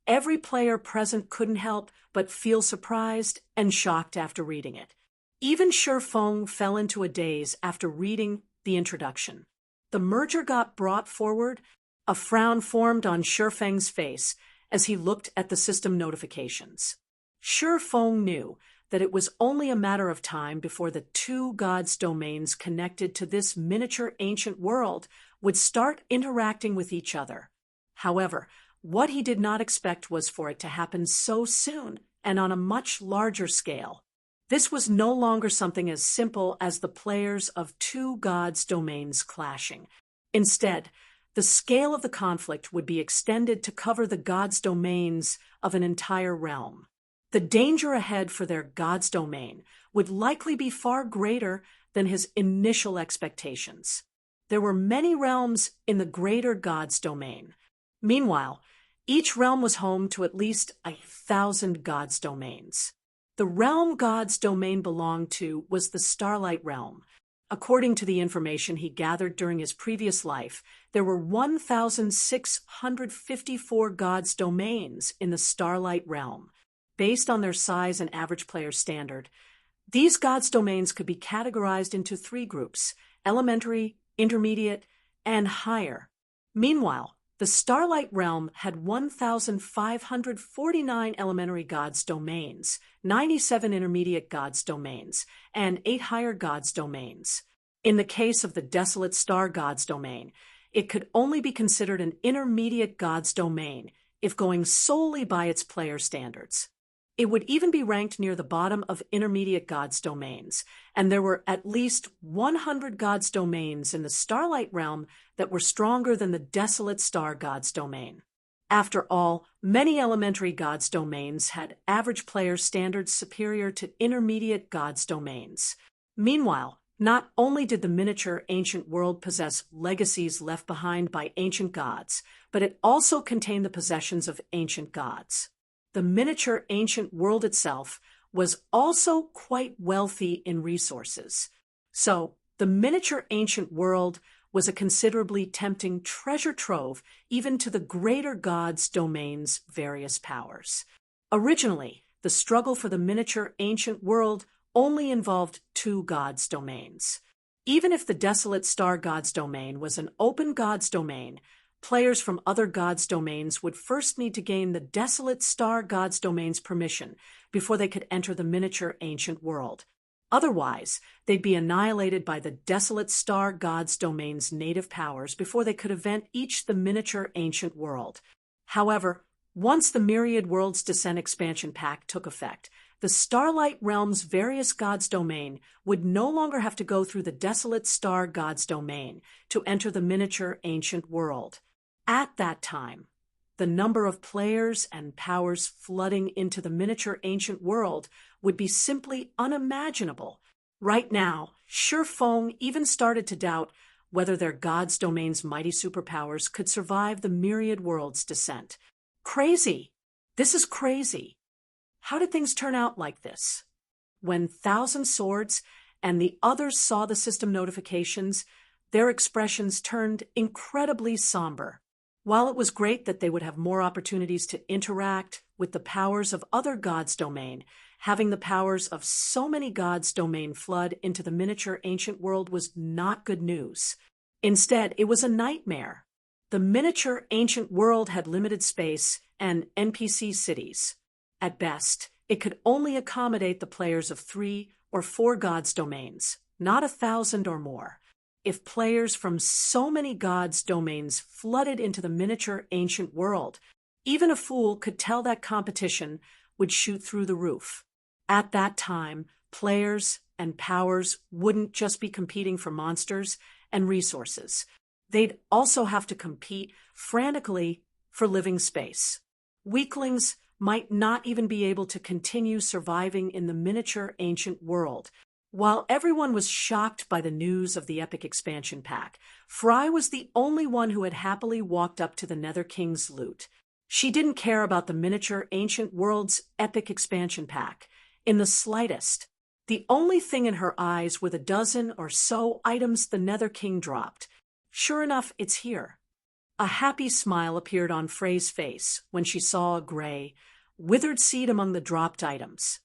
every player present couldn't help but feel surprised and shocked after reading it. Even Shi Feng fell into a daze after reading the introduction. The merger got brought forward. A frown formed on Shi Feng's face as he looked at the system notifications. Shi Feng knew that it was only a matter of time before the 2 gods' domains connected to this miniature ancient world would start interacting with each other. However, what he did not expect was for it to happen so soon and on a much larger scale. This was no longer something as simple as the players of 2 gods' domains clashing. Instead, the scale of the conflict would be extended to cover the gods' domains of an entire realm. The danger ahead for their god's domain would likely be far greater than his initial expectations. There were many realms in the greater god's domain. Meanwhile, each realm was home to at least 1,000 god's domains. The realm god's domain belonged to was the Starlight Realm. According to the information he gathered during his previous life, there were 1,654 god's domains in the Starlight Realm. Based on their size and average player standard, these gods' domains could be categorized into 3 groups: elementary, intermediate, and higher. Meanwhile, The Starlight Realm had 1,549 elementary gods' domains, 97 intermediate gods' domains, and 8 higher gods' domains. In the case of the Desolate Star God's domain, it could only be considered an intermediate god's domain if going solely by its player standards. It would even be ranked near the bottom of intermediate gods' domains, and there were at least 100 gods' domains in the Starlight Realm that were stronger than the Desolate Star God's domain. After all, many elementary gods' domains had average player standards superior to intermediate gods' domains. Meanwhile, not only did the miniature ancient world possess legacies left behind by ancient gods, but it also contained the possessions of ancient gods. The miniature ancient world itself was also quite wealthy in resources. So, the miniature ancient world was a considerably tempting treasure trove even to the greater gods' domain's various powers. Originally, the struggle for the miniature ancient world only involved 2 gods' domains. Even if the Desolate Star God's domain was an open gods' domain, players from other gods' domains would first need to gain the Desolate Star God's domain's permission before they could enter the miniature ancient world. Otherwise, they'd be annihilated by the Desolate Star God's domain's native powers before they could event each the miniature ancient world. However, once the Myriad Worlds Descent expansion pack took effect, the Starlight Realm's various gods' domain would no longer have to go through the Desolate Star God's domain to enter the miniature ancient world. At that time, the number of players and powers flooding into the miniature ancient world would be simply unimaginable. Right now, Shifeng even started to doubt whether their gods' domain's mighty superpowers could survive the Myriad Worlds Descent. Crazy! This is crazy! How did things turn out like this? When Thousand Swords and the others saw the system notifications, their expressions turned incredibly somber. While it was great that they would have more opportunities to interact with the powers of other gods' domain, having the powers of so many gods' domain flood into the miniature ancient world was not good news. Instead, it was a nightmare. The miniature ancient world had limited space and NPC cities. At best, it could only accommodate the players of 3 or 4 gods' domains, not 1,000 or more. If players from so many gods' domains flooded into the miniature ancient world, even a fool could tell that competition would shoot through the roof. At that time, players and powers wouldn't just be competing for monsters and resources. They'd also have to compete frantically for living space. Weaklings might not even be able to continue surviving in the miniature ancient world. While everyone was shocked by the news of the epic expansion pack, Fry was the only one who had happily walked up to the Nether King's loot. She didn't care about the miniature ancient world's epic expansion pack in the slightest. The only thing in her eyes were the dozen or so items the Nether King dropped. Sure enough, it's here. A happy smile appeared on Frey's face when she saw a gray, withered seed among the dropped items.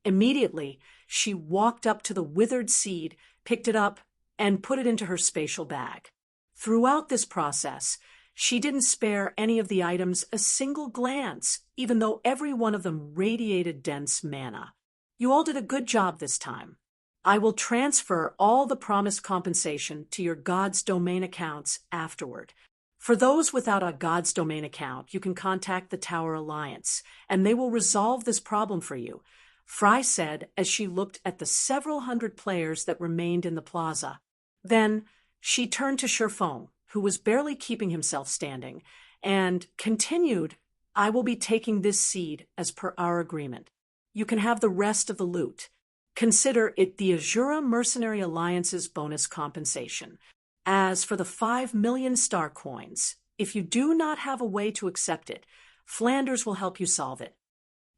Immediately, she walked up to the withered seed, picked it up, and put it into her spatial bag. Throughout this process, she didn't spare any of the items a single glance, even though every one of them radiated dense mana. You all did a good job this time. I will transfer all the promised compensation to your God's Domain accounts afterward. For those without a God's Domain account, you can contact the Tower Alliance, and they will resolve this problem for you, Fry said as she looked at the several hundred players that remained in the plaza. Then she turned to Shifeng, who was barely keeping himself standing, and continued, I will be taking this seed as per our agreement. You can have the rest of the loot. Consider it the Azura Mercenary Alliance's bonus compensation. As for the 5 million star coins, if you do not have a way to accept it, Flanders will help you solve it.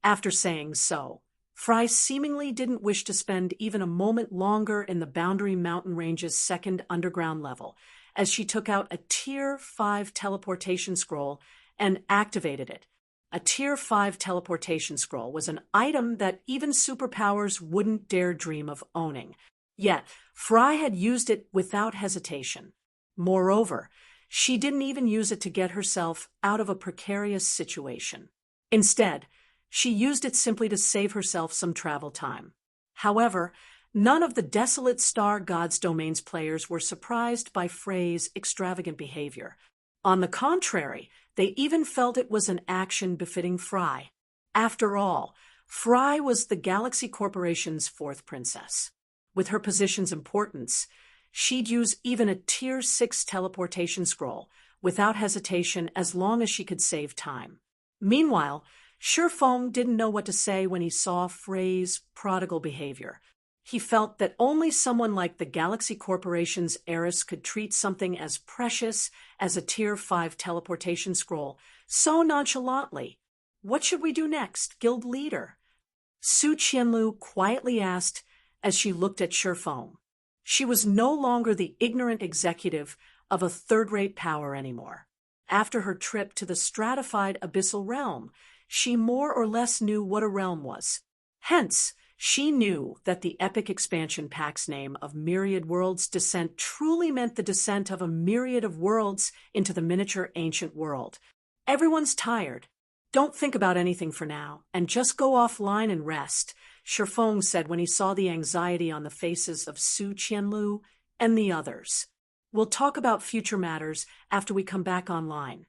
After saying so, Fry seemingly didn't wish to spend even a moment longer in the Boundary Mountain Range's second underground level, as she took out a Tier 5 teleportation scroll and activated it. A Tier 5 teleportation scroll was an item that even superpowers wouldn't dare dream of owning. Yet, Fry had used it without hesitation. Moreover, She didn't even use it to get herself out of a precarious situation. Instead, she used it simply to save herself some travel time. However, none of the Desolate Star Gods Domains players were surprised by Frey's extravagant behavior. On the contrary, they even felt it was an action befitting Frey. After all, Frey was the Galaxy Corporation's fourth princess. With her position's importance, she'd use even a Tier 6 teleportation scroll without hesitation as long as she could save time. Meanwhile, Sherfong didn't know what to say when he saw Frey's prodigal behavior. He felt that only someone like the Galaxy Corporation's heiress could treat something as precious as a Tier 5 teleportation scroll so nonchalantly. "What should we do next, Guild Leader?" Su Qianlu quietly asked as she looked at Sherfong. She was no longer the ignorant executive of a third-rate power anymore. After her trip to the stratified abyssal realm, she more or less knew what a realm was. Hence, she knew that the epic expansion pack's name of Myriad Worlds Descent truly meant the descent of a myriad of worlds into the miniature ancient world. "Everyone's tired. Don't think about anything for now, and just go offline and rest," Sherfong said when he saw the anxiety on the faces of Su Qianlu and the others. "We'll talk about future matters after we come back online."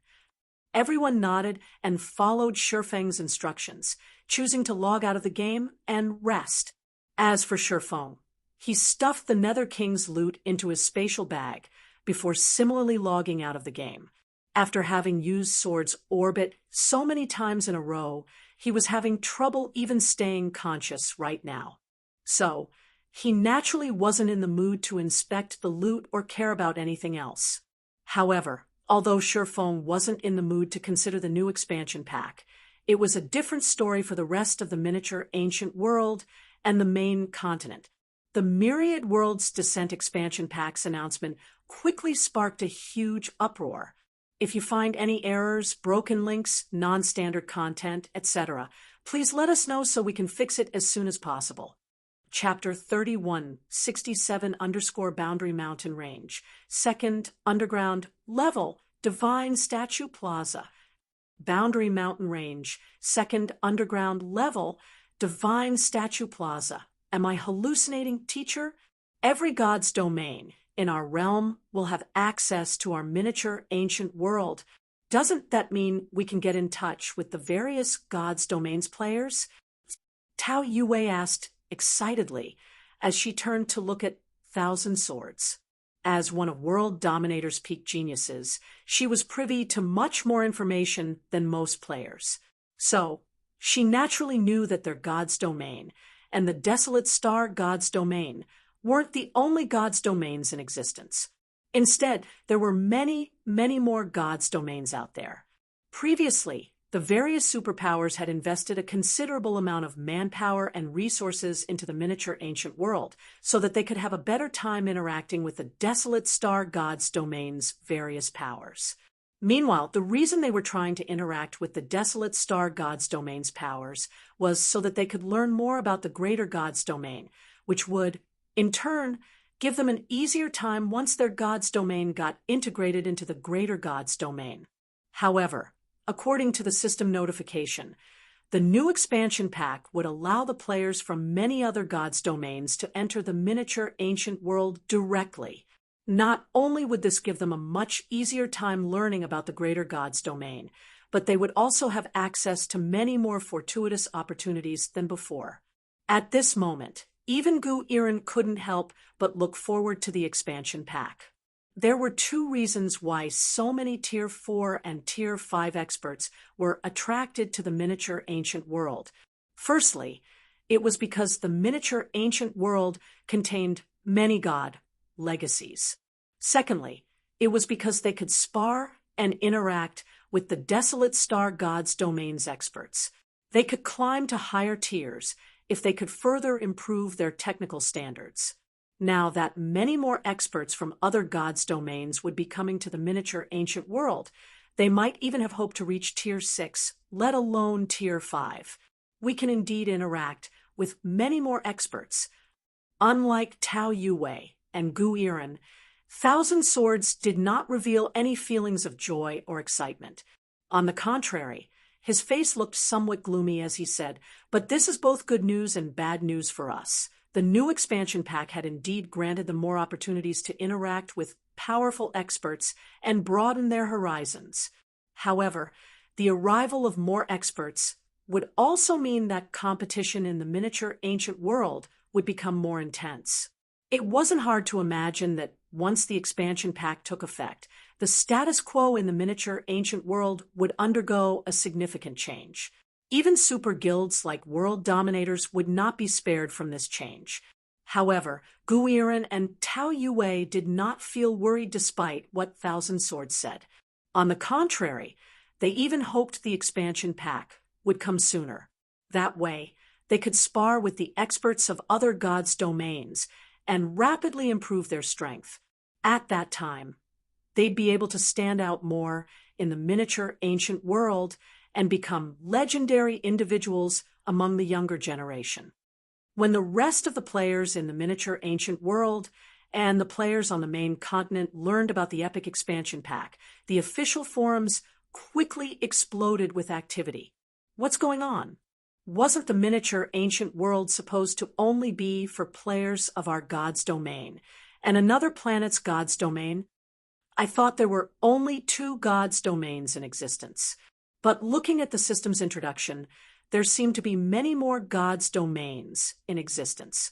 Everyone nodded and followed Sherfeng's instructions, choosing to log out of the game and rest. As for Sherfong, he stuffed the Nether King's loot into his spatial bag before similarly logging out of the game. After having used Sword's orbit so many times in a row, he was having trouble even staying conscious right now. So, he naturally wasn't in the mood to inspect the loot or care about anything else. However, although Sherfong wasn't in the mood to consider the new expansion pack, it was a different story for the rest of the miniature ancient world and the main continent. The Myriad Worlds Descent expansion pack's announcement quickly sparked a huge uproar. If you find any errors, broken links, non-standard content, etc., please let us know so we can fix it as soon as possible. Chapter 31, 67_Boundary Mountain Range, 2nd Underground Level, Divine Statue Plaza. Boundary Mountain Range, 2nd Underground Level, Divine Statue Plaza. Am I hallucinating, teacher? Every god's domain in our realm will have access to our miniature ancient world. Doesn't that mean we can get in touch with the various God's Domains players? Tao Yue asked excitedly as she turned to look at Thousand Swords. As one of World Dominator's peak geniuses, she was privy to much more information than most players. So, she naturally knew that their God's Domain and the Desolate Star God's Domain weren't the only God's Domains in existence. Instead, there were many, many more God's Domains out there. Previously, the various superpowers had invested a considerable amount of manpower and resources into the miniature ancient world so that they could have a better time interacting with the Desolate Star God's Domain's various powers. Meanwhile, the reason they were trying to interact with the Desolate Star God's Domain's powers was so that they could learn more about the Greater God's Domain, which would, in turn, give them an easier time once their God's Domain got integrated into the Greater God's Domain. However, according to the system notification, the new expansion pack would allow the players from many other God's Domains to enter the miniature ancient world directly. Not only would this give them a much easier time learning about the Greater God's Domain, but they would also have access to many more fortuitous opportunities than before. At this moment, even Gu Iren couldn't help but look forward to the expansion pack. There were two reasons why so many Tier 4 and Tier 5 experts were attracted to the miniature ancient world. Firstly, it was because the miniature ancient world contained many god legacies. Secondly, it was because they could spar and interact with the Desolate Star God's Domains experts. They could climb to higher tiers if they could further improve their technical standards. Now that many more experts from other God's Domains would be coming to the miniature ancient world, they might even have hoped to reach Tier 6, let alone Tier 5. We can indeed interact with many more experts. Unlike Tao Yue and Gu Iren, Thousand Swords did not reveal any feelings of joy or excitement. On the contrary, his face looked somewhat gloomy as he said, "But this is both good news and bad news for us. The new expansion pack had indeed granted them more opportunities to interact with powerful experts and broaden their horizons. However, the arrival of more experts would also mean that competition in the miniature ancient world would become more intense. It wasn't hard to imagine that once the expansion pack took effect, the status quo in the miniature ancient world would undergo a significant change. Even super guilds like world dominators would not be spared from this change. However, Guiran and Tao Yue did not feel worried despite what Thousand Swords said. On the contrary, they even hoped the expansion pack would come sooner. That way, they could spar with the experts of other gods' domains and rapidly improve their strength. At that time, they'd be able to stand out more in the miniature ancient world and become legendary individuals among the younger generation. When the rest of the players in the miniature ancient world and the players on the main continent learned about the epic expansion pack, the official forums quickly exploded with activity. What's going on? Wasn't the miniature ancient world supposed to only be for players of our god's domain and another planet's god's domain? I thought there were only 2 gods' domains in existence. But looking at the system's introduction, there seem to be many more gods' domains in existence.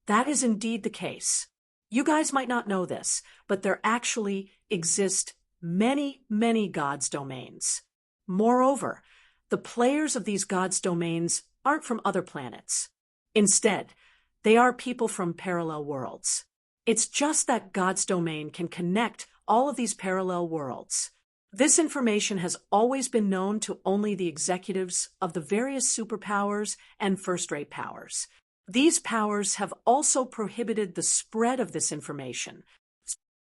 That is indeed the case. You guys might not know this, but there actually exist many, many gods' domains. Moreover, the players of these gods' domains aren't from other planets. Instead, they are people from parallel worlds. It's just that God's domain can connect all of these parallel worlds. This information has always been known to only the executives of the various superpowers and first-rate powers. These powers have also prohibited the spread of this information.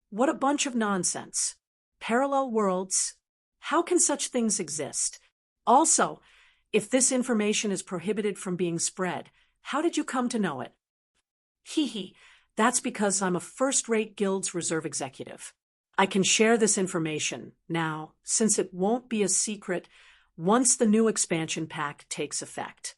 What a bunch of nonsense. Parallel worlds? How can such things exist? Also, if this information is prohibited from being spread, how did you come to know it? That's because I'm a first-rate guild's reserve executive. I can share this information now, since it won't be a secret once the new expansion pack takes effect.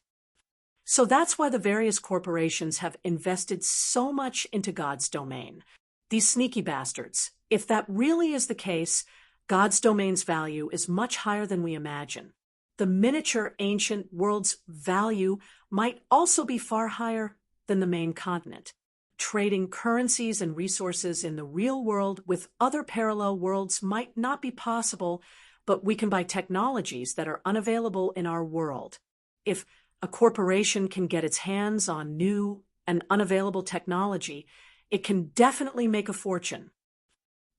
So that's why the various corporations have invested so much into God's domain. These sneaky bastards. If that really is the case, God's domain's value is much higher than we imagine. The miniature ancient world's value might also be far higher than the main continent. Trading currencies and resources in the real world with other parallel worlds might not be possible, but we can buy technologies that are unavailable in our world. If a corporation can get its hands on new and unavailable technology, it can definitely make a fortune.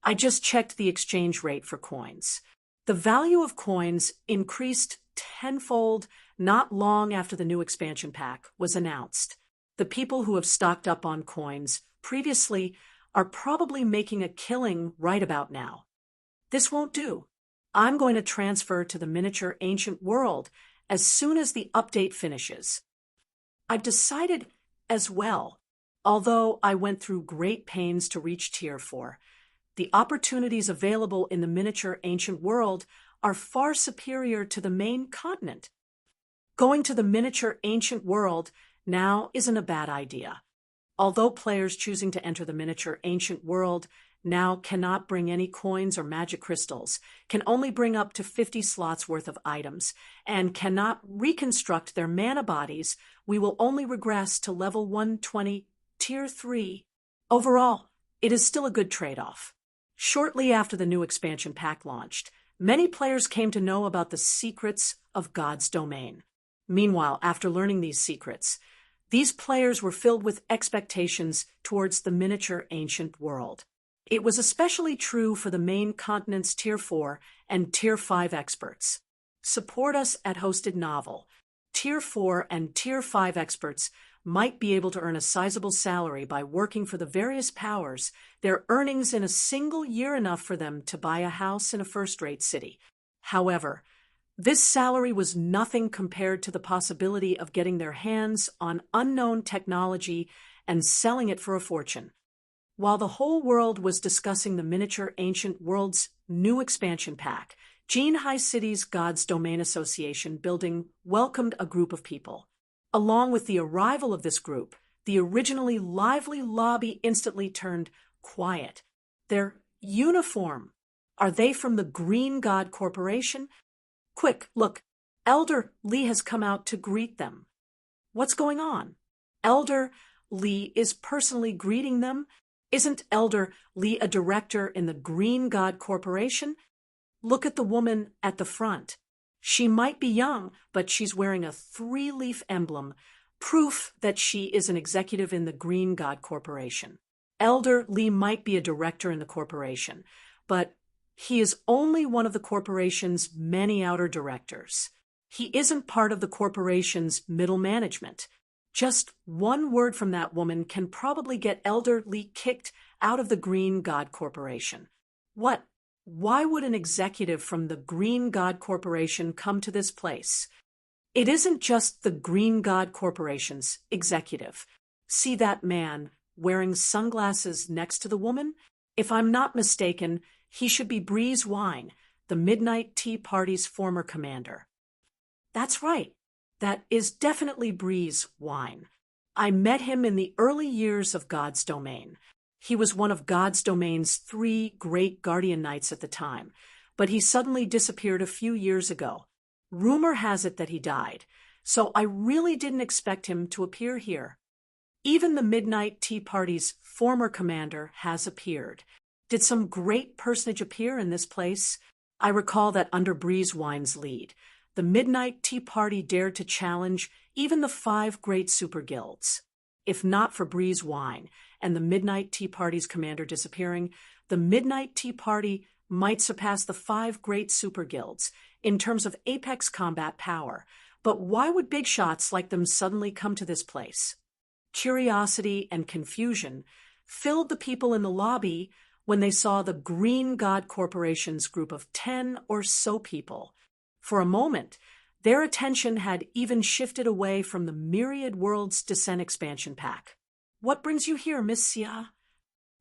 I just checked the exchange rate for coins. The value of coins increased tenfold not long after the new expansion pack was announced. The people who have stocked up on coins previously are probably making a killing right about now. This won't do. I'm going to transfer to the miniature ancient world as soon as the update finishes. I've decided as well, although I went through great pains to reach Tier 4, the opportunities available in the miniature ancient world are far superior to the main continent. Going to the miniature ancient world now isn't a bad idea. Although players choosing to enter the miniature ancient world now cannot bring any coins or magic crystals, can only bring up to 50 slots worth of items, and cannot reconstruct their mana bodies, we will only regress to level 120, Tier 3. Overall, it is still a good trade-off. Shortly after the new expansion pack launched, many players came to know about the secrets of God's domain. Meanwhile, after learning these secrets, these players were filled with expectations towards the miniature ancient world. It was especially true for the main continent's Tier 4 and Tier 5 experts. Support us at Hosted Novel. Tier 4 and Tier 5 experts might be able to earn a sizable salary by working for the various powers, their earnings in a single year enough for them to buy a house in a first-rate city. However, this salary was nothing compared to the possibility of getting their hands on unknown technology and selling it for a fortune. While the whole world was discussing the miniature ancient world's new expansion pack, Gene High City's God's Domain Association building welcomed a group of people. Along with the arrival of this group, the originally lively lobby instantly turned quiet. Their uniform. Are they from the Green God Corporation? Quick, look, Elder Lee has come out to greet them. What's going on? Elder Lee is personally greeting them? Isn't Elder Lee a director in the Green God Corporation? Look at the woman at the front. She might be young, but she's wearing a 3-leaf emblem, proof that she is an executive in the Green God Corporation. Elder Lee might be a director in the corporation, but he is only one of the corporation's many outer directors. He isn't part of the corporation's middle management. Just one word from that woman can probably get Elder Lee kicked out of the Green God Corporation. What? Why would an executive from the Green God Corporation come to this place? It isn't just the Green God Corporation's executive. See that man wearing sunglasses next to the woman? If I'm not mistaken, he should be Breeze Wine, the Midnight Tea Party's former commander. That's right. That is definitely Breeze Wine. I met him in the early years of God's Domain. He was one of God's Domain's 3 great guardian knights at the time, but he suddenly disappeared a few years ago. Rumor has it that he died, so I really didn't expect him to appear here. Even the Midnight Tea Party's former commander has appeared. Did some great personage appear in this place? I recall that under Breeze Wine's lead, the Midnight Tea Party dared to challenge even the 5 great super guilds. If not for Breeze Wine and the Midnight Tea Party's commander disappearing, the Midnight Tea Party might surpass the 5 great super guilds in terms of apex combat power. But why would big shots like them suddenly come to this place? Curiosity and confusion filled the people in the lobby when they saw the Green God Corporation's group of 10 or so people. For a moment, their attention had even shifted away from the Myriad Worlds Descent expansion pack. What brings you here, Miss Sia?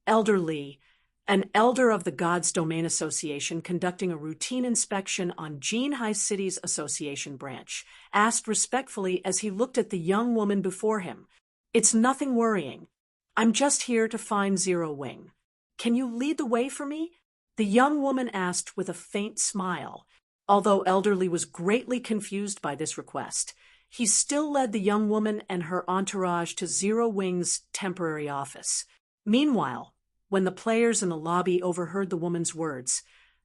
Elder Lee, an elder of the God's Domain Association conducting a routine inspection on Gene High City's association branch, asked respectfully as he looked at the young woman before him. It's nothing worrying. I'm just here to find Zero Wing. Can you lead the way for me? The young woman asked with a faint smile. Although Elder Lee was greatly confused by this request, he still led the young woman and her entourage to Zero Wing's temporary office. Meanwhile, when the players in the lobby overheard the woman's words,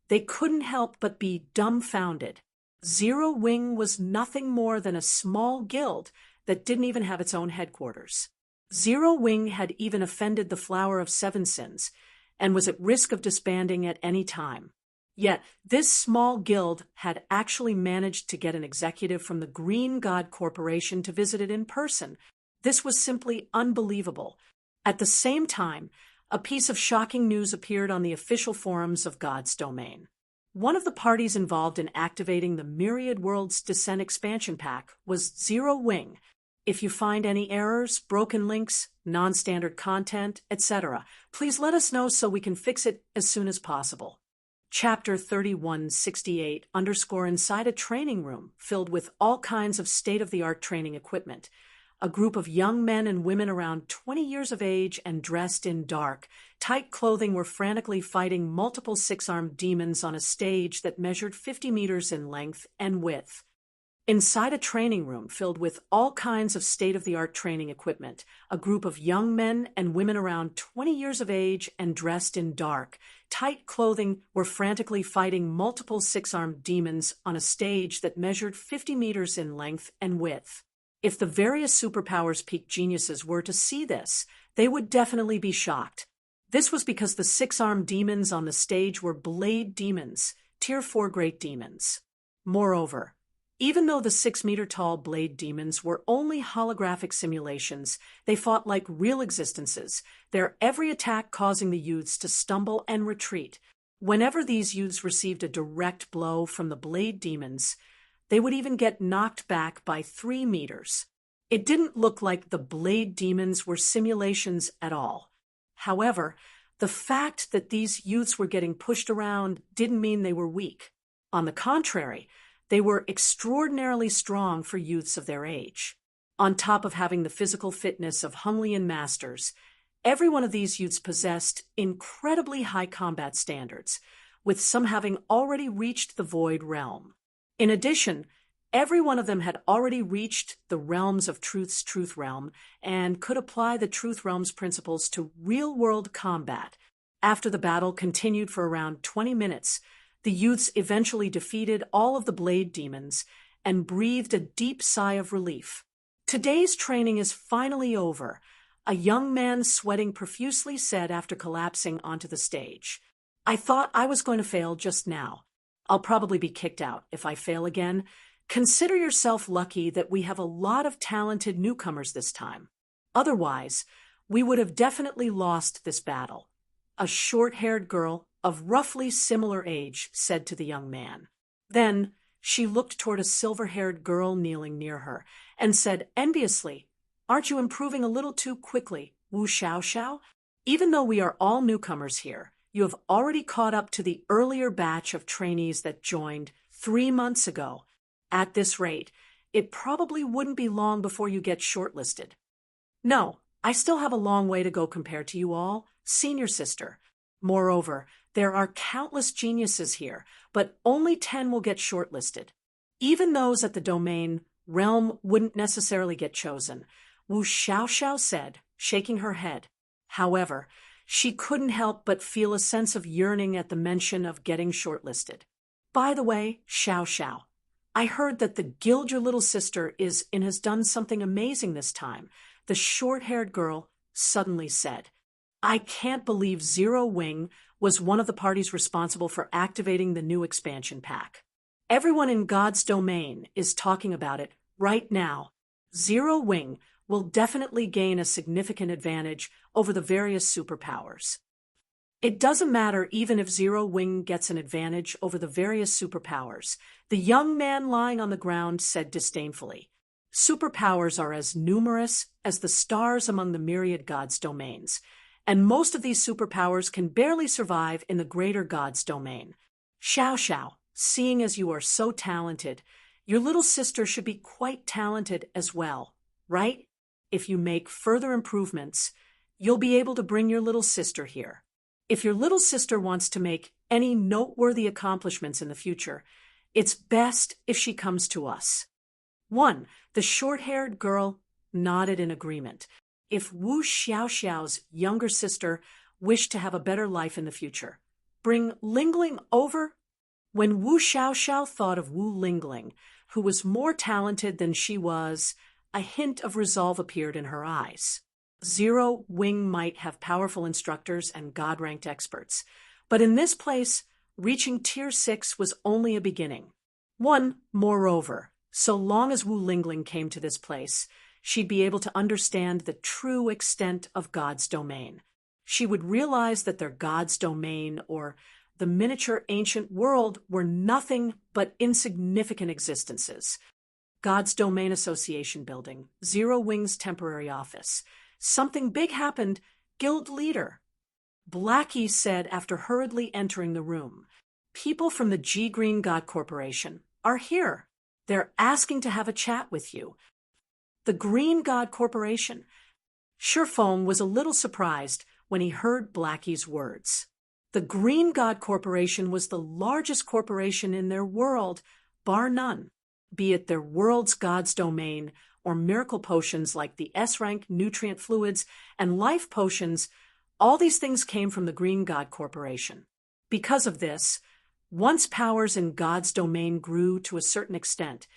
they couldn't help but be dumbfounded. Zero Wing was nothing more than a small guild that didn't even have its own headquarters. Zero Wing had even offended the Flower of Seven Sins and was at risk of disbanding at any time. Yet, this small guild had actually managed to get an executive from the Green God Corporation to visit it in person. This was simply unbelievable. At the same time, a piece of shocking news appeared on the official forums of God's Domain. One of the parties involved in activating the Myriad Worlds Descent expansion pack was Zero Wing. If you find any errors, broken links, non-standard content, etc., please let us know so we can fix it as soon as possible. Chapter 3168 inside a training room filled with all kinds of state-of-the-art training equipment. A group of young men and women around 20 years of age and dressed in dark, tight clothing were frantically fighting multiple 6-armed demons on a stage that measured 50 meters in length and width. Inside a training room filled with all kinds of state-of-the-art training equipment, a group of young men and women around 20 years of age and dressed in dark, tight clothing were frantically fighting multiple 6-armed demons on a stage that measured 50 meters in length and width. If the various superpowers peak geniuses were to see this, they would definitely be shocked. This was because the 6-armed demons on the stage were blade demons, Tier 4 great demons. Moreover, even though the 6-meter-tall blade demons were only holographic simulations, they fought like real existences, their every attack causing the youths to stumble and retreat. Whenever these youths received a direct blow from the blade demons, they would even get knocked back by 3 meters. It didn't look like the blade demons were simulations at all. However, the fact that these youths were getting pushed around didn't mean they were weak. On the contrary, they were extraordinarily strong for youths of their age. On top of having the physical fitness of Hunglian masters, every one of these youths possessed incredibly high combat standards, with some having already reached the Void Realm. In addition, every one of them had already reached the realms of Truth's Truth Realm and could apply the Truth Realm's principles to real-world combat. After the battle continued for around 20 minutes, the youths eventually defeated all of the blade demons and breathed a deep sigh of relief. "Today's training is finally over," a young man sweating profusely said after collapsing onto the stage. "I thought I was going to fail just now. I'll probably be kicked out if I fail again. Consider yourself lucky that we have a lot of talented newcomers this time. Otherwise, we would have definitely lost this battle," a short-haired girl of roughly similar age said to the young man. Then she looked toward a silver-haired girl kneeling near her and said enviously, "Aren't you improving a little too quickly, Wu Xiaoxiao? Even though we are all newcomers here, you have already caught up to the earlier batch of trainees that joined 3 months ago. At this rate, it probably wouldn't be long before you get shortlisted." "No, I still have a long way to go compared to you all, senior sister. Moreover, there are countless geniuses here, but only 10 will get shortlisted. Even those at the domain realm wouldn't necessarily get chosen," Wu Xiaoxiao said, shaking her head. However, she couldn't help but feel a sense of yearning at the mention of getting shortlisted. "By the way, Xiaoxiao, I heard that the guild your little sister is in has done something amazing this time," the short-haired girl suddenly said. "I can't believe Zero Wing was one of the parties responsible for activating the new expansion pack. Everyone in God's domain is talking about it right now. Zero Wing will definitely gain a significant advantage over the various superpowers." "It doesn't matter even if Zero Wing gets an advantage over the various superpowers," the young man lying on the ground said disdainfully. "Superpowers are as numerous as the stars among the myriad gods' domains, and most of these superpowers can barely survive in the greater gods' domain. Xiaoxiao, seeing as you are so talented, your little sister should be quite talented as well, right? If you make further improvements, you'll be able to bring your little sister here. If your little sister wants to make any noteworthy accomplishments in the future, it's best if she comes to us." The short-haired girl nodded in agreement. If Wu Xiaoxiao's younger sister wished to have a better life in the future, bring Lingling over? When Wu Xiaoxiao thought of Wu Lingling, who was more talented than she was, a hint of resolve appeared in her eyes. Zero Wing might have powerful instructors and God-ranked experts, but in this place, reaching Tier 6 was only a beginning. Moreover, so long as Wu Lingling came to this place, she'd be able to understand the true extent of God's domain. She would realize that their God's domain, or the miniature ancient world, were nothing but insignificant existences. God's Domain Association Building, Zero Wing's temporary office. "Something big happened, guild leader," Blackie said after hurriedly entering the room. "People from the G Green God Corporation are here. They're asking to have a chat with you." The Green God Corporation. Sherfone was a little surprised when he heard Blackie's words. The Green God Corporation was the largest corporation in their world, bar none. Be it their world's God's domain or miracle potions like the S-rank nutrient fluids and life potions, all these things came from the Green God Corporation. Because of this, once powers in God's domain grew to a certain extent,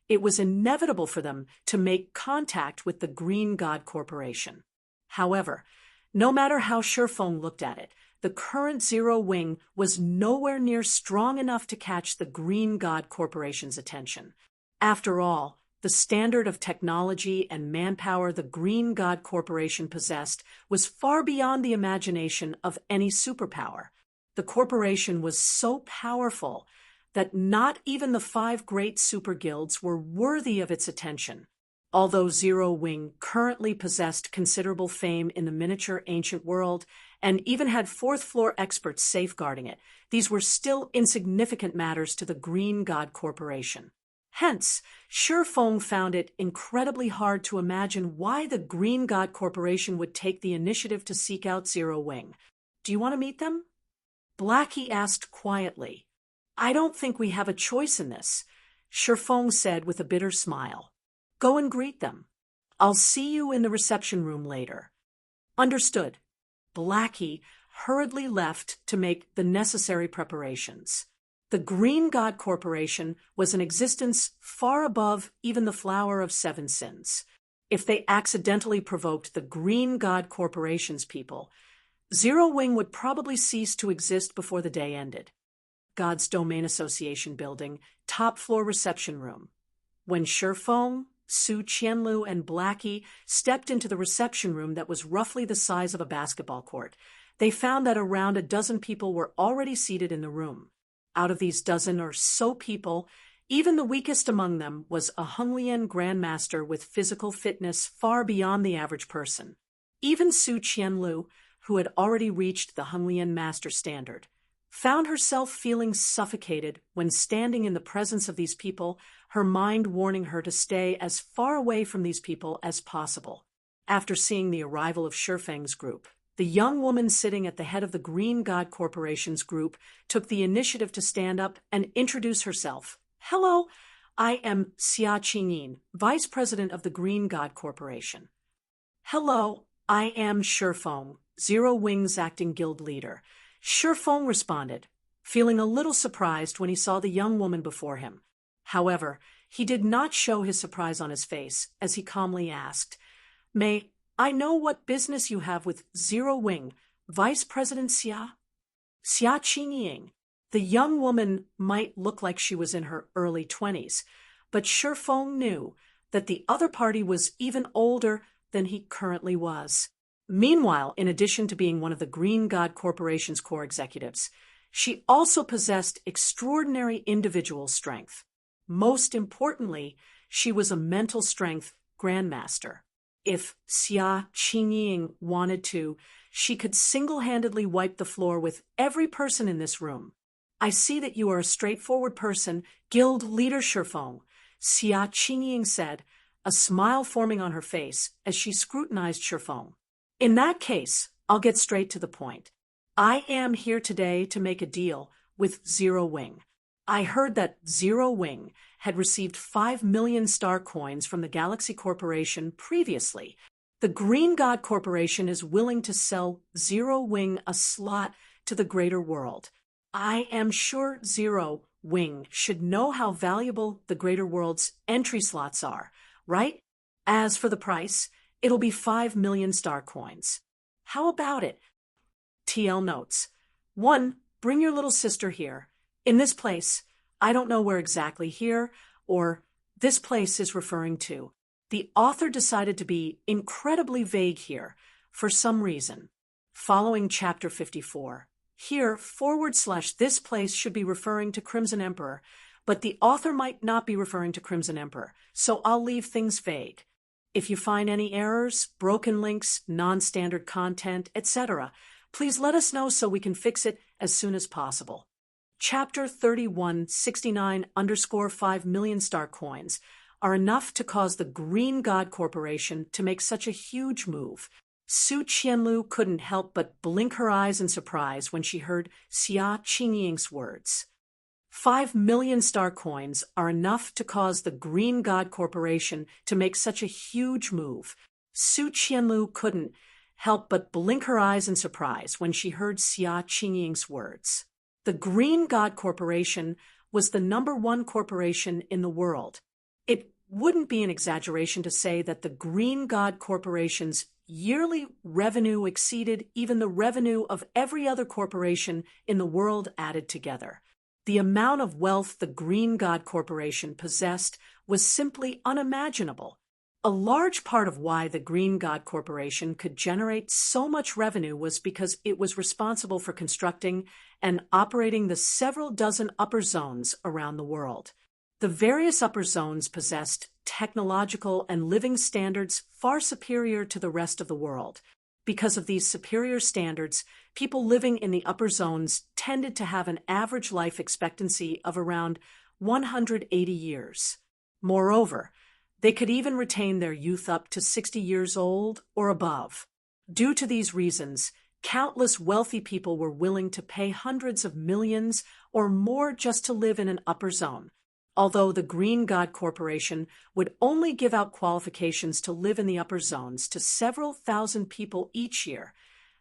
it was inevitable for them to make contact with the Green God Corporation. However, no matter how Sherfone looked at it, the current Zero Wing was nowhere near strong enough to catch the Green God Corporation's attention. After all, the standard of technology and manpower the Green God Corporation possessed was far beyond the imagination of any superpower. The corporation was so powerful that not even the 5 great super guilds were worthy of its attention. Although Zero Wing currently possessed considerable fame in the miniature ancient world and even had fourth-floor experts safeguarding it, these were still insignificant matters to the Green God Corporation. Hence, Shifeng found it incredibly hard to imagine why the Green God Corporation would take the initiative to seek out Zero Wing. "Do you want to meet them?" Blackie asked quietly. "I don't think we have a choice in this," Shifeng said with a bitter smile. "Go and greet them. I'll see you in the reception room later." "Understood." Blackie hurriedly left to make the necessary preparations. The Green God Corporation was in existence far above even the Flower of Seven Sins. If they accidentally provoked the Green God Corporation's people, Zero Wing would probably cease to exist before the day ended. God's Domain Association building, top floor reception room. When Shifeng, Su Qianlu, and Blackie stepped into the reception room that was roughly the size of a basketball court, they found that around a dozen people were already seated in the room. Out of these dozen or so people, even the weakest among them was a Honglian grandmaster with physical fitness far beyond the average person. Even Su Qianlu, who had already reached the Honglian master standard, found herself feeling suffocated when standing in the presence of these people, her mind warning her to stay as far away from these people as possible. After seeing the arrival of Shifeng's group, the young woman sitting at the head of the Green God Corporation's group took the initiative to stand up and introduce herself. "Hello, I am Xia Qingyin, Vice President of the Green God Corporation." "Hello, I am Shifeng, Zero Wing's acting guild leader." Shifeng responded, feeling a little surprised when he saw the young woman before him. However, he did not show his surprise on his face as he calmly asked, "May I know what business you have with Zero Wing, Vice President Xia?" Xia Qingying. The young woman might look like she was in her early 20s, but Shifeng knew that the other party was even older than he currently was. Meanwhile, in addition to being one of the Green God Corporation's core executives, she also possessed extraordinary individual strength. Most importantly, she was a mental strength grandmaster. If Xia Qingying wanted to, she could single-handedly wipe the floor with every person in this room. "I see that you are a straightforward person, Guild Leader Shifeng," Xia Qingying said, a smile forming on her face as she scrutinized Shifeng. "In that case, I'll get straight to the point. I am here today to make a deal with Zero Wing. I heard that Zero Wing had received 5 million star coins from the Galaxy Corporation previously. The Green God Corporation is willing to sell Zero Wing a slot to the greater world. I am sure Zero Wing should know how valuable the greater world's entry slots are, right? As for the price, it'll be 5 million star coins. How about it?" TL notes. 1. Bring your little sister here. In this place, I don't know where exactly here or this place is referring to. The author decided to be incredibly vague here for some reason. Following chapter 54. Here, / this place should be referring to Crimson Emperor, but the author might not be referring to Crimson Emperor, so I'll leave things vague. If you find any errors, broken links, non-standard content, etc., please let us know so we can fix it as soon as possible. Chapter 3169_5 million star coins are enough to cause the Green God Corporation to make such a huge move. Su Qianlu couldn't help but blink her eyes in surprise when she heard Xia Qingying's words. 5 million star coins are enough to cause the Green God Corporation to make such a huge move. Su Qianlu couldn't help but blink her eyes in surprise when she heard Xia Qingying's words. The Green God Corporation was the #1 corporation in the world. It wouldn't be an exaggeration to say that the Green God Corporation's yearly revenue exceeded even the revenue of every other corporation in the world added together. The amount of wealth the Green God Corporation possessed was simply unimaginable. A large part of why the Green God Corporation could generate so much revenue was because it was responsible for constructing and operating the several dozen upper zones around the world. The various upper zones possessed technological and living standards far superior to the rest of the world. Because of these superior standards, people living in the upper zones tended to have an average life expectancy of around 180 years. Moreover, they could even retain their youth up to 60 years old or above. Due to these reasons, countless wealthy people were willing to pay hundreds of millions or more just to live in an upper zone. Although the Green God Corporation would only give out qualifications to live in the upper zones to several thousand people each year,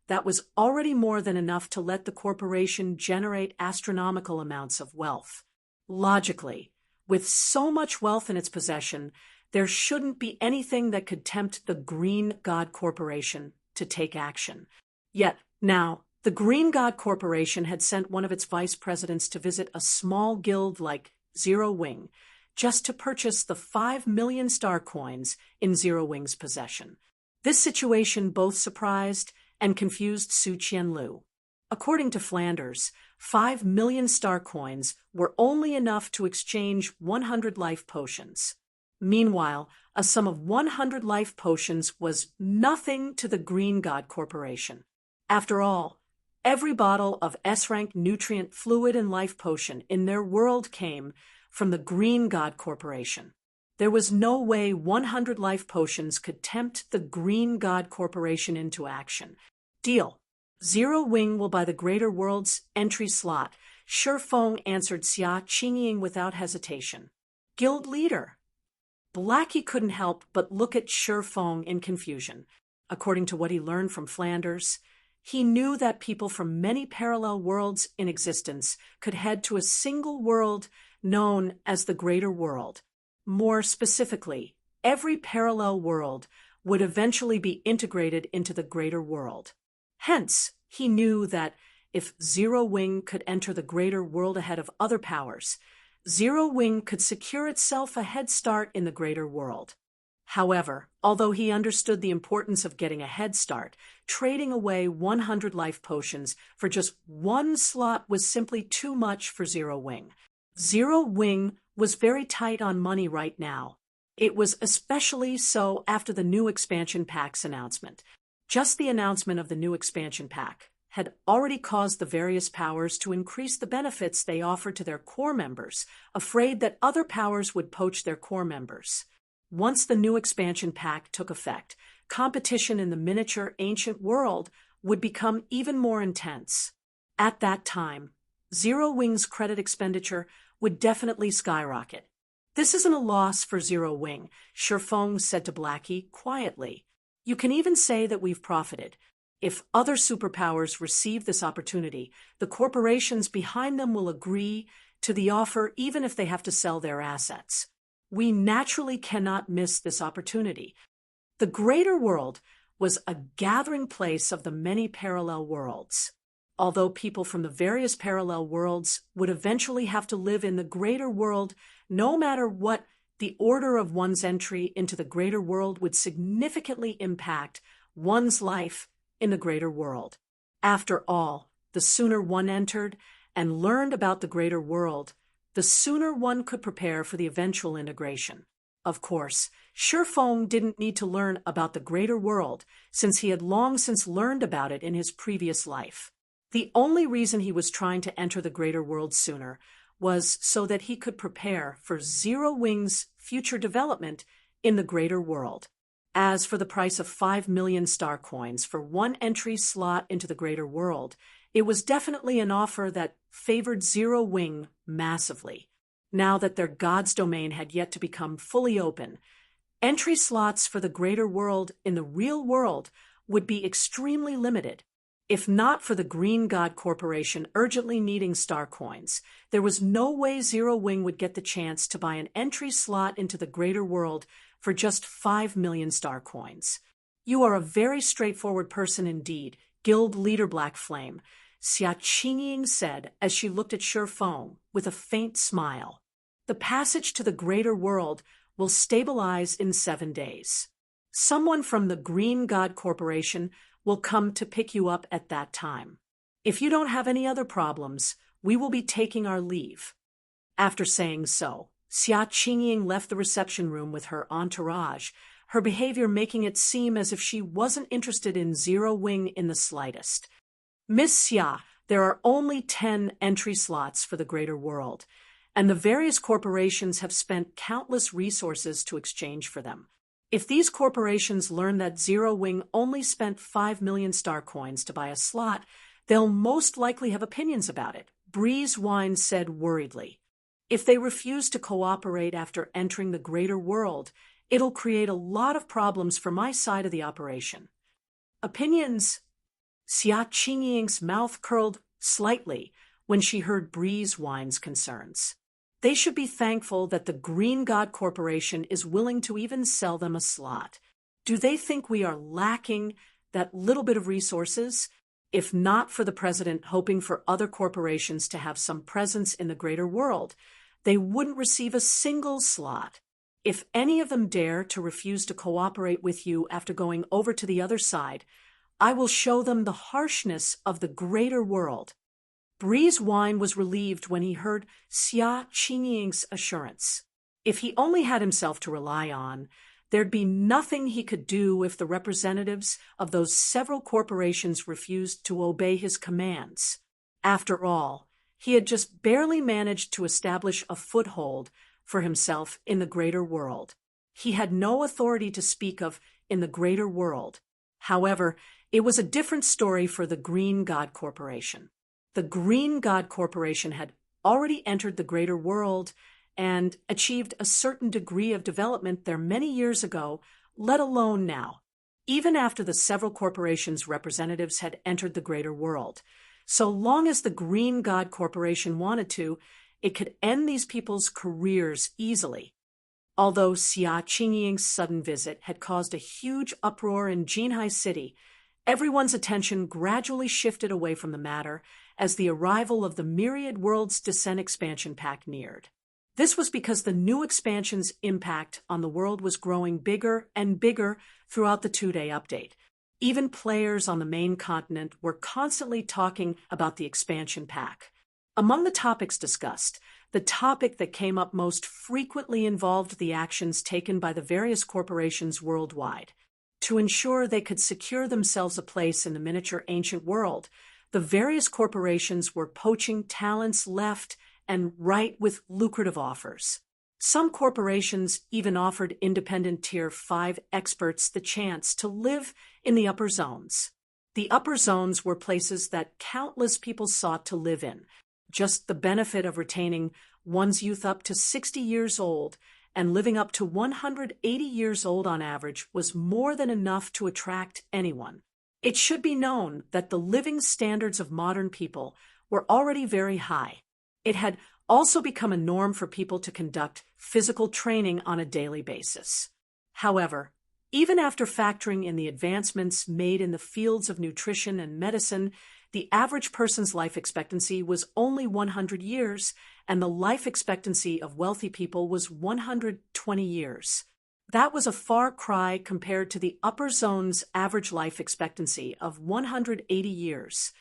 that was already more than enough to let the corporation generate astronomical amounts of wealth. Logically, with so much wealth in its possession, there shouldn't be anything that could tempt the Green God Corporation to take action. Yet, now, the Green God Corporation had sent one of its vice presidents to visit a small guild like Zero Wing, just to purchase the 5 million star coins in Zero Wing's possession. This situation both surprised and confused Su Qianlu. According to Flanders, 5 million star coins were only enough to exchange 100 life potions. Meanwhile, a sum of 100 life potions was nothing to the Green God Corporation. After all, every bottle of S-rank nutrient fluid and life potion in their world came from the Green God Corporation. There was no way 100 life potions could tempt the Green God Corporation into action. Deal. Zero Wing will buy the Greater World's entry slot. Shi Feng answered Xia Qingying without hesitation. Guild leader. Blackie couldn't help but look at Shi Feng in confusion. According to what he learned from Flanders, he knew that people from many parallel worlds in existence could head to a single world known as the Greater World. More specifically, every parallel world would eventually be integrated into the Greater World. Hence, he knew that if Zero Wing could enter the Greater World ahead of other powers, Zero Wing could secure itself a head start in the Greater World. However, although he understood the importance of getting a head start, trading away 100 life potions for just one slot was simply too much for Zero Wing. Zero Wing was very tight on money right now. It was especially so after the new expansion pack's announcement. Just the announcement of the new expansion pack had already caused the various powers to increase the benefits they offered to their core members, afraid that other powers would poach their core members. Once the new expansion pack took effect, competition in the miniature ancient world would become even more intense. At that time, Zero Wing's credit expenditure would definitely skyrocket. This isn't a loss for Zero Wing, Shi Feng said to Blackie quietly. You can even say that we've profited. If other superpowers receive this opportunity, the corporations behind them will agree to the offer even if they have to sell their assets. We naturally cannot miss this opportunity. The Greater World was a gathering place of the many parallel worlds. Although people from the various parallel worlds would eventually have to live in the Greater World, no matter what, the order of one's entry into the Greater World would significantly impact one's life in the Greater World. After all, the sooner one entered and learned about the Greater World, the sooner one could prepare for the eventual integration. Of course, Shi Feng didn't need to learn about the Greater World, since he had long since learned about it in his previous life. The only reason he was trying to enter the Greater World sooner was so that he could prepare for Zero Wing's future development in the Greater World. As for the price of 5 million star coins for one entry slot into the Greater World, it was definitely an offer that favored Zero Wing massively. Now that their God's domain had yet to become fully open, entry slots for the Greater World in the real world would be extremely limited. If not for the Green God Corporation urgently needing star coins, there was no way Zero Wing would get the chance to buy an entry slot into the Greater World for just 5 million star coins. You are a very straightforward person indeed, Guild Leader Black Flame, Xia Qingying said as she looked at Shi Feng with a faint smile. The passage to the Greater World will stabilize in 7 days. Someone from the Green God Corporation will come to pick you up at that time. If you don't have any other problems, we will be taking our leave. After saying so, Xia Qingying left the reception room with her entourage, her behavior making it seem as if she wasn't interested in Zero Wing in the slightest. Miss Xia, there are only 10 entry slots for the greater world, and the various corporations have spent countless resources to exchange for them. If these corporations learn that Zero Wing only spent 5 million star coins to buy a slot, they'll most likely have opinions about it, Breeze Wine said worriedly. If they refuse to cooperate after entering the greater world, it'll create a lot of problems for my side of the operation. Opinions? Xia Qingying's mouth curled slightly when she heard Breeze Wine's concerns. They should be thankful that the Green God Corporation is willing to even sell them a slot. Do they think we are lacking that little bit of resources? If not for the president hoping for other corporations to have some presence in the greater world, they wouldn't receive a single slot. If any of them dare to refuse to cooperate with you after going over to the other side, I will show them the harshness of the greater world. Breeze Wine was relieved when he heard Xia Qingying's assurance. If he only had himself to rely on, there'd be nothing he could do if the representatives of those several corporations refused to obey his commands. After all, he had just barely managed to establish a foothold for himself in the greater world. He had no authority to speak of in the greater world. However, it was a different story for the Green God Corporation. The Green God Corporation had already entered the greater world and achieved a certain degree of development there many years ago, let alone now, even after the several corporations' representatives had entered the greater world. So long as the Green God Corporation wanted to, it could end these people's careers easily. Although Xia Qingying's sudden visit had caused a huge uproar in Jinhai City, everyone's attention gradually shifted away from the matter as the arrival of the Myriad Worlds Descent expansion pack neared. This was because the new expansion's impact on the world was growing bigger and bigger throughout the 2-day update. Even players on the main continent were constantly talking about the expansion pack. Among the topics discussed, the topic that came up most frequently involved the actions taken by the various corporations worldwide. To ensure they could secure themselves a place in the miniature ancient world, the various corporations were poaching talents left and right with lucrative offers. Some corporations even offered independent Tier 5 experts the chance to live in the upper zones. The upper zones were places that countless people sought to live in. Just the benefit of retaining one's youth up to 60 years old and living up to 180 years old on average was more than enough to attract anyone. It should be known that the living standards of modern people were already very high. It had also become a norm for people to conduct physical training on a daily basis. However, even after factoring in the advancements made in the fields of nutrition and medicine, the average person's life expectancy was only 100 years, and the life expectancy of wealthy people was 120 years. That was a far cry compared to the upper zone's average life expectancy of 180 years.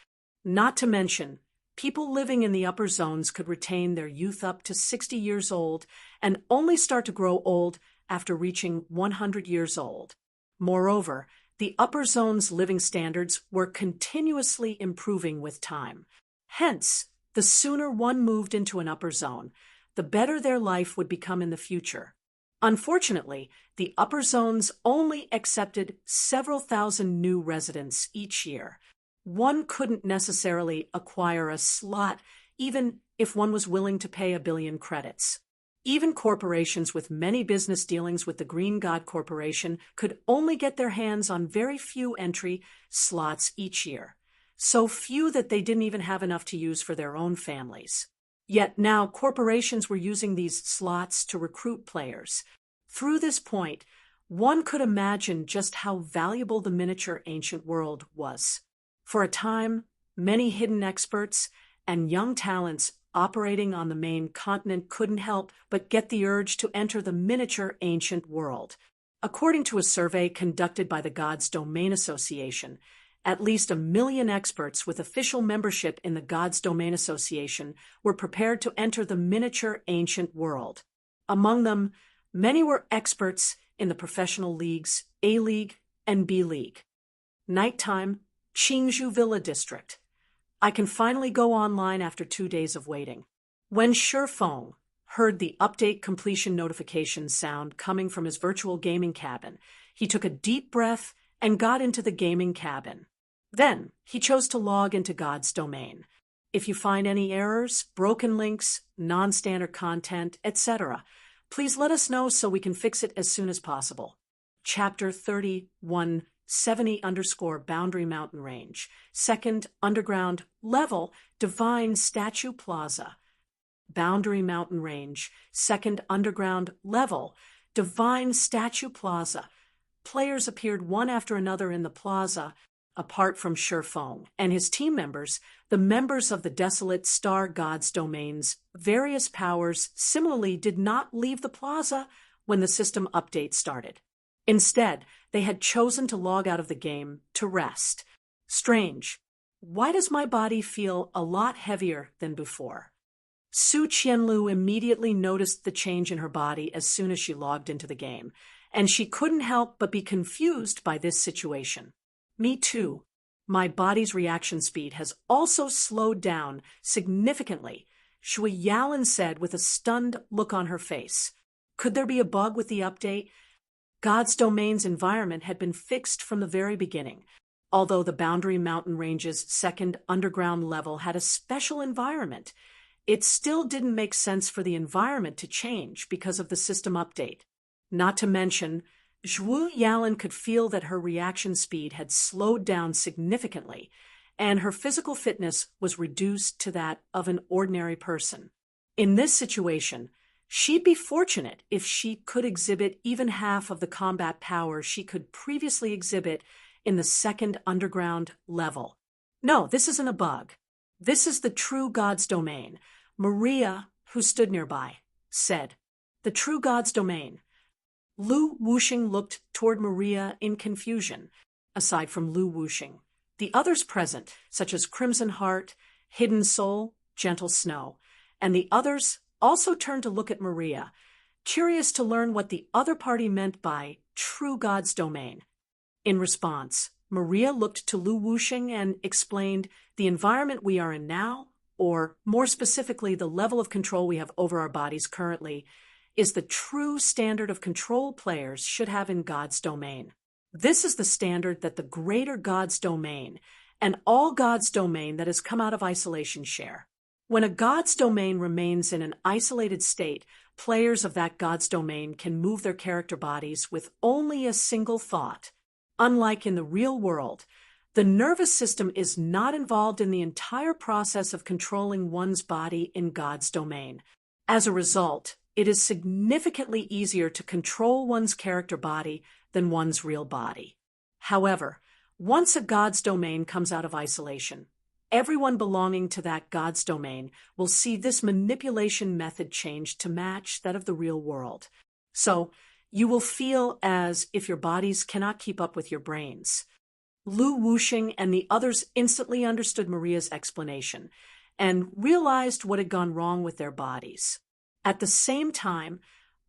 Not to mention, people living in the upper zones could retain their youth up to 60 years old and only start to grow old after reaching 100 years old. Moreover, the upper zone's living standards were continuously improving with time. Hence, the sooner one moved into an upper zone, the better their life would become in the future. Unfortunately, the upper zones only accepted several thousand new residents each year. One couldn't necessarily acquire a slot even if one was willing to pay 1 billion credits. Even corporations with many business dealings with the Green God Corporation could only get their hands on very few entry slots each year. So few that they didn't even have enough to use for their own families. Yet now corporations were using these slots to recruit players. Through this point, one could imagine just how valuable the miniature ancient world was. For a time, many hidden experts and young talents operating on the main continent couldn't help but get the urge to enter the miniature ancient world. According to a survey conducted by the Gods Domain Association, at least 1 million experts with official membership in the Gods Domain Association were prepared to enter the miniature ancient world. Among them, many were experts in the professional leagues A-League and B-League. Nighttime, Qingzhou Villa District. I can finally go online after 2 days of waiting. When Shifeng heard the update completion notification sound coming from his virtual gaming cabin, he took a deep breath and got into the gaming cabin. Then, he chose to log into God's domain. If you find any errors, broken links, non-standard content, etc., please let us know so we can fix it as soon as possible. Chapter 3170_Boundary Mountain Range, 2nd Underground Level, Divine Statue Plaza. Boundary Mountain Range, 2nd Underground Level, Divine Statue Plaza. Players appeared one after another in the plaza. Apart from Shifeng and his team members, the members of the Desolate Star God's domains, various powers similarly did not leave the plaza when the system update started. Instead, they had chosen to log out of the game to rest. Strange. Why does my body feel a lot heavier than before? Su Qianlu immediately noticed the change in her body as soon as she logged into the game, and she couldn't help but be confused by this situation. Me too. My body's reaction speed has also slowed down significantly, Shui Yalan said with a stunned look on her face. Could there be a bug with the update? God's domain's environment had been fixed from the very beginning. Although the Boundary Mountain Range's 2nd Underground Level had a special environment, it still didn't make sense for the environment to change because of the system update. Not to mention, Zhu Yalan could feel that her reaction speed had slowed down significantly, and her physical fitness was reduced to that of an ordinary person. In this situation, she'd be fortunate if she could exhibit even half of the combat power she could previously exhibit in the 2nd Underground Level. No, this isn't a bug. This is the true God's domain. Maria, who stood nearby, said, "The true God's domain." Lu Wuxing looked toward Maria in confusion. Aside from Lu Wuxing, the others present, such as Crimson Heart, Hidden Soul, Gentle Snow, and the others also turned to look at Maria, curious to learn what the other party meant by true God's domain. In response, Maria looked to Lu Wuxing and explained the environment we are in now, or more specifically the level of control we have over our bodies currently, is the true standard of control players should have in God's domain. This is the standard that the greater God's domain and all God's domain that has come out of isolation share. When a God's domain remains in an isolated state, players of that God's domain can move their character bodies with only a single thought. Unlike in the real world, the nervous system is not involved in the entire process of controlling one's body in God's domain. As a result, it is significantly easier to control one's character body than one's real body. However, once a God's domain comes out of isolation, everyone belonging to that God's domain will see this manipulation method change to match that of the real world. So, you will feel as if your bodies cannot keep up with your brains. Lu Wuxing and the others instantly understood Maria's explanation and realized what had gone wrong with their bodies. At the same time,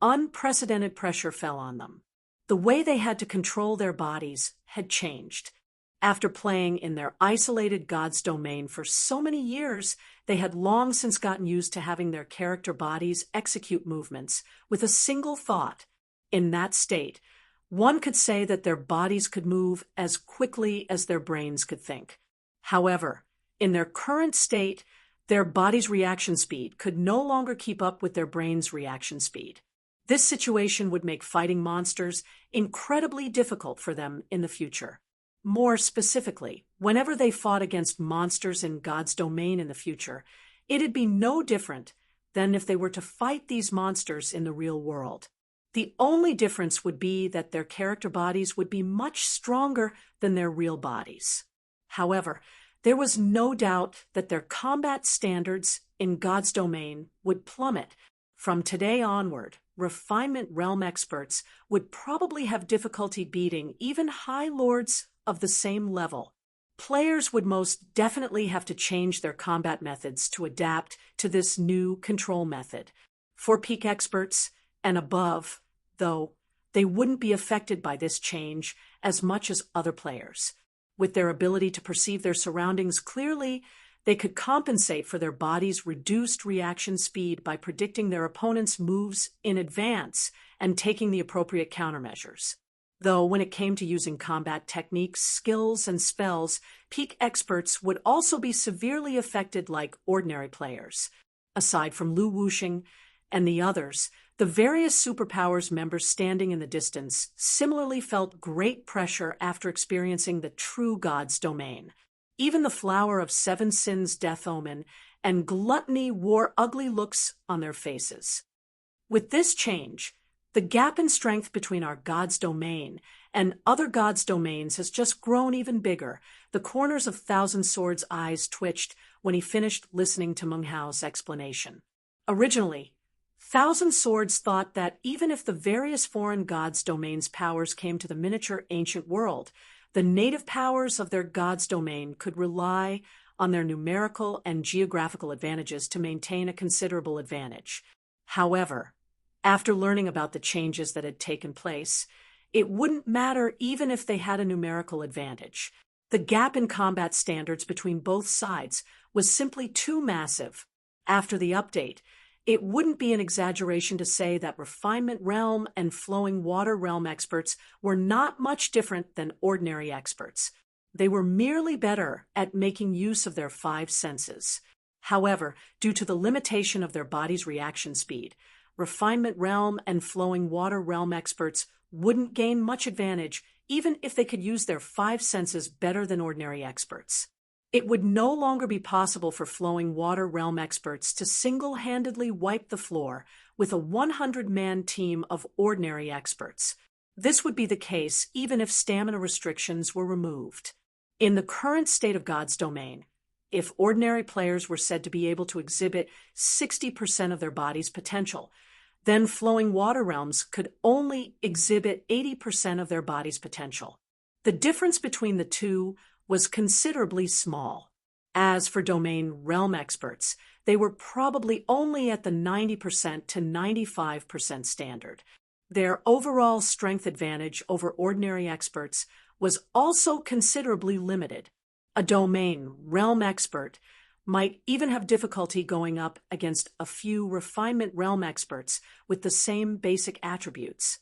unprecedented pressure fell on them. The way they had to control their bodies had changed. After playing in their isolated God's domain for so many years, they had long since gotten used to having their character bodies execute movements with a single thought. In that state, one could say that their bodies could move as quickly as their brains could think. However, in their current state, their body's reaction speed could no longer keep up with their brain's reaction speed. This situation would make fighting monsters incredibly difficult for them in the future. More specifically, whenever they fought against monsters in God's domain in the future, it'd be no different than if they were to fight these monsters in the real world. The only difference would be that their character bodies would be much stronger than their real bodies. However, there was no doubt that their combat standards in God's domain would plummet. From today onward, refinement realm experts would probably have difficulty beating even high lords of the same level. Players would most definitely have to change their combat methods to adapt to this new control method. For peak experts, and above, though, they wouldn't be affected by this change as much as other players. With their ability to perceive their surroundings clearly, they could compensate for their body's reduced reaction speed by predicting their opponent's moves in advance and taking the appropriate countermeasures. Though when it came to using combat techniques, skills, and spells, peak experts would also be severely affected like ordinary players. Aside from Lu Wuxing and the others, the various superpowers members standing in the distance similarly felt great pressure after experiencing the true god's domain. Even the Flower of Seven Sins Death Omen and Gluttony wore ugly looks on their faces. With this change, the gap in strength between our god's domain and other gods' domains has just grown even bigger. The corners of Thousand Swords' eyes twitched when he finished listening to Meng Hao's explanation. Originally, Thousand Swords thought that even if the various foreign gods' domains' powers came to the miniature ancient world, the native powers of their god's domain could rely on their numerical and geographical advantages to maintain a considerable advantage. However, after learning about the changes that had taken place, it wouldn't matter even if they had a numerical advantage. The gap in combat standards between both sides was simply too massive. After the update, it wouldn't be an exaggeration to say that Refinement Realm and Flowing Water Realm experts were not much different than ordinary experts. They were merely better at making use of their five senses. However, due to the limitation of their body's reaction speed, Refinement Realm and Flowing Water Realm experts wouldn't gain much advantage even if they could use their five senses better than ordinary experts. It would no longer be possible for Flowing Water Realm experts to single-handedly wipe the floor with a 100-man team of ordinary experts. This would be the case even if stamina restrictions were removed. In the current state of God's domain, if ordinary players were said to be able to exhibit 60% of their body's potential, then Flowing Water Realms could only exhibit 80% of their body's potential. The difference between the two was considerably small. As for domain realm experts, they were probably only at the 90% to 95% standard. Their overall strength advantage over ordinary experts was also considerably limited. A domain realm expert might even have difficulty going up against a few refinement realm experts with the same basic attributes.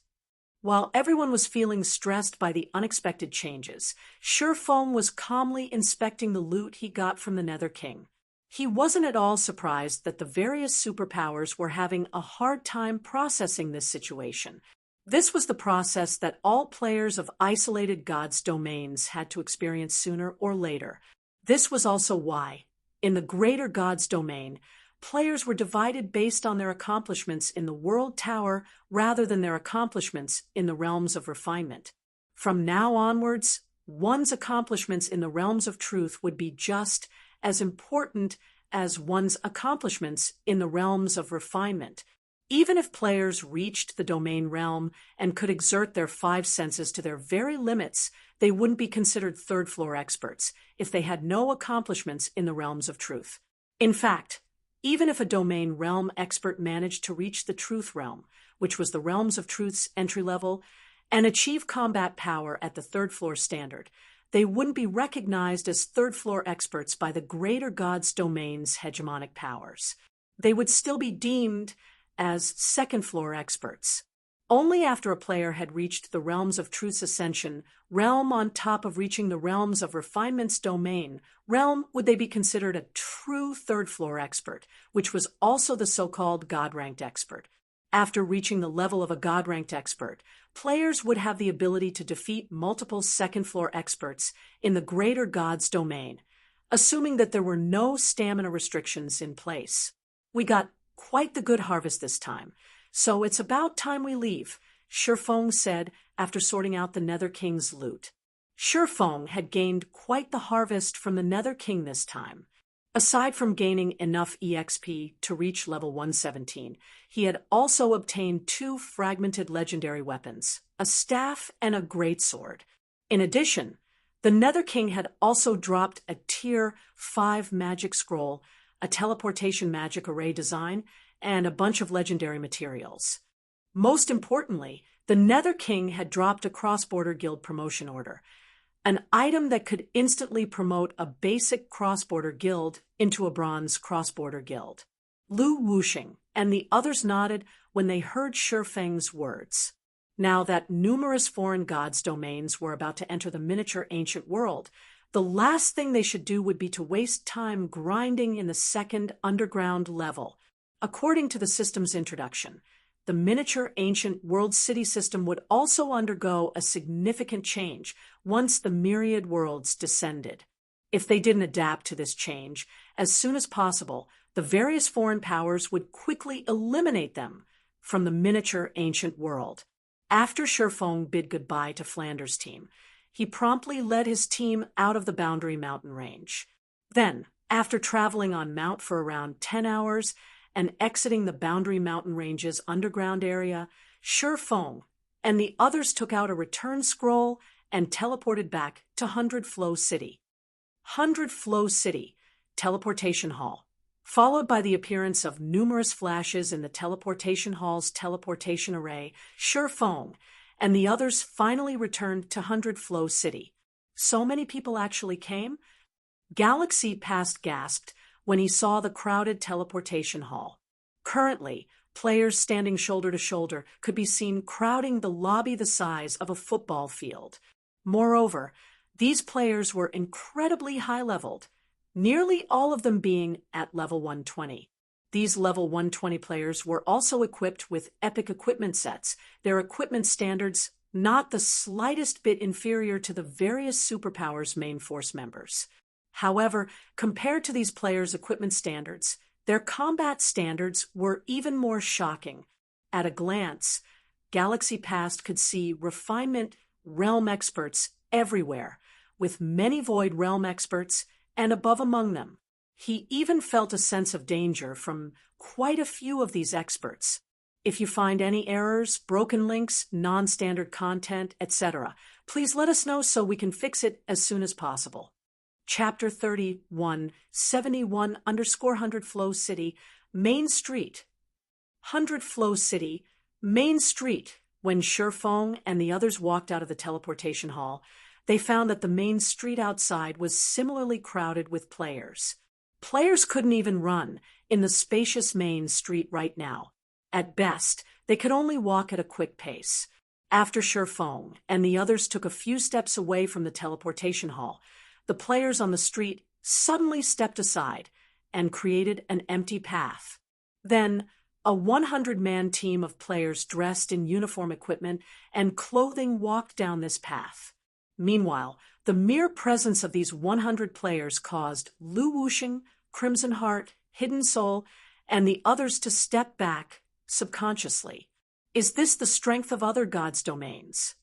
While everyone was feeling stressed by the unexpected changes, Shifeng was calmly inspecting the loot he got from the Nether King. He wasn't at all surprised that the various superpowers were having a hard time processing this situation. This was the process that all players of isolated gods' domains had to experience sooner or later. This was also why, in the greater gods' domain, players were divided based on their accomplishments in the World Tower rather than their accomplishments in the realms of refinement. From now onwards, one's accomplishments in the realms of truth would be just as important as one's accomplishments in the realms of refinement. Even if players reached the domain realm and could exert their five senses to their very limits, they wouldn't be considered third-floor experts if they had no accomplishments in the realms of truth. In fact, even if a domain realm expert managed to reach the truth realm, which was the realms of truth's entry level, and achieve combat power at the third-floor standard, they wouldn't be recognized as third-floor experts by the greater god's domain's hegemonic powers. They would still be deemed as second-floor experts. Only after a player had reached the realms of truth's ascension, realm on top of reaching the realms of refinement's domain, realm would they be considered a true third-floor expert, which was also the so-called God-ranked expert. After reaching the level of a God-ranked expert, players would have the ability to defeat multiple second-floor experts in the greater god's domain, assuming that there were no stamina restrictions in place. We got quite the good harvest this time, so it's about time we leave, Shifeng said after sorting out the Nether King's loot. Shifeng had gained quite the harvest from the Nether King this time. Aside from gaining enough EXP to reach level 117, he had also obtained 2 fragmented legendary weapons, a staff and a greatsword. In addition, the Nether King had also dropped a Tier 5 magic scroll, a teleportation magic array design, and a bunch of legendary materials. Most importantly, the Nether King had dropped a cross-border guild promotion order, an item that could instantly promote a basic cross-border guild into a bronze cross-border guild. Lu Wuxing and the others nodded when they heard Shifeng's words. Now that numerous foreign gods' domains were about to enter the miniature ancient world, the last thing they should do would be to waste time grinding in the second underground level. According to the system's introduction, the miniature ancient world city system would also undergo a significant change once the myriad worlds descended. If they didn't adapt to this change, as soon as possible, the various foreign powers would quickly eliminate them from the miniature ancient world. After Shifeng bid goodbye to Flanders' team, he promptly led his team out of the Boundary Mountain range. Then, after traveling on Mount for around 10 hours and exiting the Boundary Mountain range's underground area, Shifeng and the others took out a return scroll and teleported back to 100 Flow City. 100 Flow City, Teleportation Hall. Followed by the appearance of numerous flashes in the teleportation hall's teleportation array, Shifeng and the others finally returned to 100 Flow City. So many people actually came? Galaxy Past gasped when he saw the crowded teleportation hall. Currently, players standing shoulder to shoulder could be seen crowding the lobby the size of a football field. Moreover, these players were incredibly high-leveled, nearly all of them being at level 120. These level 120 players were also equipped with epic equipment sets, their equipment standards not the slightest bit inferior to the various superpowers main force members. However, compared to these players' equipment standards, their combat standards were even more shocking. At a glance, Galaxy Past could see refinement realm experts everywhere, with many Void Realm experts and above among them. He even felt a sense of danger from quite a few of these experts. If you find any errors, broken links, non-standard content, etc., please let us know so we can fix it as soon as possible. Chapter 31, 71_100 Flow City, Main Street. 100 Flow City, Main Street. When Shifeng and the others walked out of the teleportation hall, they found that the main street outside was similarly crowded with players. Players couldn't even run in the spacious main street right now. At best, they could only walk at a quick pace. After Shifeng and the others took a few steps away from the teleportation hall, the players on the street suddenly stepped aside and created an empty path. Then, a 100-man team of players dressed in uniform equipment and clothing walked down this path. Meanwhile, the mere presence of these 100 players caused Lu Wuxing, Crimson Heart, Hidden Soul, and the others to step back subconsciously. Is this the strength of other gods' domains?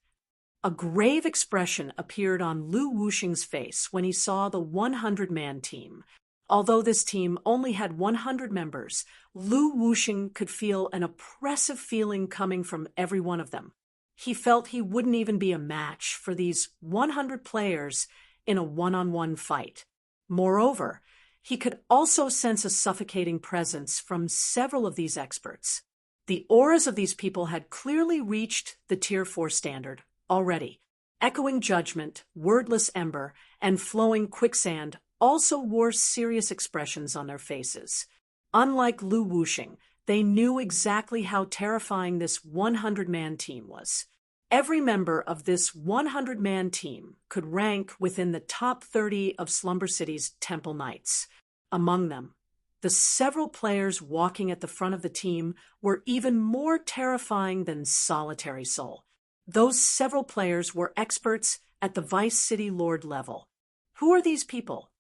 A grave expression appeared on Lu Wuxing's face when he saw the 100-man team. Although this team only had 100 members, Lu Wuxing could feel an oppressive feeling coming from every one of them. He felt he wouldn't even be a match for these 100 players in a one-on-one fight. Moreover, he could also sense a suffocating presence from several of these experts. The auras of these people had clearly reached the Tier 4 standard already. Echoing Judgment, Wordless Ember, and Flowing Quicksand also wore serious expressions on their faces. Unlike Lu Wuxing, they knew exactly how terrifying this 100-man team was. Every member of this 100-man team could rank within the top 30 of Slumber City's Temple Knights. Among them, the several players walking at the front of the team were even more terrifying than Solitary Soul. Those several players were experts at the Vice City Lord level. Who are these people?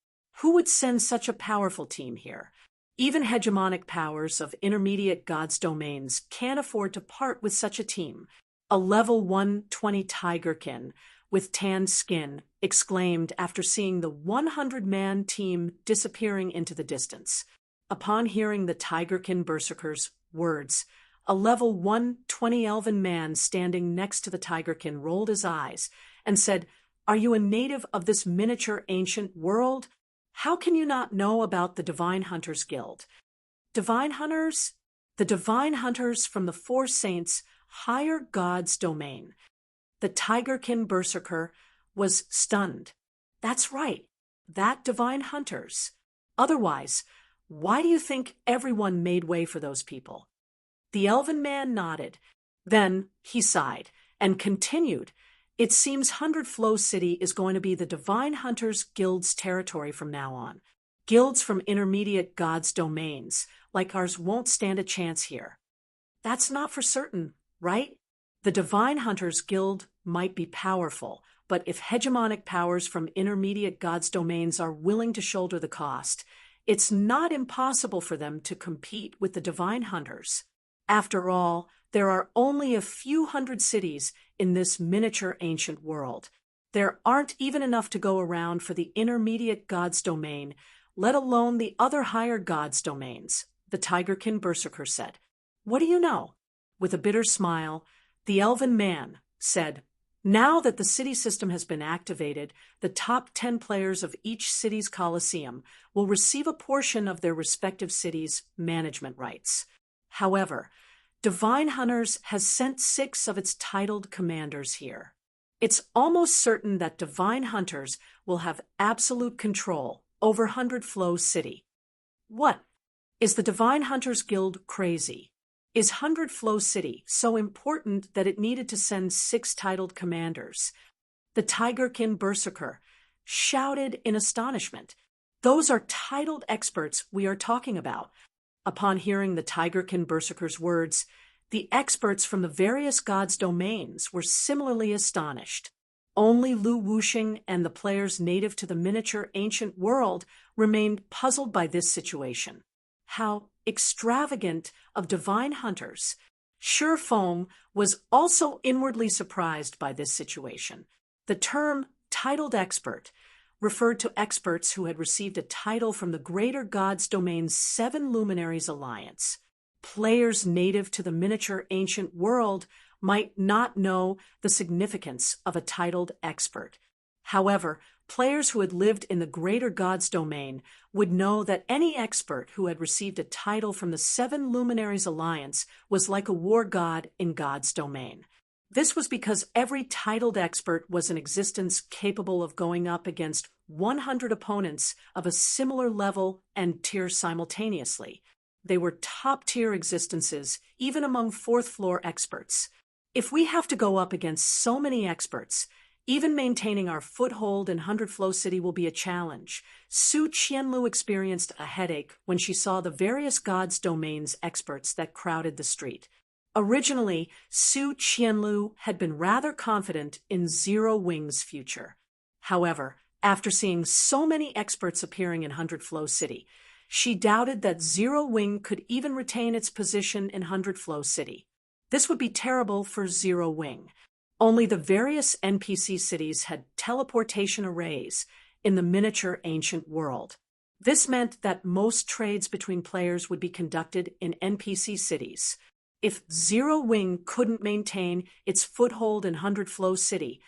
Who would send such a powerful team here? Even hegemonic powers of intermediate gods' domains can't afford to part with such a team. A level 120 Tigerkin with tanned skin exclaimed after seeing the 100-man team disappearing into the distance. Upon hearing the Tigerkin Berserker's words, a level 120 elven man standing next to the Tigerkin rolled his eyes and said, "Are you a native of this miniature ancient world? How can you not know about the Divine Hunters Guild?" Divine Hunters? The Divine Hunters from the Four Saints higher god's domain. The Tigerkin Berserker was stunned. That's right, that divine hunters. Otherwise, why do you think everyone made way for those people? The elven man nodded. Then he sighed and continued. It seems Hundred Flow City is going to be the Divine Hunters Guild's territory from now on. Guilds from intermediate gods' domains, like ours, won't stand a chance here. That's not for certain, right? The Divine Hunters Guild might be powerful, but if hegemonic powers from intermediate gods' domains are willing to shoulder the cost, it's not impossible for them to compete with the Divine Hunters. After all, there are only a few hundred cities in this miniature ancient world. There aren't even enough to go around for the intermediate gods' domain, let alone the other higher gods' domains, the Tigerkin Berserker said. What do you know? With a bitter smile, the elven man said, now that the city system has been activated, the top 10 players of each city's coliseum will receive a portion of their respective cities' management rights. However, Divine Hunters has sent 6 of its titled commanders here. It's almost certain that Divine Hunters will have absolute control over Hundred Flow City. What? Is the Divine Hunters Guild crazy? Is Hundred Flow City so important that it needed to send 6 titled commanders? The Tigerkin Berserker shouted in astonishment. Those are titled experts we are talking about. Upon hearing the Tigerkin Berserker's words, the experts from the various gods' domains were similarly astonished. Only Lu Wuxing and the players native to the miniature ancient world remained puzzled by this situation. How extravagant of divine hunters. Feng was also inwardly surprised by this situation. The term titled expert referred to experts who had received a title from the Greater Gods Domain's 7 Luminaries Alliance. Players native to the miniature ancient world might not know the significance of a titled expert. However, players who had lived in the Greater Gods Domain would know that any expert who had received a title from the 7 Luminaries Alliance was like a war god in God's domain. This was because every titled expert was in existence capable of going up against 100 opponents of a similar level and tier simultaneously. They were top-tier existences, even among 4th floor experts. If we have to go up against so many experts, even maintaining our foothold in Hundred Flow City will be a challenge. Su Qianlu experienced a headache when she saw the various gods' domains experts that crowded the street. Originally, Su Qianlu had been rather confident in Zero Wing's future. However, after seeing so many experts appearing in Hundred Flow City, she doubted that Zero Wing could even retain its position in Hundred Flow City. This would be terrible for Zero Wing. Only the various NPC cities had teleportation arrays in the miniature ancient world. This meant that most trades between players would be conducted in NPC cities. If Zero Wing couldn't maintain its foothold in Hundred Flow City,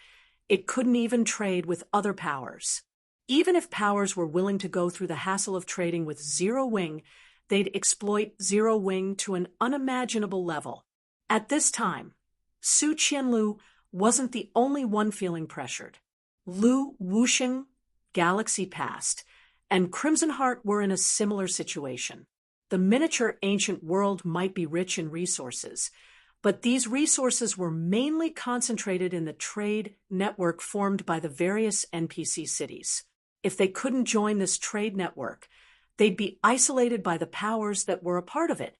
it couldn't even trade with other powers. Even if powers were willing to go through the hassle of trading with Zero Wing, they'd exploit Zero Wing to an unimaginable level. At this time, Su Qianlu wasn't the only one feeling pressured. Lu Wuxing, Galaxy Past, and Crimson Heart were in a similar situation. The miniature ancient world might be rich in resources, but these resources were mainly concentrated in the trade network formed by the various NPC cities. If they couldn't join this trade network, they'd be isolated by the powers that were a part of it.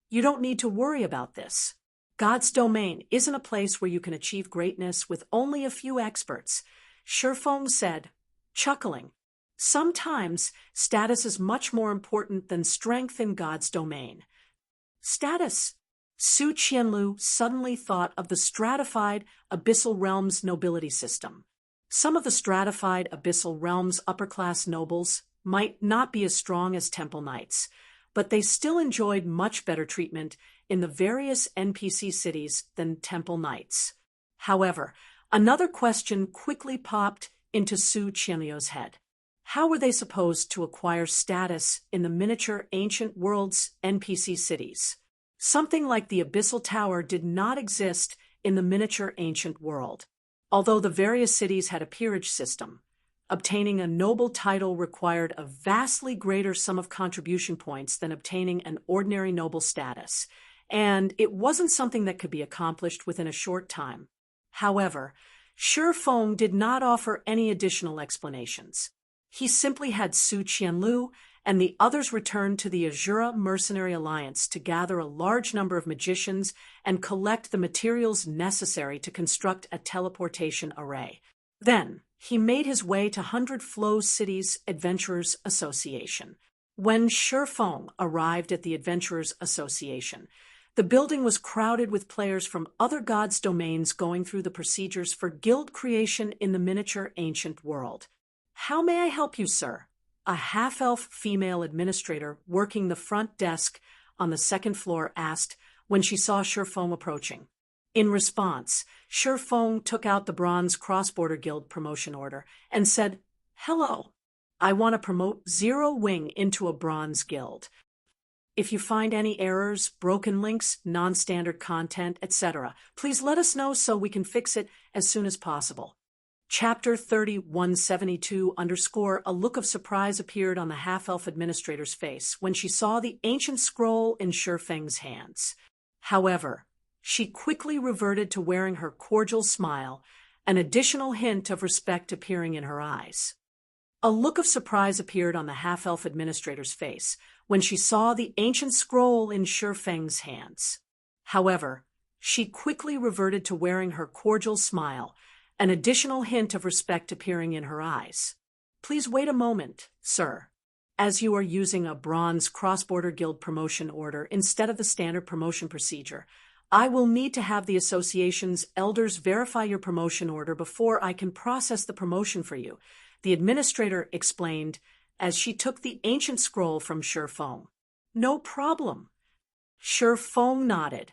You don't need to worry about this. God's domain isn't a place where you can achieve greatness with only a few experts, Feng said, chuckling. Sometimes status is much more important than strength in God's domain. Status. Su Qianlu suddenly thought of the stratified Abyssal Realms nobility system. Some of the stratified Abyssal Realms upper-class nobles might not be as strong as Temple Knights, but they still enjoyed much better treatment in the various NPC cities than Temple Knights. However, another question quickly popped into Su Qianlu's head. How were they supposed to acquire status in the miniature ancient world's NPC cities? Something like the Abyssal Tower did not exist in the miniature ancient world. Although the various cities had a peerage system, obtaining a noble title required a vastly greater sum of contribution points than obtaining an ordinary noble status, and it wasn't something that could be accomplished within a short time. However, Shi Feng did not offer any additional explanations. He simply had Su Qianlu and the others returned to the Azura Mercenary Alliance to gather a large number of magicians and collect the materials necessary to construct a teleportation array. Then, he made his way to Hundred Flows City's Adventurers Association. When Shi Feng arrived at the Adventurers Association, the building was crowded with players from other gods' domains going through the procedures for guild creation in the miniature ancient world. "How may I help you, sir?" a half-elf female administrator working the front desk on the second floor asked when she saw Shi Feng approaching. In response, Shi Feng took out the Bronze Cross-Border Guild promotion order and said, "Hello, I want to promote Zero Wing into a Bronze Guild. If you find any errors, broken links, non-standard content, etc., please let us know so we can fix it as soon as possible." Chapter 3172 _ a look of surprise appeared on the half-elf administrator's face when she saw the ancient scroll in Shi Feng's hands. However, she quickly reverted to wearing her cordial smile, an additional hint of respect appearing in her eyes. A look of surprise appeared on the half-elf administrator's face when she saw the ancient scroll in Shi Feng's hands. However, she quickly reverted to wearing her cordial smile, an additional hint of respect appearing in her eyes. "Please wait a moment, sir. As you are using a Bronze Cross-Border Guild promotion order instead of the standard promotion procedure, I will need to have the association's elders verify your promotion order before I can process the promotion for you," the administrator explained as she took the ancient scroll from Shi Feng. "No problem." Shi Feng nodded,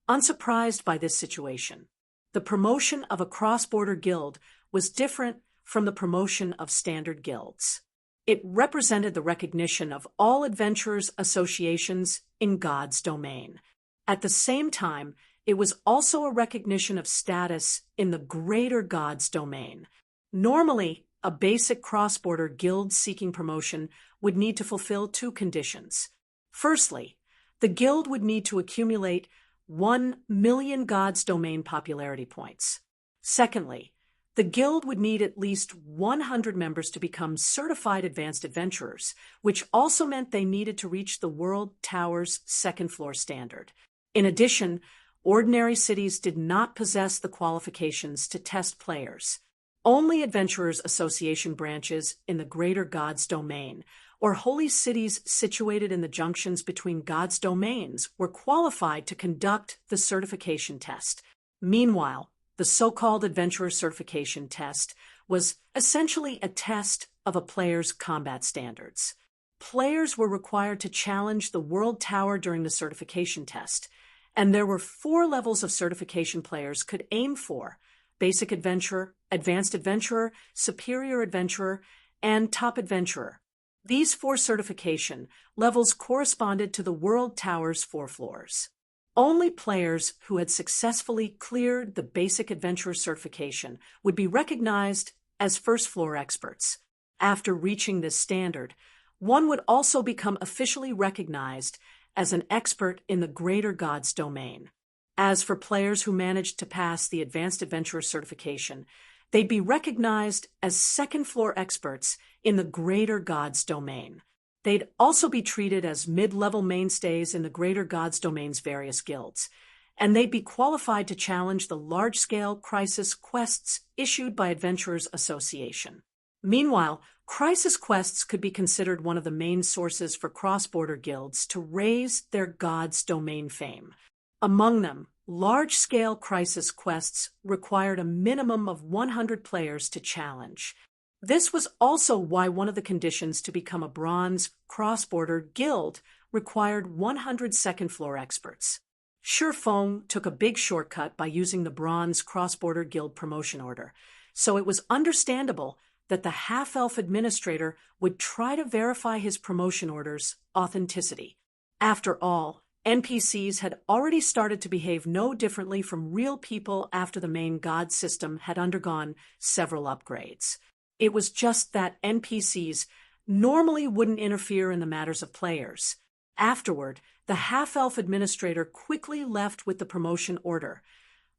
unsurprised by this situation. The promotion of a cross-border guild was different from the promotion of standard guilds. It represented the recognition of all adventurers' associations in God's domain. At the same time, it was also a recognition of status in the greater God's domain. Normally, a basic cross-border guild-seeking promotion would need to fulfill two conditions. Firstly, the guild would need to accumulate 1,000,000 God's domain popularity points. Secondly, the guild would need at least 100 members to become certified advanced adventurers, which also meant they needed to reach the World Tower's second floor standard. In addition, ordinary cities did not possess the qualifications to test players. Only Adventurers Association branches in the Greater God's Domain, or holy cities situated in the junctions between God's domains, were qualified to conduct the certification test. Meanwhile, the so-called Adventurer Certification Test was essentially a test of a player's combat standards. Players were required to challenge the World Tower during the certification test, and there were 4 levels of certification players could aim for: Basic Adventurer, Advanced Adventurer, Superior Adventurer, and Top Adventurer. These 4 certification levels corresponded to the World Tower's 4 floors. Only players who had successfully cleared the Basic Adventurer certification would be recognized as first-floor experts. After reaching this standard, one would also become officially recognized as an expert in the Greater God's Domain. As for players who managed to pass the Advanced Adventurer certification, they'd be recognized as second-floor experts in the Greater God's Domain. They'd also be treated as mid-level mainstays in the Greater God's Domain's various guilds, and they'd be qualified to challenge the large-scale crisis quests issued by Adventurers Association. Meanwhile, crisis quests could be considered one of the main sources for cross-border guilds to raise their God's Domain fame. Among them, large-scale crisis quests required a minimum of 100 players to challenge. This was also why one of the conditions to become a Bronze Cross-Border Guild required 100 second-floor experts. Shi Feng took a big shortcut by using the Bronze Cross-Border Guild promotion order, so it was understandable that the half-elf administrator would try to verify his promotion order's authenticity. After all, NPCs had already started to behave no differently from real people after the main god system had undergone several upgrades. It was just that NPCs normally wouldn't interfere in the matters of players. Afterward, the half-elf administrator quickly left with the promotion order,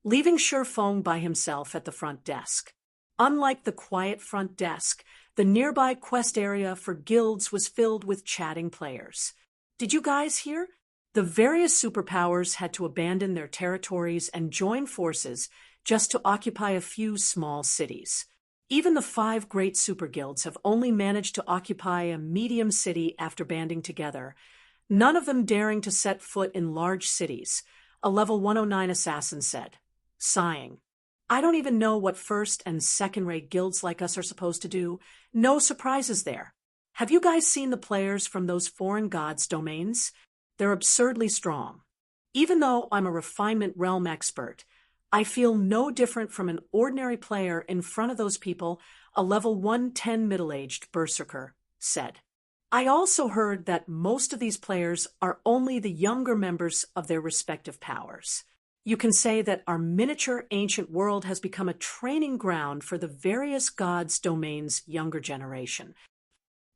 leaving Shurfong by himself at the front desk. Unlike the quiet front desk, the nearby quest area for guilds was filled with chatting players. Did you guys hear? The various superpowers had to abandon their territories and join forces just to occupy a few small cities. Even the 5 great superguilds have only managed to occupy a medium city after banding together, none of them daring to set foot in large cities, a level 109 assassin said, sighing. I don't even know what first and second-rate guilds like us are supposed to do. No surprises there. Have you guys seen the players from those foreign gods' domains? They're absurdly strong. Even though I'm a refinement realm expert, I feel no different from an ordinary player in front of those people, a level 110 middle-aged berserker said. I also heard that most of these players are only the younger members of their respective powers. You can say that our miniature ancient world has become a training ground for the various gods' domains' younger generation.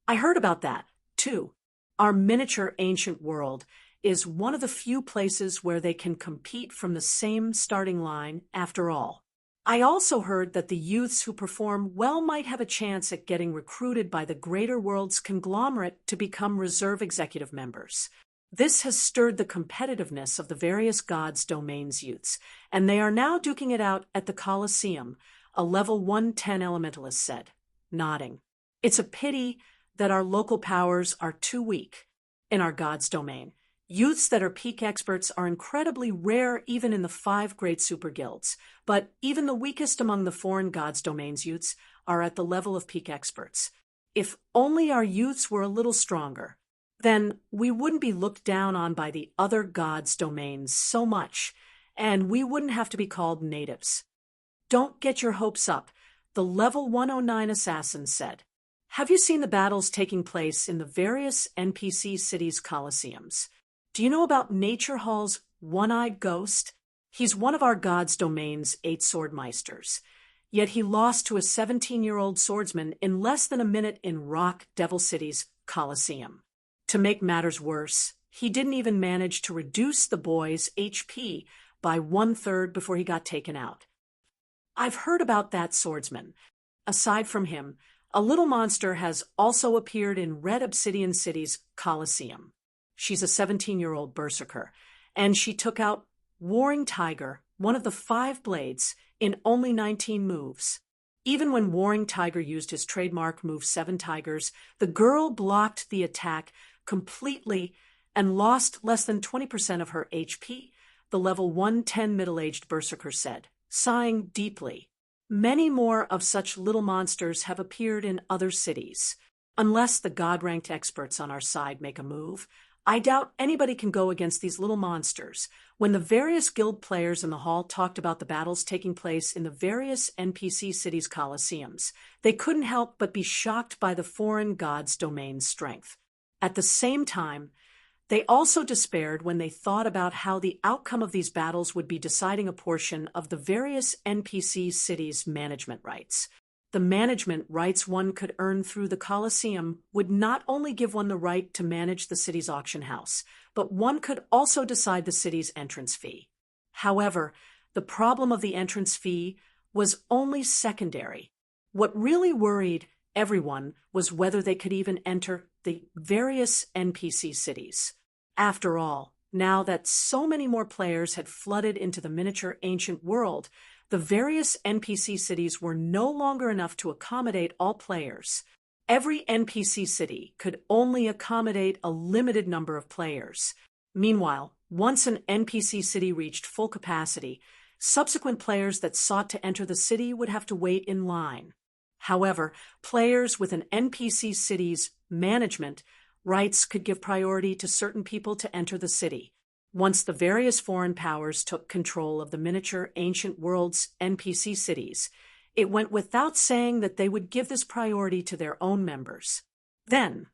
I heard about that, too. Our miniature ancient world is one of the few places where they can compete from the same starting line after all. I also heard that the youths who perform well might have a chance at getting recruited by the greater world's conglomerate to become reserve executive members. This has stirred the competitiveness of the various gods' domains youths, and they are now duking it out at the Colosseum, a level 110 elementalist said, nodding. It's a pity that our local powers are too weak in our god's domain. Youths that are peak experts are incredibly rare even in the 5 great super guilds, but even the weakest among the foreign gods' domains youths are at the level of peak experts. If only our youths were a little stronger, then we wouldn't be looked down on by the other gods' domains so much, and we wouldn't have to be called natives. Don't get your hopes up, the level 109 assassin said. Have you seen the battles taking place in the various NPC cities' colosseums? Do you know about Nature Hall's one-eyed ghost? He's one of our god's domain's 8 swordmeisters. Yet he lost to a 17-year-old swordsman in less than a minute in Rock Devil City's Colosseum. To make matters worse, he didn't even manage to reduce the boy's HP by 1/3 before he got taken out. I've heard about that swordsman. Aside from him, a little monster has also appeared in Red Obsidian City's Colosseum. She's a 17-year-old berserker, and she took out Warring Tiger, one of the 5 blades, in only 19 moves. Even when Warring Tiger used his trademark move 7 Tigers, the girl blocked the attack completely and lost less than 20% of her HP, the level 110 middle-aged berserker said, sighing deeply. Many more of such little monsters have appeared in other cities. Unless the god-ranked experts on our side make a move, I doubt anybody can go against these little monsters. When the various guild players in the hall talked about the battles taking place in the various NPC cities' colosseums, they couldn't help but be shocked by the foreign god's domain's strength. At the same time, they also despaired when they thought about how the outcome of these battles would be deciding a portion of the various NPC cities' management rights. The management rights one could earn through the Colosseum would not only give one the right to manage the city's auction house, but one could also decide the city's entrance fee. However, the problem of the entrance fee was only secondary. What really worried everyone was whether they could even enter the various NPC cities. After all, now that so many more players had flooded into the miniature ancient world, the various NPC cities were no longer enough to accommodate all players. Every NPC city could only accommodate a limited number of players. Meanwhile, once an NPC city reached full capacity, subsequent players that sought to enter the city would have to wait in line. However, players with an NPC city's management rights could give priority to certain people to enter the city. Once the various foreign powers took control of the miniature ancient world's NPC cities, it went without saying that they would give this priority to their own members. Then,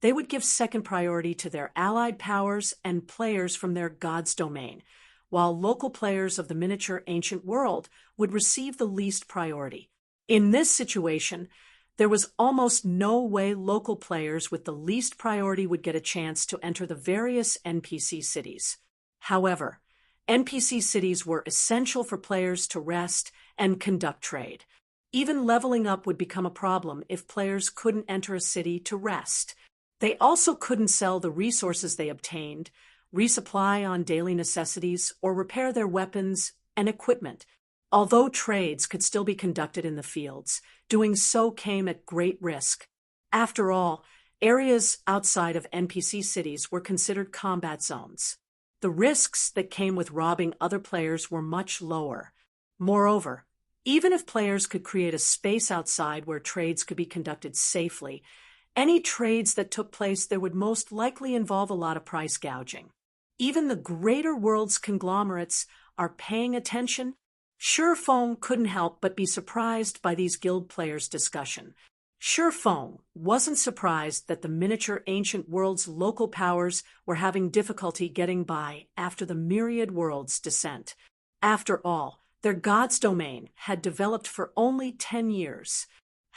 they would give second priority to their allied powers and players from their god's domain, while local players of the miniature ancient world would receive the least priority. In this situation, there was almost no way local players with the least priority would get a chance to enter the various NPC cities. However, NPC cities were essential for players to rest and conduct trade. Even leveling up would become a problem if players couldn't enter a city to rest. They also couldn't sell the resources they obtained, resupply on daily necessities, or repair their weapons and equipment. Although trades could still be conducted in the fields, doing so came at great risk. After all, areas outside of NPC cities were considered combat zones. The risks that came with robbing other players were much lower. Moreover, even if players could create a space outside where trades could be conducted safely, any trades that took place there would most likely involve a lot of price gouging. Even the greater world's conglomerates are paying attention. Shurfeng couldn't help but be surprised by these guild players' discussion. Shurfeng wasn't surprised that the miniature ancient world's local powers were having difficulty getting by after the myriad world's descent. After all, their god's domain had developed for only 10 years.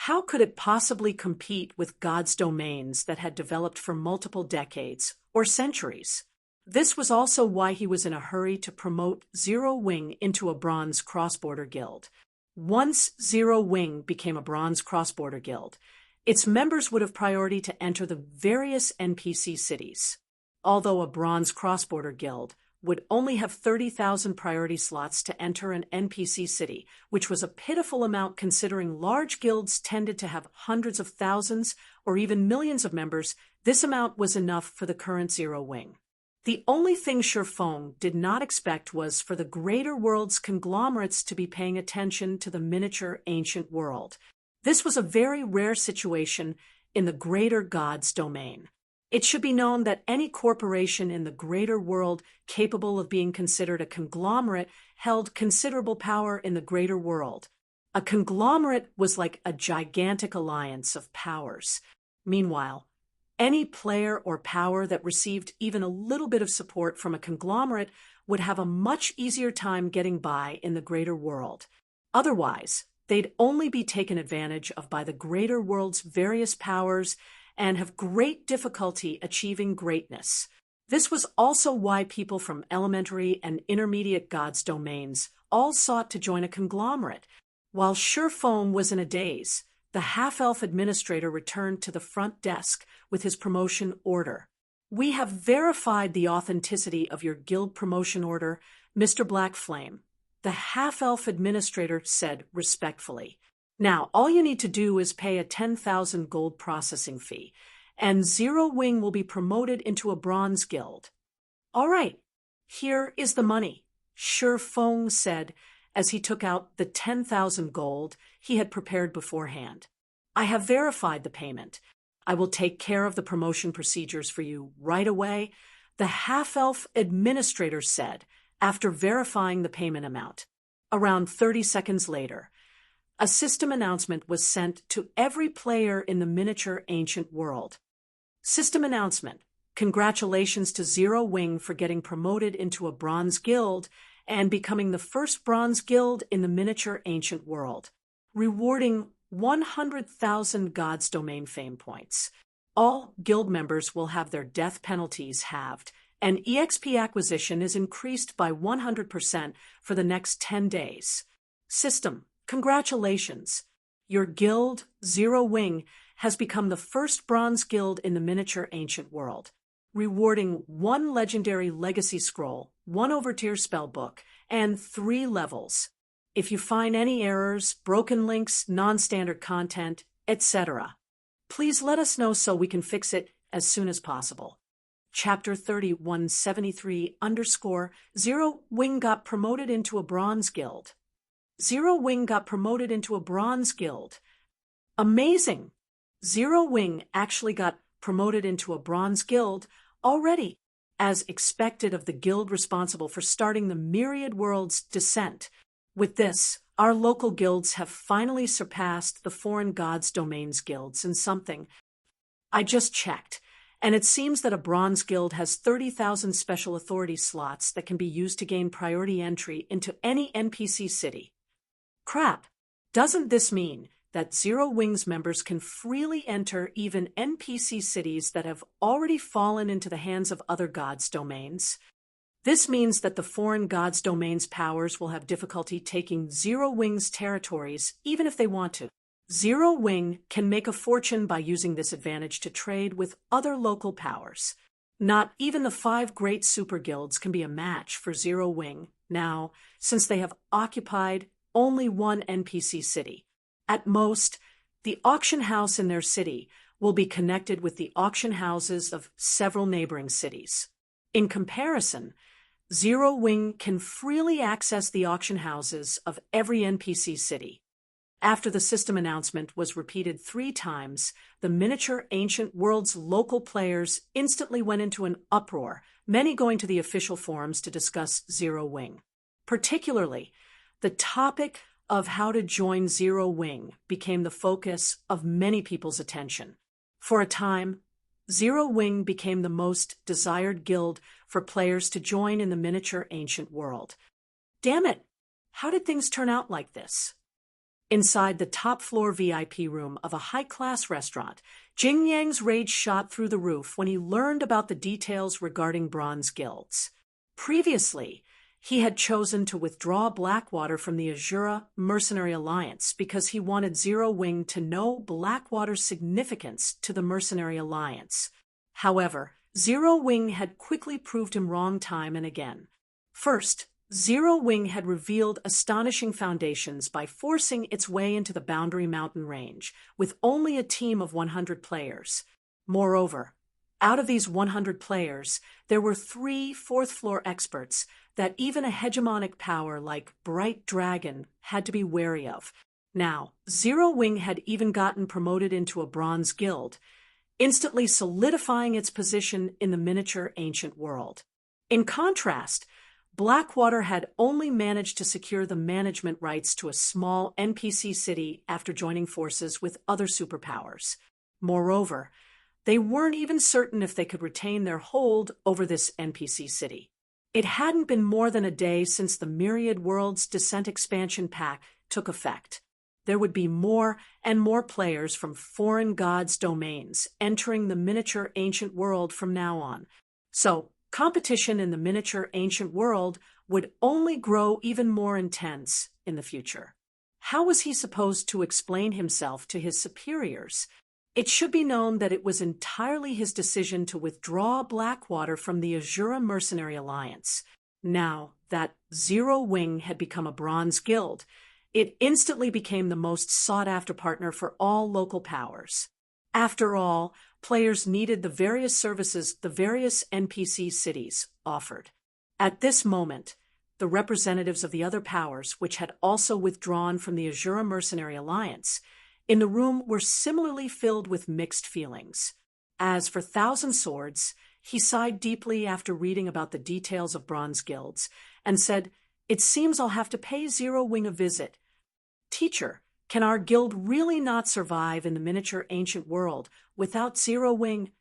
How could it possibly compete with god's domains that had developed for multiple decades or centuries? This was also why he was in a hurry to promote Zero Wing into a bronze cross-border guild. Once Zero Wing became a bronze cross-border guild, its members would have priority to enter the various NPC cities. Although a bronze cross-border guild would only have 30,000 priority slots to enter an NPC city, which was a pitiful amount considering large guilds tended to have hundreds of thousands or even millions of members, this amount was enough for the current Zero Wing. The only thing Shurfeng did not expect was for the greater world's conglomerates to be paying attention to the miniature ancient world. This was a very rare situation in the greater god's domain. It should be known that any corporation in the greater world capable of being considered a conglomerate held considerable power in the greater world. A conglomerate was like a gigantic alliance of powers. Meanwhile, any player or power that received even a little bit of support from a conglomerate would have a much easier time getting by in the greater world. Otherwise, they'd only be taken advantage of by the greater world's various powers and have great difficulty achieving greatness. This was also why people from elementary and intermediate gods' domains all sought to join a conglomerate. While Shurfeng was in a daze, the half-elf administrator returned to the front desk with his promotion order. "We have verified the authenticity of your guild promotion order, Mr. Blackflame," the half-elf administrator said respectfully. "Now, all you need to do is pay a 10,000 gold processing fee, and Zero Wing will be promoted into a bronze guild." "All right, here is the money," Shurfeng said as he took out the 10,000 gold he had prepared beforehand. "I have verified the payment. I will take care of the promotion procedures for you right away," the half-elf administrator said after verifying the payment amount. Around 30 seconds later, a system announcement was sent to every player in the miniature ancient world. System announcement: congratulations to Zero Wing for getting promoted into a bronze guild and becoming the first bronze guild in the miniature ancient world. Rewarding 100,000 God's Domain fame points. All guild members will have their death penalties halved, and EXP acquisition is increased by 100% for the next 10 days. System: congratulations. Your guild, Zero Wing, has become the first bronze guild in the miniature ancient world. Rewarding 1 legendary legacy scroll, 1 overtier spellbook, and 3 levels. If you find any errors, broken links, non-standard content, etc., please let us know so we can fix it as soon as possible. Chapter 3173 _ Zero Wing got promoted into a bronze guild. Zero Wing got promoted into a bronze guild. Amazing! Zero Wing actually got promoted into a bronze guild already, as expected of the guild responsible for starting the myriad world's descent. With this, our local guilds have finally surpassed the foreign gods' domains guilds in something. I just checked, and it seems that a Bronze Guild has 30,000 special authority slots that can be used to gain priority entry into any NPC city. Crap! Doesn't this mean that Zero Wings members can freely enter even NPC cities that have already fallen into the hands of other gods' domains? This means that the foreign gods' domains powers will have difficulty taking Zero Wings territories even if they want to. Zero Wing can make a fortune by using this advantage to trade with other local powers. Not even the 5 great super guilds can be a match for Zero Wing now, since they have occupied only one NPC city. At most, the auction house in their city will be connected with the auction houses of several neighboring cities. In comparison, Zero Wing can freely access the auction houses of every NPC city. After the system announcement was repeated 3 times, the miniature Ancient World's local players instantly went into an uproar, many going to the official forums to discuss Zero Wing. Particularly, the topic of how to join Zero Wing became the focus of many people's attention. For a time, Zero Wing became the most desired guild for players to join in the miniature Ancient World. Damn it! How did things turn out like this? Inside the top-floor VIP room of a high-class restaurant, Jing Yang's rage shot through the roof when he learned about the details regarding bronze guilds. Previously, he had chosen to withdraw Blackwater from the Azura Mercenary Alliance because he wanted Zero Wing to know Blackwater's significance to the Mercenary Alliance. However, Zero Wing had quickly proved him wrong time and again. First, Zero Wing had revealed astonishing foundations by forcing its way into the Boundary Mountain Range, with only a team of 100 players. Moreover, out of these 100 players, there were 3 fourth-floor experts that even a hegemonic power like Bright Dragon had to be wary of. Now, Zero Wing had even gotten promoted into a Bronze Guild, instantly solidifying its position in the miniature Ancient World. In contrast, Blackwater had only managed to secure the management rights to a small NPC city after joining forces with other superpowers. Moreover, they weren't even certain if they could retain their hold over this NPC city. It hadn't been more than a day since the Myriad Worlds Descent expansion pack took effect. There would be more and more players from foreign gods' domains entering the miniature Ancient World from now on. So, competition in the miniature Ancient World would only grow even more intense in the future. How was he supposed to explain himself to his superiors? It should be known that it was entirely his decision to withdraw Blackwater from the Azura Mercenary Alliance. Now that Zero Wing had become a Bronze Guild, it instantly became the most sought-after partner for all local powers. After all, players needed the various services the various NPC cities offered. At this moment, the representatives of the other powers, which had also withdrawn from the Azura Mercenary Alliance, in the room were similarly filled with mixed feelings. As for Thousand Swords, he sighed deeply after reading about the details of Bronze Guilds, and said, "It seems I'll have to pay Zero Wing a visit. Teacher, can our guild really not survive in the miniature Ancient World without Zero Wing?"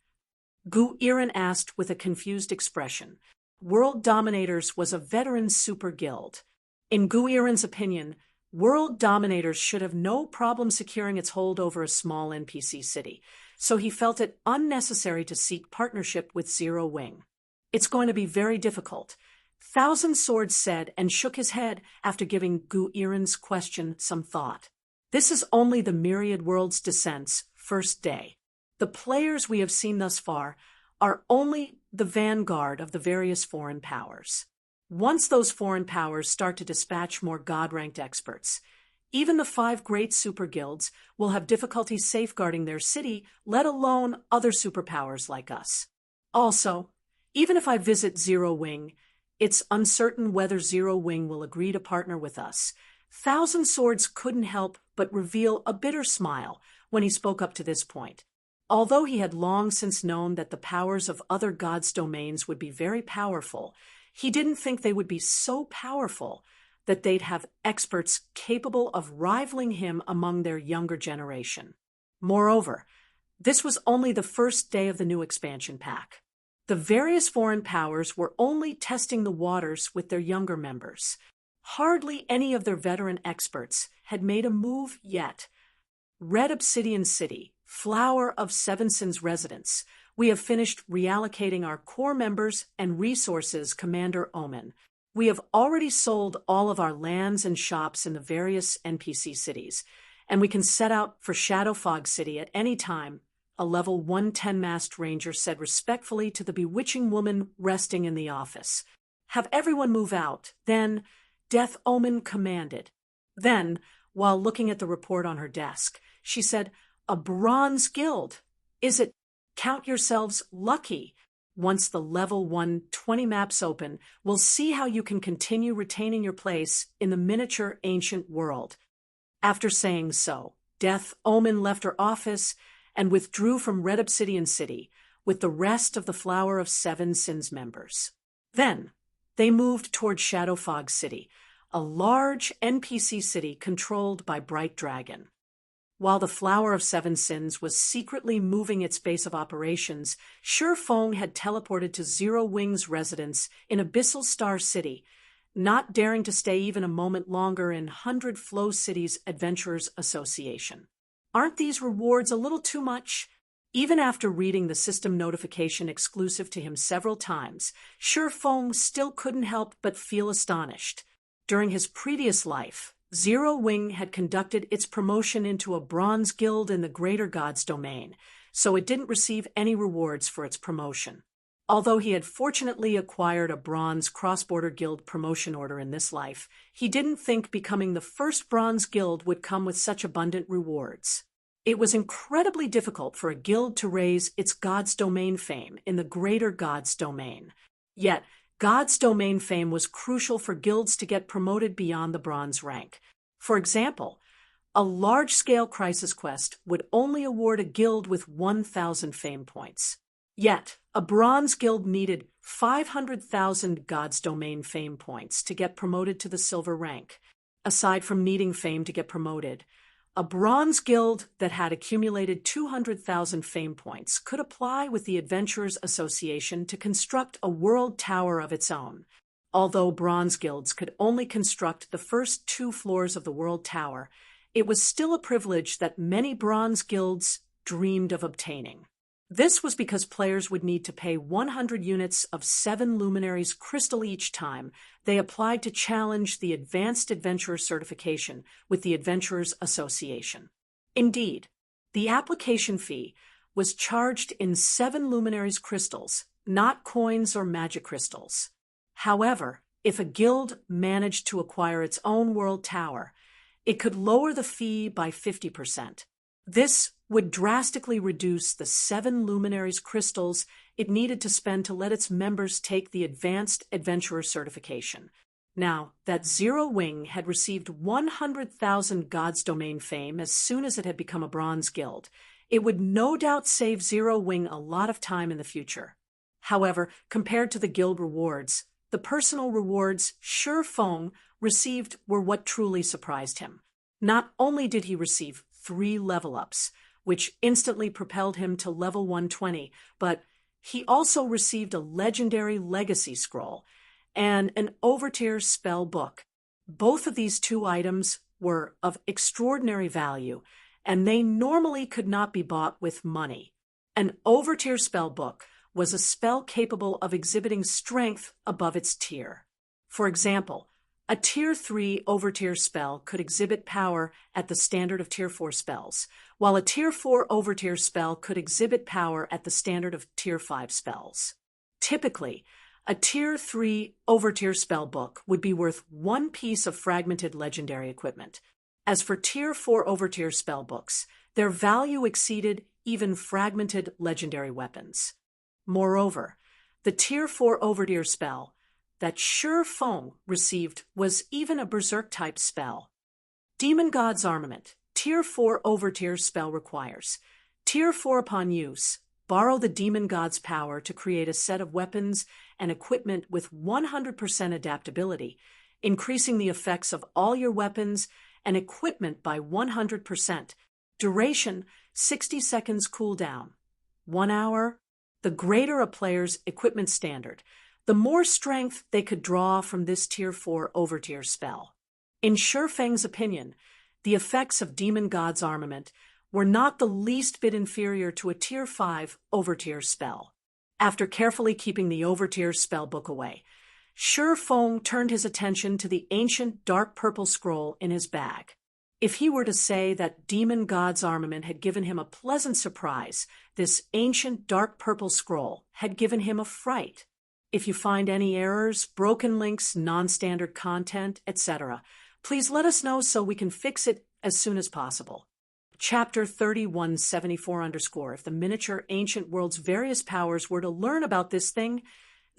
Gu Iren asked with a confused expression. World Dominators was a veteran super guild. In Gu Iren's opinion, World Dominators should have no problem securing its hold over a small NPC city, so he felt it unnecessary to seek partnership with Zero Wing. "It's going to be very difficult," Thousand Swords said and shook his head after giving Gu Iren's question some thought. "This is only the Myriad Worlds Descent's first day. The players we have seen thus far are only the vanguard of the various foreign powers. Once those foreign powers start to dispatch more God-ranked experts, even the 5 great super guilds will have difficulty safeguarding their city, let alone other superpowers like us. Also, even if I visit Zero Wing, it's uncertain whether Zero Wing will agree to partner with us." Thousand Swords couldn't help but reveal a bitter smile when he spoke up to this point. Although he had long since known that the powers of other gods' domains would be very powerful, he didn't think they would be so powerful that they'd have experts capable of rivaling him among their younger generation. Moreover, This was only the first day of the new expansion pack. The various foreign powers were only testing the waters with their younger members. Hardly any of their veteran experts had made a move yet. Red Obsidian City, Flower of Seven Sins residents, we have finished reallocating our core members and resources, Commander Omen. We have already sold all of our lands and shops in the various NPC cities, and we can set out for Shadowfog City at any time, a level 110 masked ranger said respectfully to the bewitching woman resting in the office. Have everyone move out, then, Death Omen commanded. Then, while looking at the report on her desk, she said, a bronze guild. Is it? Count yourselves lucky. Once the level 120 maps open, we'll see how you can continue retaining your place in the miniature ancient world. After saying so, Death Omen left her office and withdrew from Red Obsidian City with the rest of the Flower of Seven Sins members. Then, they moved toward Shadowfog City, a large NPC city controlled by Bright Dragon. While the Flower of Seven Sins was secretly moving its base of operations, Sure Feng had teleported to Zero Wing's residence in Abyssal Star City, not daring to stay even a moment longer in 100 Flow City's Adventurers Association. Aren't these rewards a little too much? Even after reading the system notification exclusive to him several times, Sure Feng still couldn't help but feel astonished. During his previous life, Zero Wing had conducted its promotion into a bronze guild in the Greater Gods domain, so it didn't receive any rewards for its promotion. Although he had fortunately acquired a bronze cross-border guild promotion order in this life, he didn't think becoming the first bronze guild would come with such abundant rewards. It was incredibly difficult for a guild to raise its God's Domain fame in the Greater Gods domain. Yet, God's Domain fame was crucial for guilds to get promoted beyond the bronze rank. For example, a large-scale crisis quest would only award a guild with 1,000 fame points. Yet, a bronze guild needed 500,000 God's Domain fame points to get promoted to the silver rank. Aside from needing fame to get promoted, a bronze guild that had accumulated 200,000 fame points could apply with the Adventurers Association to construct a world tower of its own. Although bronze guilds could only construct the first 2 floors of the world tower, it was still a privilege that many bronze guilds dreamed of obtaining. This was because players would need to pay 100 units of 7 Luminaries crystal each time they applied to challenge the Advanced Adventurer certification with the Adventurers Association. Indeed, the application fee was charged in 7 Luminaries crystals, not coins or magic crystals. However, if a guild managed to acquire its own world tower, it could lower the fee by 50%. This would drastically reduce the 7 Luminaries crystals it needed to spend to let its members take the Advanced Adventurer certification. Now that Zero Wing had received 100,000 God's Domain fame as soon as it had become a bronze guild, it would no doubt save Zero Wing a lot of time in the future. However, compared to the guild rewards, the personal rewards Sure Feng received were what truly surprised him. Not only did he receive 3 level-ups, which instantly propelled him to level 120, but he also received a legendary legacy scroll and an overtier spell book. Both of these 2 items were of extraordinary value, and they normally could not be bought with money. An overtier spell book was a spell capable of exhibiting strength above its tier. For example, a Tier 3 overtier spell could exhibit power at the standard of Tier 4 spells, while a Tier 4 overtier spell could exhibit power at the standard of Tier 5 spells. Typically, a Tier 3 overtier spell book would be worth 1 piece of fragmented legendary equipment. As for Tier 4 overtier spell books, their value exceeded even fragmented legendary weapons. Moreover, the Tier 4 overtier spell that Sure Feng received was even a Berserk-type spell. Demon God's Armament, Tier 4 overtier spell requires. Tier 4 upon use, borrow the Demon God's power to create a set of weapons and equipment with 100% adaptability, increasing the effects of all your weapons and equipment by 100%. Duration, 60 seconds cooldown. 1 hour. The greater a player's equipment standard, the more strength they could draw from this Tier 4 overtier spell. In Shifeng's opinion, the effects of Demon God's armament were not the least bit inferior to a Tier 5 overtier spell. After carefully keeping the overtier spellbook away, Shifeng turned his attention to the ancient dark purple scroll in his bag. If he were to say that Demon God's armament had given him a pleasant surprise, this ancient dark purple scroll had given him a fright. If you find any errors, broken links, non-standard content, etc., please let us know so we can fix it as soon as possible. Chapter 3174_. If the miniature ancient world's various powers were to learn about this thing,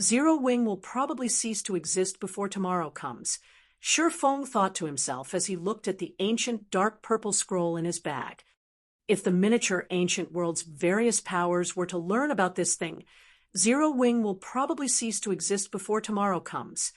Zero Wing will probably cease to exist before tomorrow comes. Shifeng thought to himself as he looked at the ancient dark purple scroll in his bag. If the miniature ancient world's various powers were to learn about this thing, Zero Wing will probably cease to exist before tomorrow comes.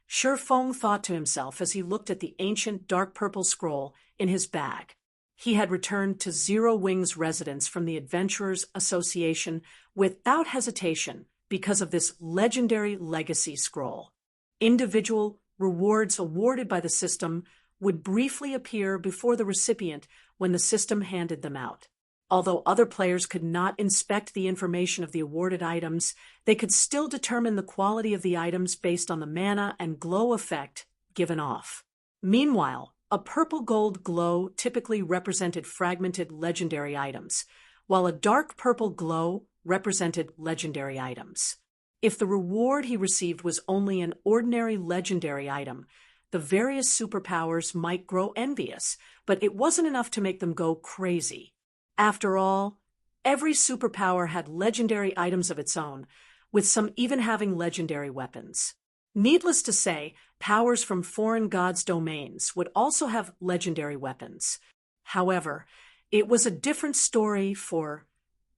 Shifeng thought to himself as he looked at the ancient dark purple scroll in his bag. He had returned to Zero Wing's residence from the Adventurers Association without hesitation because of this legendary legacy scroll. Individual rewards awarded by the system would briefly appear before the recipient when the system handed them out. Although other players could not inspect the information of the awarded items, they could still determine the quality of the items based on the mana and glow effect given off. Meanwhile, a purple-gold glow typically represented fragmented legendary items, while a dark purple glow represented legendary items. If the reward he received was only an ordinary legendary item, the various superpowers might grow envious, but it wasn't enough to make them go crazy. After all, every superpower had legendary items of its own, with some even having legendary weapons. Needless to say, powers from foreign gods' domains would also have legendary weapons. However, it was a different story for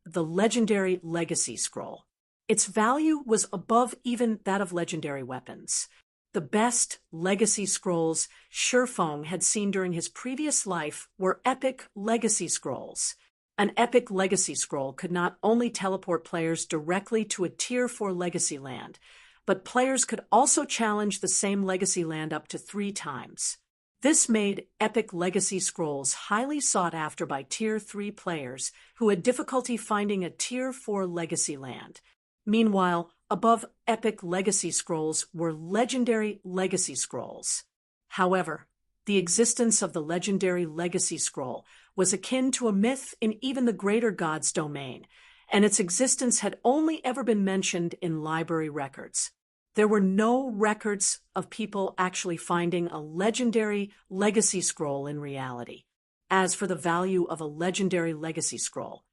the legendary legacy scroll. Its value was above even that of legendary weapons. The best legacy scrolls Shifeng had seen during his previous life were epic legacy scrolls. An epic legacy scroll could not only teleport players directly to a Tier 4 legacy land, but players could also challenge the same legacy land up to 3 times. This made epic legacy scrolls highly sought after by Tier 3 players who had difficulty finding a Tier 4 legacy land. Meanwhile, above epic legacy scrolls were legendary legacy scrolls. However, the existence of the legendary legacy scroll was akin to a myth in even the greater god's domain, and its existence had only ever been mentioned in library records. There were no records of people actually finding a legendary legacy scroll in reality. As for the value of a legendary legacy scroll,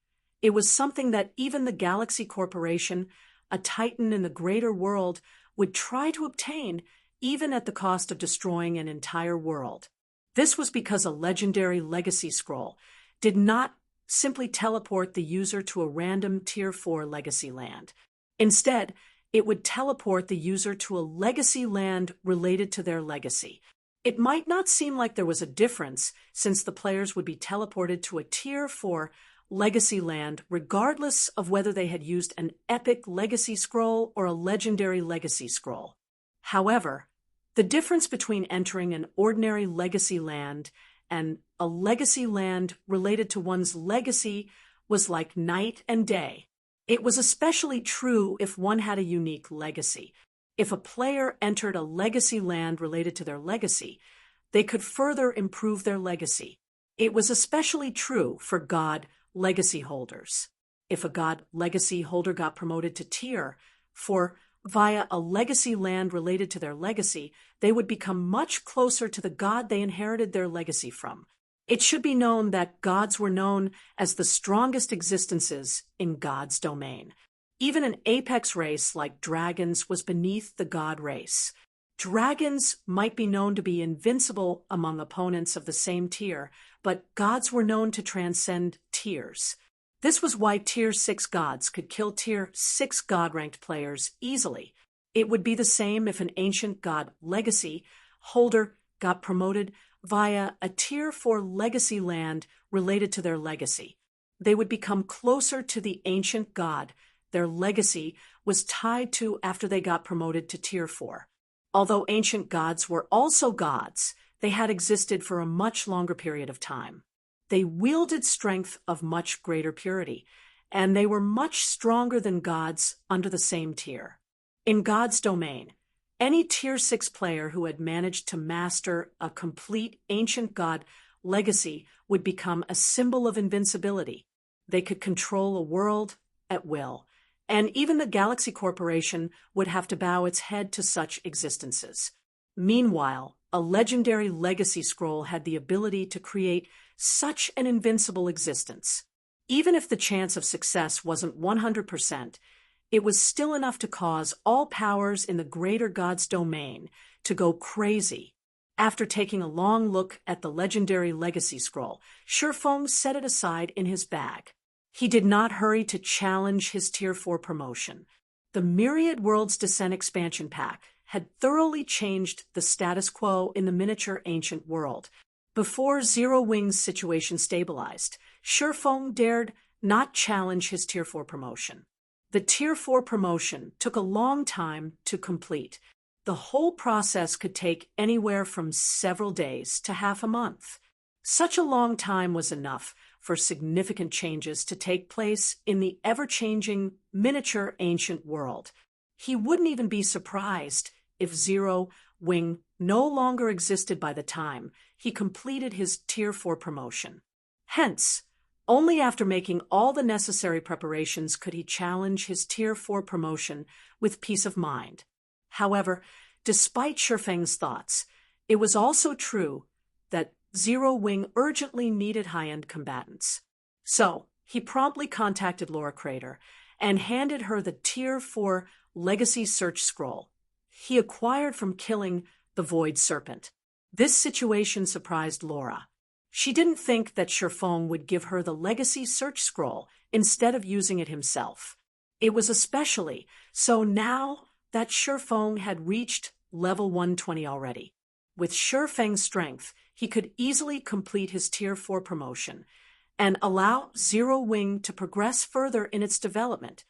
it was something that even the Galaxy Corporation, a titan in the greater world, would try to obtain even at the cost of destroying an entire world. This was because a legendary legacy scroll did not simply teleport the user to a random Tier 4 legacy land. Instead, it would teleport the user to a legacy land related to their legacy. It might not seem like there was a difference, since the players would be teleported to a Tier 4 legacy land regardless of whether they had used an epic legacy scroll or a legendary legacy scroll. However, the difference between entering an ordinary legacy land and a legacy land related to one's legacy was like night and day. It was especially true if one had a unique legacy. If a player entered a legacy land related to their legacy, they could further improve their legacy. It was especially true for God legacy holders. If a God legacy holder got promoted to Tier 4 via a legacy land related to their legacy, they would become much closer to the god they inherited their legacy from. It should be known that gods were known as the strongest existences in God's domain. Even an apex race like dragons was beneath the god race. Dragons might be known to be invincible among opponents of the same tier, but gods were known to transcend tiers. This was why Tier 6 gods could kill Tier 6 god-ranked players easily. It would be the same if an ancient god legacy holder got promoted via a Tier 4 legacy land related to their legacy. They would become closer to the ancient god their legacy was tied to after they got promoted to Tier 4. Although ancient gods were also gods, they had existed for a much longer period of time. They wielded strength of much greater purity, and they were much stronger than gods under the same tier. In God's domain, any Tier 6 player who had managed to master a complete ancient god legacy would become a symbol of invincibility. They could control a world at will, and even the Galaxy Corporation would have to bow its head to such existences. Meanwhile, a legendary legacy scroll had the ability to create such an invincible existence. Even if the chance of success wasn't 100%, it was still enough to cause all powers in the greater god's domain to go crazy. After taking a long look at the legendary legacy scroll, Shifeng set it aside in his bag. He did not hurry to challenge his Tier 4 promotion. The Myriad Worlds Descent expansion pack had thoroughly changed the status quo in the miniature ancient world. Before Zero Wing's situation stabilized, Shifeng dared not challenge his Tier 4 promotion. The Tier 4 promotion took a long time to complete. The whole process could take anywhere from several days to half a month. Such a long time was enough for significant changes to take place in the ever-changing miniature ancient world. He wouldn't even be surprised if Zero Wing no longer existed by the time he completed his Tier 4 promotion. Hence, only after making all the necessary preparations could he challenge his Tier 4 promotion with peace of mind. However, despite Shifeng's thoughts, it was also true that Zero Wing urgently needed high-end combatants. So, he promptly contacted Laura Crater and handed her the Tier 4 Legacy Search Scroll he acquired from killing the Void Serpent. This situation surprised Laura. She didn't think that Shifeng would give her the Legacy Search Scroll instead of using it himself. It was especially so now that Shifeng had reached level 120 already. With Shifeng's strength, he could easily complete his Tier 4 promotion and allow Zero Wing to progress further in its development.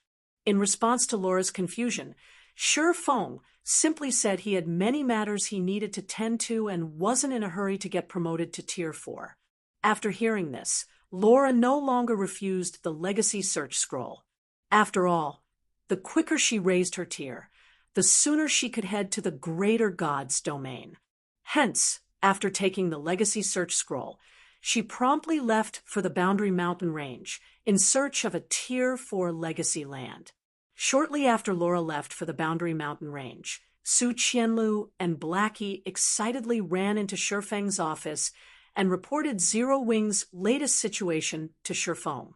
In response to Laura's confusion, Shifeng simply said he had many matters he needed to tend to and wasn't in a hurry to get promoted to Tier 4. After hearing this, Laura no longer refused the Legacy Search Scroll. After all, the quicker she raised her tier, the sooner she could head to the greater god's domain. Hence, after taking the Legacy Search Scroll, she promptly left for the Boundary Mountain Range in search of a Tier 4 legacy land. Shortly after Laura left for the Boundary Mountain Range, Su Qianlu and Blackie excitedly ran into Shifeng's office and reported Zero Wing's latest situation to Shifeng.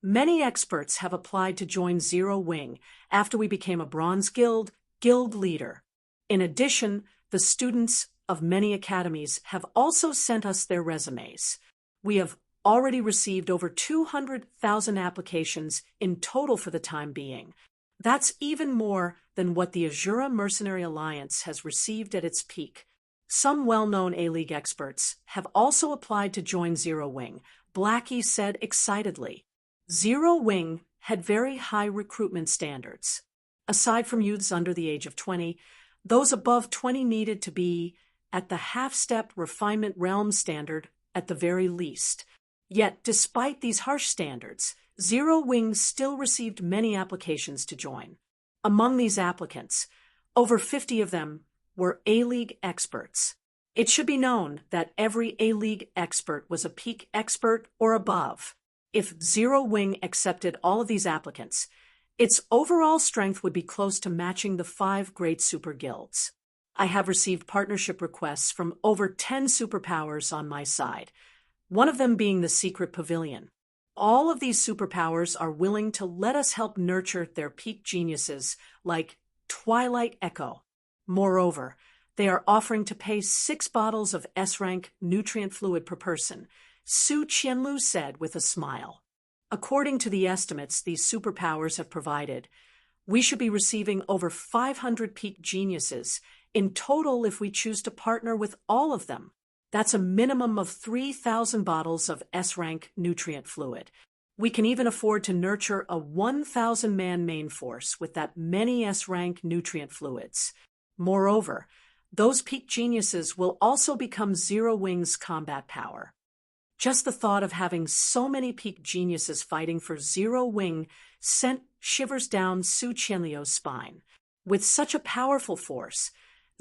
Many experts have applied to join Zero Wing after we became a Bronze Guild leader. In addition, the students of many academies have also sent us their resumes. We have already received over 200,000 applications in total for the time being. That's even more than what the Azura Mercenary Alliance has received at its peak. Some well-known A-League experts have also applied to join Zero Wing, Blackie said excitedly. Zero Wing had very high recruitment standards. Aside from youths under the age of 20, those above 20 needed to be at the half-step refinement realm standard at the very least. Yet, despite these harsh standards, Zero Wing still received many applications to join. Among these applicants, over 50 of them were A-League experts. It should be known that every A-League expert was a peak expert or above. If Zero Wing accepted all of these applicants, its overall strength would be close to matching the 5 great super guilds. I have received partnership requests from over 10 superpowers on my side, one of them being the Secret Pavilion. All of these superpowers are willing to let us help nurture their peak geniuses, like Twilight Echo. Moreover, they are offering to pay 6 bottles of S-rank nutrient fluid per person, Su Qianlu said with a smile. According to the estimates these superpowers have provided, we should be receiving over 500 peak geniuses in total if we choose to partner with all of them. That's a minimum of 3,000 bottles of S-rank nutrient fluid. We can even afford to nurture a 1,000-man main force with that many S-rank nutrient fluids. Moreover, those peak geniuses will also become Zero Wing's combat power. Just the thought of having so many peak geniuses fighting for Zero Wing sent shivers down Su Qianliu's spine. With such a powerful force,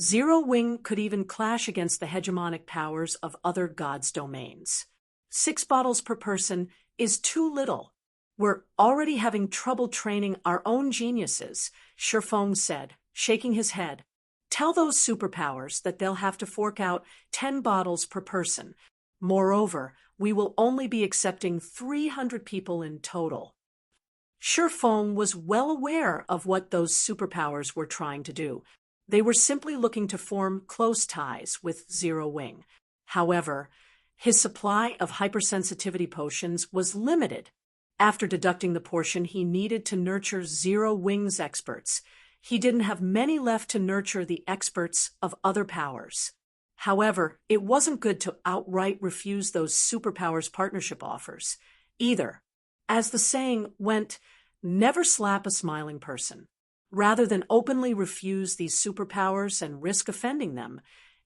Zero Wing could even clash against the hegemonic powers of other gods' domains. 6 bottles per person is too little. We're already having trouble training our own geniuses, Shifeng said, shaking his head. Tell those superpowers that they'll have to fork out 10 bottles per person. Moreover, we will only be accepting 300 people in total. Shifeng was well aware of what those superpowers were trying to do. They were simply looking to form close ties with Zero Wing. However, his supply of hypersensitivity potions was limited. After deducting the portion he needed to nurture Zero Wing's experts, he didn't have many left to nurture the experts of other powers. However, it wasn't good to outright refuse those superpowers partnership offers, either. As the saying went, never slap a smiling person. Rather than openly refuse these superpowers and risk offending them,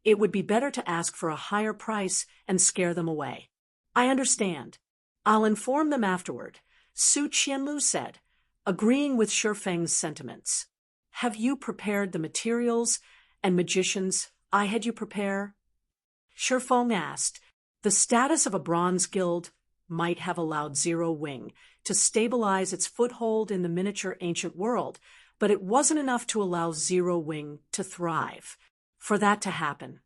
it would be better to ask for a higher price and scare them away. I understand. I'll inform them afterward, Su Qianliu said, agreeing with Shifeng's sentiments. Have you prepared the materials and magicians I had you prepare? Shifeng asked. The status of a bronze guild might have allowed Zero Wing to stabilize its foothold in the miniature ancient world, but it wasn't enough to allow Zero Wing to thrive. For that to happen,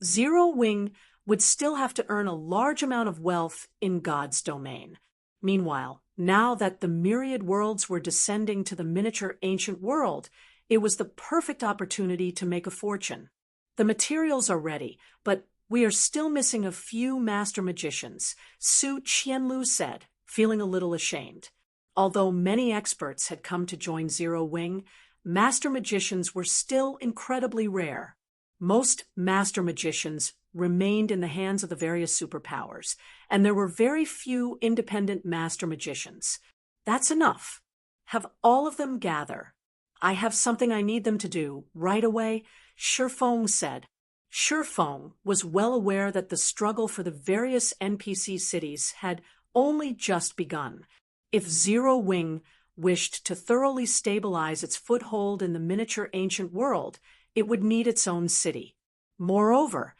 Zero Wing would still have to earn a large amount of wealth in God's domain. Meanwhile, now that the myriad worlds were descending to the miniature ancient world, it was the perfect opportunity to make a fortune. The materials are ready, but we are still missing a few master magicians, Su Qianliu said, feeling a little ashamed. Although many experts had come to join Zero Wing, master magicians were still incredibly rare. Most master magicians remained in the hands of the various superpowers, and there were very few independent master magicians. That's enough. Have all of them gather. I have something I need them to do right away, Shifeng said. Shifeng was well aware that the struggle for the various NPC cities had only just begun. If Zero Wing wished to thoroughly stabilize its foothold in the miniature ancient world, it would need its own city. Moreover,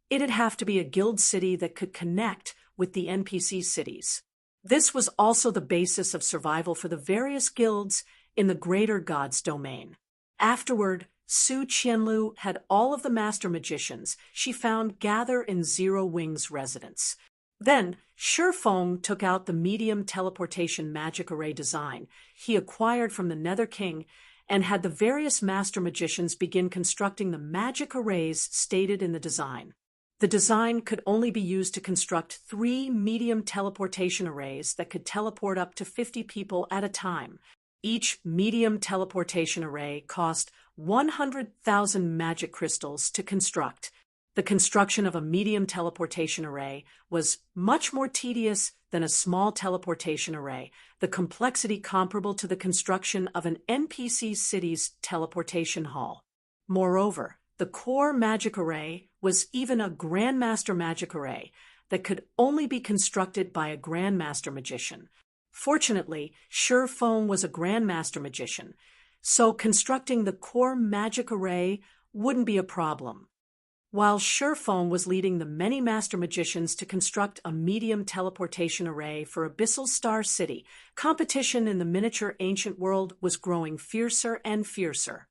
it'd have to be a guild city that could connect with the NPC cities. This was also the basis of survival for the various guilds in the greater God's domain. Afterward, Su Qianliu had all of the master magicians she found gather in Zero Wing's residence. Then, Shifeng took out the medium teleportation magic array design he acquired from the Nether King and had the various master magicians begin constructing the magic arrays stated in the design. The design could only be used to construct 3 medium teleportation arrays that could teleport up to 50 people at a time. Each medium teleportation array cost 100,000 magic crystals to construct. The construction of a medium teleportation array was much more tedious than a small teleportation array, the complexity comparable to the construction of an NPC city's teleportation hall. Moreover, the core magic array was even a Grandmaster magic array that could only be constructed by a Grandmaster magician. Fortunately, Shifeng was a Grandmaster magician, so constructing the core magic array wouldn't be a problem. While Shifeng was leading the many master magicians to construct a medium teleportation array for Abyssal Star City, competition in the miniature ancient world was growing fiercer and fiercer.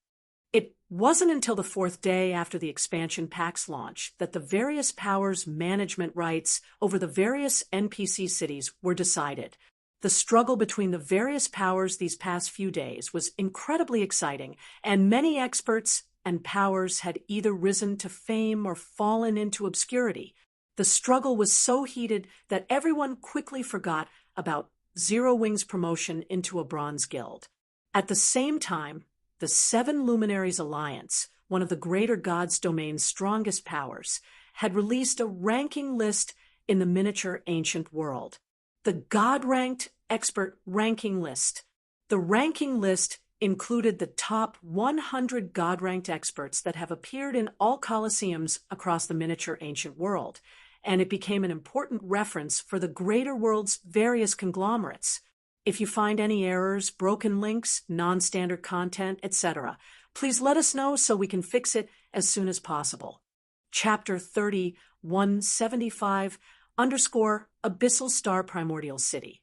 It wasn't until the 4th day after the expansion pack's launch that the various powers' management rights over the various NPC cities were decided. The struggle between the various powers these past few days was incredibly exciting, and many experts and powers had either risen to fame or fallen into obscurity. The struggle was so heated that everyone quickly forgot about Zero Wing's promotion into a bronze guild. At the same time, the 7 Luminaries Alliance one of the greater God's domain's strongest powers, had released a ranking list in the miniature ancient world. The God-ranked expert ranking list. The ranking list included the top 100 God-ranked experts that have appeared in all coliseums across the miniature ancient world, and it became an important reference for the greater world's various conglomerates. If you find any errors, broken links, non-standard content, etc., please let us know so we can fix it as soon as possible. Chapter 3175 Abyssal Star Primordial City.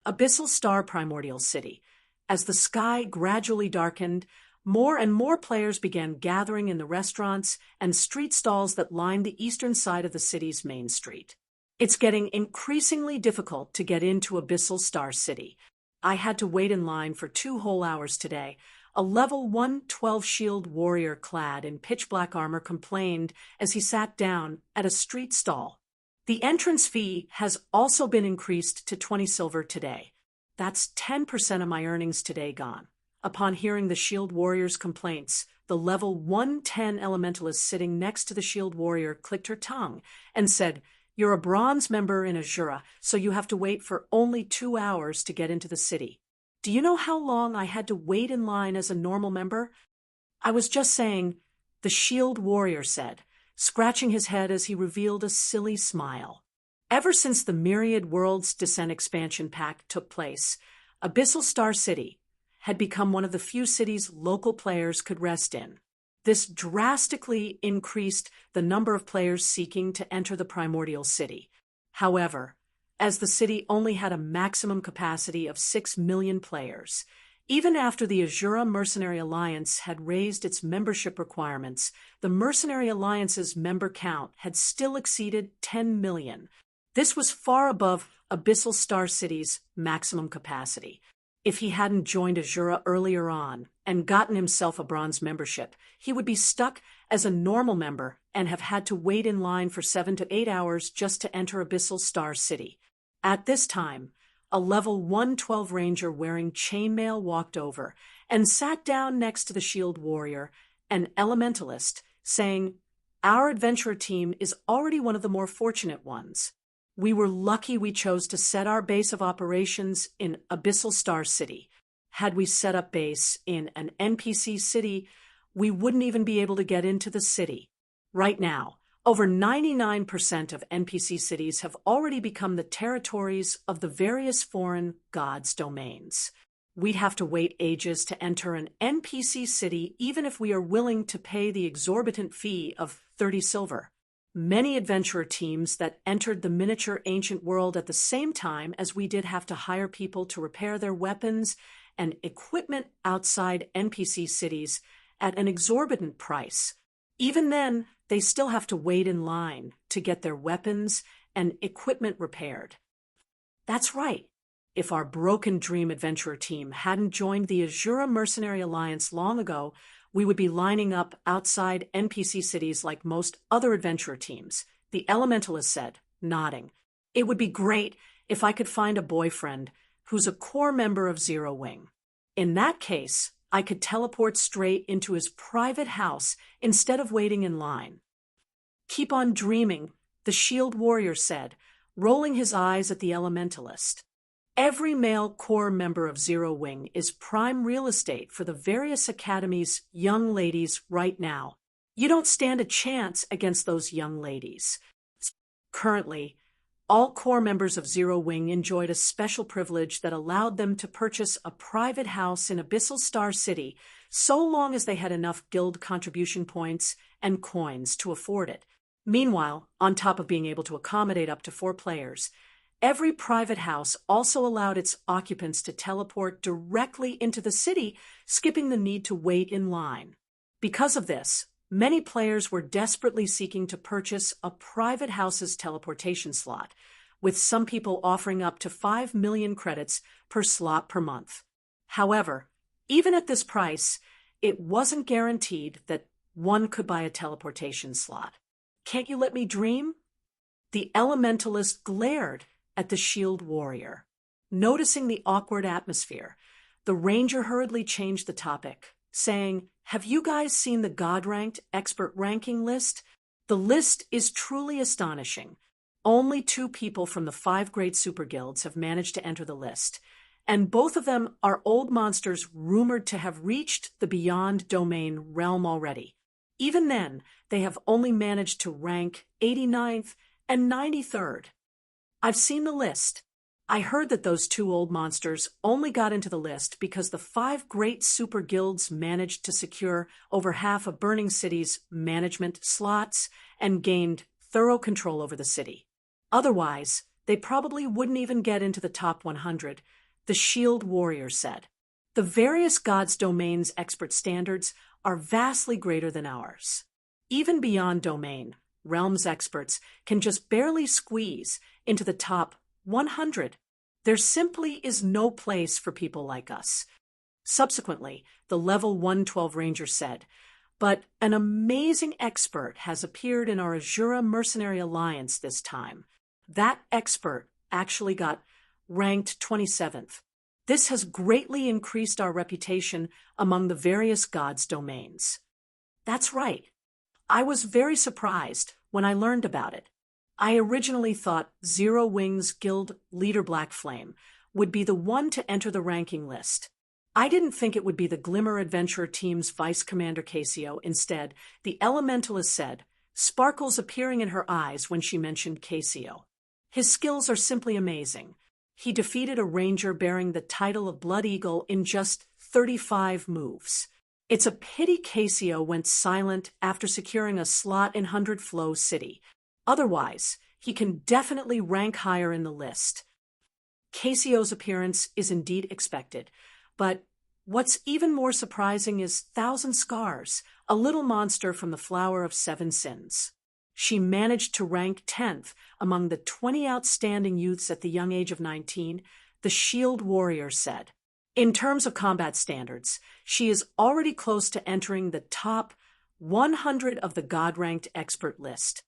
Abyssal Star Primordial City. As the sky gradually darkened, more and more players began gathering in the restaurants and street stalls that lined the eastern side of the city's main street. It's getting increasingly difficult to get into Abyssal Star City. I had to wait in line for 2 whole hours today. A level 112 shield warrior clad in pitch-black armor complained as he sat down at a street stall. The entrance fee has also been increased to 20 silver today. That's 10% of my earnings today gone. Upon hearing the shield warrior's complaints, the level 110 elementalist sitting next to the shield warrior clicked her tongue and said, "You're a bronze member in Azura, so you have to wait for only 2 hours to get into the city. Do you know how long I had to wait in line as a normal member?" "I was just saying," the shield warrior said, scratching his head as he revealed a silly smile. Ever since the Myriad Worlds Descent expansion pack took place, Abyssal Star City had become one of the few cities local players could rest in. This drastically increased the number of players seeking to enter the primordial city. However, as the city only had a maximum capacity of 6 million players, even after the Azura Mercenary Alliance had raised its membership requirements, the Mercenary Alliance's member count had still exceeded 10 million. This was far above Abyssal Star City's maximum capacity. If he hadn't joined Azura earlier on and gotten himself a bronze membership, he would be stuck as a normal member and have had to wait in line for 7 to 8 hours just to enter Abyssal Star City. At this time, a level 112 ranger wearing chainmail walked over and sat down next to the shield warrior, an elementalist, saying, "Our adventurer team is already one of the more fortunate ones. We were lucky we chose to set our base of operations in Abyssal Star City. Had we set up base in an NPC city, we wouldn't even be able to get into the city. Right now, over 99% of NPC cities have already become the territories of the various foreign gods' domains. We'd have to wait ages to enter an NPC city even if we are willing to pay the exorbitant fee of 30 silver. Many adventurer teams that entered the miniature ancient world at the same time as we did have to hire people to repair their weapons and equipment outside NPC cities at an exorbitant price. Even then, they still have to wait in line to get their weapons and equipment repaired. That's right. If our Broken Dream adventurer team hadn't joined the Azura Mercenary Alliance long ago, we would be lining up outside NPC cities like most other adventurer teams, the elementalist said, nodding. It would be great if I could find a boyfriend who's a core member of Zero Wing. In that case, I could teleport straight into his private house instead of waiting in line. Keep on dreaming, the shield warrior said, rolling his eyes at the elementalist. Every male core member of Zero Wing is prime real estate for the various academies' young ladies right now. You don't stand a chance against those young ladies. Currently, all core members of Zero Wing enjoyed a special privilege that allowed them to purchase a private house in Abyssal Star City so long as they had enough guild contribution points and coins to afford it. Meanwhile, on top of being able to accommodate up to 4 players, every private house also allowed its occupants to teleport directly into the city, skipping the need to wait in line. Because of this, many players were desperately seeking to purchase a private house's teleportation slot, with some people offering up to 5 million credits per slot per month. However, even at this price, it wasn't guaranteed that one could buy a teleportation slot. Can't you let me dream? The elementalist glared at the shield warrior. Noticing the awkward atmosphere, the ranger hurriedly changed the topic. saying, "Have you guys seen the God-ranked expert ranking list? The list is truly astonishing. Only 2 people from the 5 great super guilds have managed to enter the list, and both of them are old monsters rumored to have reached the Beyond Domain realm already. Even then, they have only managed to rank 89th and 93rd. I've seen the list. I heard that those 2 old monsters only got into the list because the 5 great super guilds managed to secure over half of Burning City's management slots and gained thorough control over the city. Otherwise, they probably wouldn't even get into the top 100, the Shield Warrior said. The various gods' domains expert standards are vastly greater than ours. Even Beyond Domain, Realms experts can just barely squeeze into the top 100. There simply is no place for people like us. Subsequently, the level 112 ranger said, "But an amazing expert has appeared in our Azura Mercenary Alliance this time. That expert actually got ranked 27th. This has greatly increased our reputation among the various gods' domains." That's right. I was very surprised when I learned about it. I originally thought Zero Wings Guild leader Black Flame would be the one to enter the ranking list. I didn't think it would be the Glimmer Adventurer team's Vice Commander Casio. Instead, the Elementalist said, sparkles appearing in her eyes when she mentioned Casio. His skills are simply amazing. He defeated a ranger bearing the title of Blood Eagle in just 35 moves. It's a pity Casio went silent after securing a slot in 100 Flow City. Otherwise, he can definitely rank higher in the list. Casio's appearance is indeed expected, but what's even more surprising is Thousand Scars, a little monster from the Flower of Seven Sins. She managed to rank 10th among the 20 outstanding youths at the young age of 19, the Shield Warrior said. In terms of combat standards, she is already close to entering the top 100 of the God-ranked expert list.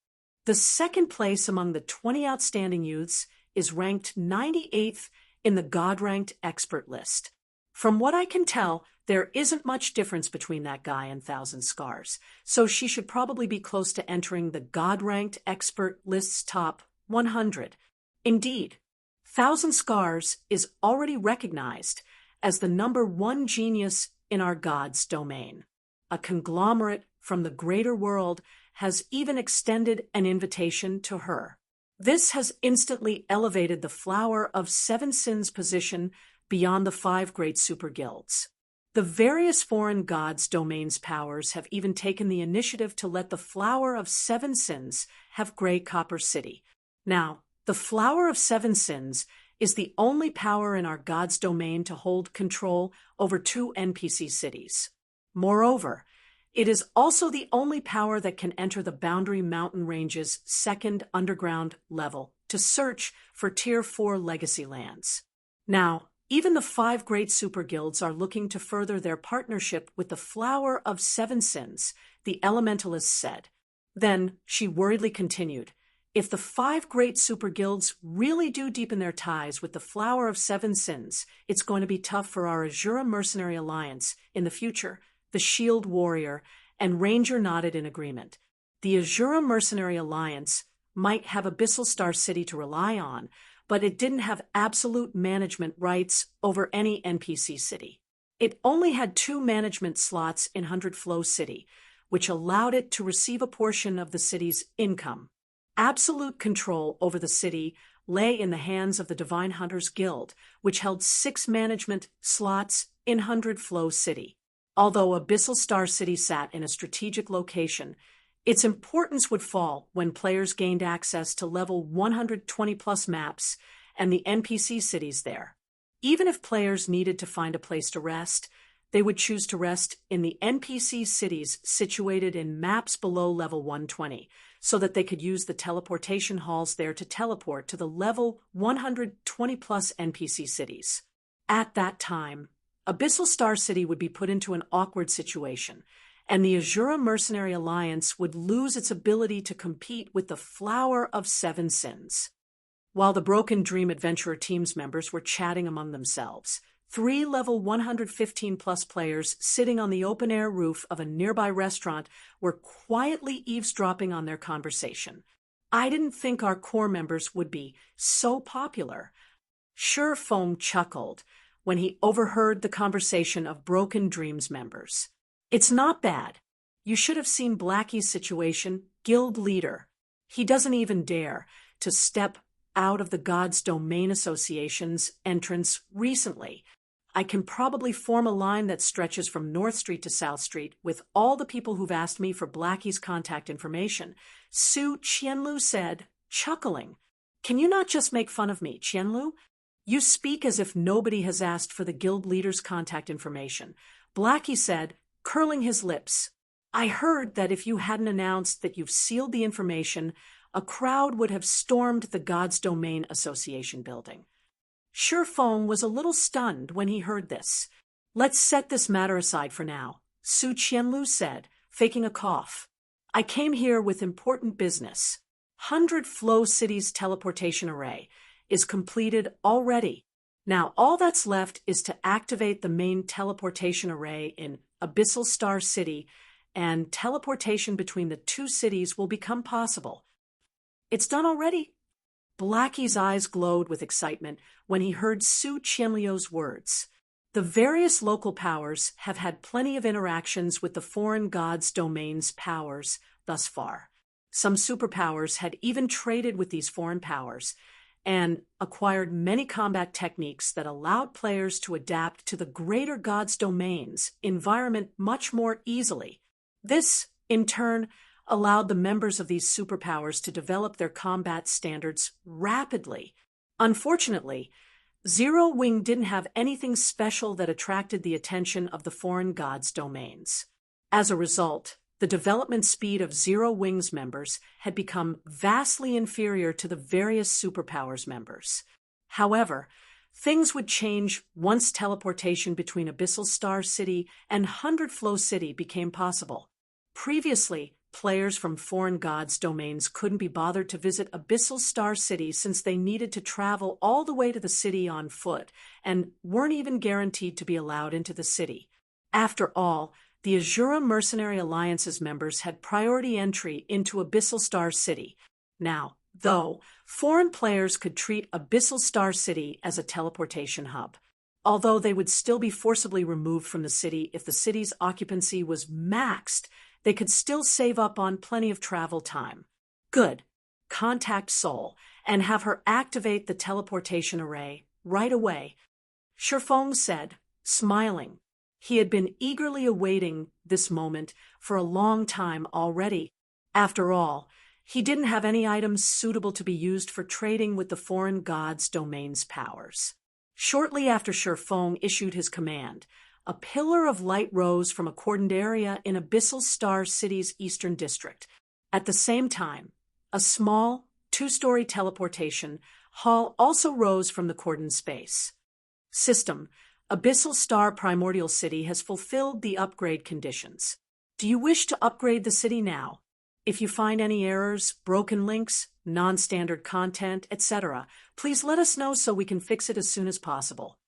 The second place among the 20 outstanding youths is ranked 98th in the God-ranked expert list. From what I can tell, there isn't much difference between that guy and Thousand Scars, so she should probably be close to entering the God-ranked expert list's top 100. Indeed, Thousand Scars is already recognized as the #1 genius in our god's domain. A conglomerate from the greater world has even extended an invitation to her. This has instantly elevated the Flower of Seven Sins position beyond the 5 great super guilds. The various foreign gods' domains powers have even taken the initiative to let the Flower of Seven Sins have Grey Copper City. Now, the Flower of Seven Sins is the only power in our god's domain to hold control over 2 NPC cities. Moreover, it is also the only power that can enter the Boundary Mountain Range's 2nd underground level to search for Tier 4 legacy lands. Now, even the 5 great super guilds are looking to further their partnership with the Flower of Seven Sins, the Elementalist said. Then she worriedly continued, if the 5 great super guilds really do deepen their ties with the Flower of Seven Sins, it's going to be tough for our Azura Mercenary Alliance in the future. The Shield Warrior and Ranger nodded in agreement. The Azura Mercenary Alliance might have Abyssal Star City to rely on, but it didn't have absolute management rights over any NPC city. It only had 2 management slots in 100 Flow City, which allowed it to receive a portion of the city's income. Absolute control over the city lay in the hands of the Divine Hunters Guild, which held 6 management slots in 100 Flow City. Although Abyssal Star City sat in a strategic location, its importance would fall when players gained access to level 120+ maps and the NPC cities there. Even if players needed to find a place to rest, they would choose to rest in the NPC cities situated in maps below level 120, so that they could use the teleportation halls there to teleport to the level 120+ NPC cities. At that time, Abyssal Star City would be put into an awkward situation, and the Azura Mercenary Alliance would lose its ability to compete with the Flower of Seven Sins. While the Broken Dream Adventurer team's members were chatting among themselves, 3 level 115 plus players sitting on the open-air roof of a nearby restaurant were quietly eavesdropping on their conversation. I didn't think our core members would be so popular. Sure Foam chuckled when he overheard the conversation of Broken Dreams members. It's not bad. You should have seen Blackie's situation, guild leader. He doesn't even dare to step out of the God's Domain Association's entrance recently. I can probably form a line that stretches from North Street to South Street with all the people who've asked me for Blackie's contact information, Su Qianlu said, chuckling. Can you not just make fun of me, Qianlu? You speak as if nobody has asked for the guild leader's contact information. Blackie said, curling his lips. I heard that if you hadn't announced that you've sealed the information, a crowd would have stormed the God's Domain Association building. Surefoam was a little stunned when he heard this. Let's set this matter aside for now, Su Qianlu said, faking a cough. I came here with important business. 100 Flow City's teleportation array is completed already. Now all that's left is to activate the main teleportation array in Abyssal Star City, and teleportation between the two cities will become possible. It's done already? Blackie's eyes glowed with excitement when he heard Su Qianliu's words. The various local powers have had plenty of interactions with the foreign gods' domain's powers thus far. Some superpowers had even traded with these foreign powers and acquired many combat techniques that allowed players to adapt to the greater gods' domain's environment much more easily. This, in turn, allowed the members of these superpowers to develop their combat standards rapidly. Unfortunately, Zero Wing didn't have anything special that attracted the attention of the foreign gods' domains. As a result, the development speed of Zero Wing's members had become vastly inferior to the various superpowers members. However, things would change once teleportation between Abyssal Star City and 100 Flow City became possible. Previously, players from foreign gods' domains couldn't be bothered to visit Abyssal Star City since they needed to travel all the way to the city on foot and weren't even guaranteed to be allowed into the city. After all, the Azura Mercenary Alliance's members had priority entry into Abyssal Star City. Now, though, foreign players could treat Abyssal Star City as a teleportation hub, although they would still be forcibly removed from the city if the city's occupancy was maxed. They could still save up on plenty of travel time. Good. Contact Sol and have her activate the teleportation array right away, Sherfong said, smiling. He had been eagerly awaiting this moment for a long time already. After all, he didn't have any items suitable to be used for trading with the foreign gods' domain's powers. Shortly after Sherfong issued his command, a pillar of light rose from a cordoned area in Abyssal Star City's eastern district. At the same time, a small, two-story teleportation hall also rose from the cordoned space. System: Abyssal Star Primordial City has fulfilled the upgrade conditions. Do you wish to upgrade the city now? If you find any errors, broken links, non-standard content, etc., please let us know so we can fix it as soon as possible.